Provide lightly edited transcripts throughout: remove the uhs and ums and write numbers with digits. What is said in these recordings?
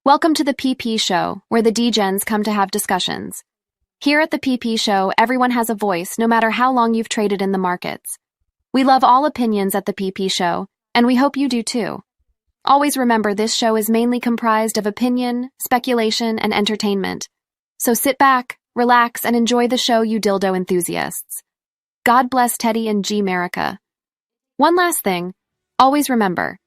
Welcome to the PP Show, where the D-Gens come to have discussions. Here at the PP Show, everyone has a voice, no matter how long you've traded in the markets. We love all opinions at the PP Show, and we hope you do too. Always remember this show is mainly comprised of opinion, speculation, and entertainment. So sit back, relax, and enjoy the show, you dildo enthusiasts. God bless Teddy and G-Merica. One last thing, always remember,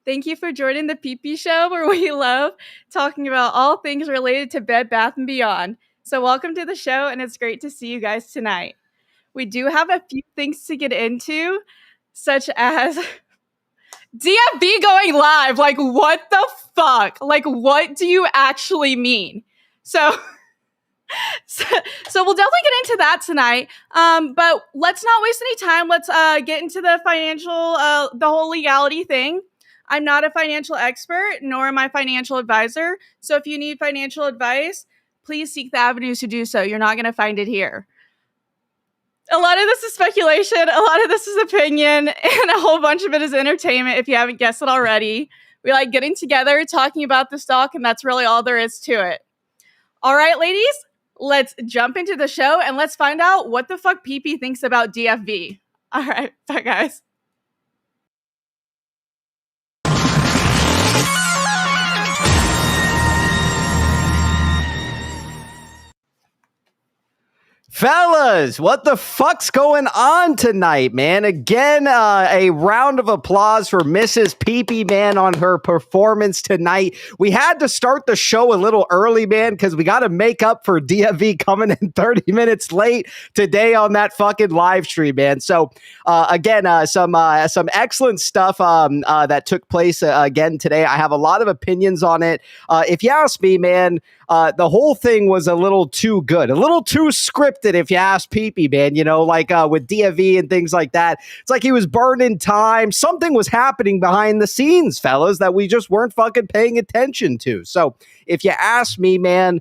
Thank you for joining the PP Show, where we love talking about all things related to Bed Bath & Beyond. So welcome to the show, and it's great to see you guys tonight. We do have a few things to get into, such as DFV going live. Like, what the fuck? Like, what do you actually mean? So we'll definitely get into that tonight. But let's not waste any time. Let's get into the financial, the whole legality thing. I'm not a financial expert, nor am I a financial advisor. So if you need financial advice, please seek the avenues to do so. You're not going to find it here. A lot of this is speculation. A lot of this is opinion, and a whole bunch of it is entertainment, if you haven't guessed it already. We like getting together, talking about the stock, and that's really all there is to it. All right, ladies, let's jump into the show, and let's find out what the fuck PP thinks about DFV. All right, bye, guys. Fellas, what the fuck's going on tonight, man? Again, a round of applause for Mrs. PP, man, on her performance tonight. We had to start the show a little early, man, because we got to make up for DFV coming in 30 minutes late today on that fucking live stream, man. So, again, some excellent stuff that took place again today. I have a lot of opinions on it. If you ask me, man, the whole thing was a little too good, a little too scripted, if you ask PP, man, you know, like with DFV and things like that. It's like he was burning time. Something was happening behind the scenes, fellas, that we just weren't fucking paying attention to. So if you ask me, man,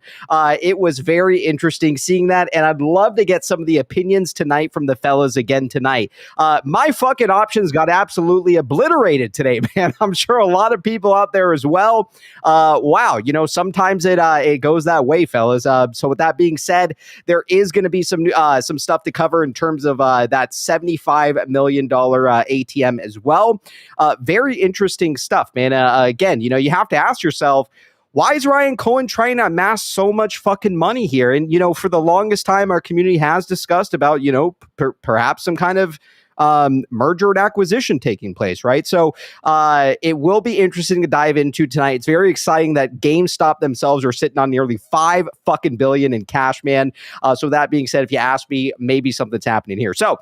it was very interesting seeing that. And I'd love to get some of the opinions tonight from the fellas again tonight. My fucking options got absolutely obliterated today, man. I'm sure a lot of people out there as well. Wow. You know, sometimes it goes that way, fellas. So with that being said, there is going to be some stuff to cover in terms of that $75 million ATM as well. Very interesting stuff, man. Again, you know, you have to ask yourself, why is Ryan Cohen trying to amass so much fucking money here? And, you know, for the longest time, our community has discussed about, you know, perhaps some kind of merger and acquisition taking place, right? So it will be interesting to dive into tonight. It's very exciting that GameStop themselves are sitting on nearly $5 fucking billion in cash, man. So that being said, if you ask me, maybe something's happening here. So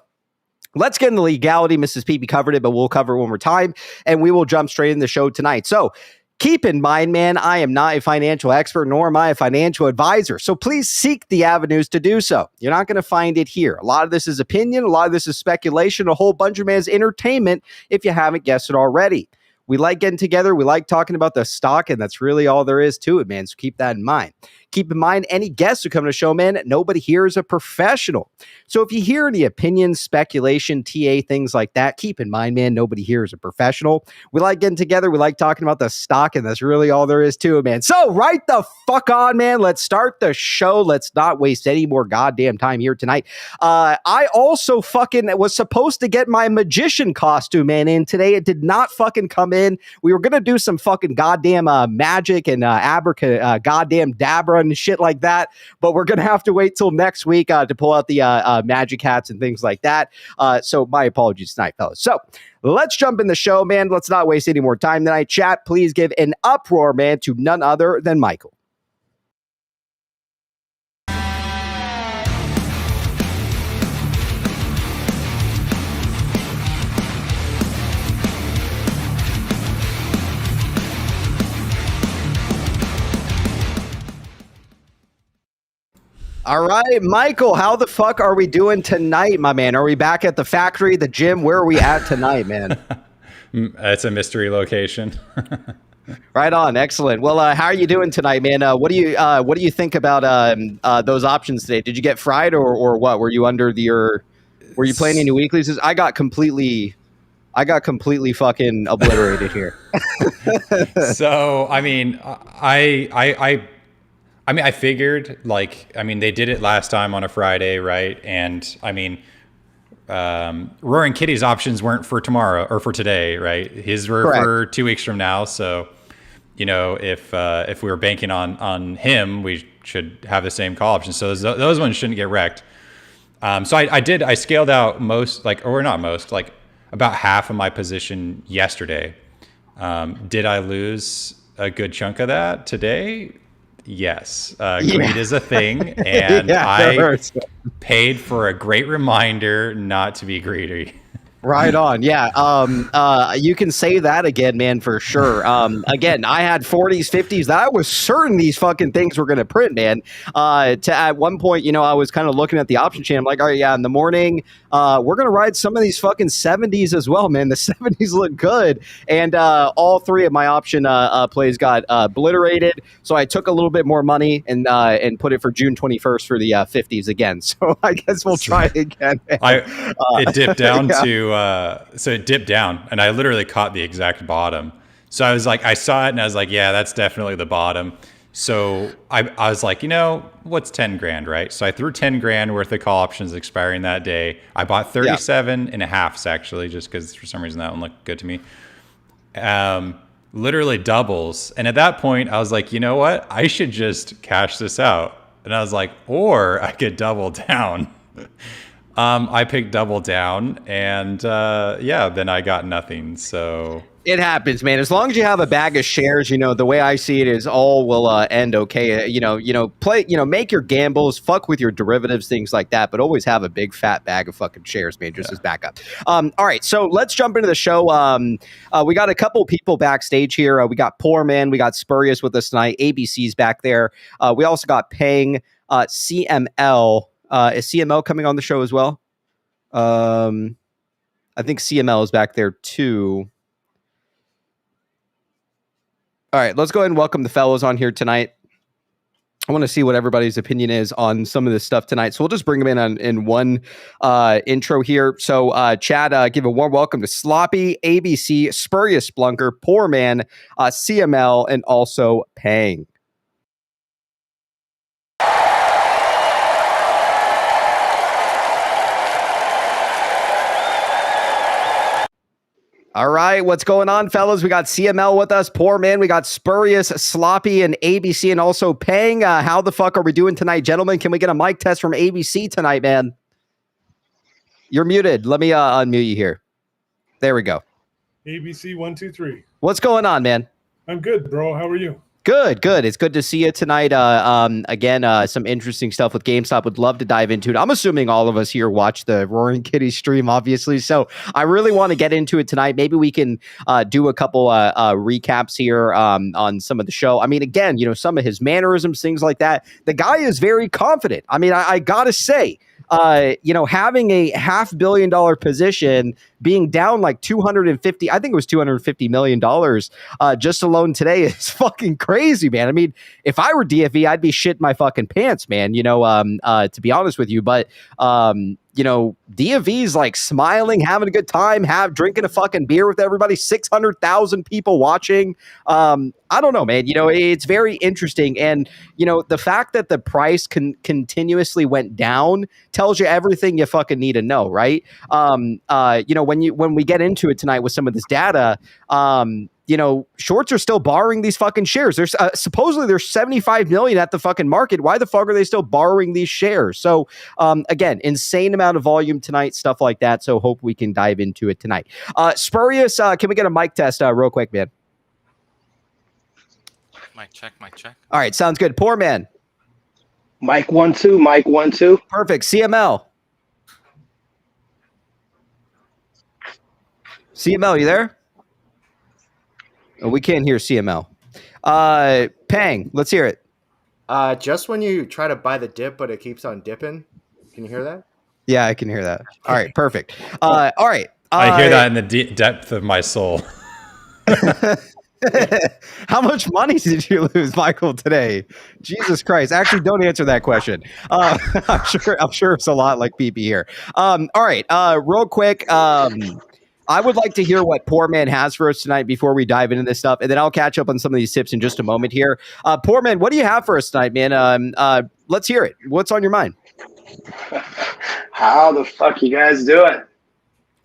let's get into legality. Mrs. PP covered it, but we'll cover it one more time, and we will jump straight in the show tonight. So keep in mind, man, I am not a financial expert, nor am I a financial advisor. So please seek the avenues to do so. You're not going to find it here. A lot of this is opinion. A lot of this is speculation. A whole bunch of it is entertainment, if you haven't guessed it already. We like getting together. We like talking about the stock, and that's really all there is to it, man. So keep that in mind. Keep in mind, any guests who come to the show, man, nobody here is a professional. So if you hear any opinions, speculation, TA, things like that, keep in mind, man, nobody here is a professional. We like getting together. We like talking about the stock, and that's really all there is to it, man. So right the fuck on, man. Let's start the show. Let's not waste any more goddamn time here tonight. I also fucking was supposed to get my magician costume, man, in today. It did not fucking come in. We were going to do some fucking goddamn magic and goddamn dabra and shit like that, but we're gonna have to wait till next week to pull out the magic hats and things like that. So my apologies tonight, fellas. So let's jump in the show, man. Let's not waste any more time tonight. Chat, please give an uproar, man, to none other than Michael. All right, Michael, how the fuck are we doing tonight, my man? Are we back at the factory, the gym? Where are we at tonight, man? It's a mystery location. Right on, excellent. Well, how are you doing tonight, man? What do you think about those options today? Did you get fried or what? Were you under were you playing any weeklies? I got completely fucking obliterated here. So, I mean, I figured, like, I mean, they did it last time on a Friday, right? And I mean, Roaring Kitty's options weren't for tomorrow or for today, right? His were Correct. for 2 weeks from now. So, you know, if we were banking on him, we should have the same call options. So those ones shouldn't get wrecked. So I scaled out about half of my position yesterday. Did I lose a good chunk of that today? Yes. Greed is a thing, and I paid for a great reminder not to be greedy. Right on. Yeah. You can say that again, man, for sure. Again, I had 40s, 50s that I was certain these fucking things were going to print, man. At one point, you know, I was kind of looking at the option chain. I'm like, all right, yeah, in the morning, we're going to ride some of these fucking 70s as well, man. The 70s look good. And all three of my option plays got obliterated. So I took a little bit more money and put it for June 21st for the 50s again. So I guess we'll try it again. It dipped down to so it dipped down, and I literally caught the exact bottom. So I was like, I saw it and I was like, yeah, that's definitely the bottom. So I was like, you know, what's 10 grand, right? So I threw 10 grand worth of call options expiring that day. I bought 37 and a halves actually, just because for some reason that one looked good to me. Literally doubles. And at that point I was like, you know what? I should just cash this out. And I was like, or I could double down. I picked double down, and then I got nothing. So it happens, man. As long as you have a bag of shares, the way I see it is all will end okay. Play, make your gambles, fuck with your derivatives, things like that, but always have a big fat bag of fucking shares, man, just as backup. All right, so let's jump into the show. We got a couple people backstage here. We got Poor Man, we got Spurious with us tonight. ABC's back there. We also got Peng, CML. Is CML coming on the show as well? I think CML is back there too. All right, let's go ahead and welcome the fellows on here tonight. I want to see what everybody's opinion is on some of this stuff tonight. So we'll just bring them in one intro here. So Chad, give a warm welcome to Sloppy, ABC, Spurious Splunker, Poor Man, CML, and also Peng. All right, what's going on, fellas? We got CML with us, Poor Man. We got Spurious, Sloppy, and ABC, and also Peng. How the fuck are we doing tonight, gentlemen? Can we get a mic test from ABC tonight, man? You're muted. Let me unmute you here. There we go. ABC 1, 2, 3. What's going on, man? I'm good, bro. How are you? Good. It's good to see you tonight. Again, some interesting stuff with GameStop. Would love to dive into it. I'm assuming all of us here watch the Roaring Kitty stream, obviously. So I really want to get into it tonight. Maybe we can do a couple recaps here on some of the show. I mean, again, some of his mannerisms, things like that. The guy is very confident. I mean, I gotta say, having a $500 million position, being down like 250, I think it was $250 million just alone today is fucking crazy, man. I mean, if I were DFV, I'd be shitting my fucking pants, man, to be honest with you. But, DFV's like smiling, having a good time, drinking a fucking beer with everybody, 600,000 people watching. I don't know, man. It's very interesting. And, the fact that the price continuously went down tells you everything you fucking need to know, right? When we get into it tonight with some of this data, shorts are still borrowing these fucking shares. There's supposedly there's 75 million at the fucking market. Why the fuck are they still borrowing these shares? So, again, insane amount of volume tonight, stuff like that. So hope we can dive into it tonight. Spurious, can we get a mic test real quick, man? Mic check. All right, sounds good. Poor Man. Mic 1, 2, mic 1, 2. Perfect. CML. CML, you there? Oh, we can't hear CML. Peng, let's hear it. Just when you try to buy the dip, but it keeps on dipping. Can you hear that? Yeah, I can hear that. All right, perfect. All right. I hear that in the depth of my soul. How much money did you lose, Michael, today? Jesus Christ. Actually, don't answer that question. I'm sure it's a lot like PP here. All right. Real quick. I would like to hear what Poor Man has for us tonight before we dive into this stuff, and then I'll catch up on some of these tips in just a moment here. Poor Man, what do you have for us tonight, man? Let's hear it. What's on your mind? How the fuck you guys doing?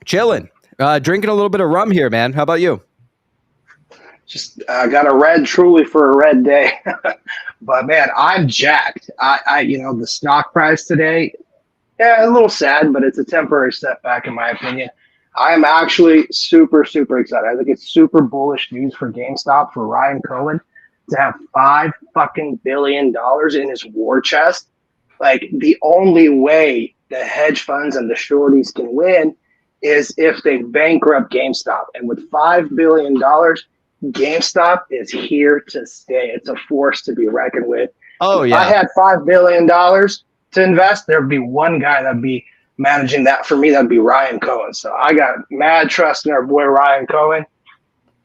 Chilling. Drinking a little bit of rum here, man. How about you? Just got a red Truly for a red day. But, man, I'm jacked. The stock price today, a little sad, but it's a temporary setback in my opinion. I am actually super, super excited. I think it's super bullish news for GameStop, for Ryan Cohen to have $5 billion in his war chest. Like, the only way the hedge funds and the shorties can win is if they bankrupt GameStop. And with $5 billion, GameStop is here to stay. It's a force to be reckoned with. Oh, yeah. If I had $5 billion to invest, there'd be one guy that'd be managing that for me. That'd be Ryan Cohen. So I got mad trust in our boy Ryan Cohen.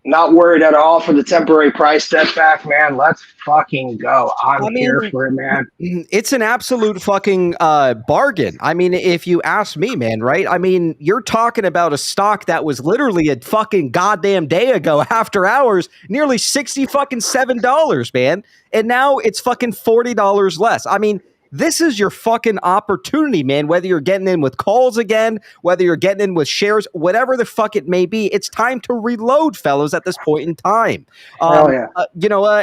Not worried at all for the temporary price setback, man. Let's fucking go. I'm here for it, man. It's an absolute fucking bargain. I mean, if you ask me, man, right? I mean, you're talking about a stock that was literally a fucking goddamn day ago, after hours, nearly $67, man. And now it's fucking $40 less. I mean, this is your fucking opportunity, man. Whether you're getting in with calls again, whether you're getting in with shares, whatever the fuck it may be, it's time to reload, fellas, at this point in time. Hell yeah.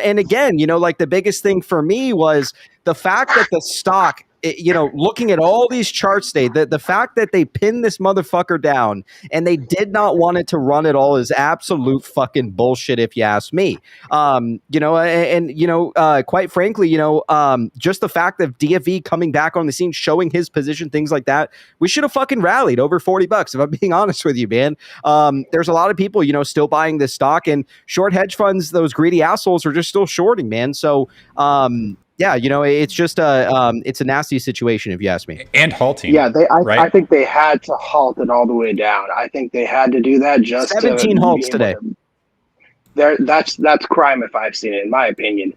And again, like the biggest thing for me was the fact that the stock, looking at all these charts today, the fact that they pinned this motherfucker down and they did not want it to run at all is absolute fucking bullshit, if you ask me. Quite frankly, just the fact of DFV coming back on the scene, showing his position, things like that, we should have fucking rallied over $40, if I'm being honest with you, man. There's a lot of people, still buying this stock, and short hedge funds, those greedy assholes, are just still shorting, man. So, yeah, it's just it's a nasty situation, if you ask me. And halting. Yeah, right? I think they had to halt it all the way down. I think they had to do that just 17 halts today. That's crime if I've seen it, in my opinion.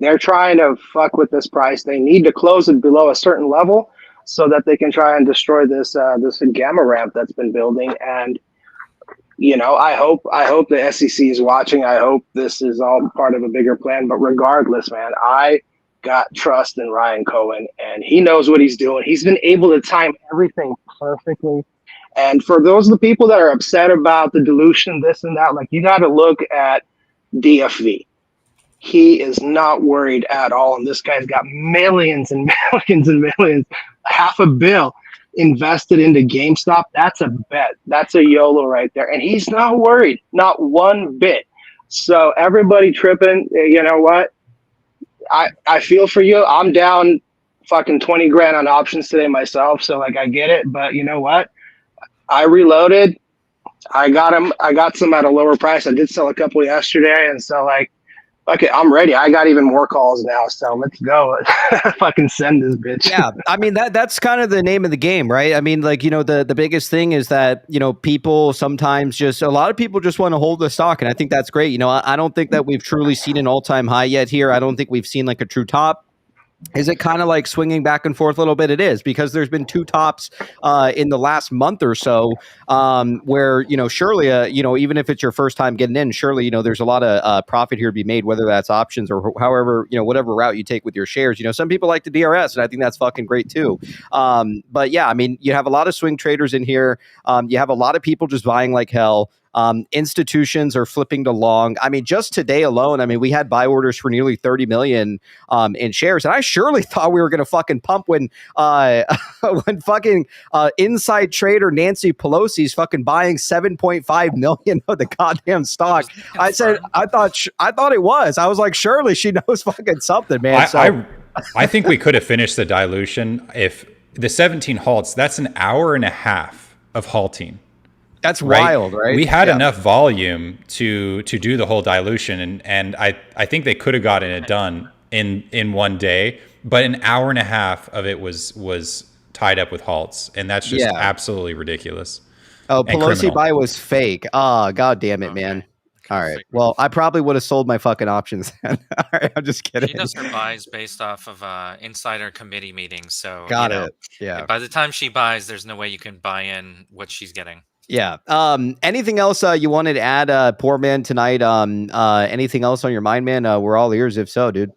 They're trying to fuck with this price. They need to close it below a certain level so that they can try and destroy this gamma ramp that's been building. And I hope the SEC is watching. I hope this is all part of a bigger plan. But regardless, man, I got trust in Ryan Cohen, and he knows what he's doing. He's been able to time everything perfectly. And for those of the people that are upset about the dilution, this and that, you got to look at DFV. He is not worried at all. And this guy's got millions and millions and millions, $500 million invested into GameStop. That's a bet. That's a YOLO right there. And he's not worried, not one bit. So everybody tripping, you know what? I feel for you. I'm down fucking 20 grand on options today myself. So I get it. But you know what? I reloaded. I got some at a lower price. I did sell a couple yesterday. And so okay, I'm ready. I got even more calls now, so let's go. Fucking send this bitch. Yeah, I mean that's kind of the name of the game, right? I mean, the biggest thing is that people sometimes a lot of people just want to hold the stock, and I think that's great. I don't think that we've truly seen an all-time high yet here. I don't think we've seen a true top. Is it kind of swinging back and forth a little bit? It is, because there's been two tops in the last month or so where, surely, even if it's your first time getting in, surely, there's a lot of profit here to be made, whether that's options or however, whatever route you take with your shares. Some people like the DRS, and I think that's fucking great too. But yeah, I mean, you have a lot of swing traders in here. You have a lot of people just buying like hell. Institutions are flipping to long. I mean, just today alone, we had buy orders for nearly 30 million in shares. And I surely thought we were going to fucking pump when fucking inside trader Nancy Pelosi's fucking buying 7.5 million of the goddamn stock. I said, I thought it was. I was like, surely she knows fucking something, man. I think we could have finished the dilution if the 17 halts, that's an hour and a half of halting. That's wild, right? We had enough volume to do the whole dilution, and I think they could have gotten it done in one day, but an hour and a half of it was tied up with halts, and that's just absolutely ridiculous. Oh, Pelosi buy was fake. Oh, god damn it, man. All right. Well, I probably would have sold my fucking options then. All right, I'm just kidding. She does her buys based off of insider committee meetings. So got it. Yeah. By the time she buys, there's no way you can buy in what she's getting. Yeah. Anything else you wanted to add, poor man, tonight? Anything else on your mind, man? We're all ears if so, dude.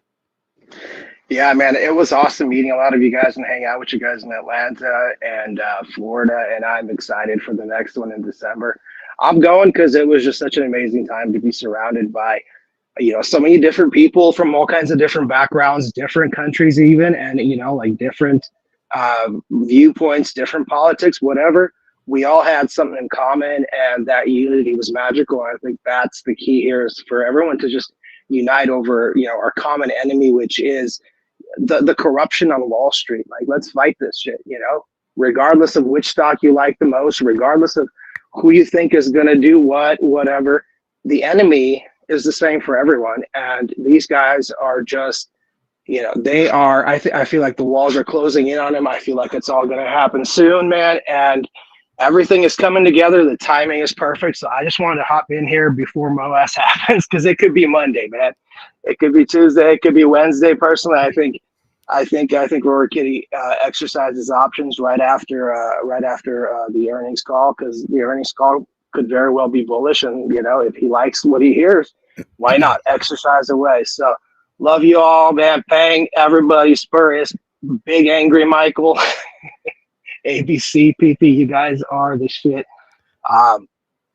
Yeah, man, it was awesome meeting a lot of you guys and hanging out with you guys in Atlanta and Florida, and I'm excited for the next one in December. I'm going because it was just such an amazing time to be surrounded by, so many different people from all kinds of different backgrounds, different countries even, and, different viewpoints, different politics, whatever. We all had something in common, and that unity was magical. And I think that's the key here, is for everyone to just unite over, our common enemy, which is the corruption on Wall Street. Let's fight this shit, regardless of which stock you like the most, regardless of who you think is going to do whatever. The enemy is the same for everyone. And these guys are just, they are, I feel like the walls are closing in on them. I feel like it's all going to happen soon, man. And everything is coming together. The timing is perfect. So I just wanted to hop in here before MOS happens, because it could be Monday, man. It could be Tuesday. It could be Wednesday. Personally, I think Rory Kitty exercises options right after the earnings call, because the earnings call could very well be bullish. And if he likes what he hears, why not exercise away? So love you all, man. Pang everybody, Spurs. Big Angry Michael, ABC, PP, you guys are the shit.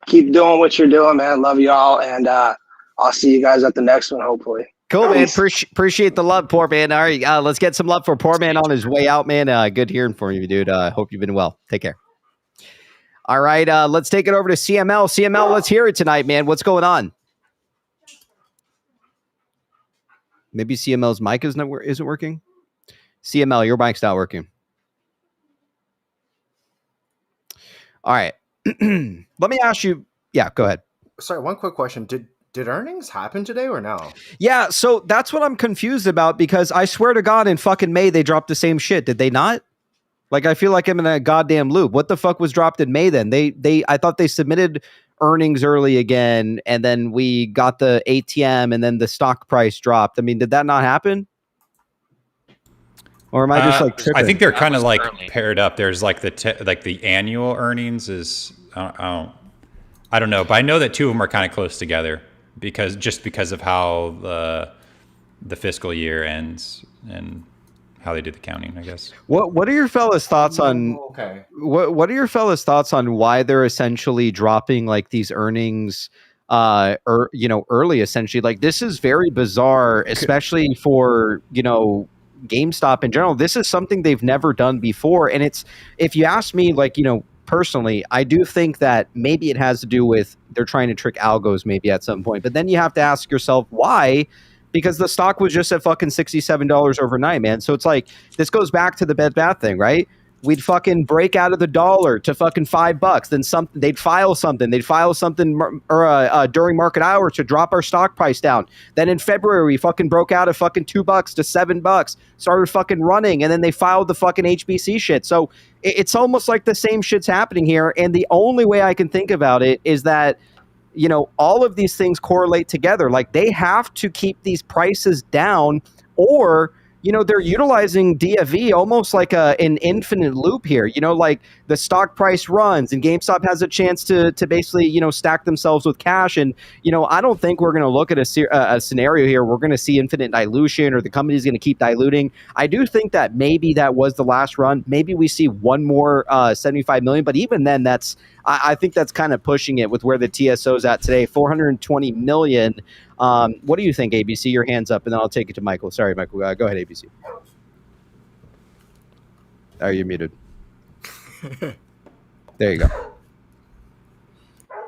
Keep doing what you're doing, man. Love y'all, and I'll see you guys at the next one, hopefully. Cool, man. Peace. Appreciate the love, poor man. All right, let's get some love for poor man on his way out, man. Good hearing from you, dude. Hope you've been well. Take care. All right, let's take it over to CML. CML, let's hear it tonight, man. What's going on? Maybe CML's mic isn't working. CML, your mic's not working. All right. Let me ask you. Yeah, go ahead. Sorry, one quick question. Did earnings happen today or no? Yeah, so that's what I'm confused about, because I swear to God, in fucking May, they dropped the same shit. Did they not? Like, I feel like I'm in a goddamn loop. What the fuck was dropped in May then? I thought they submitted earnings early again, and then we got the ATM, and then the stock price dropped. I mean, did that not happen? Or am I just like tripping? I think they're kind of like early. paired up. There's like the annual earnings is I don't know, but I know that two of them are kind of close together because of how the fiscal year ends and how they did the counting, I guess. What are your fellas' thoughts on? Okay. What are your fellas' thoughts on why they're essentially dropping like these earnings, early? Essentially, like, this is very bizarre, especially for GameStop in general. This is something they've never done before, and it's, if you ask me, like, personally, I do think that maybe it has to do with they're trying to trick algos maybe at some point. But then you have to ask yourself why. Because the stock was just at fucking $67 overnight, man. So it's like, this goes back to the Bed Bath thing, right? We'd fucking break out of the dollar to fucking $5. Then they'd file something during market hours to drop our stock price down. Then in February, we fucking broke out of fucking $2 to $7, started fucking running, and then they filed the fucking HBC shit. So it's almost like the same shit's happening here. And the only way I can think about it is that, all of these things correlate together. Like, they have to keep these prices down, or, they're utilizing DFV almost like an infinite loop here. Like, the stock price runs and GameStop has a chance to basically, stack themselves with cash. And, I don't think we're going to look at a scenario here. We're going to see infinite dilution, or the company's going to keep diluting. I do think that maybe that was the last run. Maybe we see one more 75 million, but even then I think that's kind of pushing it with where the TSO's at today, 420 million. What do you think, ABC? Your hand's up, and then I'll take it to Michael. Sorry, Michael. Go ahead, ABC. Oh, you're muted. There you go.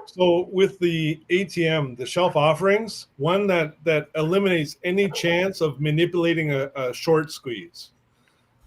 So with the ATM, the shelf offerings, one that eliminates any chance of manipulating a short squeeze.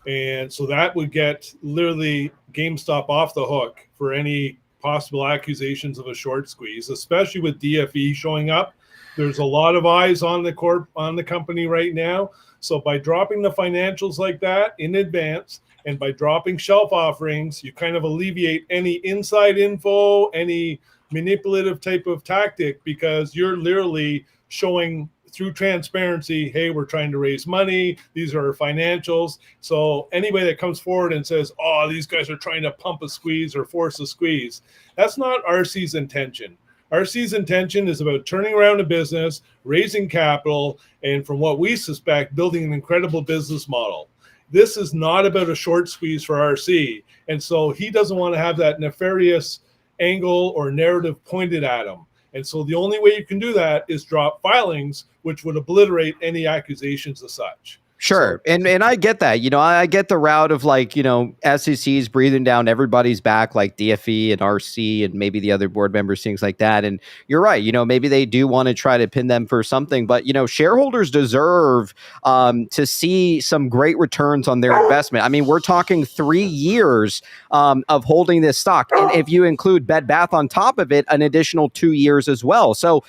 And so that would get literally GameStop off the hook for any possible accusations of a short squeeze, especially with DFE showing up. There's a lot of eyes on the company right now. So by dropping the financials like that in advance, and by dropping shelf offerings, you kind of alleviate any inside info, any manipulative type of tactic, because you're literally showing through transparency, hey, we're trying to raise money. These are our financials. So anybody that comes forward and says, oh, these guys are trying to pump a squeeze or force a squeeze, that's not RC's intention. RC's intention is about turning around a business, raising capital, and from what we suspect, building an incredible business model. This is not about a short squeeze for RC. And so he doesn't want to have that nefarious angle or narrative pointed at him. And so the only way you can do that is drop filings, which would obliterate any accusations as such. Sure. And I get that. I get the route of, like, SEC's breathing down everybody's back, like DFE and RC and maybe the other board members, things like that. And you're right. Maybe they do want to try to pin them for something, but, shareholders deserve to see some great returns on their investment. I mean, we're talking 3 years of holding this stock. And if you include Bed Bath on top of it, an additional 2 years as well. So,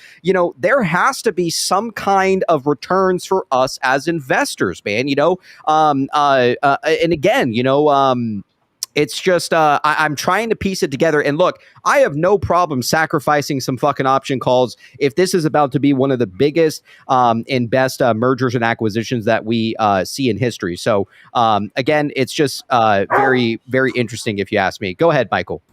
there has to be some kind of returns for us as investors, man. And again, it's just I'm trying to piece it together. And look, I have no problem sacrificing some fucking option calls if this is about to be one of the biggest and best mergers and acquisitions that we see in history. So again, it's just very, very interesting if you ask me. Go ahead, Michael.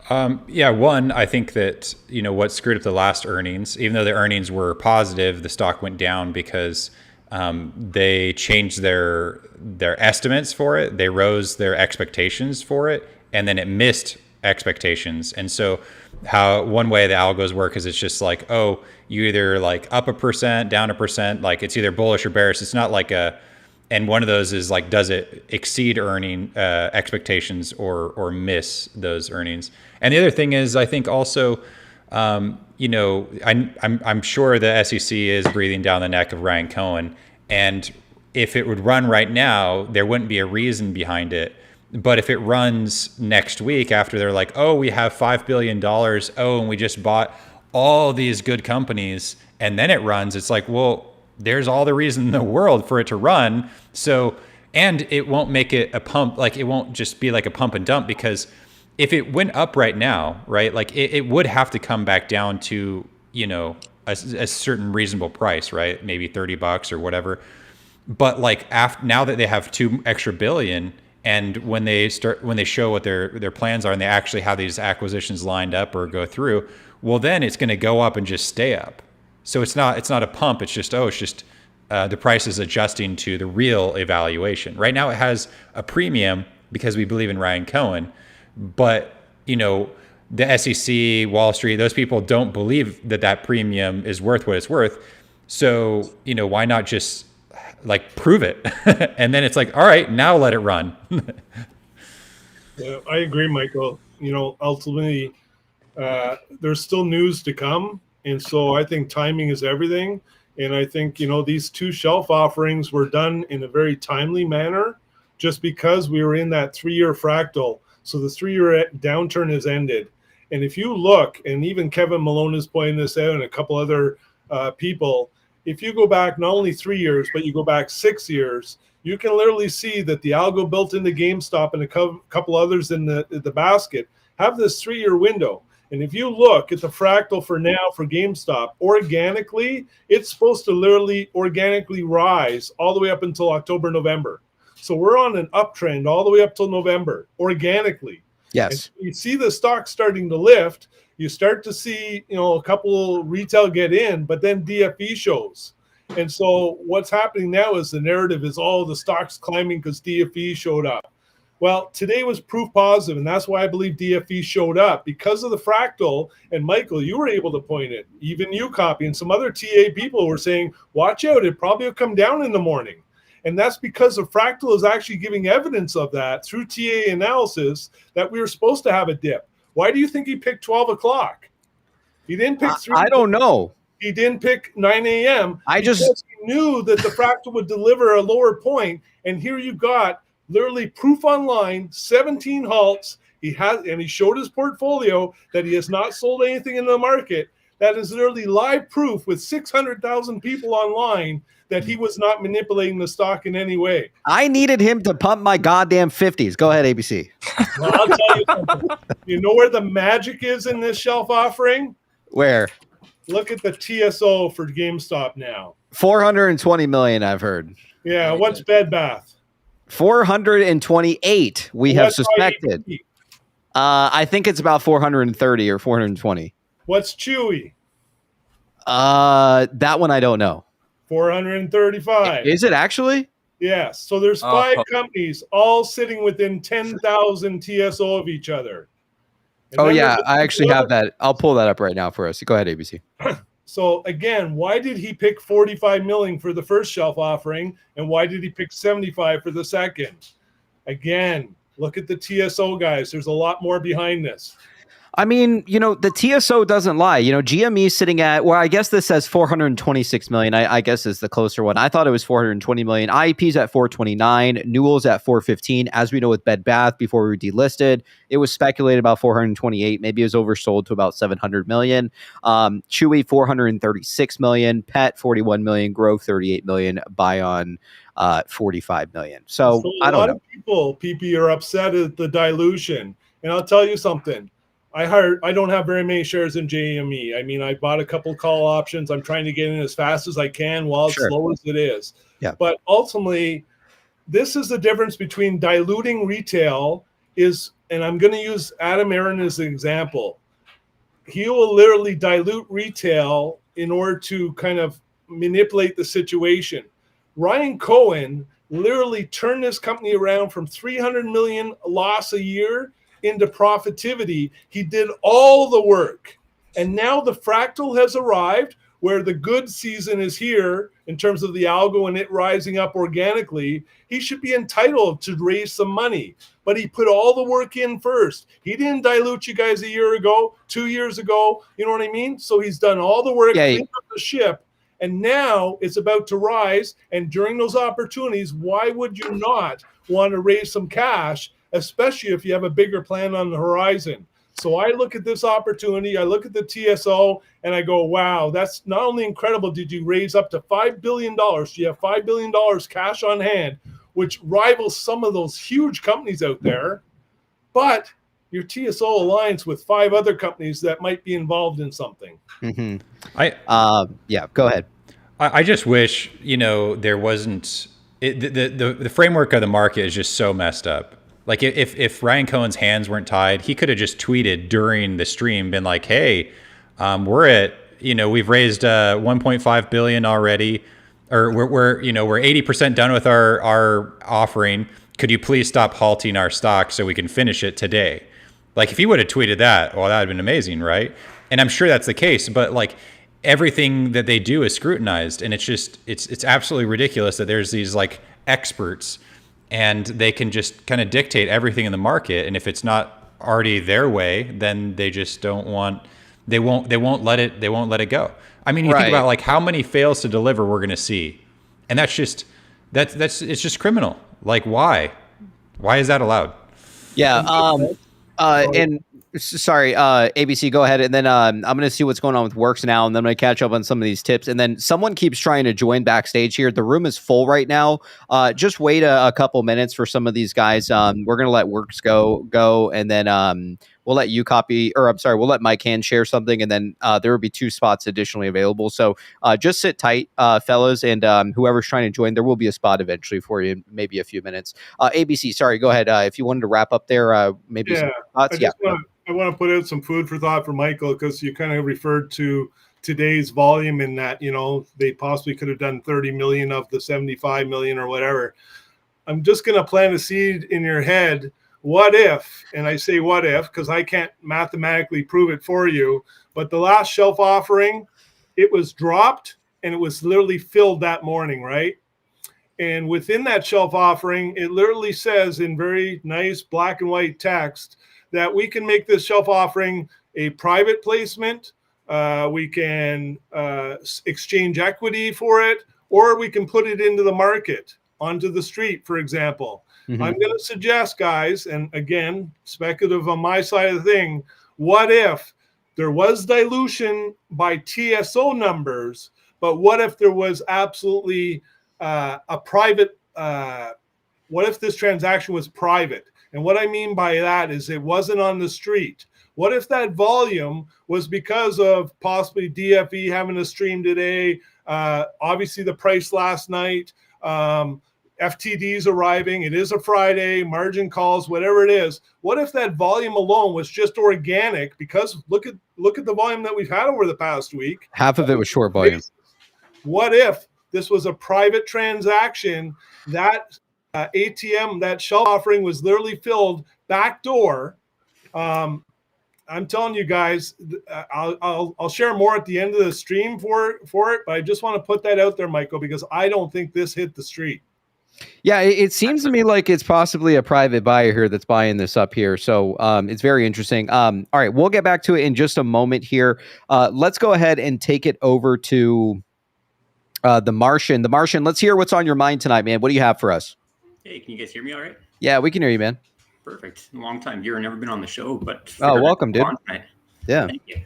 One, I think that, what screwed up the last earnings, even though the earnings were positive, the stock went down because they changed their their estimates for it. They rose their expectations for it, and then it missed expectations. And so how one way the algos work is it's just like, oh, you either like up 1%, down 1%, like it's either bullish or bearish. It's not like and one of those is like, does it exceed earning expectations or miss those earnings? And the other thing is, I think also, you know, I'm sure the SEC is breathing down the neck of Ryan Cohen, and if it would run right now, there wouldn't be a reason behind it. But if it runs next week after they're like, oh, we have $5 billion, oh, and we just bought all these good companies, and then it runs, it's like, well, there's all the reason in the world for it to run. So, and it won't make it a pump, like it won't just be like a pump and dump, because if it went up right now, right, like it would have to come back down to, you know, a certain reasonable price, right? Maybe $30 or whatever. But like now that they have $2 extra billion, and when they show what their plans are, and they actually have these acquisitions lined up or go through, well, then it's going to go up and just stay up. So it's not a pump. It's just the price is adjusting to the real evaluation. Right now, it has a premium because we believe in Ryan Cohen, but you know, the SEC, Wall Street, those people don't believe that premium is worth what it's worth. So you know, why not just like prove it? And then it's like, all right, now let it run. Yeah, I agree, Michael. You know, ultimately, there's still news to come. And so I think timing is everything. And I think, you know, these 2 shelf offerings were done in a very timely manner just because we were in that 3-year fractal. So the 3-year downturn has ended. And if you look, and even Kevin Malone is pointing this out and a couple other people, if you go back not only 3 years, but you go back 6 years, you can literally see that the algo built into GameStop and a couple others in the basket have this 3-year window. And if you look at the fractal for now for GameStop, organically, it's supposed to literally organically rise all the way up until October, November. So we're on an uptrend all the way up till November, organically. Yes. And you see the stock starting to lift. You start to see, you know, a couple retail get in, but then DFV shows. And so what's happening now is the narrative is, oh, the stock's climbing because DFV showed up. Well, today was proof positive, and that's why I believe DFV showed up, because of the fractal. And Michael, you were able to point it. Even you, Copy, and some other TA people were saying, watch out, it probably will come down in the morning. And that's because the fractal is actually giving evidence of that through TA analysis that we were supposed to have a dip. Why do you think he picked 12 o'clock? He didn't pick 3. I don't know. He didn't pick 9 a.m. I just he knew that the fractal would deliver a lower point. And here you got literally proof online, 17 halts. He showed his portfolio that he has not sold anything in the market. That is literally live proof with 600,000 people online that he was not manipulating the stock in any way. I needed him to pump my goddamn 50s. Go ahead, ABC. Well, I'll tell you something. You know where the magic is in this shelf offering? Where? Look at the TSO for GameStop now. 420 million, I've heard. Yeah, what's Bed Bath? 428, we have suspected. I think it's about 430 or 420. What's Chewy? That one I don't know. 435. Is it actually? Yes. So there's 5 companies all sitting within 10,000 TSO of each other. And oh, yeah. I actually have that. I'll pull that up right now for us. Go ahead, ABC. So again, why did he pick 45 million for the first shelf offering, and why did he pick 75 for the second? Again, look at the TSO guys. There's a lot more behind this. I mean, you know, the TSO doesn't lie. You know, GME is sitting at, well, I guess this says 426 million. I guess is the closer one. I thought it was 420 million. IEP's at 429. Newell's at 415. As we know with Bed Bath, before we were delisted, it was speculated about 428. Maybe it was oversold to about 700 million. Chewy, 436 million. Pet, 41 million. Grove, 38 million. Bion, 45 million. So I don't know. A lot of people, PP, are upset at the dilution. And I'll tell you something. I don't have very many shares in GME. I mean, I bought a couple call options. I'm trying to get in as fast as I can while it's slow as it is. Yeah. But ultimately, this is the difference between diluting retail and I'm going to use Adam Aaron as an example. He will literally dilute retail in order to kind of manipulate the situation. Ryan Cohen literally turned this company around from 300 million loss a year into profitivity. He did all the work. And now the fractal has arrived where the good season is here in terms of the algo and it rising up organically. He should be entitled to raise some money, but he put all the work in first. He didn't dilute you guys a year ago, 2 years ago. You know what I mean? So he's done all the work, cleaned up the ship, and now it's about to rise. And during those opportunities, why would you not want to raise some cash, especially if you have a bigger plan on the horizon? So I look at this opportunity, I look at the TSO, and I go, wow, that's not only incredible. Did you raise up to $5 billion? You have $5 billion cash on hand, which rivals some of those huge companies out there. But your TSO aligns with 5 other companies that might be involved in something. Mm-hmm. Yeah, go ahead. I just wish, there wasn't the framework of the market is just so messed up. Like if Ryan Cohen's hands weren't tied, he could have just tweeted during the stream, been like, "Hey, we're at we've raised 1.5 billion already, or we're 80% done with our offering. Could you please stop halting our stock so we can finish it today?" Like if he would have tweeted that, well, that would have been amazing, right? And I'm sure that's the case, but like everything that they do is scrutinized, and it's absolutely ridiculous that there's these like experts. And they can just kind of dictate everything in the market. And if it's not already their way, then they just don't want. They won't let it go. I mean, you think about like how many fails to deliver we're going to see, and it's just criminal. Like why is that allowed? Yeah. And sorry, ABC, go ahead. And then I'm going to see what's going on with Works now. And then I'm going to catch up on some of these tips. And then someone keeps trying to join backstage here. The room is full right now. Just wait a couple minutes for some of these guys. We're going to let Works go. And then we'll let you we'll let Mike Hand share something. And then there will be 2 spots additionally available. So just sit tight, fellas. And whoever's trying to join, there will be a spot eventually for you in maybe a few minutes. ABC, sorry, go ahead. If you wanted to wrap up there, maybe some thoughts. I want to put out some food for thought for Michael, because you kind of referred to today's volume in that, they possibly could have done 30 million of the 75 million or whatever. I'm just going to plant a seed in your head. What if, and I say what if, because I can't mathematically prove it for you, but the last shelf offering, it was dropped and it was literally filled that morning, right? And within that shelf offering, it literally says in very nice black and white text that we can make this shelf offering a private placement. We can exchange equity for it, or we can put it into the market, onto the street, for example. Mm-hmm. I'm going to suggest, guys, and again, speculative on my side of the thing, what if there was dilution by TSO numbers, but what if there was absolutely a private, what if this transaction was private? And what I mean by that is it wasn't on the street. What if that volume was because of possibly DFV having a stream today, obviously the price last night, FTDs arriving, it is a Friday, margin calls, whatever it is. What if that volume alone was just organic? Because look at the volume that we've had over the past week. Half of it was short volume. What if this was a private transaction that ATM, that shelf offering was literally filled backdoor? I'm telling you guys, I'll share more at the end of the stream for it, but I just want to put that out there, Michael, because I don't think this hit the street. Yeah, it seems to me like it's possibly a private buyer here that's buying this up here. So it's very interesting. All right, we'll get back to it in just a moment here. Let's go ahead and take it over to the Martian. The Martian, let's hear what's on your mind tonight, man. What do you have for us? Hey, can you guys hear me all right? Yeah, we can hear you, man. Perfect. Long time here, never been on the show, but welcome, dude. Yeah. Thank you.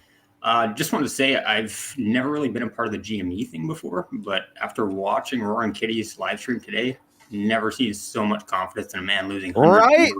Just wanted to say I've never really been a part of the GME thing before, but after watching Roaring Kitty's live stream today, never seen so much confidence in a man losing. Right?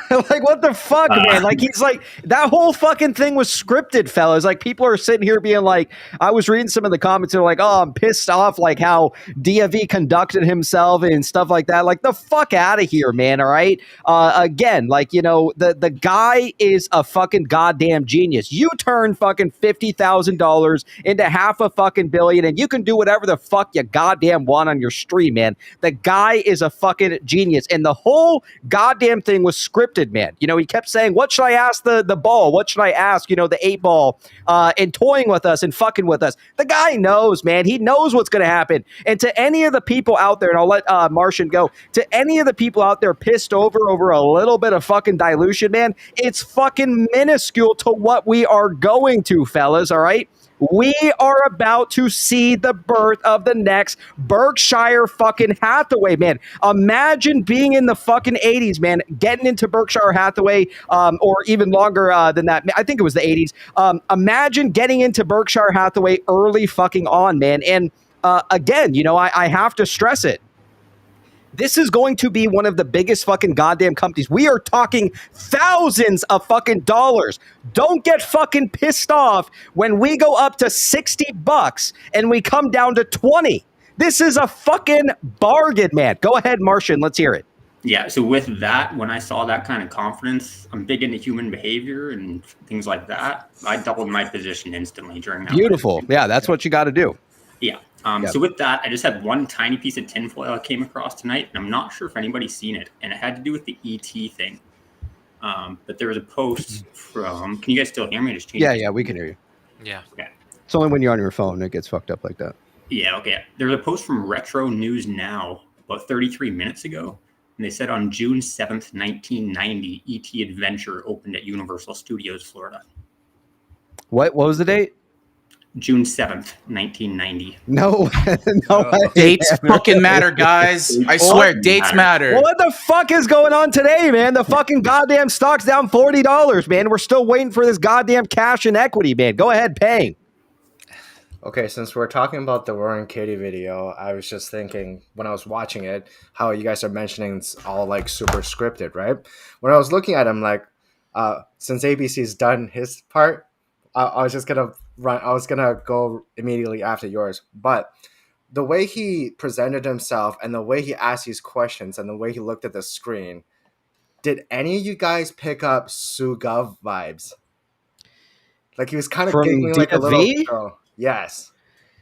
Like, what the fuck, man? Like, he's like, that whole fucking thing was scripted, fellas. Like, people are sitting here being like, I was reading some of the comments, they're like, oh, I'm pissed off, like how DFV conducted himself and stuff like that. Like, the fuck out of here, man. All right. Again, like, the guy is a fucking goddamn genius. You turn fucking $50,000 into $500 million, and you can do whatever the fuck you goddamn want on your stream, man. The guy is is a fucking genius. And the whole goddamn thing was scripted, man. You know, he kept saying, what should I ask the ball? What should I ask, you know, the 8-ball, and toying with us and fucking with us. The guy knows, man. He knows what's going to happen. And to any of the people out there, and I'll let Martian go, to any of the people out there pissed over a little bit of fucking dilution, man, it's fucking minuscule to what we are going to, fellas, all right? We are about to see the birth of the next Berkshire fucking Hathaway, man. Imagine being in the fucking 80s, man, getting into Berkshire Hathaway, or even longer than that. I think it was the 80s. Imagine getting into Berkshire Hathaway early fucking on, man. And again, you know, I have to stress it. This is going to be one of the biggest fucking goddamn companies. We are talking thousands of fucking dollars. Don't get fucking pissed off when we go up to $60 and we come down to 20. This is a fucking bargain, man. Go ahead, Martian. Let's hear it. Yeah, so with that, when I saw that kind of confidence, I'm big into human behavior and things like that. I doubled my position instantly during that. Beautiful. Yeah, that's what you got to do. Yeah. So with that, I just had one tiny piece of tinfoil I came across tonight, and I'm not sure if anybody's seen it, and it had to do with the ET thing. But there was a post from, can you guys still hear me? Yeah, we can hear you. Yeah. Okay. It's only when you're on your phone it gets fucked up like that. Yeah, okay. There was a post from Retro News Now about 33 minutes ago, and they said on June 7th, 1990, ET Adventure opened at Universal Studios, Florida. What was the date? June 7th, 1990. No, dates fucking matter, guys. I swear, dates matter. Well, what the fuck is going on today, man? The fucking goddamn stock's down $40, man. We're still waiting for this goddamn cash and equity, man. Go ahead, paying. Okay, since we're talking about the Roaring Kitty video, I was just thinking when I was watching it, how you guys are mentioning it's all like super scripted, right? When I was looking at him, like, since ABC's done his part, I was just gonna go immediately after yours. But the way he presented himself and the way he asked these questions and the way he looked at the screen, did any of you guys pick up Sugov vibes? Like he was kind of giggling like a little girl. Yes.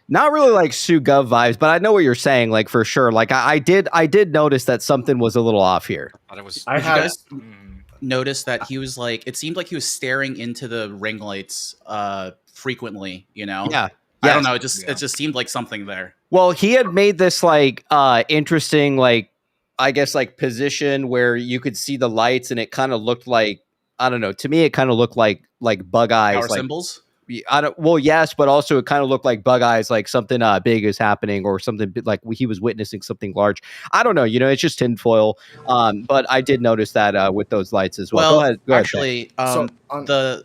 Not really like Sugov vibes, but I know what you're saying, like for sure. Like I did notice that something was a little off here. It was. Did you guys notice that he was like? It seemed like he was staring into the ring lights frequently. You know? Yeah. I don't know. It just seemed like something there. Well, he had made this like interesting, like I guess like position where you could see the lights, and it kind of looked like, I don't know. To me, it kind of looked like bug eyes, Power like symbols. Well, yes, but also it kind of looked like bug eyes, like something big is happening, or something like he was witnessing something large. I don't know, you know, it's just tinfoil. But I did notice that with those lights as well. Go ahead. Actually, the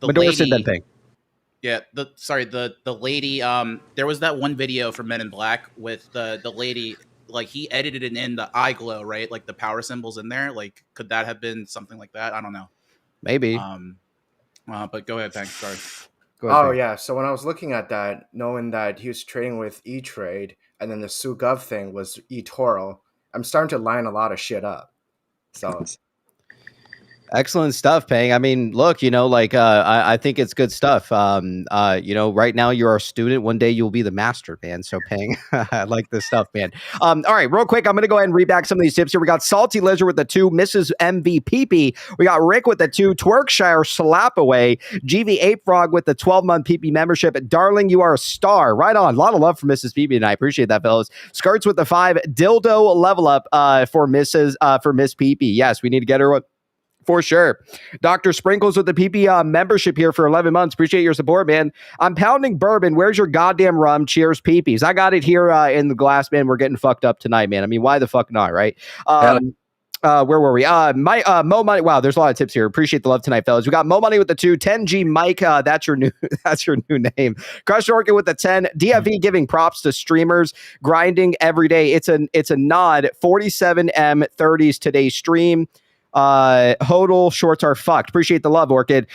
lady. Yeah, the lady. There was that one video for Men in Black with the lady. Like he edited it in the eye glow, right? Like the power symbols in there. Like, could that have been something like that? I don't know. Maybe. But go ahead, thanks. Sorry. Yeah. So when I was looking at that, knowing that he was trading with E-Trade, and then the Sugov thing was eToro, I'm starting to line a lot of shit up. So excellent stuff, Pang. I mean, look, you know, like I think it's good stuff. You know, right now you're our student. One day you'll be the master, man. So Pang, I like this stuff, man. All right, real quick, I'm gonna go ahead and read back some of these tips here. We got Salty Lizard with the 2, Mrs. MVP. We got Rick with the 2, Twerkshire Slap Away, GV Ape Frog with the 12-month PP membership. Darling, you are a star. Right on. A lot of love for Mrs. PP, and I appreciate that, fellas. Skirts with the 5, Dildo Level Up for Miss PP. Yes, we need to get her one. For sure. Dr. Sprinkles with the PP membership here for 11 months. Appreciate your support, man. I'm pounding bourbon. Where's your goddamn rum? Cheers, PPs. I got it here in the glass, man. We're getting fucked up tonight, man. I mean, why the fuck not, right? Where were we? Mo Money. Wow, there's a lot of tips here. Appreciate the love tonight, fellas. We got Mo Money with the 2, 10G Mike. That's your new name. Crush Orchid with the 10. DFV giving props to streamers grinding every day. It's a nod. 47M 30s today's stream. Hodl shorts are fucked. Appreciate the love, Orchid.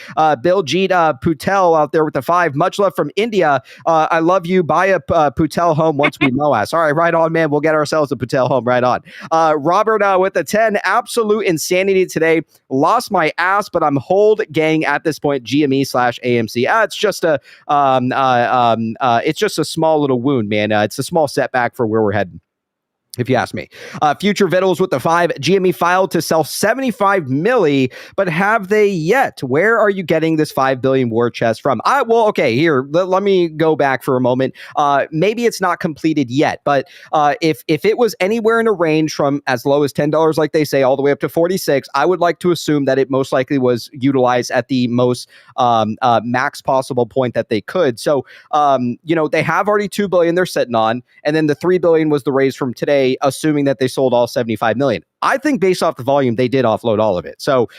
Bill Jeet Putel out there with the 5. Much love from India. I love you. Buy a Putel home once we know us. All right, right on, man. We'll get ourselves a Putel home. Right on. Robert with the 10. Absolute insanity today. Lost my ass, but I'm hold gang at this point. GME/AMC. It's just a small little wound, man. It's a small setback for where we're heading. if you ask me. Future Vittles with the 5. GME filed to sell 75 milli, but have they yet? Where are you getting this 5 billion war chest from? Okay, here, let me go back for a moment. Maybe it's not completed yet, but if it was anywhere in a range from as low as $10, like they say, all the way up to 46, I would like to assume that it most likely was utilized at the most max possible point that they could. So, they have already 2 billion they're sitting on, and then the 3 billion was the raise from today, assuming that they sold all 75 million. I think based off the volume, they did offload all of it. So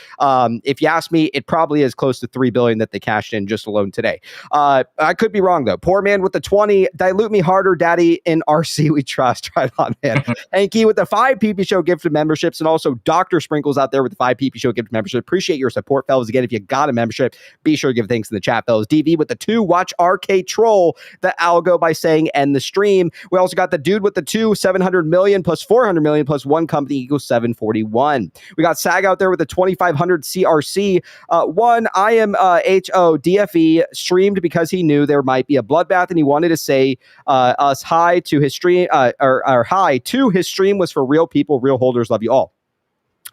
if you ask me, it probably is close to 3 billion that they cashed in just alone today. I could be wrong though. Poor man with the 20, dilute me harder, daddy. In RC we trust. Right on, man. Hanky with the 5 PP Show gifted memberships, and also Dr. Sprinkles out there with the 5 PP Show gifted membership. Appreciate your support, fellas. Again, if you got a membership, be sure to give thanks in the chat, fellas. DV with the 2, watch RK troll the algo by saying end the stream. We also got the dude with the 2, 700 million plus 400 million plus 1 company equals 741. We got Sag out there with the 2500 CRC. 1 IMHO DFV streamed because he knew there might be a bloodbath, and he wanted to say us hi to his stream, or hi to his stream was for real people, real holders. Love you all.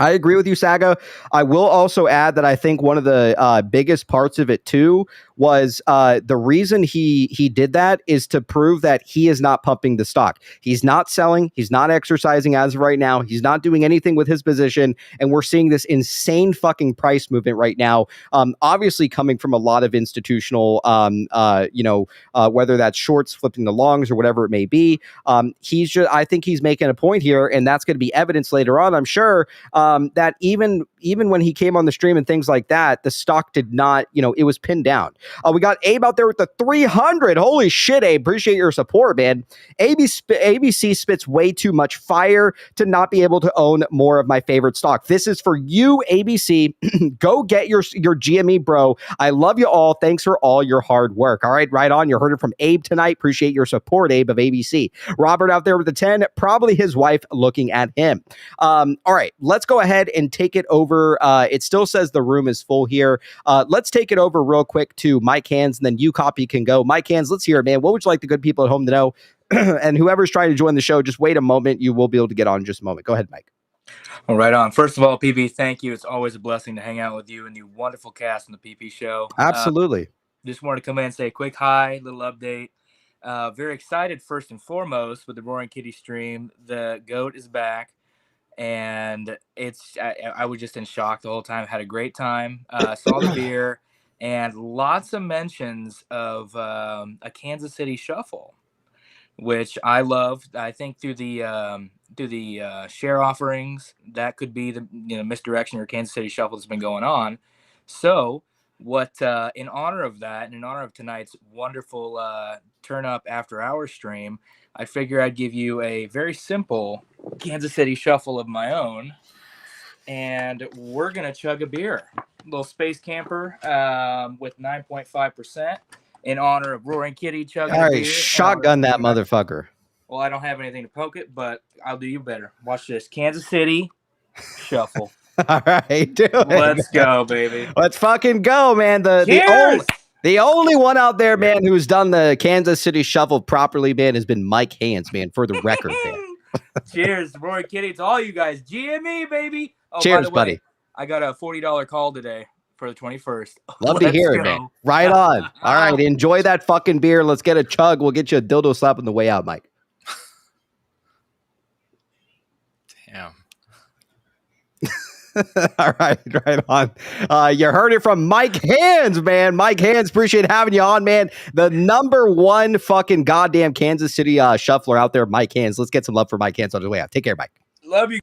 I agree with you, Saga. I will also add that I think one of the biggest parts of it too was the reason he did that is to prove that he is not pumping the stock. He's not selling. He's not exercising as of right now. He's not doing anything with his position. And we're seeing this insane fucking price movement right now. Obviously coming from a lot of institutional, whether that's shorts flipping the longs or whatever it may be. I think he's making a point here, and that's going to be evidence later on, I'm sure, that even when he came on the stream and things like that, the stock did not, it was pinned down. We got Abe out there with the 300. Holy shit, Abe. Appreciate your support, man. ABC spits way too much fire to not be able to own more of my favorite stock. This is for you, ABC. Go get your GME, bro. I love you all. Thanks for all your hard work. All right, right on. You heard it from Abe tonight. Appreciate your support, Abe of ABC. Robert out there with the 10. Probably his wife looking at him. All right, let's go ahead and take it over. It still says the room is full here. Let's take it over real quick to Mike Hands, and then you copy can go. Mike Hands, let's hear it, man. What would you like the good people at home to know? And whoever's trying to join the show, just wait a moment. You will be able to get on in just a moment. Go ahead, Mike. Well, right on. First of all, PP, thank you. It's always a blessing to hang out with you and the wonderful cast on the PP Show. Absolutely. Just wanted to come in and say a quick hi, little update. Very excited, first and foremost, with the Roaring Kitty stream. The GOAT is back. And I was just in shock the whole time. Had a great time. Saw the beer, and lots of mentions of a Kansas City shuffle, which I loved. I think through the share offerings, that could be the misdirection or Kansas City shuffle that's been going on. So what in honor of that, and in honor of tonight's wonderful turn up after hour stream, I figure I'd give you a very simple Kansas City shuffle of my own, and we're gonna chug a beer, a little Space Camper with 9.5% in honor of Roaring Kitty chugging. All right, shotgun that motherfucker. Well, I don't have anything to poke it, but I'll do you better. Watch this, Kansas City shuffle. All right, do it. Let's go, baby. Let's fucking go, man. The only one out there, man, who's done the Kansas City shuffle properly, man, has been Mike Hands, man, for the record, man. Cheers, Roy Kitty. It's all you guys. GME, baby. Oh, cheers, by the way, buddy. I got a $40 call today for the 21st. Love to hear it, man. Right on. All right, enjoy that fucking beer. Let's get a chug. We'll get you a dildo slap on the way out, Mike. Damn. All right, right on. You heard it from Mike Hands, man. Mike Hands, appreciate having you on, man. The #1 fucking goddamn Kansas City shuffler out there, Mike Hands. Let's get some love for Mike Hands on his way out. Take care, Mike. Love you.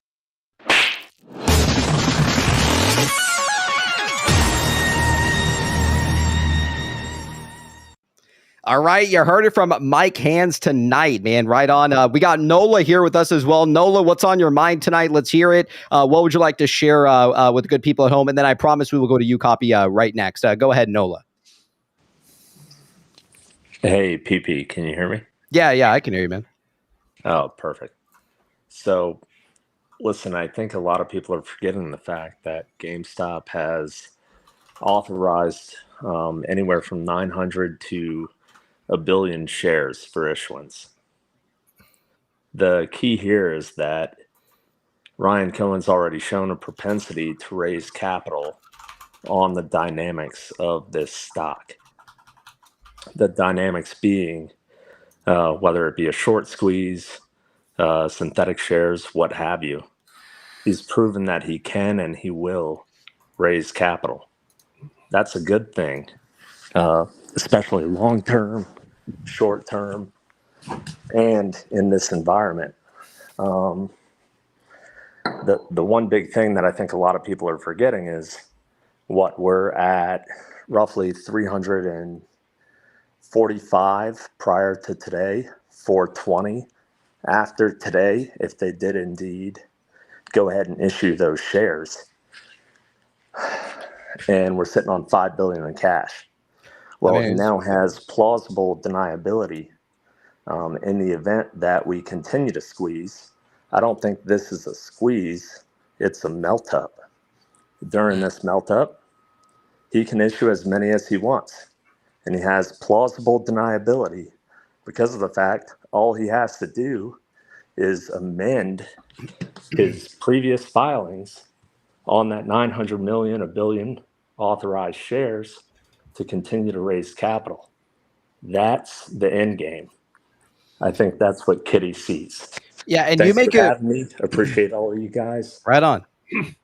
All right, you heard it from Mike Hands tonight, man. Right on. We got Nola here with us as well. Nola, what's on your mind tonight? Let's hear it. What would you like to share with the good people at home? And then I promise we will go to you copy right next. Go ahead, Nola. Hey, PP, can you hear me? Yeah, I can hear you, man. Oh, perfect. So, listen, I think a lot of people are forgetting the fact that GameStop has authorized anywhere from 900 to 1 billion shares for issuance. The key here is that Ryan Cohen's already shown a propensity to raise capital on the dynamics of this stock. The dynamics being whether it be a short squeeze, synthetic shares, what have you. He's proven that he can and he will raise capital. That's a good thing, especially long-term, short-term, and in this environment. The one big thing that I think a lot of people are forgetting is what we're at roughly 345 prior to today, 420 after today, if they did indeed go ahead and issue those shares. And we're sitting on $5 billion in cash. Well, he now has plausible deniability in the event that we continue to squeeze. I don't think this is a squeeze, it's a melt up. During this melt up, he can issue as many as he wants. And he has plausible deniability because of the fact all he has to do is amend his previous filings on that 900 million, a billion authorized shares to continue to raise capital. That's the end game. I think that's what Kitty sees. Yeah, and Thanks you make for having me. Appreciate all of you guys. Right on.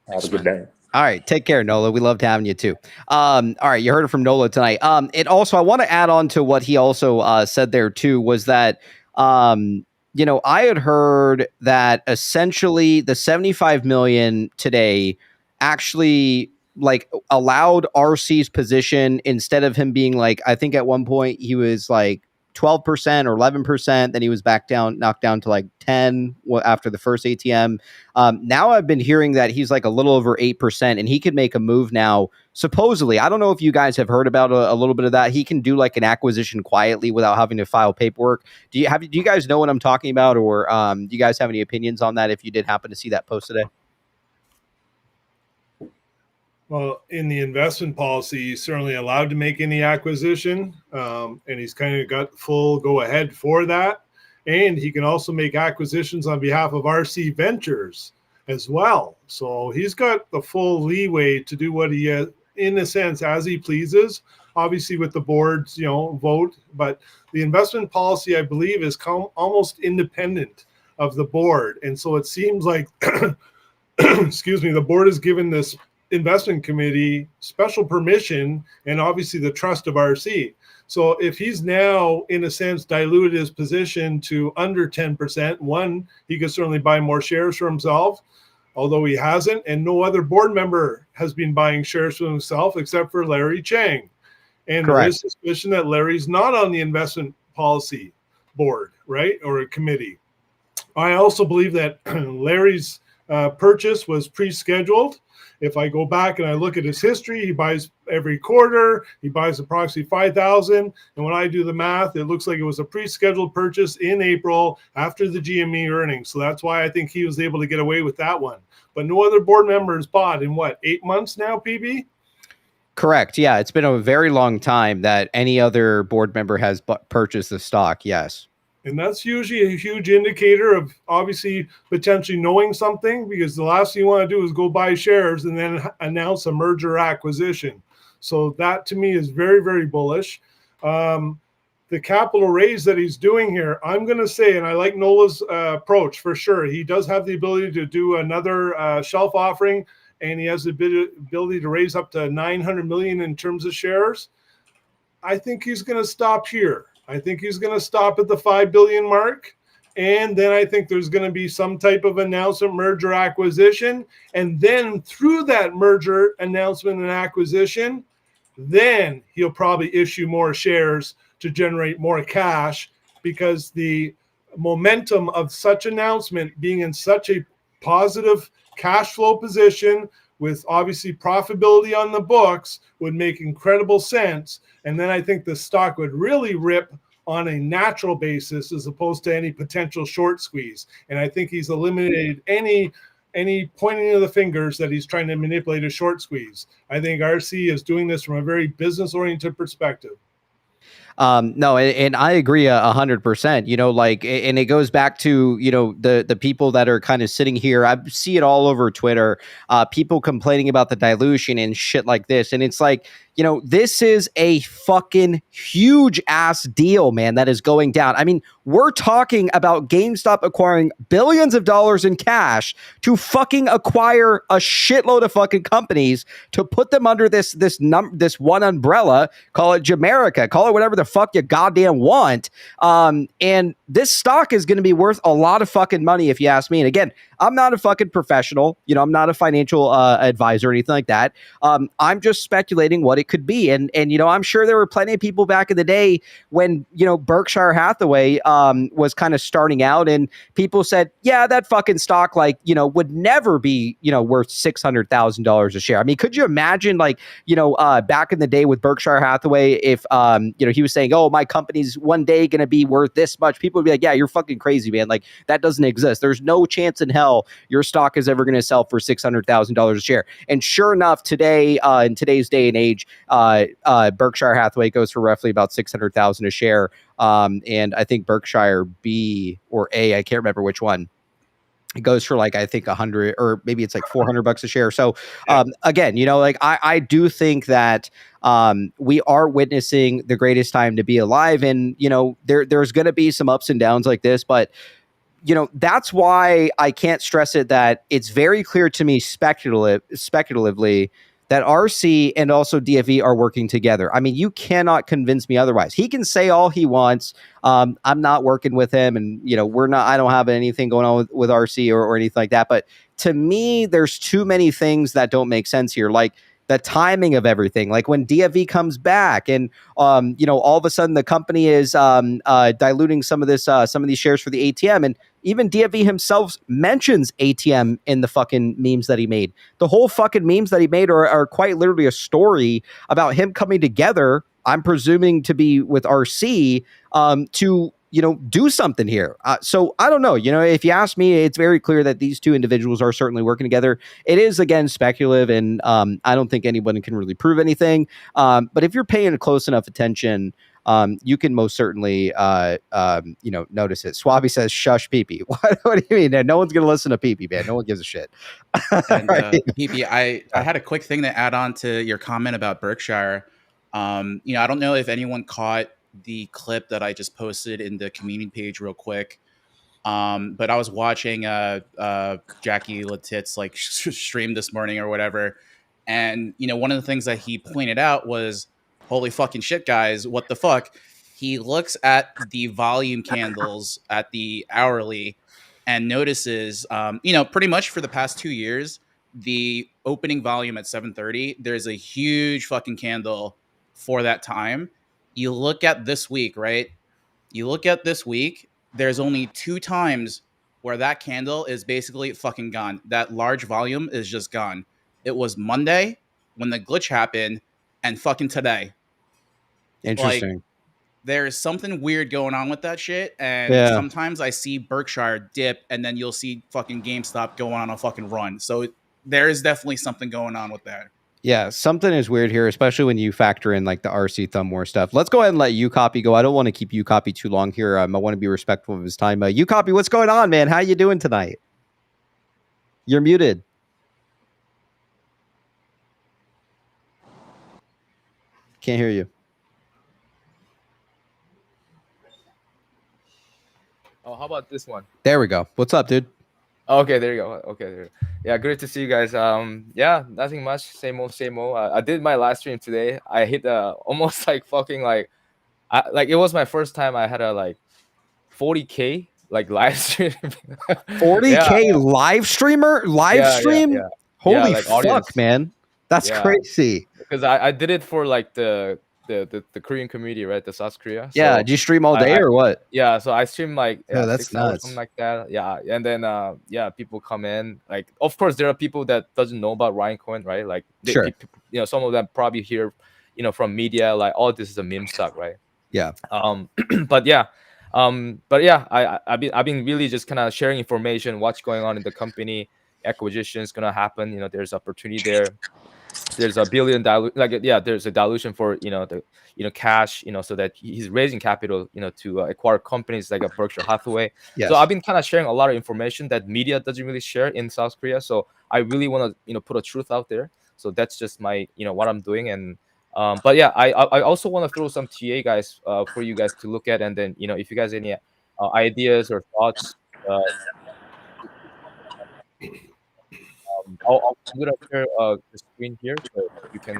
Have a good day. All right, take care, Nola. We loved having you too. All right, you heard it from Nola tonight. It also, I want to add on to what he also said there too, was that I had heard that essentially the 75 million today actually like allowed RC's position, instead of him being like, I think at one point he was like 12% or 11%. Then he was knocked down to like 10 after the first ATM. Now I've been hearing that he's like a little over 8%, and he could make a move now. Supposedly, I don't know if you guys have heard about a little bit of that. He can do like an acquisition quietly without having to file paperwork. Do you guys know what I'm talking about, or do you guys have any opinions on that? If you did happen to see that post today. Well, in the investment policy, he's certainly allowed to make any acquisition, and he's kind of got full go ahead for that. And he can also make acquisitions on behalf of RC Ventures as well. So he's got the full leeway to do what he, in a sense, as he pleases, obviously with the board's, vote. But the investment policy, I believe, is almost independent of the board. And so it seems like, excuse me, the board has given this investment committee special permission and obviously the trust of RC. So if he's now, in a sense, diluted his position to under 10%, one, he could certainly buy more shares for himself, although he hasn't, and no other board member has been buying shares for himself except for Larry Chang. And Correct. There is suspicion that Larry's not on the investment policy board, right, or a committee. I also believe that Larry's purchase was pre-scheduled. If I go back and I look at his history, he buys every quarter. He buys approximately 5,000. And when I do the math, it looks like it was a pre-scheduled purchase in April after the GME earnings. So that's why I think he was able to get away with that one. But no other board members bought in 8 months now, PB? Correct. Yeah, it's been a very long time that any other board member has purchased the stock. Yes. And that's usually a huge indicator of obviously potentially knowing something, because the last thing you want to do is go buy shares and then announce a merger acquisition. So that to me is very, very bullish. The capital raise that he's doing here, I'm going to say, and I like Nola's approach for sure. He does have the ability to do another shelf offering, and he has the ability to raise up to 900 million in terms of shares. I think he's going to stop here. I think he's going to stop at the 5 billion mark. And then I think there's going to be some type of announcement, merger acquisition. And then through that merger announcement and acquisition, then he'll probably issue more shares to generate more cash, because the momentum of such announcement being in such a positive cash flow position with obviously profitability on the books would make incredible sense. And then I think the stock would really rip on a natural basis as opposed to any potential short squeeze. And I think he's eliminated any pointing of the fingers that he's trying to manipulate a short squeeze. I think RC is doing this from a very business-oriented perspective. No, and I agree 100%. You know, like, and it goes back to, you know, the people that are kind of sitting here. I see it all over Twitter. People complaining about the dilution and shit like this, and it's like, you know, this is a fucking huge ass deal, man, that is going down. I mean, we're talking about GameStop acquiring billions of dollars in cash to fucking acquire a shitload of fucking companies to put them under this one umbrella. Call it Jamaica, call it whatever the fuck you goddamn want. And this stock is going to be worth a lot of fucking money, if you ask me. And again, I'm not a fucking professional. You know, I'm not a financial advisor or anything like that. I'm just speculating what it could be. And you know, I'm sure there were plenty of people back in the day when, you know, Berkshire Hathaway was kind of starting out, and people said, yeah, that fucking stock, like, you know, would never be, you know, worth $600,000 a share. I mean, could you imagine, like, you know, back in the day with Berkshire Hathaway, if, you know, he was saying, oh, my company's one day going to be worth this much, people would be like, yeah, you're fucking crazy, man. Like, that doesn't exist. There's no chance in hell your stock is ever going to sell for $600,000 a share. And sure enough, today, in today's day and age, Berkshire Hathaway goes for roughly about $600,000 a share. And I think Berkshire B or A, I can't remember which one. It goes for like, I think 100, or maybe it's like $400 a share. So again, you know, like I do think that we are witnessing the greatest time to be alive. And, you know, there's going to be some ups and downs like this, but you know, that's why I can't stress it, that it's very clear to me speculatively that RC and also DFV are working together. I mean, you cannot convince me otherwise. He can say all he wants. I'm not working with him, and, you know, I don't have anything going on with RC or anything like that. But to me, there's too many things that don't make sense here. Like the timing of everything, like when DFV comes back and, you know, all of a sudden the company is diluting some of these shares for the ATM. And even DFV himself mentions ATM in the fucking memes that he made. The whole fucking memes that he made are quite literally a story about him coming together, I'm presuming to be with RC, to, you know, do something here. So I don't know, you know, if you ask me, it's very clear that these two individuals are certainly working together. It is, again, speculative, and I don't think anyone can really prove anything. But if you're paying close enough attention, you can most certainly, you know, notice it. Swabby says, shush, Pee-Pee. What do you mean? No one's going to listen to Pee-Pee, man. No one gives a shit. And Pee-Pee, I had a quick thing to add on to your comment about Berkshire. You know, I don't know if anyone caught the clip that I just posted in the community page real quick. But I was watching Jackie Letit's like stream this morning or whatever. And, you know, one of the things that he pointed out was, holy fucking shit, guys, what the fuck? He looks at the volume candles at the hourly and notices, you know, pretty much for the past 2 years, the opening volume at 7:30, there's a huge fucking candle for that time. You look at this week, right? You look at this week, there's only 2 times where that candle is basically fucking gone. That large volume is just gone. It was Monday when the glitch happened, and fucking today. Interesting. Like, there's something weird going on with that shit. And sometimes I see Berkshire dip, and then you'll see fucking GameStop go on a fucking run. So there is definitely something going on with that. Yeah, something is weird here, especially when you factor in like the RC Thumb War stuff. Let's go ahead and let UCopy go. I don't want to keep UCopy too long here. I want to be respectful of his time. UCopy, what's going on, man? How you doing tonight? You're muted. Can't hear you. Oh, how about this one? There we go. What's up, dude? Okay, there you go. Okay, there. Yeah, great to see you guys. Yeah, nothing much. Same old, same old. I did my live stream today. I hit almost like fucking like it was my first time I had a like 40K like live stream. 40K live stream? Yeah, Holy like fuck, audience. Man. That's crazy. Because I did it for like the Korean community, right? The South Korea. Yeah, So did you stream all day or what? Yeah, so I stream like that's 6 hours, nuts. something like that. Yeah, and then people come in. Like, of course, there are people that doesn't know about Ryan Cohen, right? Like, Sure. You know, some of them probably hear, you know, from media, like, oh, this is a meme stock, right? Yeah. But yeah, I've been really just kind of sharing information, what's going on in the company, acquisition is gonna happen. You know, there's opportunity there. There's a billion there's a dilution for cash, so that he's raising capital, to acquire companies like a Berkshire Hathaway. Yes. So I've been kind of sharing a lot of information that media doesn't really share in South Korea. So I really want to put a truth out there. So that's just my what I'm doing. And but yeah, I also want to throw some TA guys for you guys to look at, and then if you guys any ideas or thoughts. I'm gonna share the screen here so you can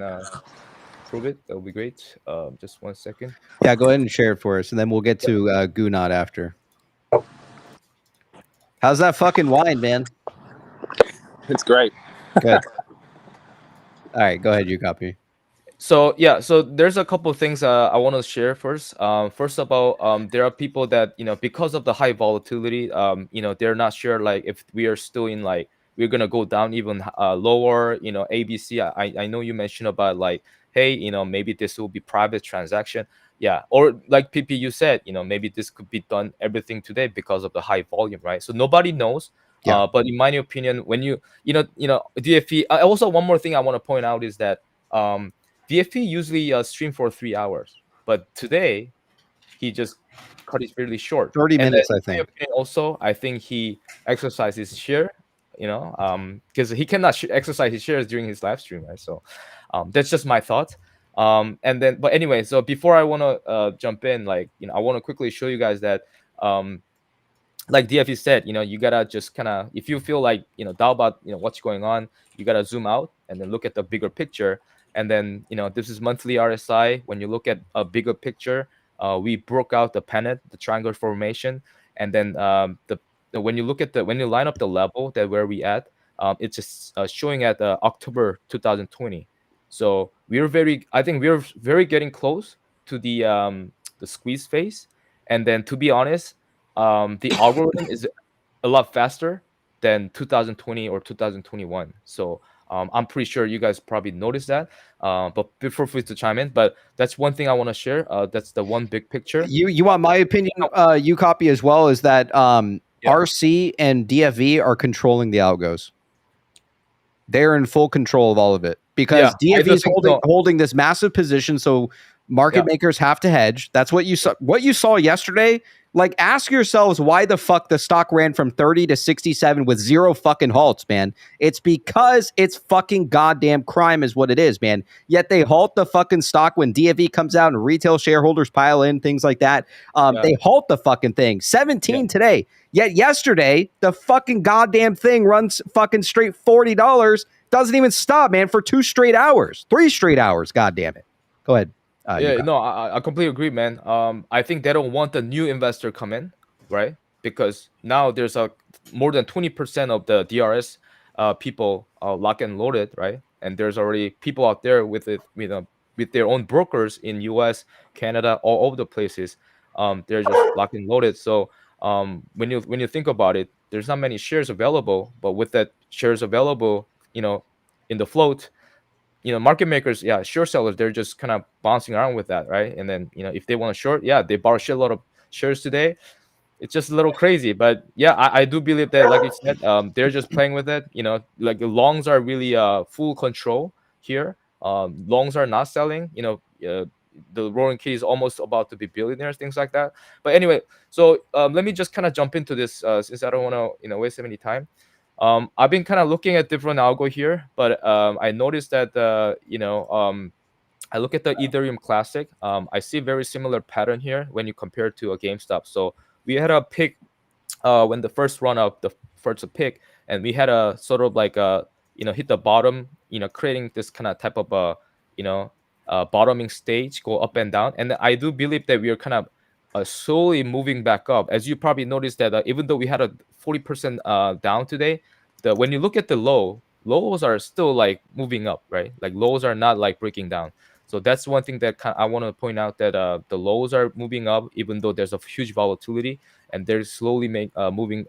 prove it. That would be great. Just 1 second. Yeah, go ahead and share it for us, and then we'll get to Gunot after. How's that fucking wine, man? It's great. Good. All right, go ahead. You copy. So yeah, so there's a couple of things I want to share first. First about there are people that because of the high volatility, they're not sure like if we are still in like we're gonna go down even lower. ABC. I know you mentioned about like, hey, maybe this will be private transaction. Yeah, or like PP, you said, maybe this could be done everything today because of the high volume, right? So nobody knows. Yeah. But in my opinion, when DFV. Also, one more thing I want to point out is that DFV usually stream for 3 hours, but today he just cut it really short. 30 minutes, I think. Also, I think he exercised his share, because he cannot exercise his shares during his live stream, right? So that's just my thought. But anyway, so before I want to jump in, like, I want to quickly show you guys that like DFV said, you gotta just kind of, if you feel like doubt about what's going on, you gotta zoom out and then look at the bigger picture. And then this is monthly RSI. When you look at a bigger picture, we broke out the pennant, the triangle formation, and then when you line up the level that where we at, it's just showing at October 2020. So I think we're very getting close to the squeeze phase. And then to be honest, the algorithm is a lot faster than 2020 or 2021. So I'm pretty sure you guys probably noticed that. But feel free to chime in. But that's one thing I want to share. That's the one big picture. You want my opinion? You copy as well. Is that RC and DFV are controlling the algos? They're in full control of all of it because DFV is holding this massive position. So market makers have to hedge. That's what you saw. What you saw yesterday. Like, ask yourselves why the fuck the stock ran from 30 to 67 with zero fucking halts, man. It's because it's fucking goddamn crime is what it is, man. Yet they halt the fucking stock when DFV comes out and retail shareholders pile in, things like that. They halt the fucking thing. 17 today. Yet yesterday, the fucking goddamn thing runs fucking straight $40. Doesn't even stop, man, for 2 straight hours. 3 straight hours, goddamn it. Go ahead. I completely agree, man. I think they don't want the new investor come in, right? Because now there's more than 20% of the DRS people lock and loaded, right? And there's already people out there with it, with their own brokers in US, Canada, all over the places. They're just locked and loaded. So when you think about it, there's not many shares available, but with that shares available, in the float, market makers, short sellers, they're just kind of bouncing around with that, right? And then, if they want to short, they borrow a shitload of shares today. It's just a little crazy, but I do believe that, like you said, they're just playing with it. Like the longs are really full control here. Longs are not selling. The Roaring Kitty is almost about to be billionaires, things like that. But anyway, so let me just kind of jump into this since I don't want to waste any time. I've been kind of looking at different algo here, but I noticed that I look at the Ethereum Classic. I see a very similar pattern here when you compare to a GameStop. So we had a pick when the first run of the first pick, and we had a sort of like hit the bottom, creating this kind of type of bottoming stage, go up and down. And I do believe that we are kind of slowly moving back up. As you probably noticed that even though we had a 40% down today, when you look at the lows are still like moving up, right? Like lows are not like breaking down. So that's one thing that I want to point out, that the lows are moving up even though there's a huge volatility, and they're slowly moving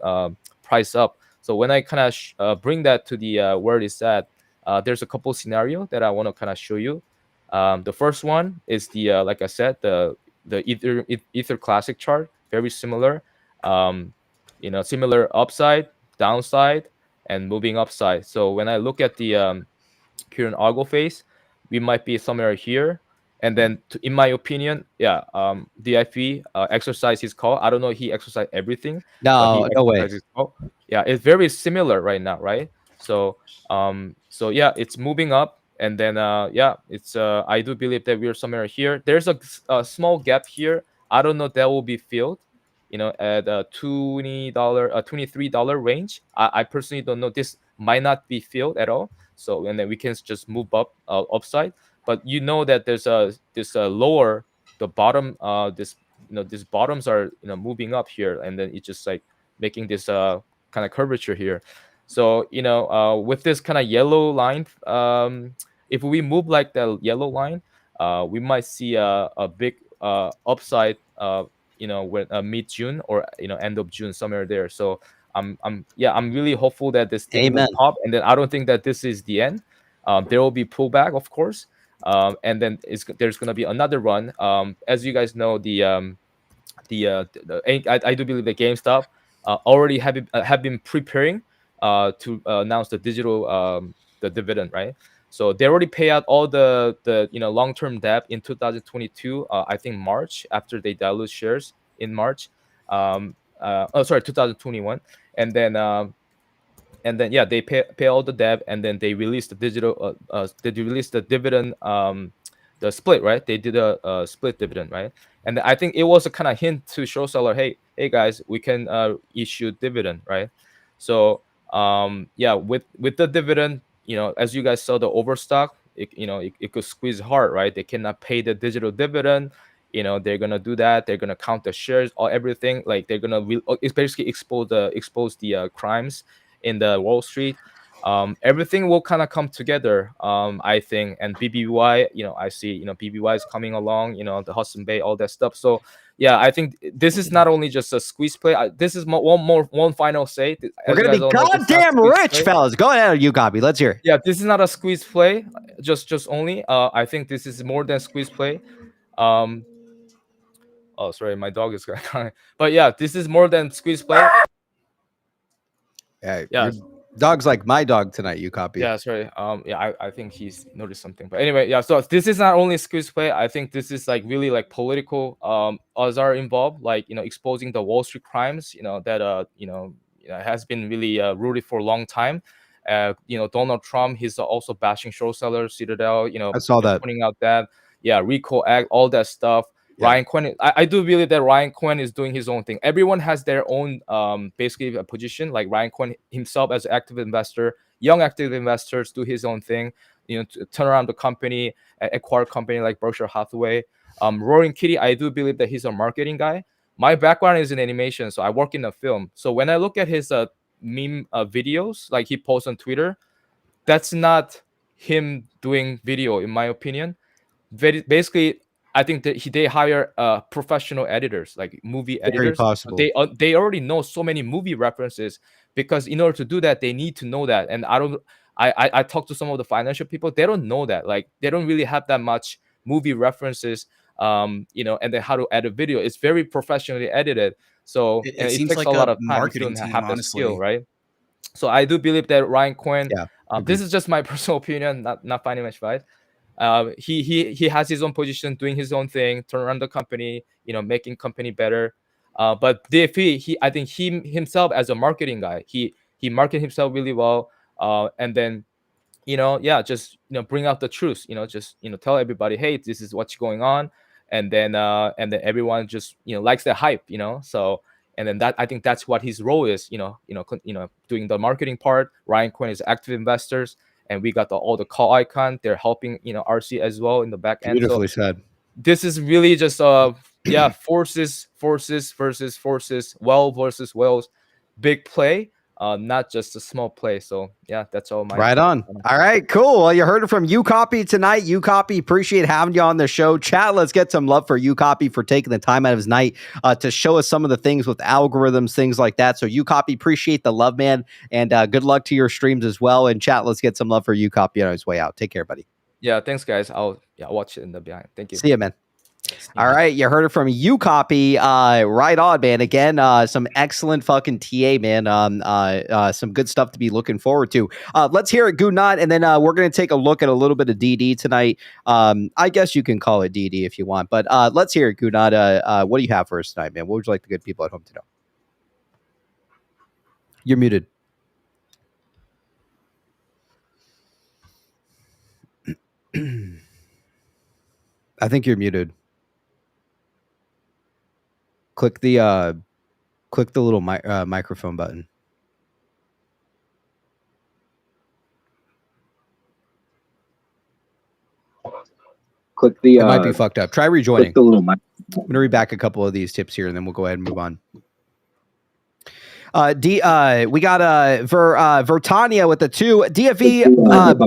price up. So when I kind of bring that to the where it is at, there's a couple scenario that I want to kind of show you. The first one is the like I said, the Ether Classic chart, very similar. Similar upside, downside, and moving upside. So when I look at the current algo phase, we might be somewhere here. And then, in my opinion, DFV exercise his call. I don't know he exercised everything, but he No way. exercised his call. Yeah, it's very similar right now, right? So yeah, it's moving up, and then it's I do believe that we're somewhere here. There's a small gap here. I don't know that will be filled, at a $23 range. I personally don't know. This might not be filled at all. So, and then we can just move up upside. But that there's this lower, the bottom, these bottoms are moving up here, and then it's just like making this kind of curvature here. So with this kind of yellow line, if we move like the yellow line, we might see a big upside. When mid June or end of June, somewhere there. So I'm really hopeful that this thing will pop, and then I don't think that this is the end. There will be pullback, of course, and then there's going to be another run. As you guys know, I do believe that GameStop already have been preparing to announce the digital the dividend, right? So they already pay out all the long-term debt in 2022. I think March, after they dilute shares in March. 2021, and then they pay all the debt, and then they release the digital. They release the dividend. The split, right? They did a split dividend, right? And I think it was a kind of hint to short seller, hey guys, we can issue dividend, right? So with the dividend, as you guys saw, the overstock, it could squeeze hard, right? They cannot pay the digital dividend. They're gonna do that. They're gonna count the shares or everything. Like they're gonna basically expose the crimes in the Wall Street. Everything will kind of come together, I think. And BBY, I see, BBY is coming along. The Hudson Bay, all that stuff. So yeah, I think this is not only just a squeeze play. This is one final say. We're gonna be goddamn rich, fellas. Go ahead, you copy. Let's hear it. Yeah, this is not a squeeze play. Just only. I think this is more than squeeze play. Oh, sorry, my dog is crying. But yeah, this is more than squeeze play. Yeah. Dog's like my dog tonight. You copy. Yeah, sorry. I think he's noticed something. But anyway, yeah. So this is not only squeeze play. I think this is like really like political odds are involved. Like exposing the Wall Street crimes. That has been really rooted for a long time. Donald Trump, he's also bashing short sellers, Citadel. I saw that, pointing out that RICO Act, all that stuff. Yeah. Ryan Cohen, I do believe that Ryan Cohen is doing his own thing. Everyone has their own basically a position. Like Ryan Cohen himself as an active investor, young active investors do his own thing, to turn around the company, acquire company like Berkshire Hathaway. Roaring Kitty, I do believe that he's a marketing guy. My background is in animation, so I work in a film. So when I look at his meme videos, like he posts on Twitter, that's not him doing video, in my opinion. Basically, I think that they hire professional editors, like movie editors. Possible. They already know so many movie references, because in order to do that, they need to know that. And I talk to some of the financial people. They don't know that. Like they don't really have that much movie references. And then how to edit video. It's very professionally edited. So it seems takes like a lot of time. marketing to team, have the honestly. skill, right? So I do believe that Ryan Cohen. Yeah. This is just my personal opinion, not financial advice. He has his own position, doing his own thing, turn around the company, making company better. But DFV, I think he himself as a marketing guy, he marketed himself really well. And then, just bring out the truth. Just tell everybody, hey, this is what's going on, and then everyone just likes the hype. So. And then I think that's what his role is. Doing the marketing part. Ryan Cohen is active investors. And we got all the call icon. They're helping, RC as well in the back end. Beautifully said. This is really just forces versus forces, well versus wells, big play, not just a small play. So yeah, that's all. Right on. All right, cool. Well, you heard it from You Copy tonight. You Copy, appreciate having you on the show. Chat, let's get some love for You Copy for taking the time out of his night to show us some of the things with algorithms, things like that. So You Copy, appreciate the love, man, and good luck to your streams as well. And chat, let's get some love for You Copy on his way out. Take care, buddy. Yeah, thanks, guys. I'll watch it in the behind. Thank you. See you, man. All right, you heard it from you, copy. Right on, man. Again, some excellent fucking TA, man. Some good stuff to be looking forward to. Let's hear it, Goonot, and then we're gonna take a look at a little bit of DD tonight. I guess you can call it DD if you want, but let's hear it, Goonot. What do you have for us tonight, man? What would you like the good people at home to know? You're muted. I think you're muted. Click the little microphone button. Click the. It might be fucked up. Try rejoining. Click the little mic. I'm gonna read back a couple of these tips here, and then we'll go ahead and move on. We got Vertania with the 2. DFV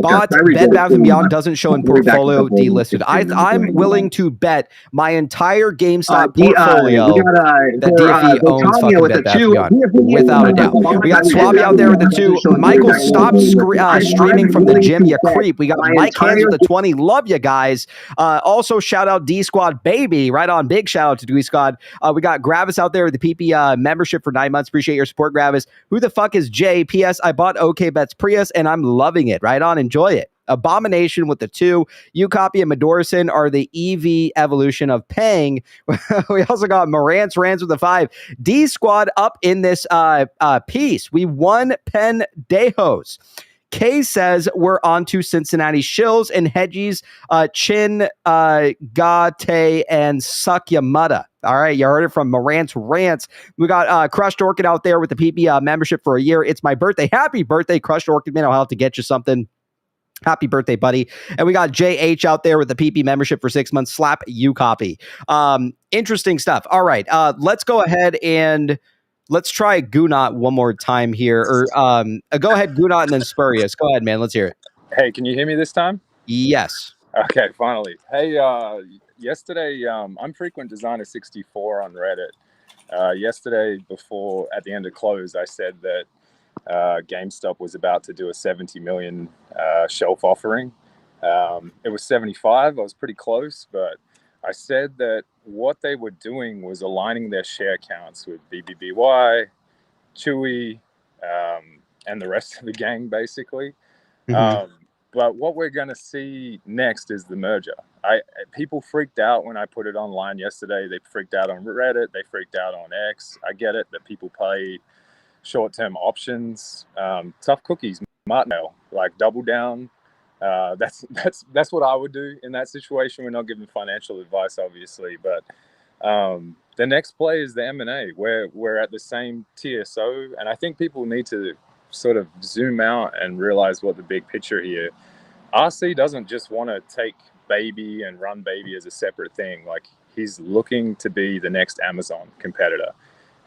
bought Bed Bath & Beyond doesn't show in portfolio delisted. I'm willing to bet my entire GameStop portfolio that DFV owns fucking Bed Bath & Beyond, without a doubt. We got Swabby out there with the 2. Michael, stop streaming from the gym, you creep. We got Mike Hands with the 20. Love you guys. Also, shout out D Squad Baby. Right on. Big shout out to D Squad. We got Gravis out there with the PP membership for 9 months. Appreciate your support, Gravis. Who the fuck is Jay? PS, I bought OK Bets Prius and I'm loving it. Right on. Enjoy it. Abomination with the 2. UCopy and Medorison are the EV evolution of Pang. We also got Marantz Rants with the 5. D Squad up in this piece. We won Penn Dejos. Kay says we're on to Cincinnati Shills and Hedgies, Chin, Gate, and Sukyamutta. All right, you heard it from Marantz Rants. We got Crushed Orchid out there with the PP membership for a year. It's my birthday. Happy birthday, Crushed Orchid, man. I'll have to get you something. Happy birthday, buddy. And we got JH out there with the PP membership for 6 months. Slap you copy. Interesting stuff. All right, let's go ahead and let's try Goonot one more time here. Or go ahead, Goonot, and then Spurious. Go ahead, man. Let's hear it. Hey, can you hear me this time? Yes. Okay, finally. Hey, yesterday, I'm Frequent Designer 64 on Reddit. Yesterday, at the end of close, I said that GameStop was about to do a 70 million shelf offering. It was 75. I was pretty close, but I said that what they were doing was aligning their share counts with BBBY, Chewy, and the rest of the gang, basically. Mm-hmm. But what we're going to see next is the merger. People freaked out when I put it online yesterday. They freaked out on Reddit. They freaked out on X. I get it that people play short-term options. Tough cookies, Martinell, like double down. That's what I would do in that situation. We're not giving financial advice, obviously, but the next play is the M&A, where we're at the same TSO, and I think people need to sort of zoom out and realize what the big picture here. RC doesn't just want to take Baby and run Baby as a separate thing. Like, he's looking to be the next Amazon competitor.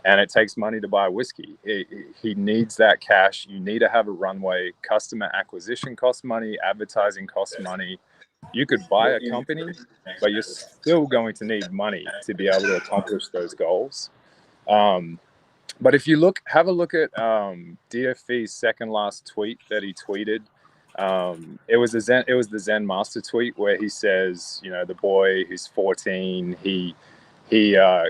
And it takes money to buy whiskey. He needs that cash. You need to have a runway. Customer acquisition costs money. Advertising costs money. You could buy a company, but you're still going to need money to be able to accomplish those goals. But if you have a look at DFV's second last tweet that he tweeted, it was the Zen Master tweet where he says, you know, the boy who's 14, he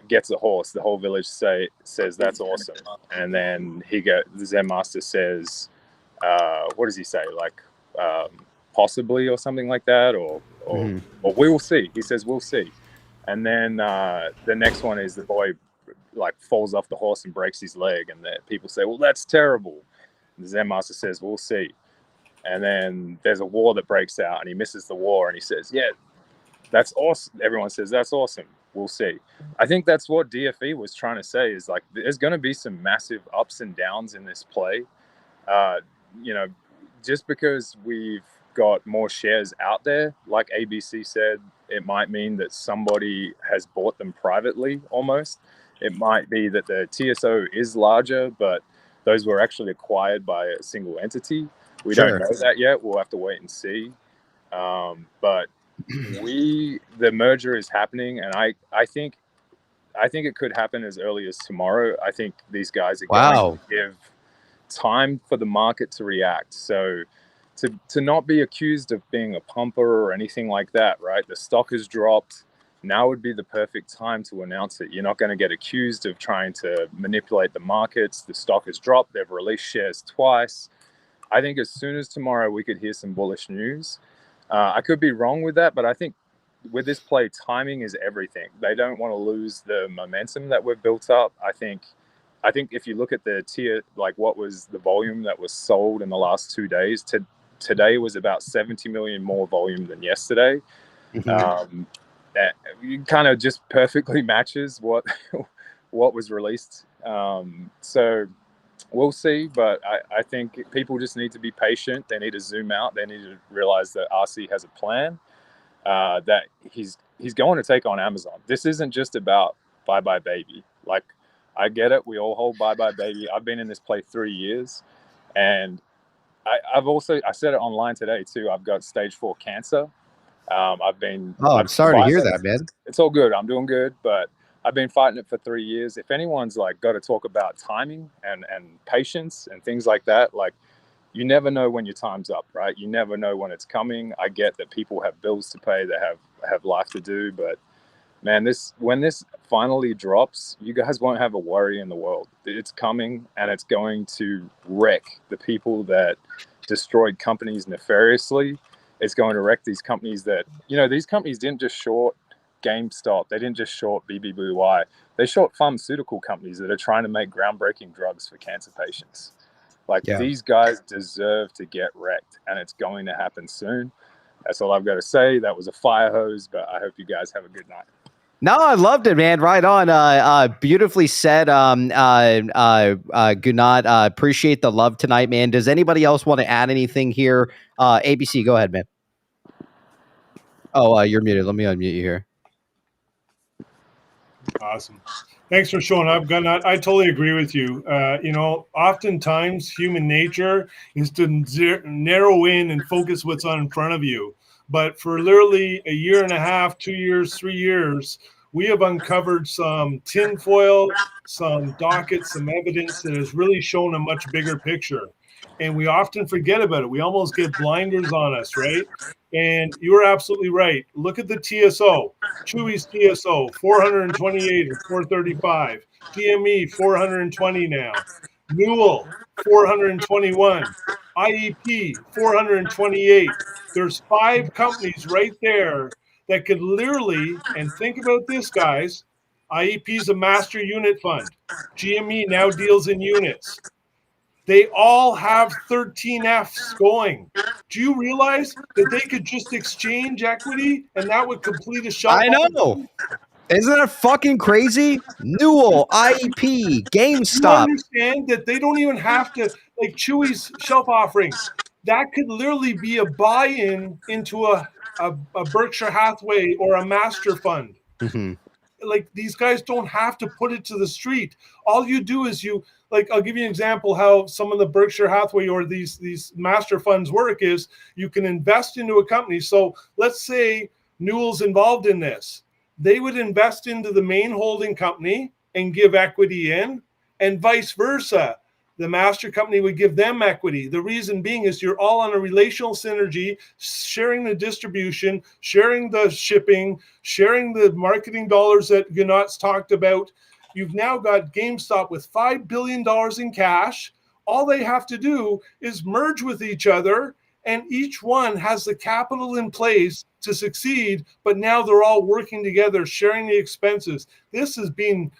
gets a horse. The whole village says that's awesome, and then the Zen Master says, what does he say? Like possibly or something like that, or we will see. He says we'll see, and then the next one is the boy like falls off the horse and breaks his leg, and people say, well, that's terrible. And the Zen Master says we'll see, and then there's a war that breaks out, and he misses the war, and he says, yeah, that's awesome. Everyone says that's awesome. We'll see. I think that's what DFE was trying to say, is like there's going to be some massive ups and downs in this play. You know, just because we've got more shares out there, like ABC said, it might mean that somebody has bought them privately almost. It might be that the TSO is larger, but those were actually acquired by a single entity. We don't know that yet. We'll have to wait and see. But the merger is happening, and I think it could happen as early as tomorrow. I think these guys are going to give time for the market to react. So to not be accused of being a pumper or anything like that, right? The stock has dropped. now would be the perfect time to announce it. You're not going to get accused of trying to manipulate the markets. The stock has dropped. They've released shares twice. I think as soon as tomorrow we could hear some bullish news. I could be wrong with that, but I think with this play, timing is everything. They don't want to lose the momentum that we've built up. I think if you look at the tier, like what was the volume that was sold in the last 2 days, today was about 70 million more volume than yesterday. That kind of just perfectly matches what was released. So we'll see, but I think people just need to be patient. They need to zoom out. They need to realize that RC has a plan, that he's going to take on Amazon. This isn't just about Bye Bye Baby. Like, I get it. We all hold Bye Bye Baby. I've been in this play 3 years, and I said it online today too. I've got stage 4 cancer. I'm sorry to hear that, man. It's all good. I'm doing good, but I've been fighting it for 3 years. If anyone's like got to talk about timing and patience and things like that, like, you never know when your time's up, right? You never know when it's coming. I get that people have bills to pay, they have life to do, but man, when this finally drops, you guys won't have a worry in the world. It's coming, and it's going to wreck the people that destroyed companies nefariously. It's going to wreck these companies that, these companies didn't just short GameStop. They didn't just short BBBY. They short pharmaceutical companies that are trying to make groundbreaking drugs for cancer patients. These guys deserve to get wrecked, and it's going to happen soon. That's all I've got to say. That was a fire hose, but I hope you guys have a good night. No, I loved it, man. Right on. Beautifully said. Gunnar, appreciate the love tonight, man. Does anybody else want to add anything here? ABC, go ahead, man. Oh, you're muted. Let me unmute you here. Awesome. Thanks for showing up, Gunnar. I totally agree with you. Oftentimes human nature is to narrow in and focus what's on in front of you. But for literally a year and a half, 2 years, 3 years, we have uncovered some tinfoil, some dockets, some evidence that has really shown a much bigger picture. And we often forget about it. We almost get blinders on us, right? And you're absolutely right. Look at the TSO. Chewy's TSO, 428 and 435. GME, 420 now. Newell, 421. IEP, 428. There's 5 companies right there that could literally, and think about this, guys. IEP is a master unit fund. GME now deals in units. They all have 13Fs going. Do you realize that they could just exchange equity and that would complete a shelf? I know. Isn't it fucking crazy? Newell, IEP, GameStop. You understand that they don't even have to, like Chewy's shelf offering, that could literally be a buy-in into a Berkshire Hathaway or a master fund. Mm-hmm. Like, these guys don't have to put it to the street. All you do is I'll give you an example how some of the Berkshire Hathaway or these master funds work is you can invest into a company. So let's say Newell's involved in this. They would invest into the main holding company and give equity in, and vice versa. The master company would give them equity. The reason being is you're all on a relational synergy, sharing the distribution, sharing the shipping, sharing the marketing dollars that Gunot's talked about. You've now got GameStop with $5 billion in cash. All they have to do is merge with each other, and each one has the capital in place to succeed, but now they're all working together, sharing the expenses. This has been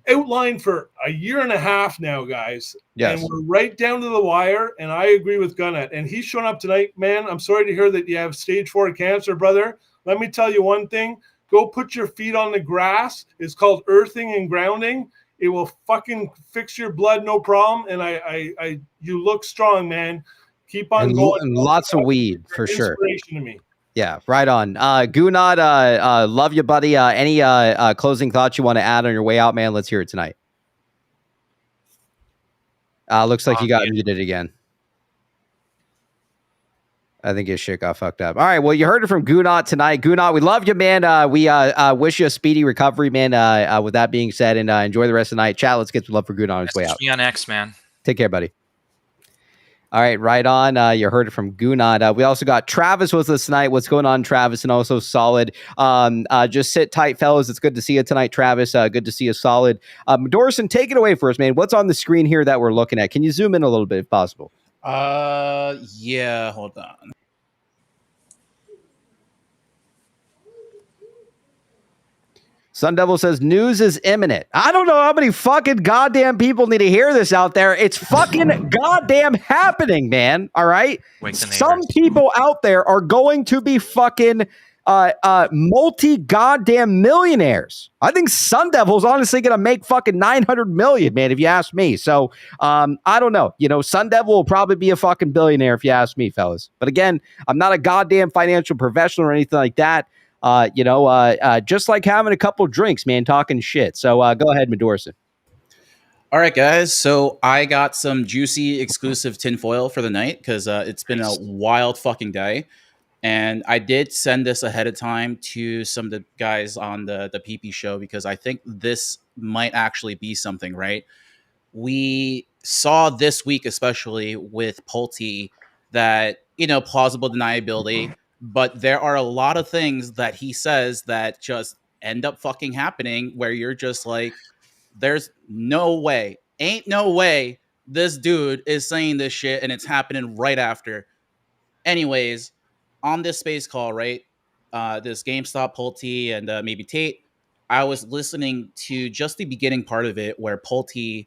outlined for a year and a half now, guys. Yes. And we're right down to the wire, and I agree with Gunnar. And he's shown up tonight, man. I'm sorry to hear that you have stage 4 cancer, brother. Let me tell you one thing. Go put your feet on the grass. It's called earthing and grounding. It will fucking fix your blood, no problem. And you look strong, man. Keep on going. And lots of weed, for sure. Inspiration to me. Yeah, right on. Gunnar, love you, buddy. Any closing thoughts you want to add on your way out, man? Let's hear it tonight. Looks like you got muted again. I think his shit got fucked up. All right, well, you heard it from Gunnar tonight. Gunnar, we love you, man. We wish you a speedy recovery, man. With that being said, and enjoy the rest of the night. Chat, let's get some love for Gunnar on his way out. Me on X, man. Take care, buddy. All right, right on. You heard it from Gunad. We also got Travis with us tonight. What's going on, Travis? And also Solid. Just sit tight, fellas. It's good to see you tonight, Travis. Good to see you, Solid. Dorson, take it away for us, man. What's on the screen here that we're looking at? Can you zoom in a little bit if possible? Yeah, hold on. Sun Devil says news is imminent. I don't know how many fucking goddamn people need to hear this out there. It's fucking goddamn happening, man. All right. Some people out there are going to be fucking multi goddamn millionaires. I think Sun Devil's honestly going to make fucking 900 million, man, if you ask me. So I don't know. You know, Sun Devil will probably be a fucking billionaire if you ask me, fellas. But again, I'm not a goddamn financial professional or anything like that. Just like having a couple drinks, man, talking shit. So go ahead, Medorson. All right, guys. So I got some juicy exclusive tinfoil for the night because it's been a wild fucking day. And I did send this ahead of time to some of the guys on the PP show because I think this might actually be something, right? We saw this week, especially with Pulte, that, plausible deniability. But there are a lot of things that he says that just end up fucking happening where you're just like, there's no way, ain't no way this dude is saying this shit and it's happening right after. Anyways, on this space call, right, this GameStop Pulte and maybe Tate, I was listening to just the beginning part of it where Pulte,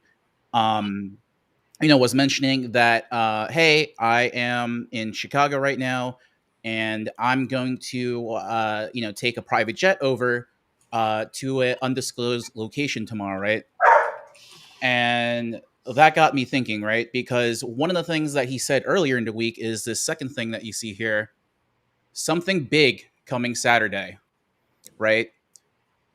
was mentioning that, hey, I am in Chicago right now. And I'm going to, take a private jet over to an undisclosed location tomorrow, right? And that got me thinking, right? Because one of the things that he said earlier in the week is this second thing that you see here, something big coming Saturday, right?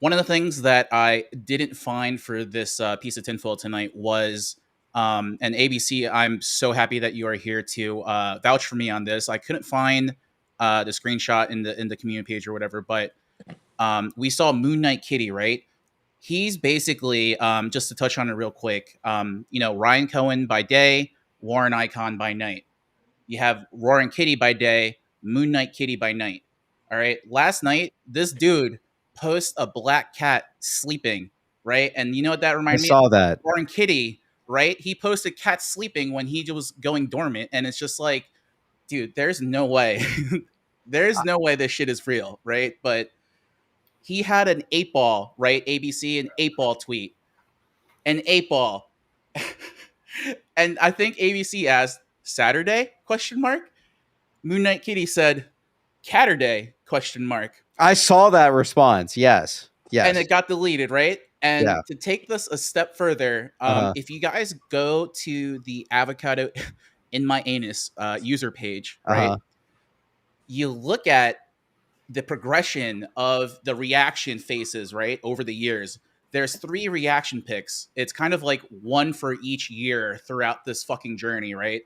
One of the things that I didn't find for this piece of tinfoil tonight was, and ABC, I'm so happy that you are here to vouch for me on this. I couldn't find the screenshot in the community page or whatever, but we saw Moon Knight Kitty, right? He's basically, just to touch on it real quick, Ryan Cohen by day, Warren Icon by night. You have Roaring Kitty by day, Moon Knight Kitty by night. All right. Last night, this dude posts a black cat sleeping, right? And you know what that reminded me of? I saw that. Roaring Kitty, right? He posted cat sleeping when he was going dormant. And it's just like, dude, there's no way. There's no way this shit is real, right? But he had an 8-ball, right? ABC, an 8-ball tweet. An 8-ball. And I think ABC asked, Saturday? ? Moon Knight Kitty said, Catterday? ? I saw that response. Yes. And it got deleted, right? And to take this a step further, if you guys go to the avocado in my anus user page, right? You look at the progression of the reaction faces, right? Over the years, there's 3 reaction pics. It's kind of like one for each year throughout this fucking journey, right?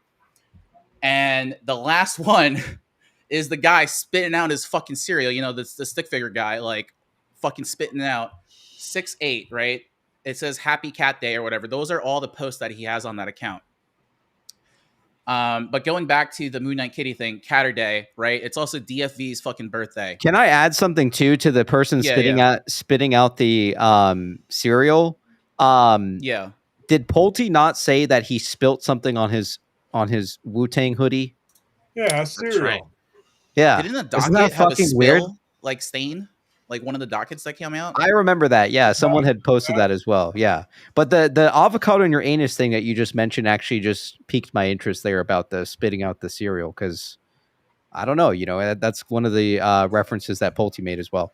And the last one is the guy spitting out his fucking cereal. The stick figure guy, like fucking spitting out 6'8", right? It says Happy Cat Day or whatever. Those are all the posts that he has on that account. But going back to the Moon Knight Kitty thing, Catterday, right? It's also DFV's fucking birthday. Can I add something too to the person spitting out the cereal? Did Pulte not say that he spilt something on his Wu-Tang hoodie? Yeah, cereal. Right. Yeah. Didn't the Isn't docket that have a fucking spill, weird? like stain? Like one of the dockets that came out? I remember that. Yeah, someone had posted that as well. Yeah, but the avocado in your anus thing that you just mentioned actually just piqued my interest there about the spitting out the cereal because I don't know. That's one of the references that Pulte made as well.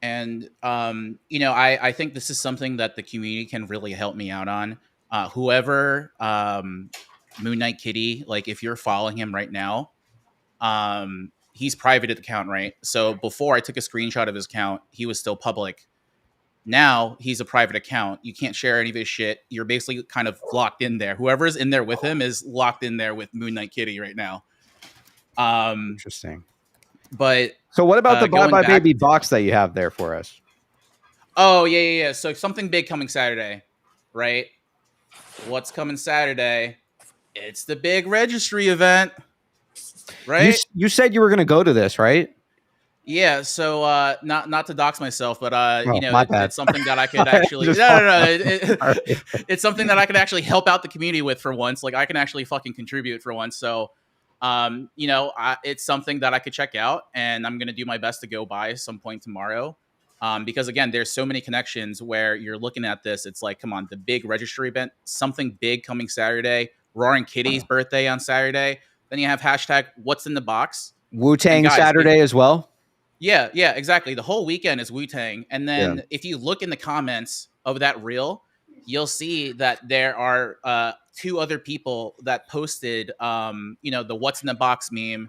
And I think this is something that the community can really help me out on. Whoever Moon Knight Kitty, like if you're following him right now, he's private account, right? So before I took a screenshot of his account, he was still public. Now he's a private account. You can't share any of his shit. You're basically kind of locked in there. Whoever's in there with him is locked in there with Moon Knight Kitty right now. Interesting. But so what about the Bye Bye Baby box that you have there for us? Oh, yeah. So something big coming Saturday, right? What's coming Saturday? It's the big registry event, right? You said you were going to go to this, right? Yeah, so not to dox myself, but it's something that I could actually it's something that I could actually help out the community with for once. Like I can actually fucking contribute for once. So it's something that I could check out, and I'm gonna do my best to go by some point tomorrow. Because again, there's so many connections where you're looking at this. It's like, come on, the big registry event, something big coming Saturday, Roaring Kitty's birthday on Saturday. Then you have hashtag What's in the Box. Wu-Tang Saturday as well. Yeah, exactly. The whole weekend is Wu-Tang. And then if you look in the comments of that reel, you'll see that there are 2 other people that posted, the What's in the Box meme.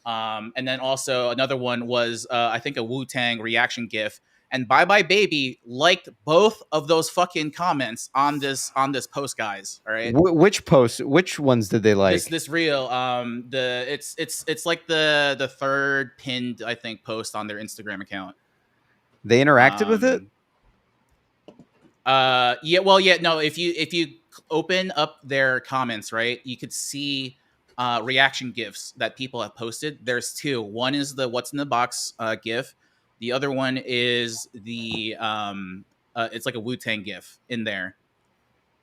And then also another one was, I think, a Wu-Tang reaction GIF. And Bye Bye Baby liked both of those fucking comments on this post, guys. All right. Which posts? Which ones did they like? This reel. It's like the third pinned, I think, post on their Instagram account. They interacted with it. No. If you open up their comments, right, you could see reaction GIFs that people have posted. There's 2. One is the What's in the Box GIF. The other one is the it's like a Wu-Tang GIF in there.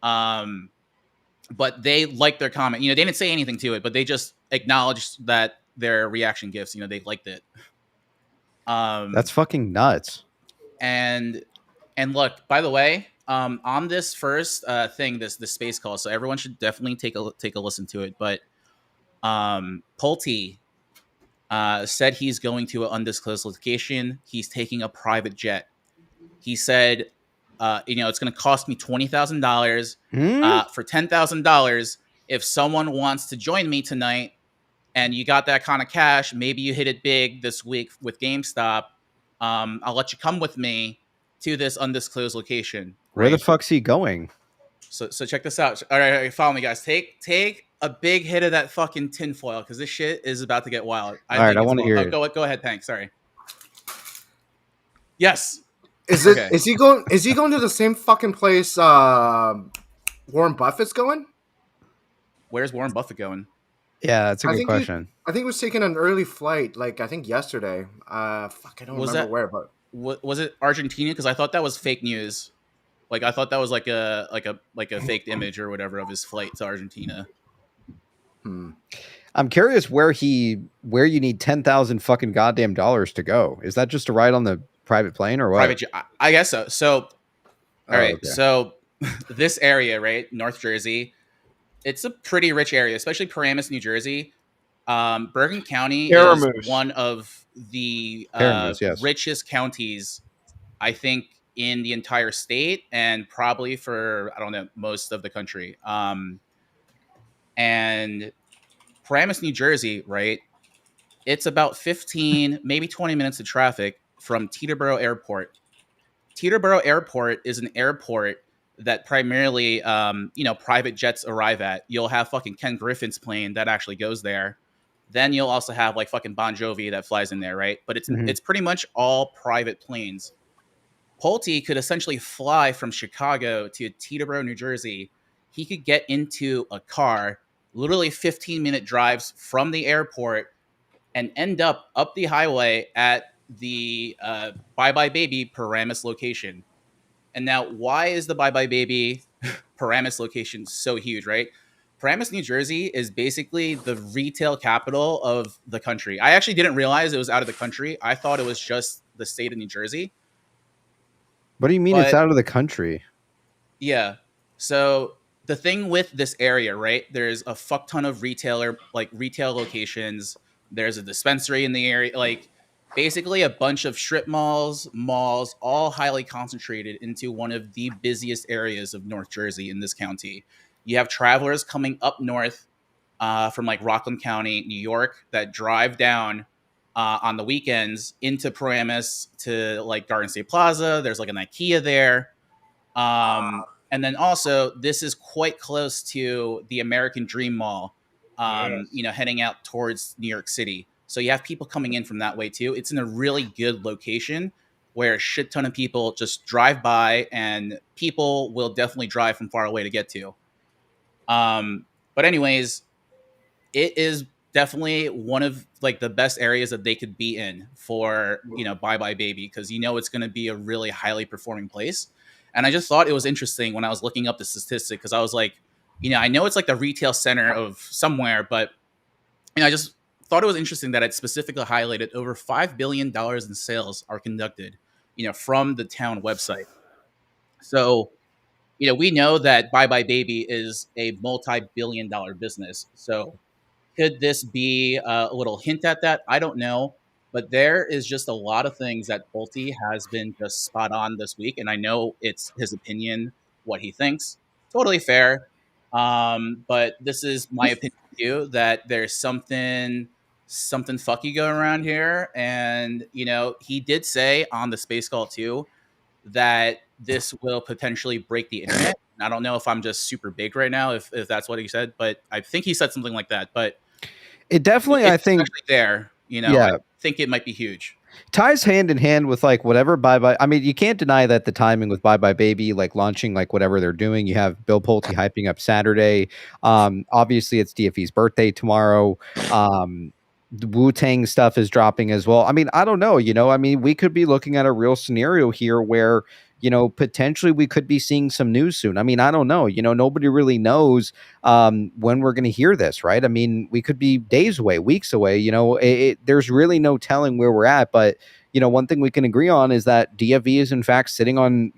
But they liked their comment. They didn't say anything to it, but they just acknowledged that their reaction GIFs, they liked it. That's fucking nuts. And look, by the way, on this first thing, this space call, so everyone should definitely take a listen to it. But Pulte said he's going to an undisclosed location. He's taking a private jet. He said, it's going to cost me $20,000 for $10,000. If someone wants to join me tonight and you got that kind of cash, maybe you hit it big this week with GameStop. I'll let you come with me to this undisclosed location. Right? Where the fuck's he going? So check this out. All right, follow me, guys. Take a big hit of that fucking tinfoil because this shit is about to get wild. I want to hear it. Go ahead, Tank. Sorry. Yes. Is he going to the same fucking place Warren Buffett's going? Where's Warren Buffett going? Yeah, that's a good question. I think he was taking an early flight, like I think yesterday. I don't remember where, but was it Argentina? Because I thought that was fake news. Like I thought that was like a faked image or whatever of his flight to Argentina. I'm curious where you need 10,000 fucking goddamn dollars to go. Is that just to ride on the private plane or what? Private jet, I guess so. So, all right. Okay. So this area, right, North Jersey, it's a pretty rich area, especially Paramus, New Jersey. Bergen County is one of the richest counties, I think, in the entire state and probably for, I don't know, most of the country. And Paramus, New Jersey, right? It's about 15, maybe 20 minutes of traffic from Teterboro Airport. Teterboro Airport is an airport that primarily, private jets arrive at. You'll have fucking Ken Griffin's plane that actually goes there. Then you'll also have like fucking Bon Jovi that flies in there, right? But it's pretty much all private planes. Pulte could essentially fly from Chicago to Teterboro, New Jersey. He could get into a car, literally 15-minute drives from the airport, and end up the highway at the Bye Bye Baby Paramus location. And now, why is the Bye Bye Baby Paramus location so huge, right? Paramus, New Jersey is basically the retail capital of the country. I actually didn't realize it was out of the country. I thought it was just the state of New Jersey. What do you mean it's out of the country? Yeah. So the thing with this area, right? There's a fuck ton of retail locations. There's a dispensary in the area. Like basically a bunch of strip malls, all highly concentrated into one of the busiest areas of North Jersey in this county. You have travelers coming up north from like Rockland County, New York, that drive down on the weekends into Paramus to like Garden State Plaza. There's like an IKEA there. And then also this is quite close to the American Dream Mall, heading out towards New York City. So you have people coming in from that way too. It's in a really good location where a shit ton of people just drive by, and people will definitely drive from far away to get to. But anyways, it is definitely one of like the best areas that they could be in for, Bye Bye Baby, because it's going to be a really highly performing place. And I just thought it was interesting when I was looking up the statistic, because I was like, I know it's like the retail center of somewhere, but I just thought it was interesting that it specifically highlighted over $5 billion in sales are conducted, from the town website. So, we know that Bye Bye Baby is a multi-billion-dollar business. So could this be a little hint at that? I don't know. But there is just a lot of things that Pulte has been just spot on this week. And I know it's his opinion, what he thinks. Totally fair. But this is my opinion too, that there's something fucky going around here. And, he did say on the Space Call too that this will potentially break the internet. I don't know if I'm just super big right now, if that's what he said, but I think he said something like that. But it definitely, I think, there, I think it might be huge. Ties hand in hand with like whatever Bye Bye. I mean, you can't deny that the timing with Bye Bye Baby, like launching like whatever they're doing. You have Bill Pulte hyping up Saturday. Obviously, it's DFV's birthday tomorrow. The Wu-Tang stuff is dropping as well. I mean, I don't know. I mean, we could be looking at a real scenario here where potentially we could be seeing some news soon. I mean, I don't know. Nobody really knows when we're going to hear this, right? I mean, we could be days away, weeks away. There's really no telling where we're at. But, one thing we can agree on is that DFV is in fact sitting on,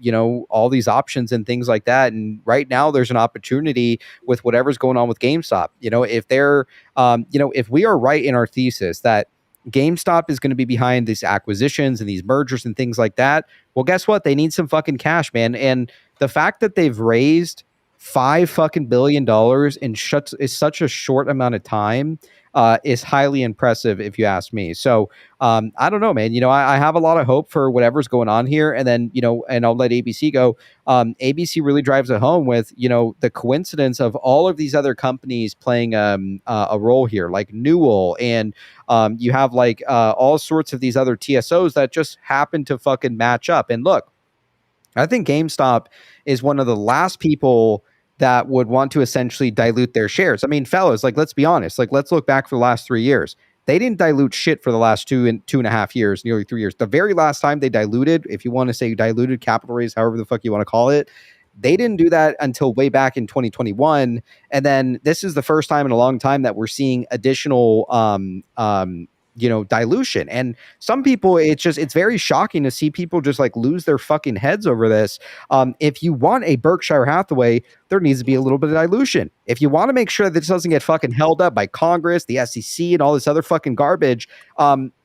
all these options and things like that. And right now there's an opportunity with whatever's going on with GameStop. If they're, if we are right in our thesis that GameStop is going to be behind these acquisitions and these mergers and things like that, well, guess what? They need some fucking cash, man. And the fact that they've raised $5 billion in such a short amount of time is highly impressive, if you ask me. So I don't know, man. I have a lot of hope for whatever's going on here. And then, and I'll let ABC go. ABC really drives it home with, the coincidence of all of these other companies playing a role here, like Newell, and you have like all sorts of these other TSOs that just happen to fucking match up. And look, I think GameStop is one of the last people that would want to essentially dilute their shares. I mean, fellas, like, let's be honest. Like, let's look back for the last 3 years. They didn't dilute shit for the last 2.5 years, nearly 3 years. The very last time they diluted, if you want to say diluted, capital raise, however the fuck you want to call it, they didn't do that until way back in 2021. And then this is the first time in a long time that we're seeing additional dilution. And some people, it's very shocking to see people just like lose their fucking heads over this. If you want a Berkshire Hathaway, there needs to be a little bit of dilution. If you want to make sure that this doesn't get fucking held up by Congress, the SEC, and all this other fucking garbage,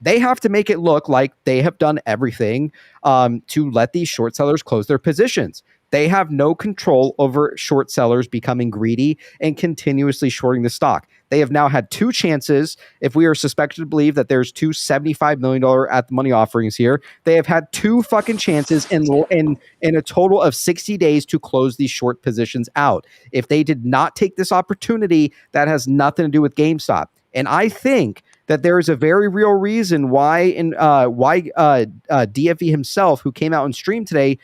they have to make it look like they have done everything to let these short sellers close their positions. They have no control over short sellers becoming greedy and continuously shorting the stock. They have now had 2 chances. If we are suspected to believe that there's 2 $75 million at the money offerings here, they have had 2 fucking chances in a total of 60 days to close these short positions out. If they did not take this opportunity, that has nothing to do with GameStop. And I think that there is a very real reason why DFV himself, who came out and streamed today,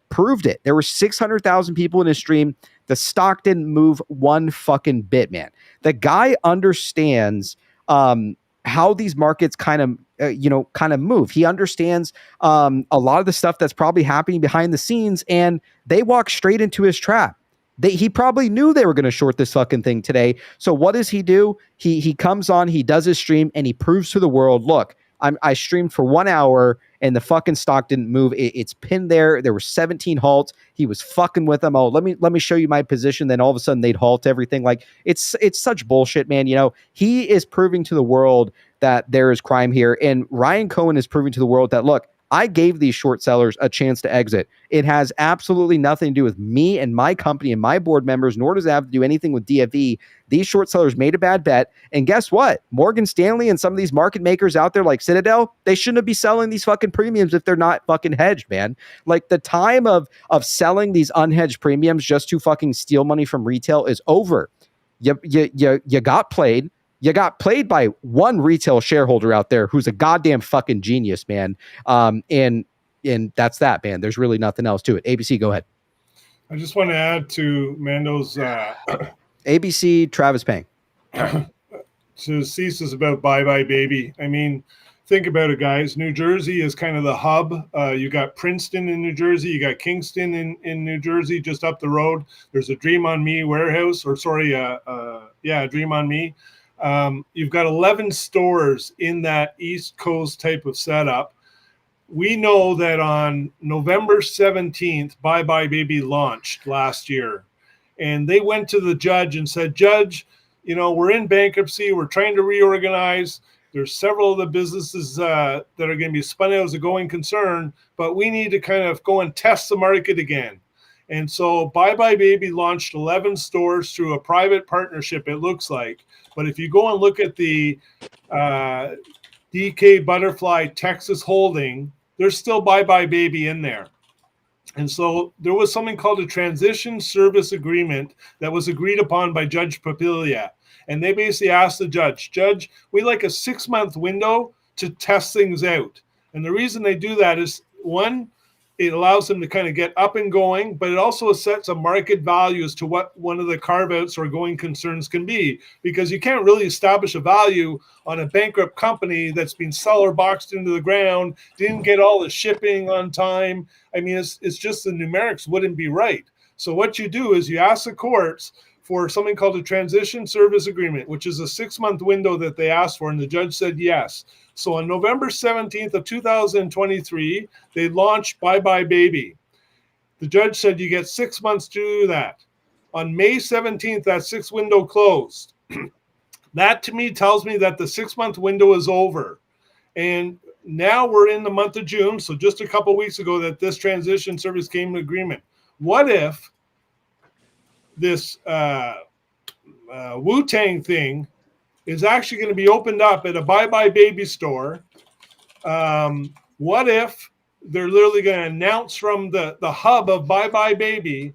proved it. There were 600,000 people in his stream. The stock didn't move one fucking bit, man. The guy understands how these markets kind of move. He understands a lot of the stuff that's probably happening behind the scenes, and they walk straight into his trap. He probably knew they were going to short this fucking thing today. So what does he do? He comes on, he does his stream, and he proves to the world, look, I streamed for 1 hour and the fucking stock didn't move. It's pinned there. There were 17 halts. He was fucking with them. Oh, let me show you my position. Then all of a sudden they'd halt everything. Like it's such bullshit, man. He is proving to the world that there is crime here. And Ryan Cohen is proving to the world that, look, I gave these short sellers a chance to exit. It has absolutely nothing to do with me and my company and my board members, nor does it have to do anything with DFV. These short sellers made a bad bet. And guess what? Morgan Stanley and some of these market makers out there like Citadel, they shouldn't be selling these fucking premiums if they're not fucking hedged, man. Like the time of selling these unhedged premiums just to fucking steal money from retail is over. You got played. You got played by one retail shareholder out there who's a goddamn fucking genius, man. And that's that, man. There's really nothing else to it. ABC, go ahead. I just want to add to Mando's ABC, Travis Pang. So Cease is about bye bye baby. I mean, think about it, guys. New Jersey is kind of the hub. You got Princeton in New Jersey. You got Kingston in New Jersey, just up the road. There's a Dream on Me warehouse, or sorry, Dream on Me. You've got 11 stores in that East Coast type of setup. We know that on November 17th, Bye Bye Baby launched last year. And they went to the judge and said, Judge, you know, we're in bankruptcy. We're trying to reorganize. There's several of the businesses that are going to be spun out as a going concern, but we need to kind of go and test the market again. And so Bye Bye Baby launched 11 stores through a private partnership, it looks like. But if you go and look at the DK Butterfly Texas holding, there's still Bye Bye Baby in there. And so there was something called a transition service agreement that was agreed upon by Judge Papilia. And they basically asked the judge, we'd like a 6-month window to test things out. And the reason they do that is, one, it allows them to kind of get up and going, but it also sets a market value as to what one of the carve-outs or going concerns can be, because you can't really establish a value on a bankrupt company that's been seller boxed into the ground, didn't get all the shipping on time. I mean, it's just the numerics wouldn't be right. So what you do is you ask the courts for something called a transition service agreement, which is a 6-month window that they asked for, and the judge said yes. So on November 17th of 2023, they launched Bye Bye Baby. The judge said you get 6 months to do that. On May 17th, that 6 window closed. That to me tells me that the 6-month window is over. And now we're in the month of June, so just a couple weeks ago that this transition service came to agreement. What if this Wu-Tang thing is actually going to be opened up at a Bye Bye Baby store? What if they're literally going to announce from the hub of Bye Bye Baby?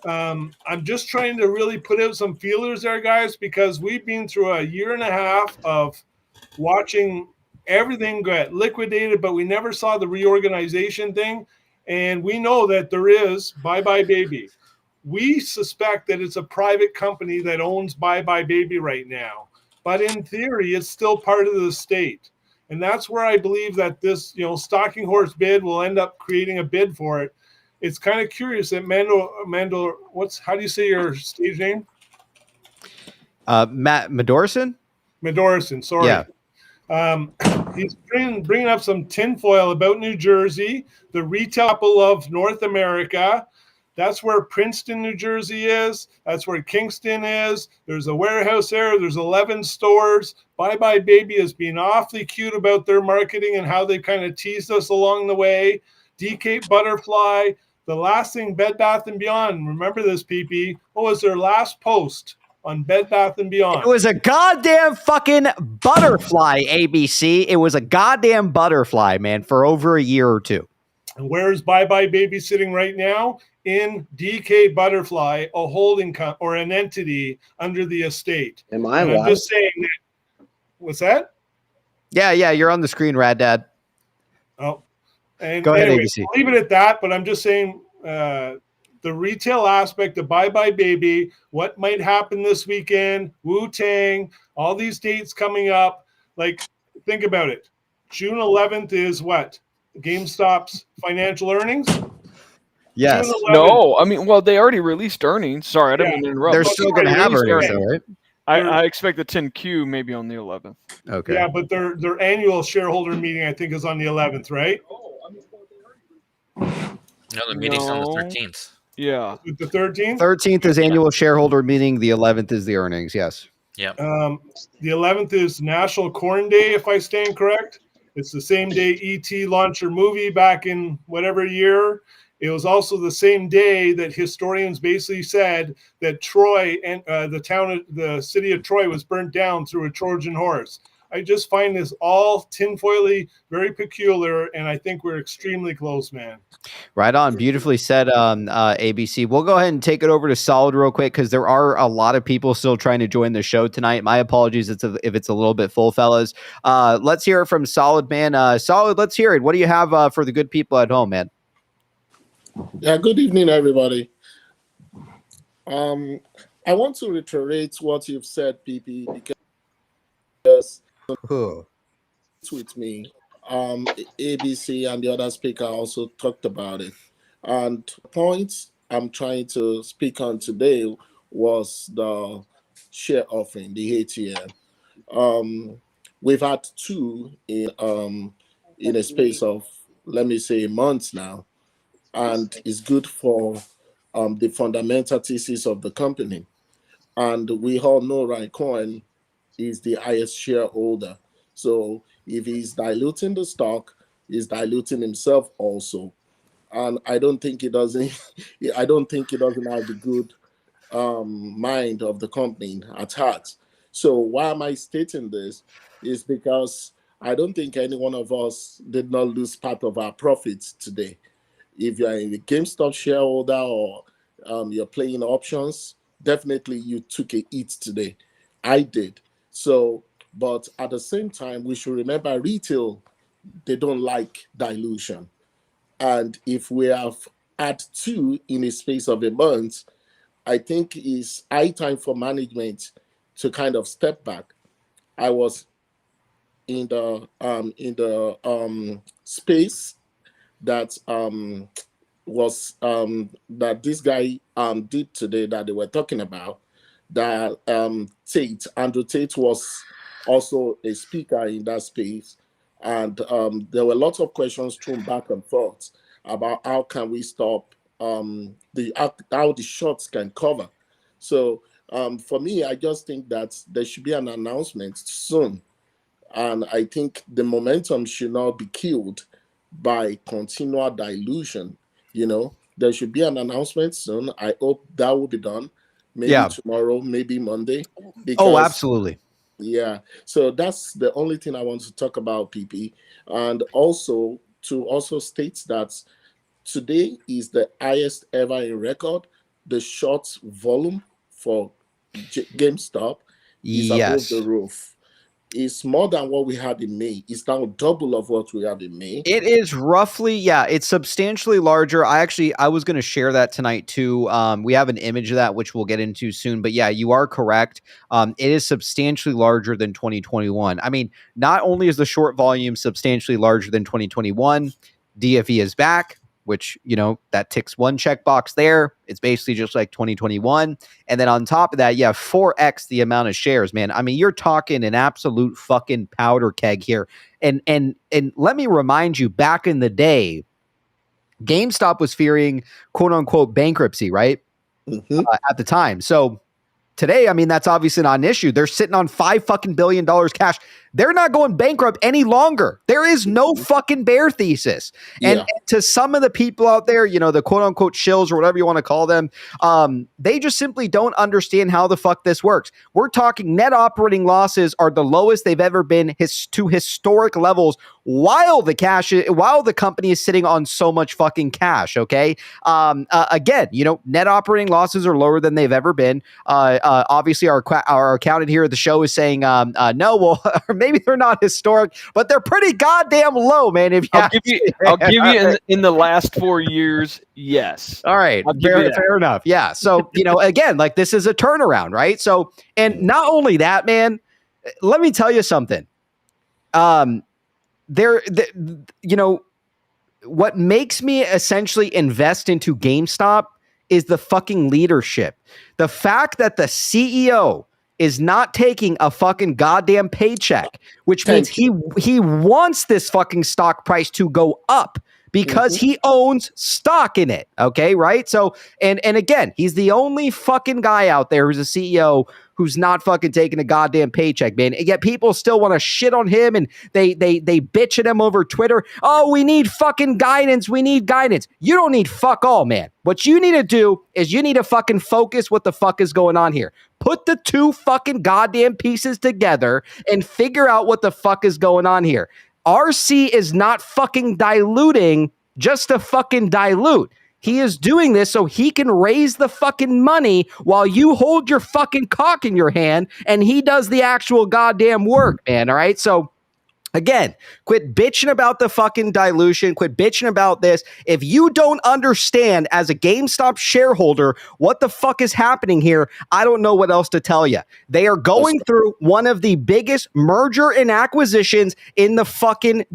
I'm just trying to really put out some feelers there, guys, because we've been through a year and a half of watching everything get liquidated, but we never saw the reorganization thing. And we know that there is Bye Bye Baby. We suspect that it's a private company that owns Bye Bye Baby right now. But in theory, it's still part of the state. And that's where I believe that this, stalking horse bid will end up creating a bid for it. It's kind of curious that Mandel, how do you say your stage name? Matt Medorson? Medorson, sorry. Yeah. He's bringing up some tinfoil about New Jersey, the retail capital of North America. That's where Princeton, New Jersey is. That's where Kingston is. There's a warehouse there. There's 11 stores. Bye Bye Baby has been awfully cute about their marketing and how they kind of teased us along the way. DK Butterfly. The last thing, Bed Bath & Beyond. Remember this, PP. What was their last post on Bed Bath & Beyond? It was a goddamn fucking butterfly, ABC. It was a goddamn butterfly, man, for over a year or two. And where's Bye Bye Baby sitting right now? In DK Butterfly, a holding or an entity under the estate. Am I live? I'm just saying that. What's that? Yeah, you're on the screen, Rad Dad. Oh, and go ahead, anyway, ABC. Leave it at that. But I'm just saying the retail aspect of Bye Bye Baby, what might happen this weekend, Wu-Tang, all these dates coming up. Like, think about it. June 11th is what? GameStop's financial earnings? Yes. No, I mean, well, they already released earnings. Sorry, I didn't mean to interrupt. They're still going to have earnings, though, right? I expect the 10Q maybe on the 11th. Okay. Yeah, but their annual shareholder meeting, I think, is on the 11th, right? No, the meeting's on the 13th. Yeah. The 13th? 13th is annual shareholder meeting. The 11th is the earnings, yes. Yeah. The 11th is National Corn Day, if I stand correct. It's the same day E.T. launched her movie back in whatever year. It was also the same day that historians basically said that Troy and the city of Troy was burnt down through a Trojan horse. I just find this all tinfoily, very peculiar, and I think we're extremely close, man. Right on. Beautifully said, ABC. We'll go ahead and take it over to Solid real quick because there are a lot of people still trying to join the show tonight. My apologies if it's a little bit full, fellas. Let's hear it from Solid, man. Solid, let's hear it. What do you have for the good people at home, man? Yeah, good evening, everybody. I I want to reiterate what you've said, PP, because with me, ABC and the other speaker also talked about it. And the point I'm trying to speak on today was the share offering, the ATM. We've had two in a space of, let me say, months now, and it's good for the fundamental thesis of the company. And we all know Ryan Cohen is the highest shareholder. So if he's diluting the stock, he's diluting himself also. And I don't think he doesn't have the good mind of the company at heart. So why am I stating this? Is because I don't think any one of us did not lose part of our profits today. If you're a GameStop shareholder or you're playing options, definitely you took a hit today. I did. So, but at the same time, we should remember retail, they don't like dilution. And if we have had two in a space of a month, I think it's high time for management to kind of step back. I was in the space that was that this guy did today that they were talking about, that Andrew Tate was also a speaker in that space, and there were lots of questions thrown back and forth about how can we stop how the shorts can cover. So for me, I just think that there should be an announcement soon, and I think the momentum should not be killed by continual dilution. There should be an announcement soon. I hope that will be done. Maybe tomorrow, maybe Monday. Absolutely. Yeah. So that's the only thing I want to talk about, PP. And also to also state that today is the highest ever in record. The short volume for GameStop is above the roof. It's more than what we had in May. It's now double of what we had in May. It is roughly, it's substantially larger. I was going to share that tonight too. We have an image of that, which we'll get into soon. But yeah, you are correct. It is substantially larger than 2021. I mean, not only is the short volume substantially larger than 2021, DFV is back, which, that ticks one checkbox there. It's basically just like 2021. And then on top of that, 4x the amount of shares, man. I mean, you're talking an absolute fucking powder keg here. And let me remind you, back in the day, GameStop was fearing quote unquote bankruptcy, right? At the time. So today, I mean, that's obviously not an issue. They're sitting on $5 billion cash. They're not going bankrupt any longer. There is no fucking bear thesis. And to some of the people out there, the quote unquote shills or whatever you want to call them, they just simply don't understand how the fuck this works. We're talking net operating losses are the lowest they've ever been to historic levels while the company is sitting on so much fucking cash. Okay. Again, net operating losses are lower than they've ever been. Obviously our accountant here at the show is saying, no, well, maybe they're not historic, but they're pretty goddamn low, man. I'll give you in the last 4 years, yes. All right, fair enough. Yeah. So again, like this is a turnaround, right? So, and not only that, man. Let me tell you something. What makes me essentially invest into GameStop is the fucking leadership. The fact that the CEO is not taking a fucking goddamn paycheck, which means he wants this fucking stock price to go up because he owns stock in it. Okay, right? So, and again, he's the only fucking guy out there who's a CEO who's not fucking taking a goddamn paycheck, man. And yet people still want to shit on him and they bitch at him over Twitter. Oh, we need fucking guidance. We need guidance. You don't need fuck all, man. What you need to do is you need to fucking focus what the fuck is going on here. Put the two fucking goddamn pieces together and figure out what the fuck is going on here. RC is not fucking diluting just to fucking dilute. He is doing this so he can raise the fucking money while you hold your fucking cock in your hand and he does the actual goddamn work, man. All right. So Again, quit bitching about the fucking dilution. Quit bitching about this. If you don't understand as a GameStop shareholder what the fuck is happening here, I don't know what else to tell you. They are going through one of the biggest merger and acquisitions in the fucking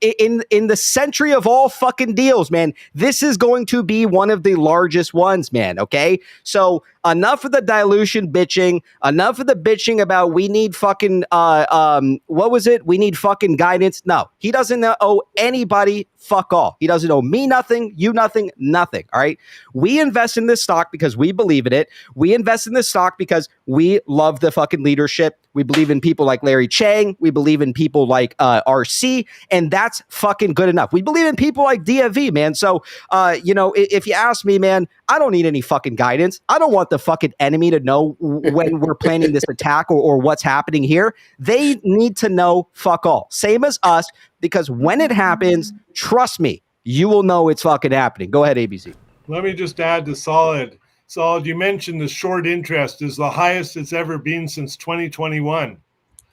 in the century of all fucking deals, man. This is going to be one of the largest ones, man. Okay, so enough of the dilution bitching. Enough of the bitching about we need fucking what was it? We need fucking guidance. No, he doesn't owe anybody fuck all. He doesn't owe me nothing, you nothing, nothing. All right. We invest in this stock because we believe in it. We invest in this stock because we love the fucking leadership. We believe in people like Larry Chang. We believe in people like RC, and that's fucking good enough. We believe in people like DFV, man. So, if you ask me, man, I don't need any fucking guidance. I don't want the fucking enemy to know when we're planning this attack or what's happening here. They need to know fuck all. Same as us, because when it happens, trust me, you will know it's fucking happening. Go ahead, ABC. Let me just add to Solid. Solid, you mentioned the short interest is the highest it's ever been since 2021.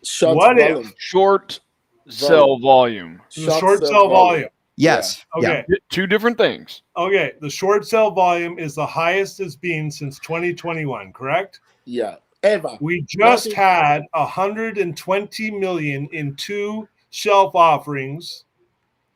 Short sell volume? The short sell volume. Yes. Okay. Yeah. Two different things. Okay. The short sell volume is the highest it's been since 2021, correct? Yeah. Ever. We just had 120 million in 2 shelf offerings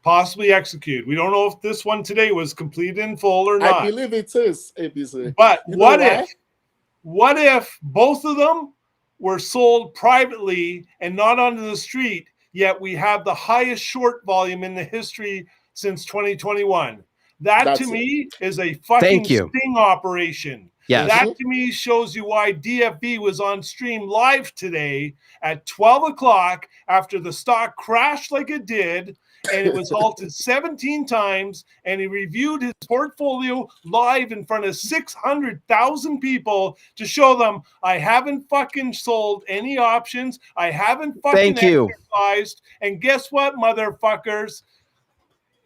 possibly executed. We don't know if this one today was completed in full or not. I believe it is, ABC. But what if both of them were sold privately and not onto the street, yet we have the highest short volume in the history since 2021? That to me is a fucking sting operation. Yes. That to me shows you why DFV was on stream live today at 12 o'clock after the stock crashed like it did, and it was halted 17 times, and he reviewed his portfolio live in front of 600,000 people to show them, I haven't fucking sold any options. I haven't fucking exercised. And guess what, motherfuckers?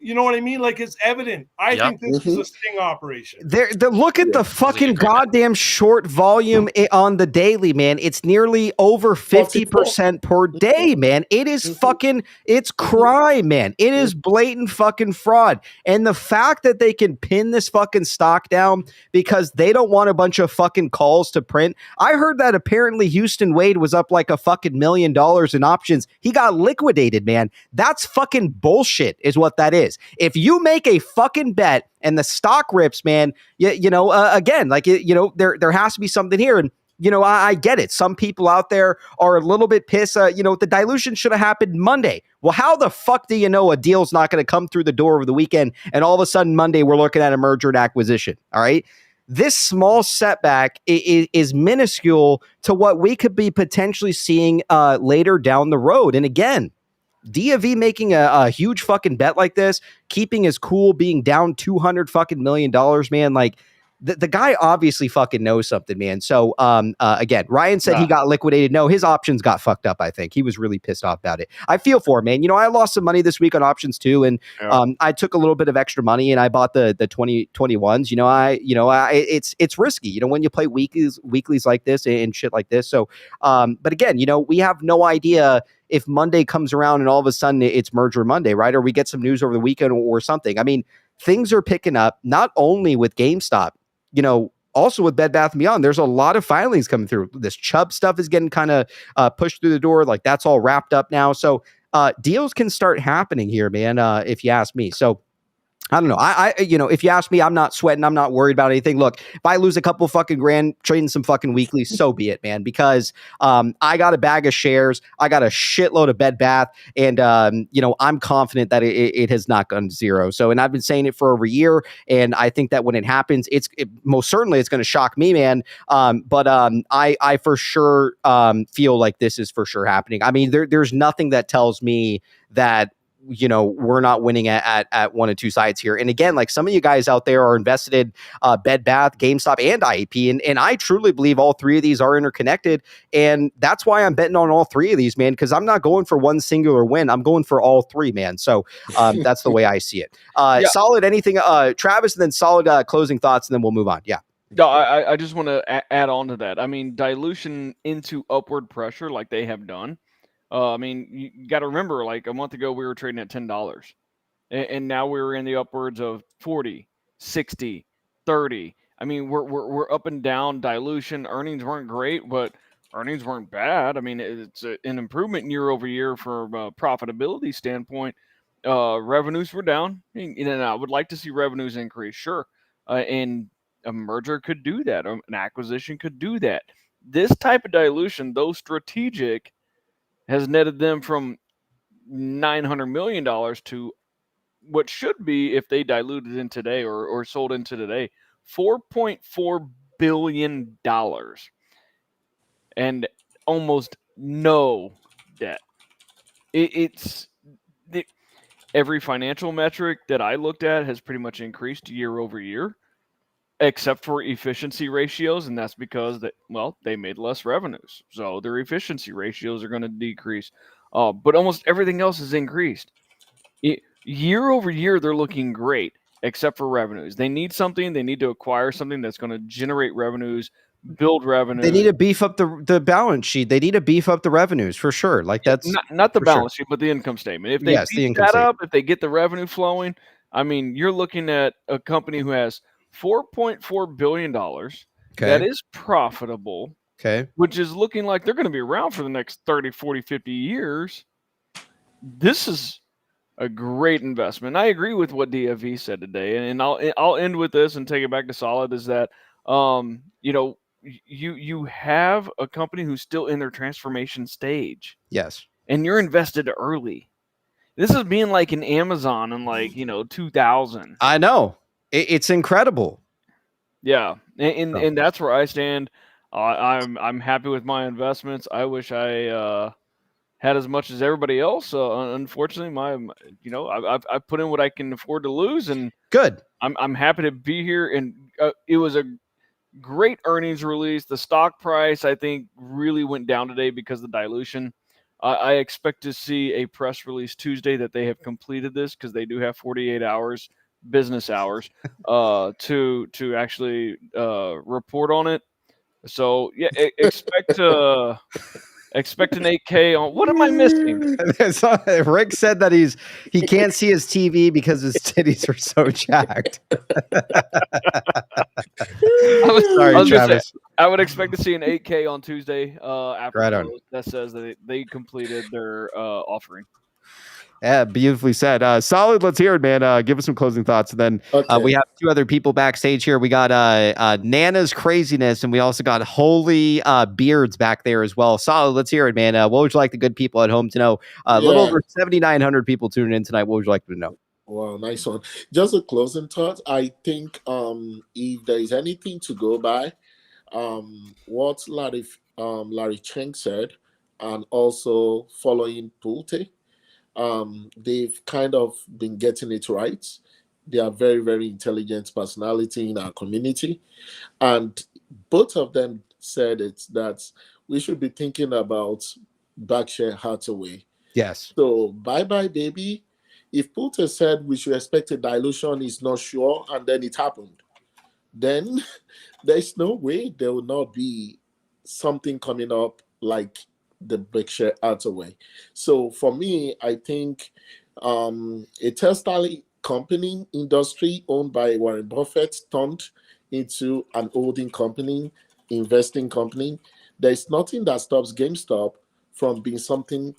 You know what I mean? Like, it's evident. I think this is a sting operation. Look at the fucking goddamn short volume on the daily, man. It's nearly over 50% per day, man. It is fucking, it's crime, man. It is blatant fucking fraud. And the fact that they can pin this fucking stock down because they don't want a bunch of fucking calls to print. I heard that apparently Houston Wade was up like a fucking $1 million in options. He got liquidated, man. That's fucking bullshit is what that is. If you make a fucking bet and the stock rips, man, again, like, there has to be something here. And, I get it. Some people out there are a little bit pissed. The dilution should have happened Monday. Well, how the fuck do you know a deal's not going to come through the door over the weekend and all of a sudden Monday we're looking at a merger and acquisition? All right. This small setback is minuscule to what we could be potentially seeing later down the road. And again, DFV making a huge fucking bet like this, keeping his cool, being down $200 fucking million, man. Like the guy obviously fucking knows something, man. So again, Ryan said he got liquidated. No, his options got fucked up. I think he was really pissed off about it. I feel for him, man. I lost some money this week on options too, and I took a little bit of extra money and I bought the 2021s. It's risky. When you play weeklies like this and shit like this. So, but again, we have no idea if Monday comes around and all of a sudden it's merger Monday, right? Or we get some news over the weekend or something. I mean, things are picking up, not only with GameStop, also with Bed Bath & Beyond. There's a lot of filings coming through. This Chubb stuff is getting kind of pushed through the door. Like, that's all wrapped up now. So deals can start happening here, man, if you ask me. So I don't know. I if you ask me, I'm not sweating. I'm not worried about anything. Look, if I lose a couple fucking grand trading some fucking weeklies, so be it, man. Because I got a bag of shares. I got a shitload of Bed Bath, and I'm confident that it has not gone to zero. So, and I've been saying it for over a year, and I think that when it happens, most certainly it's going to shock me, man. But I for sure feel like this is for sure happening. I mean, there's nothing that tells me that we're not winning at one of two sides here. And again, like, some of you guys out there are invested in Bed Bath, GameStop, and IEP. And I truly believe all three of these are interconnected. And that's why I'm betting on all three of these, man, because I'm not going for one singular win. I'm going for all three, man. So that's the way I see it. Solid anything, Travis, and then Solid closing thoughts, and then we'll move on. Yeah. No, I just want to add on to that. I mean, dilution into upward pressure like they have done. I mean, you got to remember, like a month ago, we were trading at $10. And now we're in the upwards of 40, 60, 30. I mean, we're up and down. Dilution, earnings weren't great, but earnings weren't bad. I mean, it's an improvement year over year from a profitability standpoint. Revenues were down. And I would like to see revenues increase, sure. And a merger could do that. An acquisition could do that. This type of dilution, though strategic, has netted them from $900 million to what should be, if they diluted in today or sold into today, $4.4 billion and almost no debt. Every financial metric that I looked at has pretty much increased year over year, except for efficiency ratios, and that's because they made less revenues, so their efficiency ratios are going to decrease. But almost everything else has increased. Year over year, they're looking great, except for revenues. They need something. They need to acquire something that's going to generate revenues, build revenue. They need to beef up the balance sheet. They need to beef up the revenues for sure. Like that's not the balance sheet, but the income statement. If they beef that up, if they get the revenue flowing, I mean, you're looking at a company who has $4.4 billion. That is profitable. Which is looking like they're going to be around for the next 30, 40, 50 years. This is a great investment. I agree with what DFV said today, and I'll end with this and take it back to solid. Is that you have a company who's still in their transformation stage. Yes, and you're invested early. This is being like an Amazon in 2000. I know it's incredible. Yeah, and that's where I stand. I'm happy with my investments. I wish I had as much as everybody else. Unfortunately, I've put in what I can afford to lose, and good. I'm happy to be here. And it was a great earnings release. The stock price, I think, really went down today because of the dilution. I expect to see a press release Tuesday that they have completed this, because they do have 48 hours, business hours, to actually report on it. So yeah, expect an 8K on. What am I missing? Rick said that he can't see his TV because his titties are so jacked. Sorry, Travis. I would expect to see an 8K on Tuesday after Right on. that says that they completed their offering. Yeah, beautifully said. Solid. Let's hear it, man. Give us some closing thoughts. And then we have two other people backstage here. We got Nana's Craziness, and we also got Holy Beards back there as well. Solid. Let's hear it, man. What would you like the good people at home to know? A little over 7,900 people tuning in tonight. What would you like them to know? Wow, nice one. Just a closing thought. I think if there is anything to go by, what Larry Cheng said, and also following Pulte, they've kind of been getting it right. They are very, very intelligent personality in our community. And both of them said it, that we should be thinking about Berkshire Hathaway. Yes. So bye-bye, baby. If Pulte said we should expect a dilution, is not sure, and then it happened, then there's no way there will not be something coming up like the Berkshire Hathaway. So for me, I think a textile company industry owned by Warren Buffett turned into an holding company, investing company. There's nothing that stops GameStop from being something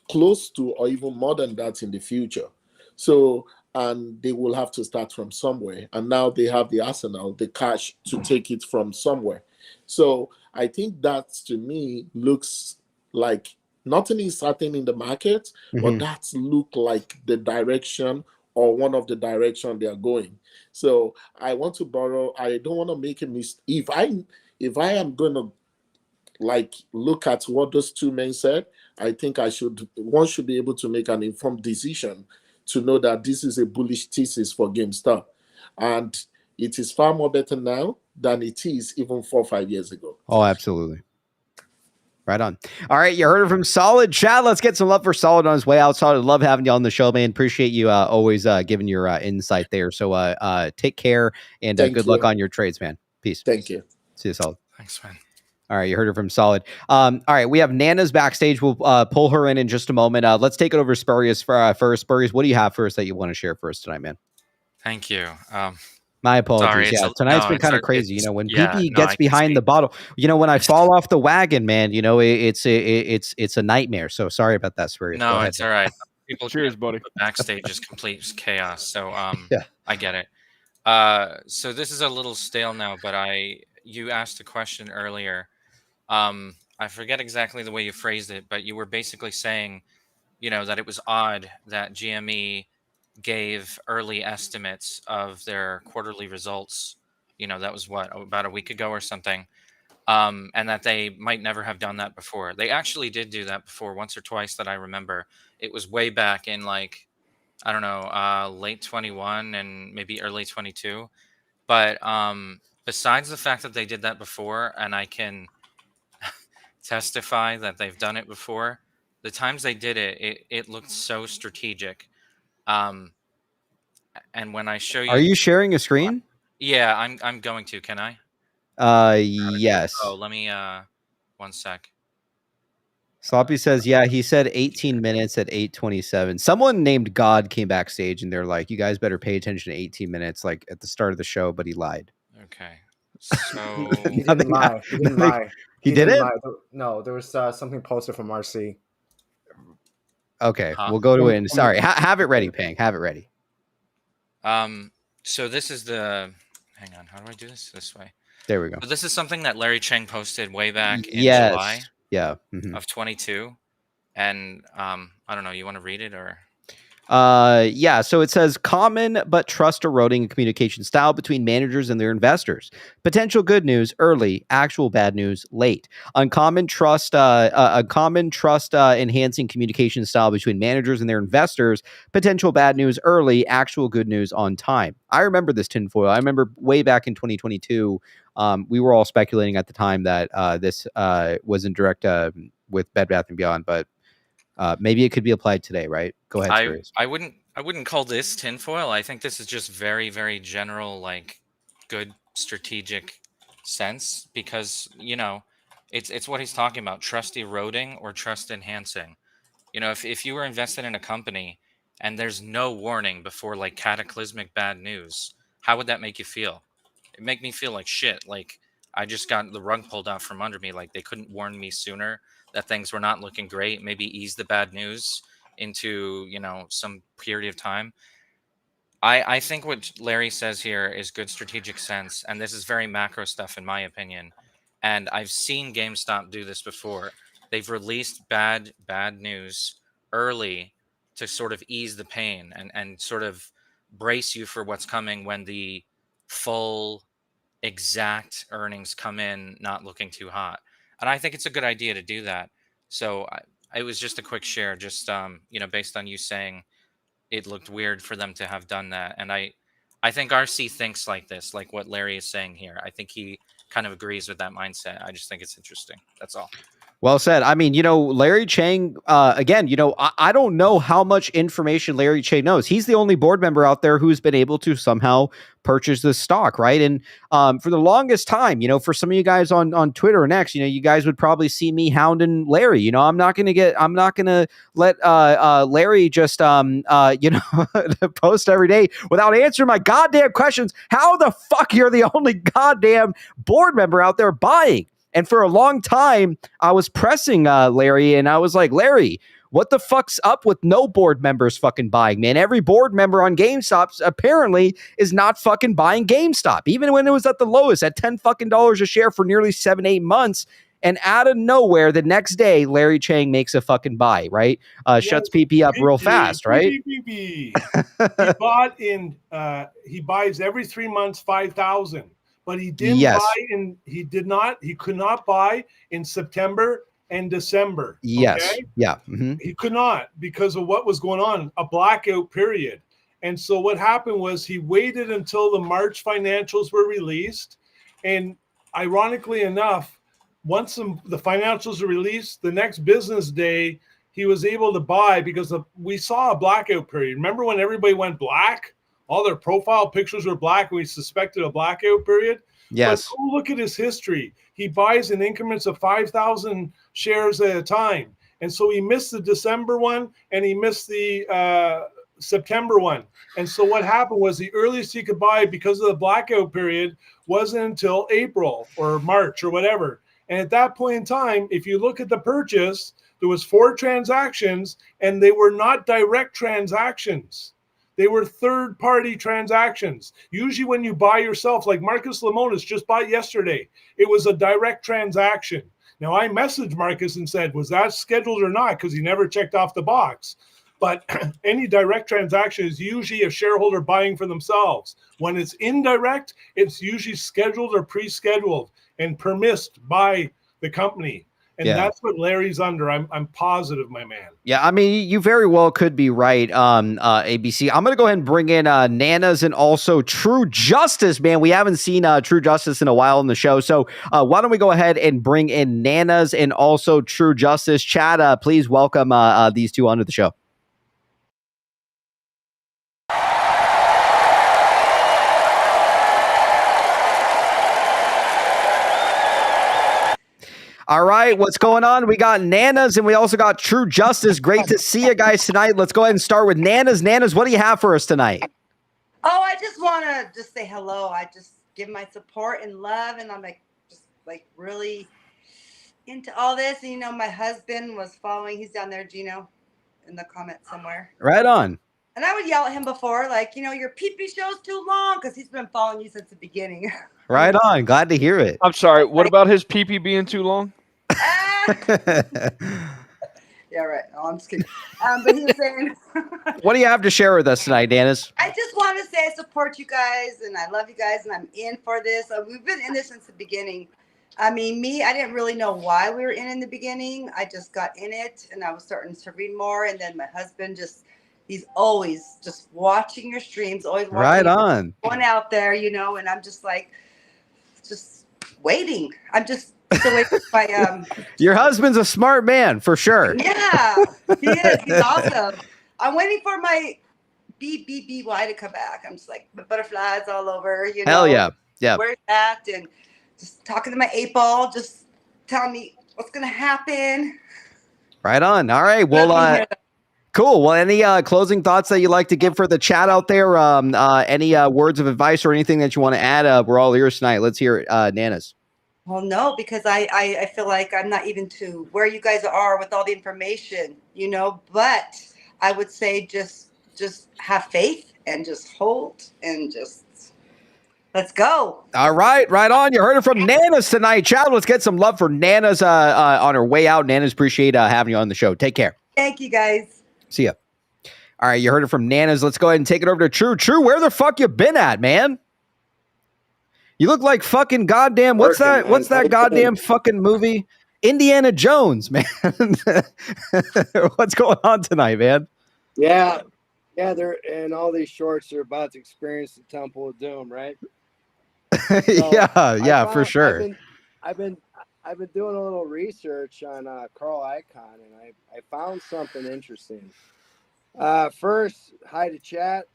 close to or even more than that in the future. So, and they will have to start from somewhere. And now they have the arsenal, the cash to take it from somewhere. So I think that, to me, looks like nothing is certain in the market, but that look like the direction or one of the direction they are going. So I want to borrow. I don't want to make a mistake. If I am going to look at what those two men said, I think one should be able to make an informed decision to know that this is a bullish thesis for GameStop, and it is far more better now than it is even 4 or 5 years ago. Oh, absolutely. Right on. All right, you heard it from Solid. Chad, let's get some love for Solid on his way out. Solid, love having you on the show, man. Appreciate you always giving your insight there. So take care, and good luck on your trades, man. Peace. Thank you. See you, Solid. Thanks, man. All right, you heard her from Solid. All right, we have Nana's backstage. We'll pull her in just a moment. Let's take it over to Spurious first. Spurious, what do you have first that you want to share first tonight, man? Thank you. My apologies. Sorry, Yeah, tonight's been kind of crazy. When PP gets I can behind see. the bottle, when I fall off the wagon, man, it's a nightmare. So sorry about that, Spurious. Go No, ahead. it's all right. People cheers, buddy. Backstage is complete chaos. So Yeah. I get it. So this is a little stale now, but you asked a question earlier. I forget exactly the way you phrased it, but you were basically saying, that it was odd that GME gave early estimates of their quarterly results. That was about a week ago or something. And that they might never have done that before. They actually did do that before once or twice that I remember. It was way back in like, I don't know, late 21 and maybe early 22. But besides the fact that they did that before, and I can testify that they've done it before, the times they did it looked so strategic. And when I show you, Are you sharing a screen? Yeah, I'm going to. Can I? Yes. Oh, let me. One sec. Sloppy says, yeah, he said 18 minutes at 8:27. Someone named God came backstage and they're like, you guys better pay attention to 18 minutes, like at the start of the show, but he lied. Okay. So he didn't lie. He didn't lie. He didn't? lie. No, there was something posted from RC. Okay, we'll go to it. Sorry, have it ready, Pang. Have it ready. So this is the. Hang on. How do I do this? This way. There we go. So this is something that Larry Cheng posted way back in July. Yeah. Of 22, and I don't know. You want to read it or? Yeah, so it says common but trust eroding communication style between managers and their investors. Potential good news early, actual bad news late. Uncommon trust enhancing communication style between managers and their investors. Potential bad news early, actual good news on time. I remember this tinfoil. I remember way back in 2022, we were all speculating at the time that this was in direct with Bed Bath & Beyond, but maybe it could be applied today, right? Go ahead. I wouldn't call this tinfoil. I think this is just very, very general, like good strategic sense because it's what he's talking about: trust eroding or trust enhancing. If you were invested in a company and there's no warning before like cataclysmic bad news, how would that make you feel? It make me feel like shit. Like I just got the rug pulled out from under me. Like they couldn't warn me sooner that things were not looking great. Maybe ease the bad news into some period of time. I think what Larry says here is good strategic sense, and this is very macro stuff in my opinion. And I've seen GameStop do this before. They've released bad news early to sort of ease the pain and sort of brace you for what's coming when the full exact earnings come in not looking too hot. And I think it's a good idea to do that. So it was just a quick share, just based on you saying it looked weird for them to have done that. And I think RC thinks like this, like what Larry is saying here. I think he kind of agrees with that mindset. I just think it's interesting. That's all. Well said. I mean, Larry Cheng, again, I don't know how much information Larry Cheng knows. He's the only board member out there who's been able to somehow purchase this stock, right? And for the longest time, for some of you guys on Twitter and X, you guys would probably see me hounding Larry. I'm not going to let Larry just, post every day without answering my goddamn questions. How the fuck you're the only goddamn board member out there buying? And for a long time, I was pressing Larry, and I was like, Larry, what the fuck's up with no board members fucking buying, man? Every board member on GameStop apparently is not fucking buying GameStop, even when it was at the lowest, at $10 fucking a share for nearly 7-8 months. And out of nowhere, the next day, Larry Cheng makes a fucking buy, right? Shuts PP up real fast, right? He bought in. He buys every 3 months 5,000. But he didn't buy he could not buy in September and December. Yes. Okay? Yeah. He could not because of what was going on, a blackout period. And so what happened was he waited until the March financials were released. And ironically enough, once the financials were released, the next business day, he was able to buy because we saw a blackout period. Remember when everybody went black? All their profile pictures were black and we suspected a blackout period. Yes. But go look at his history. He buys in increments of 5,000 shares at a time. And so he missed the December one and he missed the September one. And so what happened was the earliest he could buy because of the blackout period wasn't until April or March or whatever. And at that point in time, if you look at the purchase, there was 4 transactions and they were not direct transactions. They were third-party transactions. Usually when you buy yourself, like Marcus Lemonis just bought yesterday, it was a direct transaction. Now, I messaged Marcus and said, was that scheduled or not? Because he never checked off the box. But any direct transaction is usually a shareholder buying for themselves. When it's indirect, it's usually scheduled or pre-scheduled and permissed by the company. And that's what Larry's under. I'm positive, my man. Yeah, I mean, you very well could be right, ABC. I'm going to go ahead and bring in Nanas and also True Justice, man. We haven't seen True Justice in a while on the show. So why don't we go ahead and bring in Nanas and also True Justice. Chad, please welcome these two onto the show. All right, what's going on? We got Nanas and we also got True Justice. Great to see you guys tonight. Let's go ahead and start with Nanas. Nanas, what do you have for us tonight? Oh, I just want to just say hello. I just give my support and love, and I'm just really into all this. And, you know, my husband was following. He's down there, Gino, in the comments somewhere. Right on. And I would yell at him before, like, you know, your PP show's too long, because he's been following you since the beginning. Right on. Glad to hear it. I'm sorry. What about his PP being too long? Yeah, right. No, I'm just kidding. But he was saying, what do you have to share with us tonight, Nanas? I just want to say I support you guys, and I love you guys, and I'm in for this. We've been in this since the beginning. I mean, I didn't really know why we were in the beginning. I just got in it, and I was starting to read more, and then my husband he's always just watching your streams, always watching. Right on. Going out there, you know, and I'm just just waiting. I'm just still waiting for my Your husband's a smart man, for sure. Yeah, he is. He's awesome. I'm waiting for my BBBY to come back. I'm just like, the butterflies all over, you know. Hell yeah. Yeah. Where's that? And just talking to my 8-ball, just telling me what's going to happen. Right on. All right. Well, cool. Well, any closing thoughts that you'd like to give for the chat out there? Any words of advice or anything that you want to add? We're all ears tonight. Let's hear it, Nanas. Well, no, because I feel like I'm not even to where you guys are with all the information, you know, but I would say just have faith and just hold and just let's go. All right. Right on. You heard it from Nanas tonight. Chad, let's get some love for Nanas on her way out. Nanas, appreciate having you on the show. Take care. Thank you, guys. See ya. All right. You heard it from Nanas. Let's go ahead and take it over to True. True, where the fuck you been at, man? You look like fucking goddamn. What's that? What's that goddamn fucking movie? Indiana Jones, man. What's going on tonight, man? Yeah, they're and all these shorts are about to experience the Temple of Doom, right? So for sure. I've been doing a little research on Carl Icahn, and I found something interesting. First, hi to chat.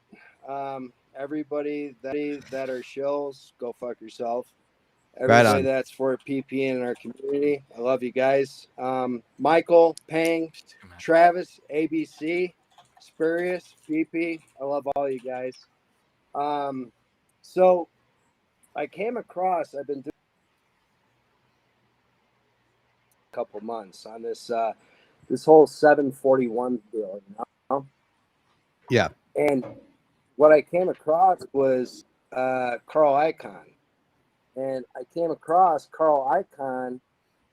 Everybody that are shills, go fuck yourself. Everybody that's for PP in our community, I love you guys. Michael, Pang, Travis, ABC, Spurious, PP, I love all you guys. So I came across, I've been doing a couple months on this this whole 741 deal, you know? Yeah. And what I came across was Carl Icahn. And I came across Carl Icahn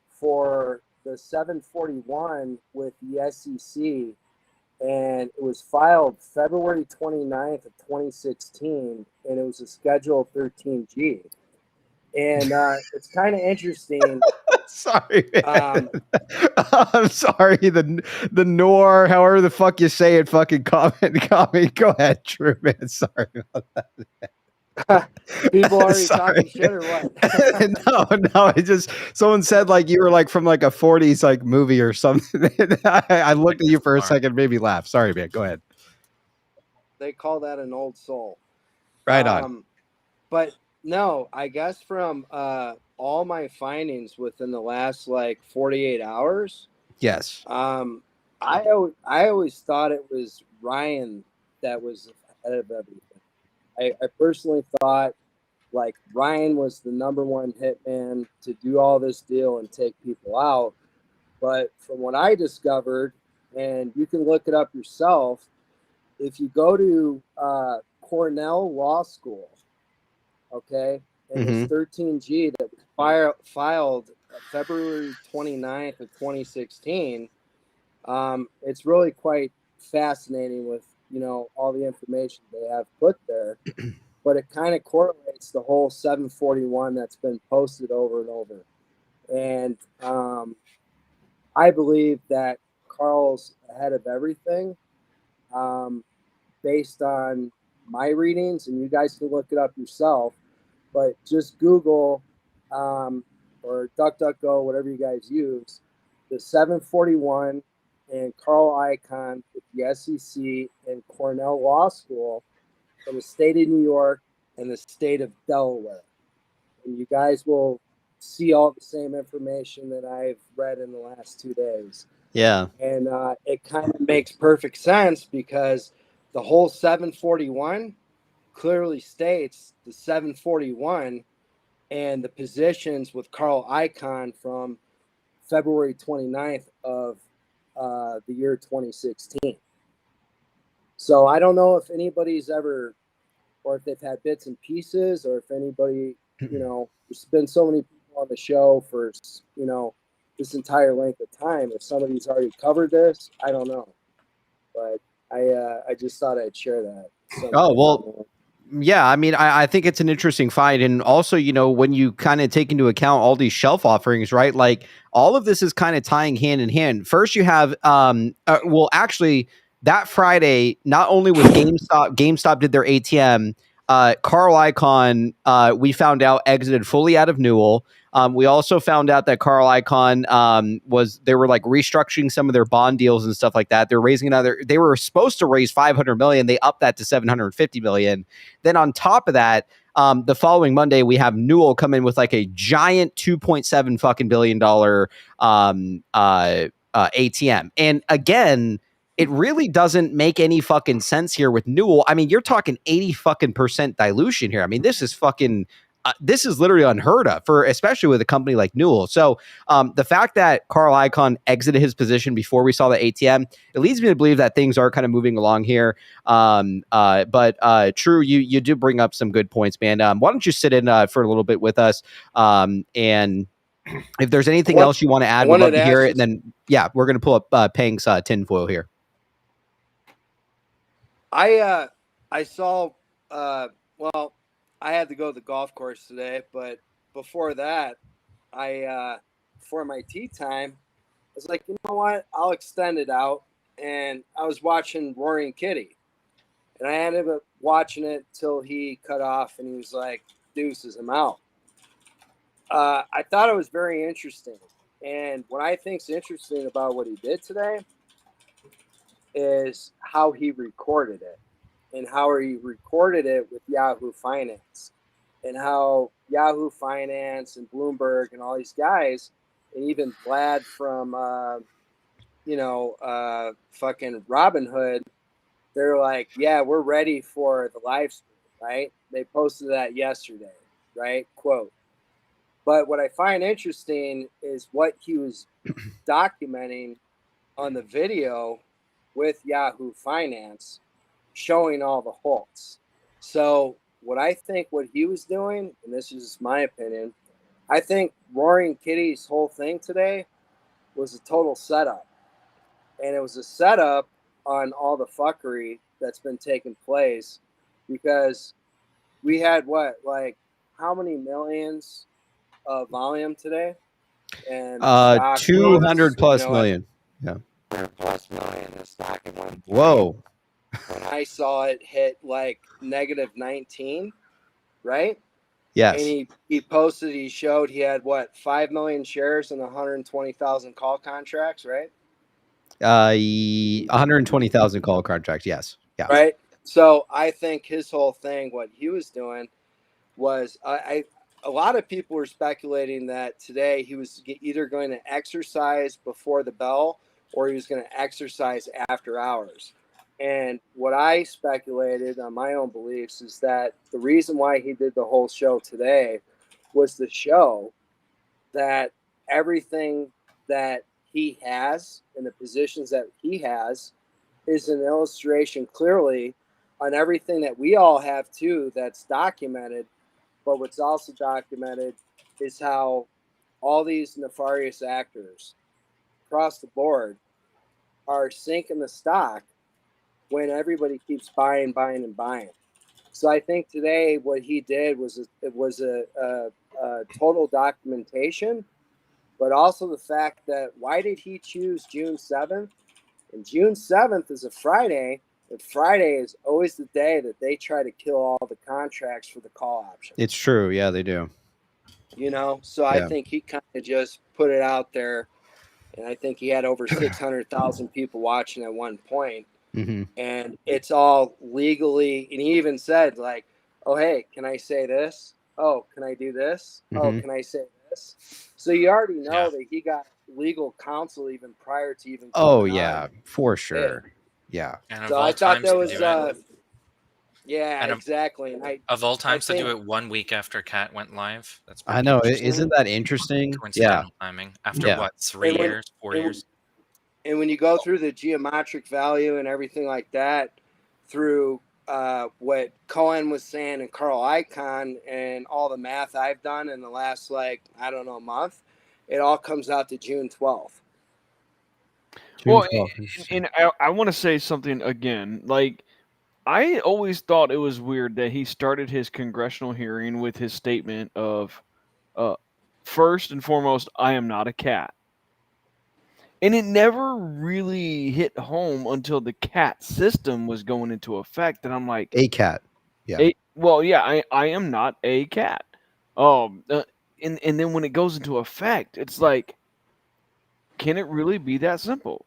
for the 741 with the SEC. And it was filed February 29th of 2016. And it was a Schedule 13G. And it's kind of interesting. Sorry, man. I'm sorry. The Nor, however the fuck you say it, fucking comment. Go ahead, True, man. Sorry about that. People already talking shit or what? No. It just someone said like you were like from like a 40s like movie or something. I looked at you for a second, made me laugh. Sorry, man. Go ahead. They call that an old soul. Right on. But No, I guess from all my findings within the last like 48 hours. Yes. I always thought it was Ryan that was ahead of everything. I personally thought like Ryan was the #1 hitman to do all this deal and take people out. But from what I discovered, and you can look it up yourself, if you go to Cornell Law School, okay, and this 13G that was filed February 29th of 2016, it's really quite fascinating with, you know, all the information they have put there. But it kind of correlates the whole 741 that's been posted over and over. And I believe that Carl's ahead of everything based on my readings, and you guys can look it up yourself. But just Google or DuckDuckGo, whatever you guys use, the 741 and Carl Icahn with the SEC and Cornell Law School in the state of New York and the state of Delaware. And you guys will see all the same information that I've read in the last 2 days. Yeah. And it kind of makes perfect sense because the whole 741 clearly states the 741 and the positions with Carl Icahn from February 29th of the year 2016. So I don't know if anybody's ever, or if they've had bits and pieces, or if anybody, you know, there's been so many people on the show for, you know, this entire length of time. If somebody's already covered this, I don't know. But I just thought I'd share that. Oh, well, yeah, I mean, I think it's an interesting find. And also, you know, when you kind of take into account all these shelf offerings, right? Like all of this is kind of tying hand in hand. First, you have, well, actually, that Friday, not only was GameStop did their ATM, Carl Icahn, we found out exited fully out of Newell. We also found out that Carl Icahn they were like restructuring some of their bond deals and stuff like that. They're raising they were supposed to raise 500 million. They upped that to 750 million. Then on top of that, the following Monday, we have Newell come in with like a giant $2.7 fucking billion ATM. And again, it really doesn't make any fucking sense here with Newell. I mean, you're talking 80% dilution here. I mean, this is fucking, this is literally unheard of for, especially with a company like Newell. So the fact that Carl Icahn exited his position before we saw the ATM, it leads me to believe that things are kind of moving along here. But True, you do bring up some good points, man. Why don't you sit in for a little bit with us? And if there's anything else you want to add, we'd love to hear it. And then, yeah, we're going to pull up Peng's tinfoil here. I saw, well, I had to go to the golf course today, but before that, for my tea time, I was like, you know what? I'll extend it out. And I was watching Roaring Kitty. And I ended up watching it till he cut off and he was like, deuces, I'm out. I thought it was very interesting. And what I think is interesting about what he did today is how he recorded it. And how he recorded it with Yahoo Finance, and how Yahoo Finance and Bloomberg and all these guys, and even Vlad from, fucking Robinhood, they're like, yeah, we're ready for the live stream, right? They posted that yesterday, right? Quote. But what I find interesting is what he was documenting on the video with Yahoo Finance, showing all the halts. So what I think what he was doing, and this is my opinion, I think Roaring Kitty's whole thing today was a total setup. And it was a setup on all the fuckery that's been taking place, because we had how many millions of volume today? And 200 plus million. Yeah. 200 plus million. The stock at one point. Whoa. When I saw it hit like -19, right? Yes. And he posted, he showed he had 5 million shares and 120,000 call contracts, right? 120,000 call contracts. Yes. Yeah. Right. So I think his whole thing, what he was doing, was a lot of people were speculating that today he was either going to exercise before the bell or he was going to exercise after hours. And what I speculated on my own beliefs is that the reason why he did the whole show today was to show that everything that he has and the positions that he has is an illustration clearly on everything that we all have too that's documented. But what's also documented is how all these nefarious actors across the board are sinking the stock when everybody keeps buying. So I think today what he did was a total documentation, but also the fact that why did he choose June 7th? And June 7th is a Friday, and Friday is always the day that they try to kill all the contracts for the call option. It's true. Yeah, they do. You know, so I think he kind of just put it out there, and I think he had over 600,000 people watching at one point. Mm-hmm. And it's all legally, and he even said like, oh, hey, can I say this? Oh, can I do this? Mm-hmm. Oh, can I say this? So you already know that he got legal counsel even prior to even coming on. For sure. Yeah. And So I thought that was exactly. And of all times to think, do it 1 week after Cat went live. That's I know. Isn't that interesting? Coincidental timing. After what, 4 years? And when you go through the geometric value and everything like that, through what Cohen was saying and Carl Icahn and all the math I've done in the last, month, it all comes out to June 12th. Well, and I want to say something again. Like, I always thought it was weird that he started his congressional hearing with his statement of, first and foremost, I am not a cat. And it never really hit home until the cat system was going into effect. And I'm like, a cat. Yeah. I am not a cat. And then when it goes into effect, it's like, can it really be that simple?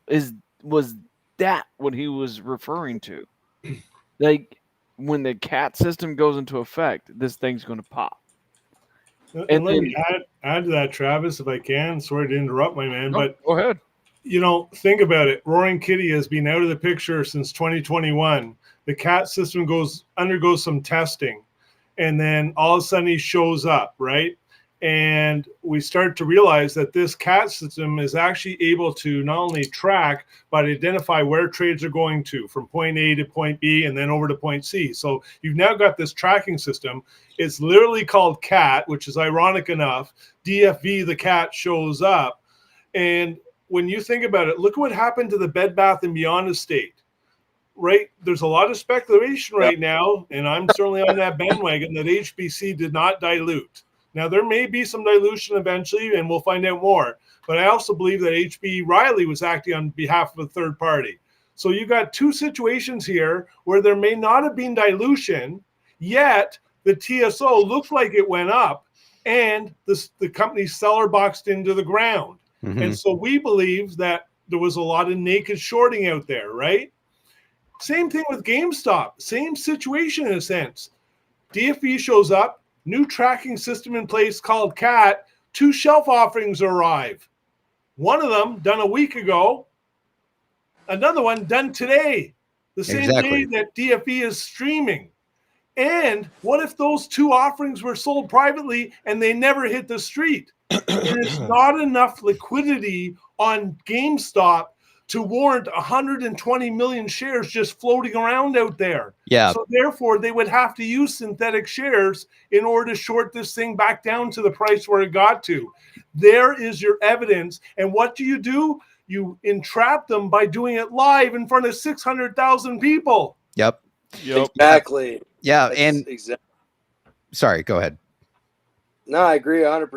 Was that what he was referring to? Like, when the cat system goes into effect, this thing's going to pop. And let me add to that, Travis, if I can. Sorry to interrupt, my man, but go ahead. You know, think about it. Roaring Kitty has been out of the picture since 2021. The cat system undergoes some testing, and then all of a sudden he shows up, right? And we start to realize that this cat system is actually able to not only track, but identify where trades are going to from point A to point B and then over to point C. So you've now got this tracking system. It's literally called CAT, which is ironic enough. DFV, the cat, shows up. And when you think about it, look what happened to the Bed Bath & Beyond estate, right? There's a lot of speculation right now, and I'm certainly on that bandwagon, that HBC did not dilute. Now, there may be some dilution eventually, and we'll find out more. But I also believe that HB Riley was acting on behalf of a third party. So you got two situations here where there may not have been dilution, yet the TSO looks like it went up, and the company's seller boxed into the ground. Mm-hmm. And so we believe that there was a lot of naked shorting out there, right? Same thing with GameStop. Same situation in a sense. DFV shows up, new tracking system in place called CAT. 2 shelf offerings arrive. One of them done a week ago. Another one done today. The same day that DFV is streaming. And what if those 2 offerings were sold privately and they never hit the street? There's not enough liquidity on GameStop to warrant 120 million shares just floating around out there. Yeah. So therefore, they would have to use synthetic shares in order to short this thing back down to the price where it got to. There is your evidence. And what do? You entrap them by doing it live in front of 600,000 people. Yep. Exactly. Yeah. Sorry, go ahead. No, I agree 100%.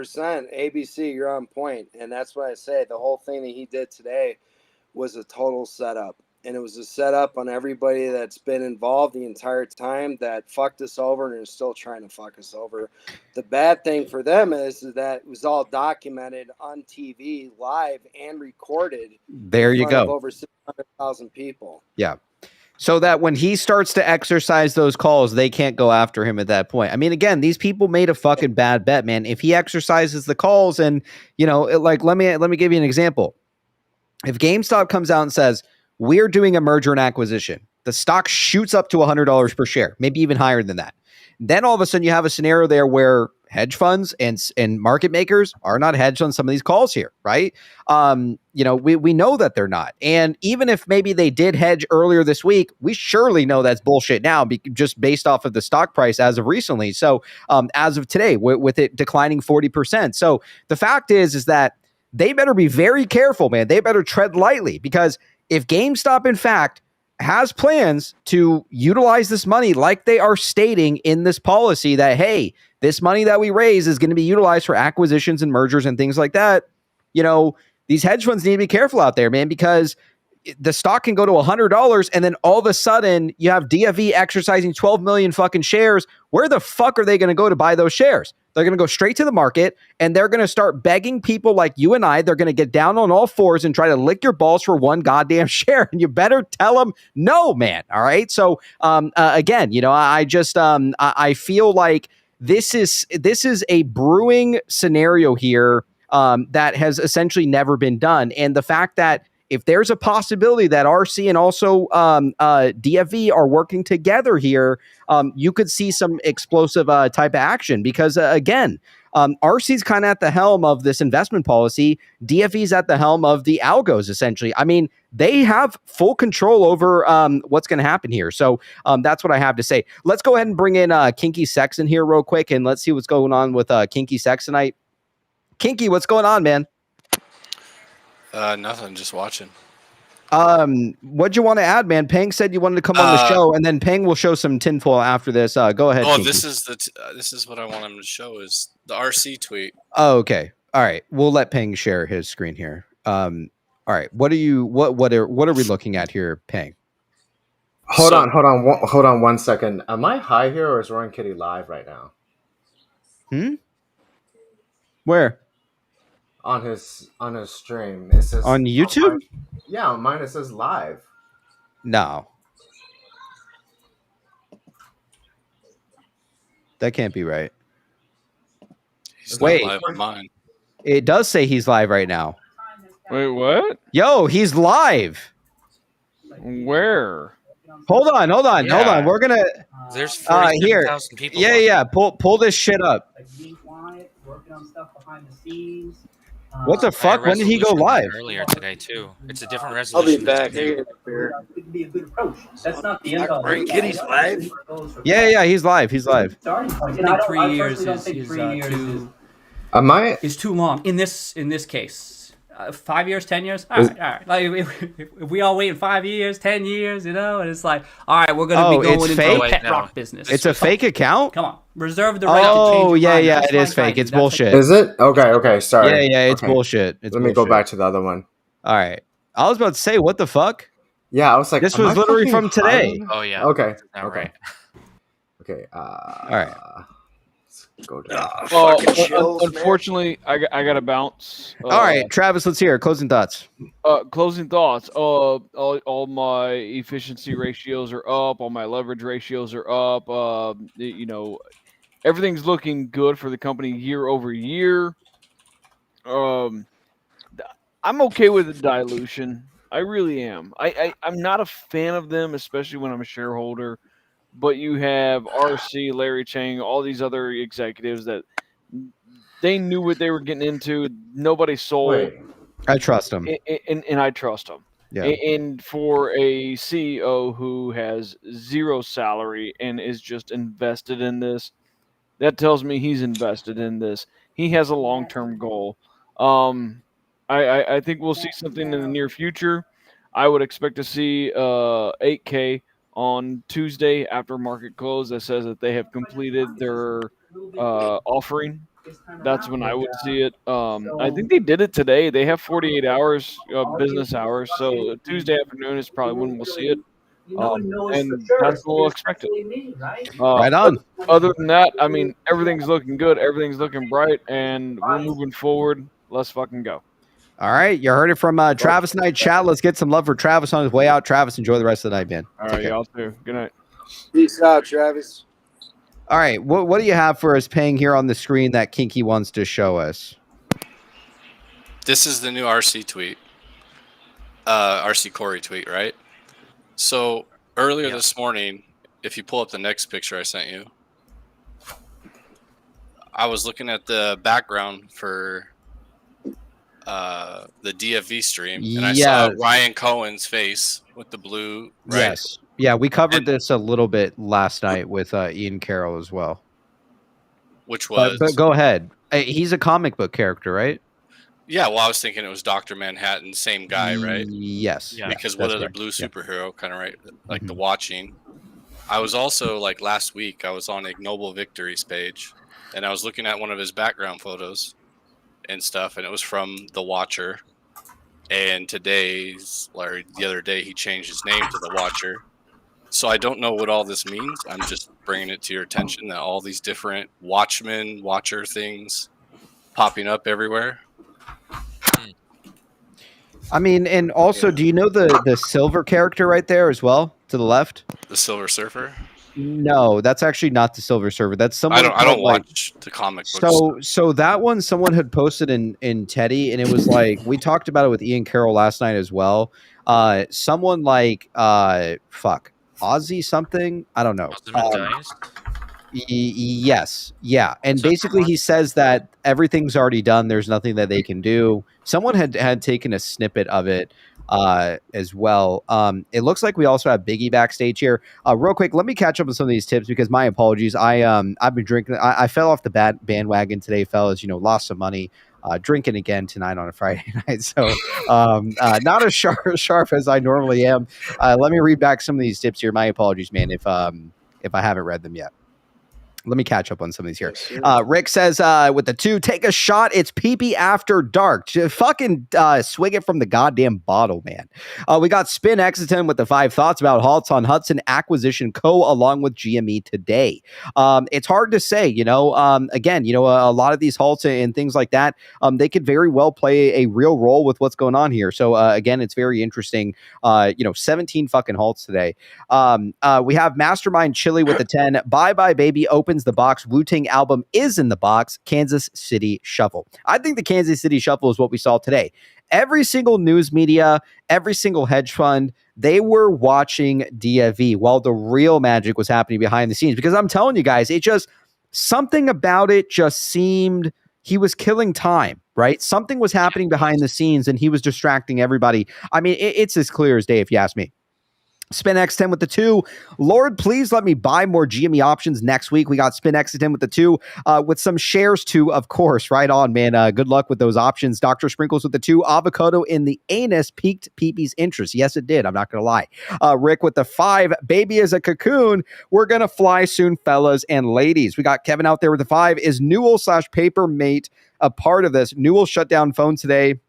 ABC, you're on point. And that's what I say. The whole thing that he did today was a total setup. And it was a setup on everybody that's been involved the entire time that fucked us over and is still trying to fuck us over. The bad thing for them is that it was all documented on TV, live and recorded. There you go. Of over 600,000 people. Yeah. so that when he starts to exercise those calls, they can't go after him at that point. I mean, again, these people made a fucking bad bet, man. If he exercises the calls and, like, let me give you an example. If GameStop comes out and says, we're doing a merger and acquisition, the stock shoots up to $100 per share, maybe even higher than that. Then all of a sudden you have a scenario there where hedge funds and market makers are not hedged on some of these calls here, right? We know that they're not. And even if maybe they did hedge earlier this week, we surely know that's bullshit now, just based off of the stock price as of recently. So as of today, with it declining 40%. So the fact is that they better be very careful, man. They better tread lightly, because if GameStop, in fact, has plans to utilize this money like they are stating in this policy that, hey, this money that we raise is going to be utilized for acquisitions and mergers and things like that, these hedge funds need to be careful out there, man, because the stock can go to $100 and then all of a sudden you have DFV exercising 12 million fucking shares. Where the fuck are they going to go to buy those shares? They're going to go straight to the market and they're going to start begging people like you and I. They're going to get down on all fours and try to lick your balls for one goddamn share. And you better tell them no, man. All right. So again, I feel like this is a brewing scenario here that has essentially never been done. And the fact that if there's a possibility that RC and also DFV are working together here, you could see some explosive type of action, because again, RC's kind of at the helm of this investment policy. DFV's at the helm of the algos, essentially. I mean, they have full control over what's going to happen here. So that's what I have to say. Let's go ahead and bring in Kinky Sex in here real quick, and let's see what's going on with Kinky Sex tonight. Kinky, what's going on, man? Nothing, just watching. What'd you want to add, man? Peng said you wanted to come on the show, and then Peng will show some tinfoil after this. Go ahead. Oh, Kinky. this is what I want him to show, is the RC tweet. Oh, okay. All right. We'll let Peng share his screen here. All right. What are we looking at here, Peng? Hold on 1 second. Am I high here, or is Roaring Kitty live right now? Where? On his stream. It says on YouTube? On mine it says live. No. That can't be right. He's Wait. not live on mine. It does say he's live right now. Wait, what? Yo, he's live. Where? Hold on. We're gonna. There's 47,000 people. Yeah. Pull this shit up. Working on stuff behind the scenes. What the fuck? When did he go live? Earlier today too. It's a different resolution. I'll be back. It could be a good approach. That's not the end all. Kitty's live. Yeah, he's live. He's live. I think 3 years is too long in this case. 5 years, 10 years. All right. Like if we all wait in 5 years, 10 years, and it's like, all right, we're gonna be going into the pet rock business. It's a fake account. Come on, reserve the right to change your mind. Yeah, it is fake. It's bullshit. Is it? Okay. Sorry. Yeah, it's bullshit. Let me go back to the other one. All right. I was about to say, what the fuck? Yeah, I was like, this was literally from today. Oh yeah. Okay. Right. Okay. All right. Go down. Unfortunately, I got to bounce. All right, Travis, let's hear it. Closing thoughts. Closing thoughts. All my efficiency ratios are up. All my leverage ratios are up. Everything's looking good for the company year over year. I'm okay with the dilution. I really am. I'm not a fan of them, especially when I'm a shareholder. But you have RC, Larry Chang, all these other executives that they knew what they were getting into. Nobody sold. Wait. I trust them. And I trust them. Yeah. And for a CEO who has zero salary and is just invested in this, that tells me he's invested in this. He has a long-term goal. I think we'll see something in the near future. I would expect to see 8K on Tuesday after market close that says that they have completed their offering. That's when I would see it. I think they did it today. They have 48 hours business hours, so Tuesday afternoon is probably when we'll see it. And that's what we'll expect it. Right on. Other than that, I mean, everything's looking good. Everything's looking bright, and we're moving forward. Let's fucking go. All right, you heard it from Travis Knight. Chat. Let's get some love for Travis on his way out. Travis, enjoy the rest of the night, man. All right, y'all too. Good night. Peace out, Travis. All right, what do you have for us paying here on the screen that Kinky wants to show us? This is the new RC tweet. RC Corey tweet, right? So earlier this morning, if you pull up the next picture I sent you, I was looking at the background for the DFV stream, and I saw Ryan Cohen's face with the blue. Right? Yes. Yeah, we covered this a little bit last night with Ian Carroll as well. Which was? But go ahead. He's a comic book character, right? Yeah, well, I was thinking it was Dr. Manhattan, same guy, right? Yes. Yeah, because what other blue superhero, kind of right, like the Watching. I was also, like, last week, I was on Ignoble Victory's page, and I was looking at one of his background photos and stuff, and it was from The Watcher. And today's, or the other day, he changed his name to The Watcher. So I don't know what all this means. I'm just bringing it to your attention that all these different Watchmen, Watcher things popping up everywhere. I mean, and also, do you know the silver character right there as well to the left? The Silver Surfer? No, that's actually not the Silver Surfer. That's someone. I don't watch the comic books. So that one, someone had posted in Teddy, and it was like we talked about it with Ian Carroll last night as well. Someone like Ozzy something. I don't know. Yes. Yeah. And basically he says that everything's already done. There's nothing that they can do. Someone had taken a snippet of it as well. It looks like we also have Biggie backstage here. Real quick, let me catch up with some of these tips because my apologies. I've been drinking. I fell off the bandwagon today, fellas. Lost some money. Drinking again tonight on a Friday night. So not as sharp as I normally am. Let me read back some of these tips here. My apologies, man, if I haven't read them yet. Let me catch up on some of these here. Rick says, with the 2, take a shot. It's pee-pee after dark. Just fucking swig it from the goddamn bottle, man. We got Spin Exiton with the 5 thoughts about halts on Hudson Acquisition Co. along with GME today. It's hard to say, again, a lot of these halts and things like that, they could very well play a real role with what's going on here. So again, it's very interesting. 17 fucking halts today. We have Mastermind Chili with the 10. Bye Bye Baby opens the box. Wu-Tang album is in the box. Kansas City Shuffle. I think the Kansas City Shuffle is what we saw today. Every single news media, every single hedge fund, they were watching DFV while the real magic was happening behind the scenes. Because I'm telling you guys, it just, something about it just seemed he was killing time, right? Something was happening behind the scenes and he was distracting everybody. I mean, it's as clear as day if you ask me. Spin X10 with the 2. Lord, please let me buy more GME options next week. We got Spin X10 with the 2 with some shares too, of course. Right on, man. Good luck with those options. Dr. Sprinkles with the 2. Avocado in the anus piqued Peepee's interest. Yes, it did. I'm not going to lie. Rick with the 5. Baby is a cocoon. We're going to fly soon, fellas and ladies. We got Kevin out there with the 5. Is Newell/Papermate a part of this? Newell shut down phones today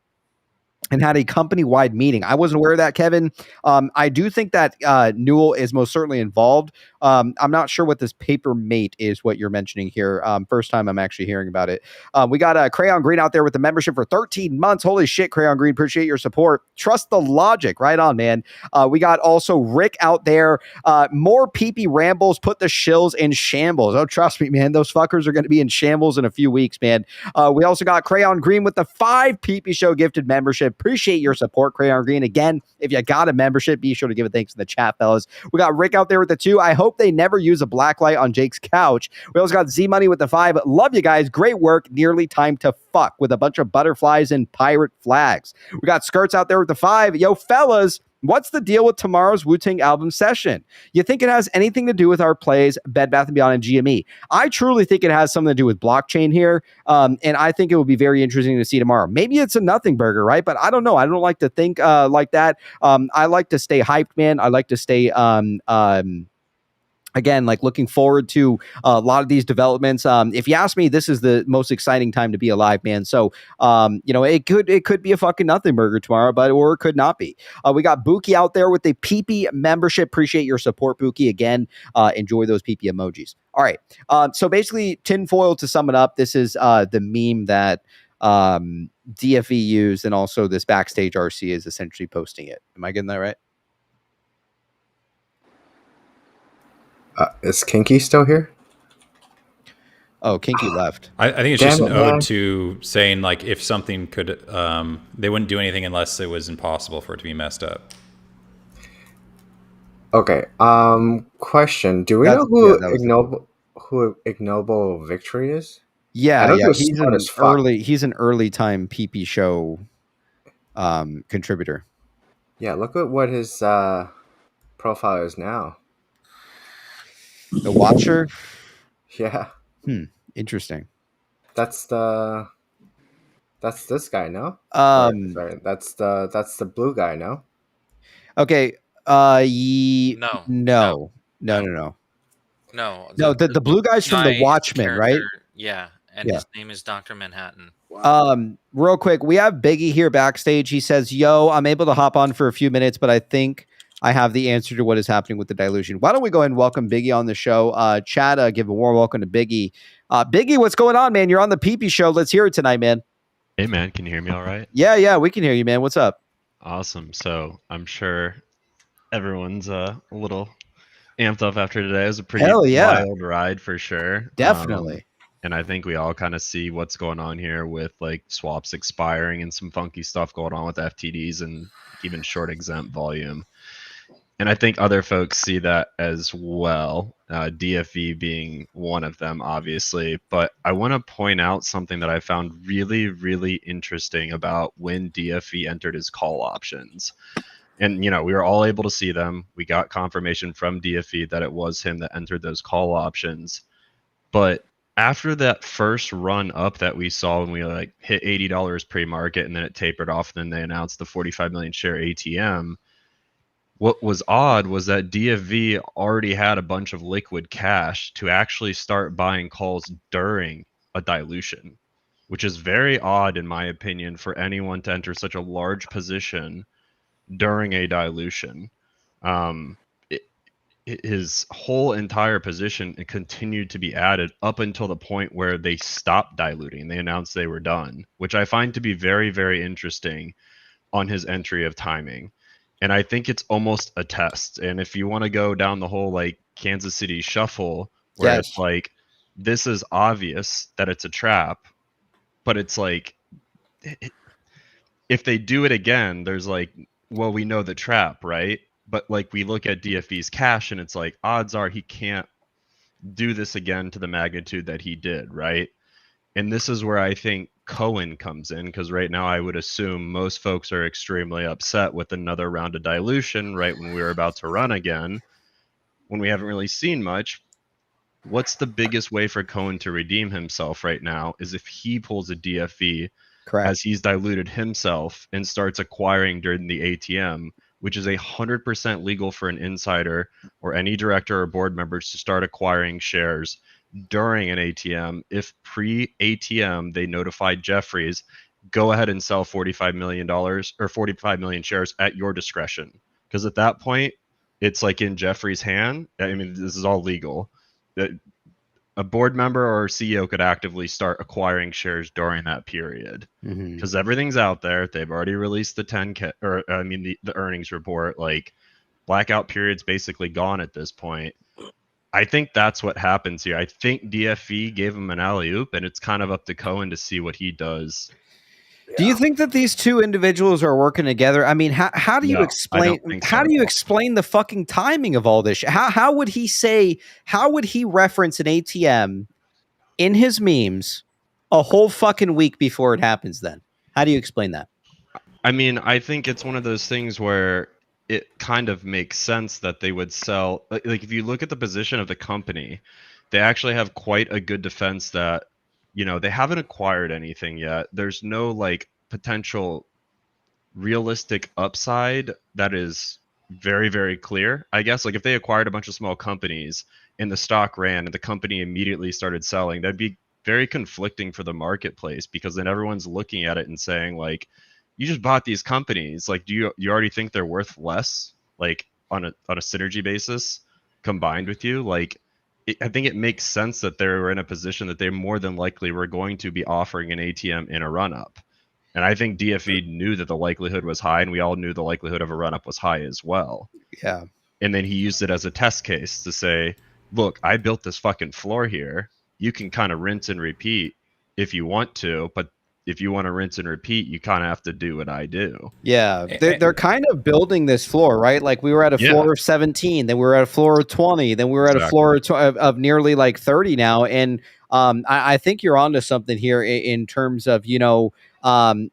and had a company-wide meeting. I wasn't aware of that, Kevin. I do think that Newell is most certainly involved. I'm not sure what this Papermate is, what you're mentioning here. First time I'm actually hearing about it. We got Crayon Green out there with the membership for 13 months. Holy shit, Crayon Green. Appreciate your support. Trust the logic. Right on, man. We got also Rick out there. More PP rambles. Put the shills in shambles. Oh, trust me, man. Those fuckers are going to be in shambles in a few weeks, man. We also got Crayon Green with the 5 PP Show gifted membership. Appreciate your support, Crayon Green. Again, if you got a membership, be sure to give a thanks in the chat, fellas. We got Rick out there with the 2. I hope they never use a black light on Jake's couch. We also got Z Money with the 5. Love you guys. Great work. Nearly time to fuck with a bunch of butterflies and pirate flags. We got Skirts out there with the 5. Yo, fellas, what's the deal with tomorrow's Wu-Tang album session? You think it has anything to do with our plays, Bed Bath & Beyond and GME? I truly think it has something to do with blockchain here, and I think it will be very interesting to see tomorrow. Maybe it's a nothing burger, right? But I don't know. I don't like to think like that. I like to stay hyped, man. I like to stay again, like looking forward to a lot of these developments. If you ask me, this is the most exciting time to be alive, man. So, it could be a fucking nothing burger tomorrow, or it could not be. We got Buki out there with the PP membership. Appreciate your support, Buki. Again, enjoy those PP emojis. All right. So basically, tinfoil to sum it up. This is the meme that DFV used, and also this backstage RC is essentially posting it. Am I getting that right? Is Kinky still here? Oh, Kinky left. I think it's just an ode to saying, like, if something could, they wouldn't do anything unless it was impossible for it to be messed up. Okay. Question: do we know who Ignoble Victory is? Yeah, he's an early time PP show contributor. Yeah, look at what his profile is now. The Watcher. Yeah. Interesting. That's this guy, no? Sorry, that's the blue guy, no? Okay. No. No. The blue guy's from the Watchmen, right? Yeah, and his name is Dr. Manhattan. Real quick, we have Biggie here backstage. He says, "Yo, I'm able to hop on for a few minutes, but I think I have the answer to what is happening with the dilution." Why don't we go ahead and welcome Biggie on the show? Chad, give a warm welcome to Biggie. Biggie, what's going on, man? You're on the PP show. Let's hear it tonight, man. Hey, man, can you hear me all right? Yeah, we can hear you, man. What's up? Awesome. So I'm sure everyone's a little amped up after today. It was a pretty wild ride for sure. Definitely. And I think we all kind of see what's going on here with like swaps expiring and some funky stuff going on with FTDs and even short exempt volume. And I think other folks see that as well, DFV being one of them, obviously. But I want to point out something that I found really, really interesting about when DFV entered his call options. And, you know, we were all able to see them. We got confirmation from DFV that it was him that entered those call options. But after that first run up that we saw when we like hit $80 pre-market and then it tapered off, and then they announced the 45 million share ATM, what was odd was that DFV already had a bunch of liquid cash to actually start buying calls during a dilution, which is very odd in my opinion for anyone to enter such a large position during a dilution. His whole entire position continued to be added up until the point where they stopped diluting. They announced they were done, which I find to be very, very interesting on his entry of timing. And I think it's almost a test. And if you want to go down the whole like Kansas City shuffle, where it's like, this is obvious that it's a trap, but it's like, if they do it again, there's like, well, we know the trap, right? But like we look at DFV's cash and it's like, odds are he can't do this again to the magnitude that he did, right? And this is where I think Cohen comes in, because right now I would assume most folks are extremely upset with another round of dilution right when we were about to run again, when we haven't really seen much. What's the biggest way for Cohen to redeem himself right now is if he pulls a DFV as he's diluted himself and starts acquiring during the ATM, which is 100% legal for an insider or any director or board members to start acquiring shares during an ATM. If pre-ATM they notified Jeffries, go ahead and sell $45 million or 45 million shares at your discretion. Because at that point, it's like in Jeffries' hand. I mean, this is all legal. A board member or CEO could actively start acquiring shares during that period, because everything's out there. They've already released the the earnings report. Like, blackout period's basically gone at this point. I think that's what happens here. I think DFV gave him an alley-oop, and it's kind of up to Cohen to see what he does. Do you think that these two individuals are working together? I mean, how do you explain the fucking timing of all this? How would he say, how would he reference an ATM in his memes a whole fucking week before it happens then? How do you explain that? I mean, I think it's one of those things where it kind of makes sense that they would sell. Like if you look at the position of the company, they actually have quite a good defense that, you know, they haven't acquired anything yet. There's no like potential realistic upside that is very, very clear. I guess like if they acquired a bunch of small companies and the stock ran and the company immediately started selling, that'd be very conflicting for the marketplace, because then everyone's looking at it and saying like, you just bought these companies. Like, do you already think they're worth less, like on a synergy basis combined with you? Like, I think it makes sense that they were in a position that they more than likely were going to be offering an ATM in a run-up. And I think DFV knew that the likelihood was high, and we all knew the likelihood of a run-up was high as well. Yeah. And then he used it as a test case to say, look, I built this fucking floor here. You can kind of rinse and repeat if you want to, but if you want to rinse and repeat, you kind of have to do what I do. Yeah, they're kind of building this floor, right? Like we were at a floor of 17, then we were at a floor of 20, then we were at a floor of nearly like 30 now. And I think you're onto something here in terms of, you know,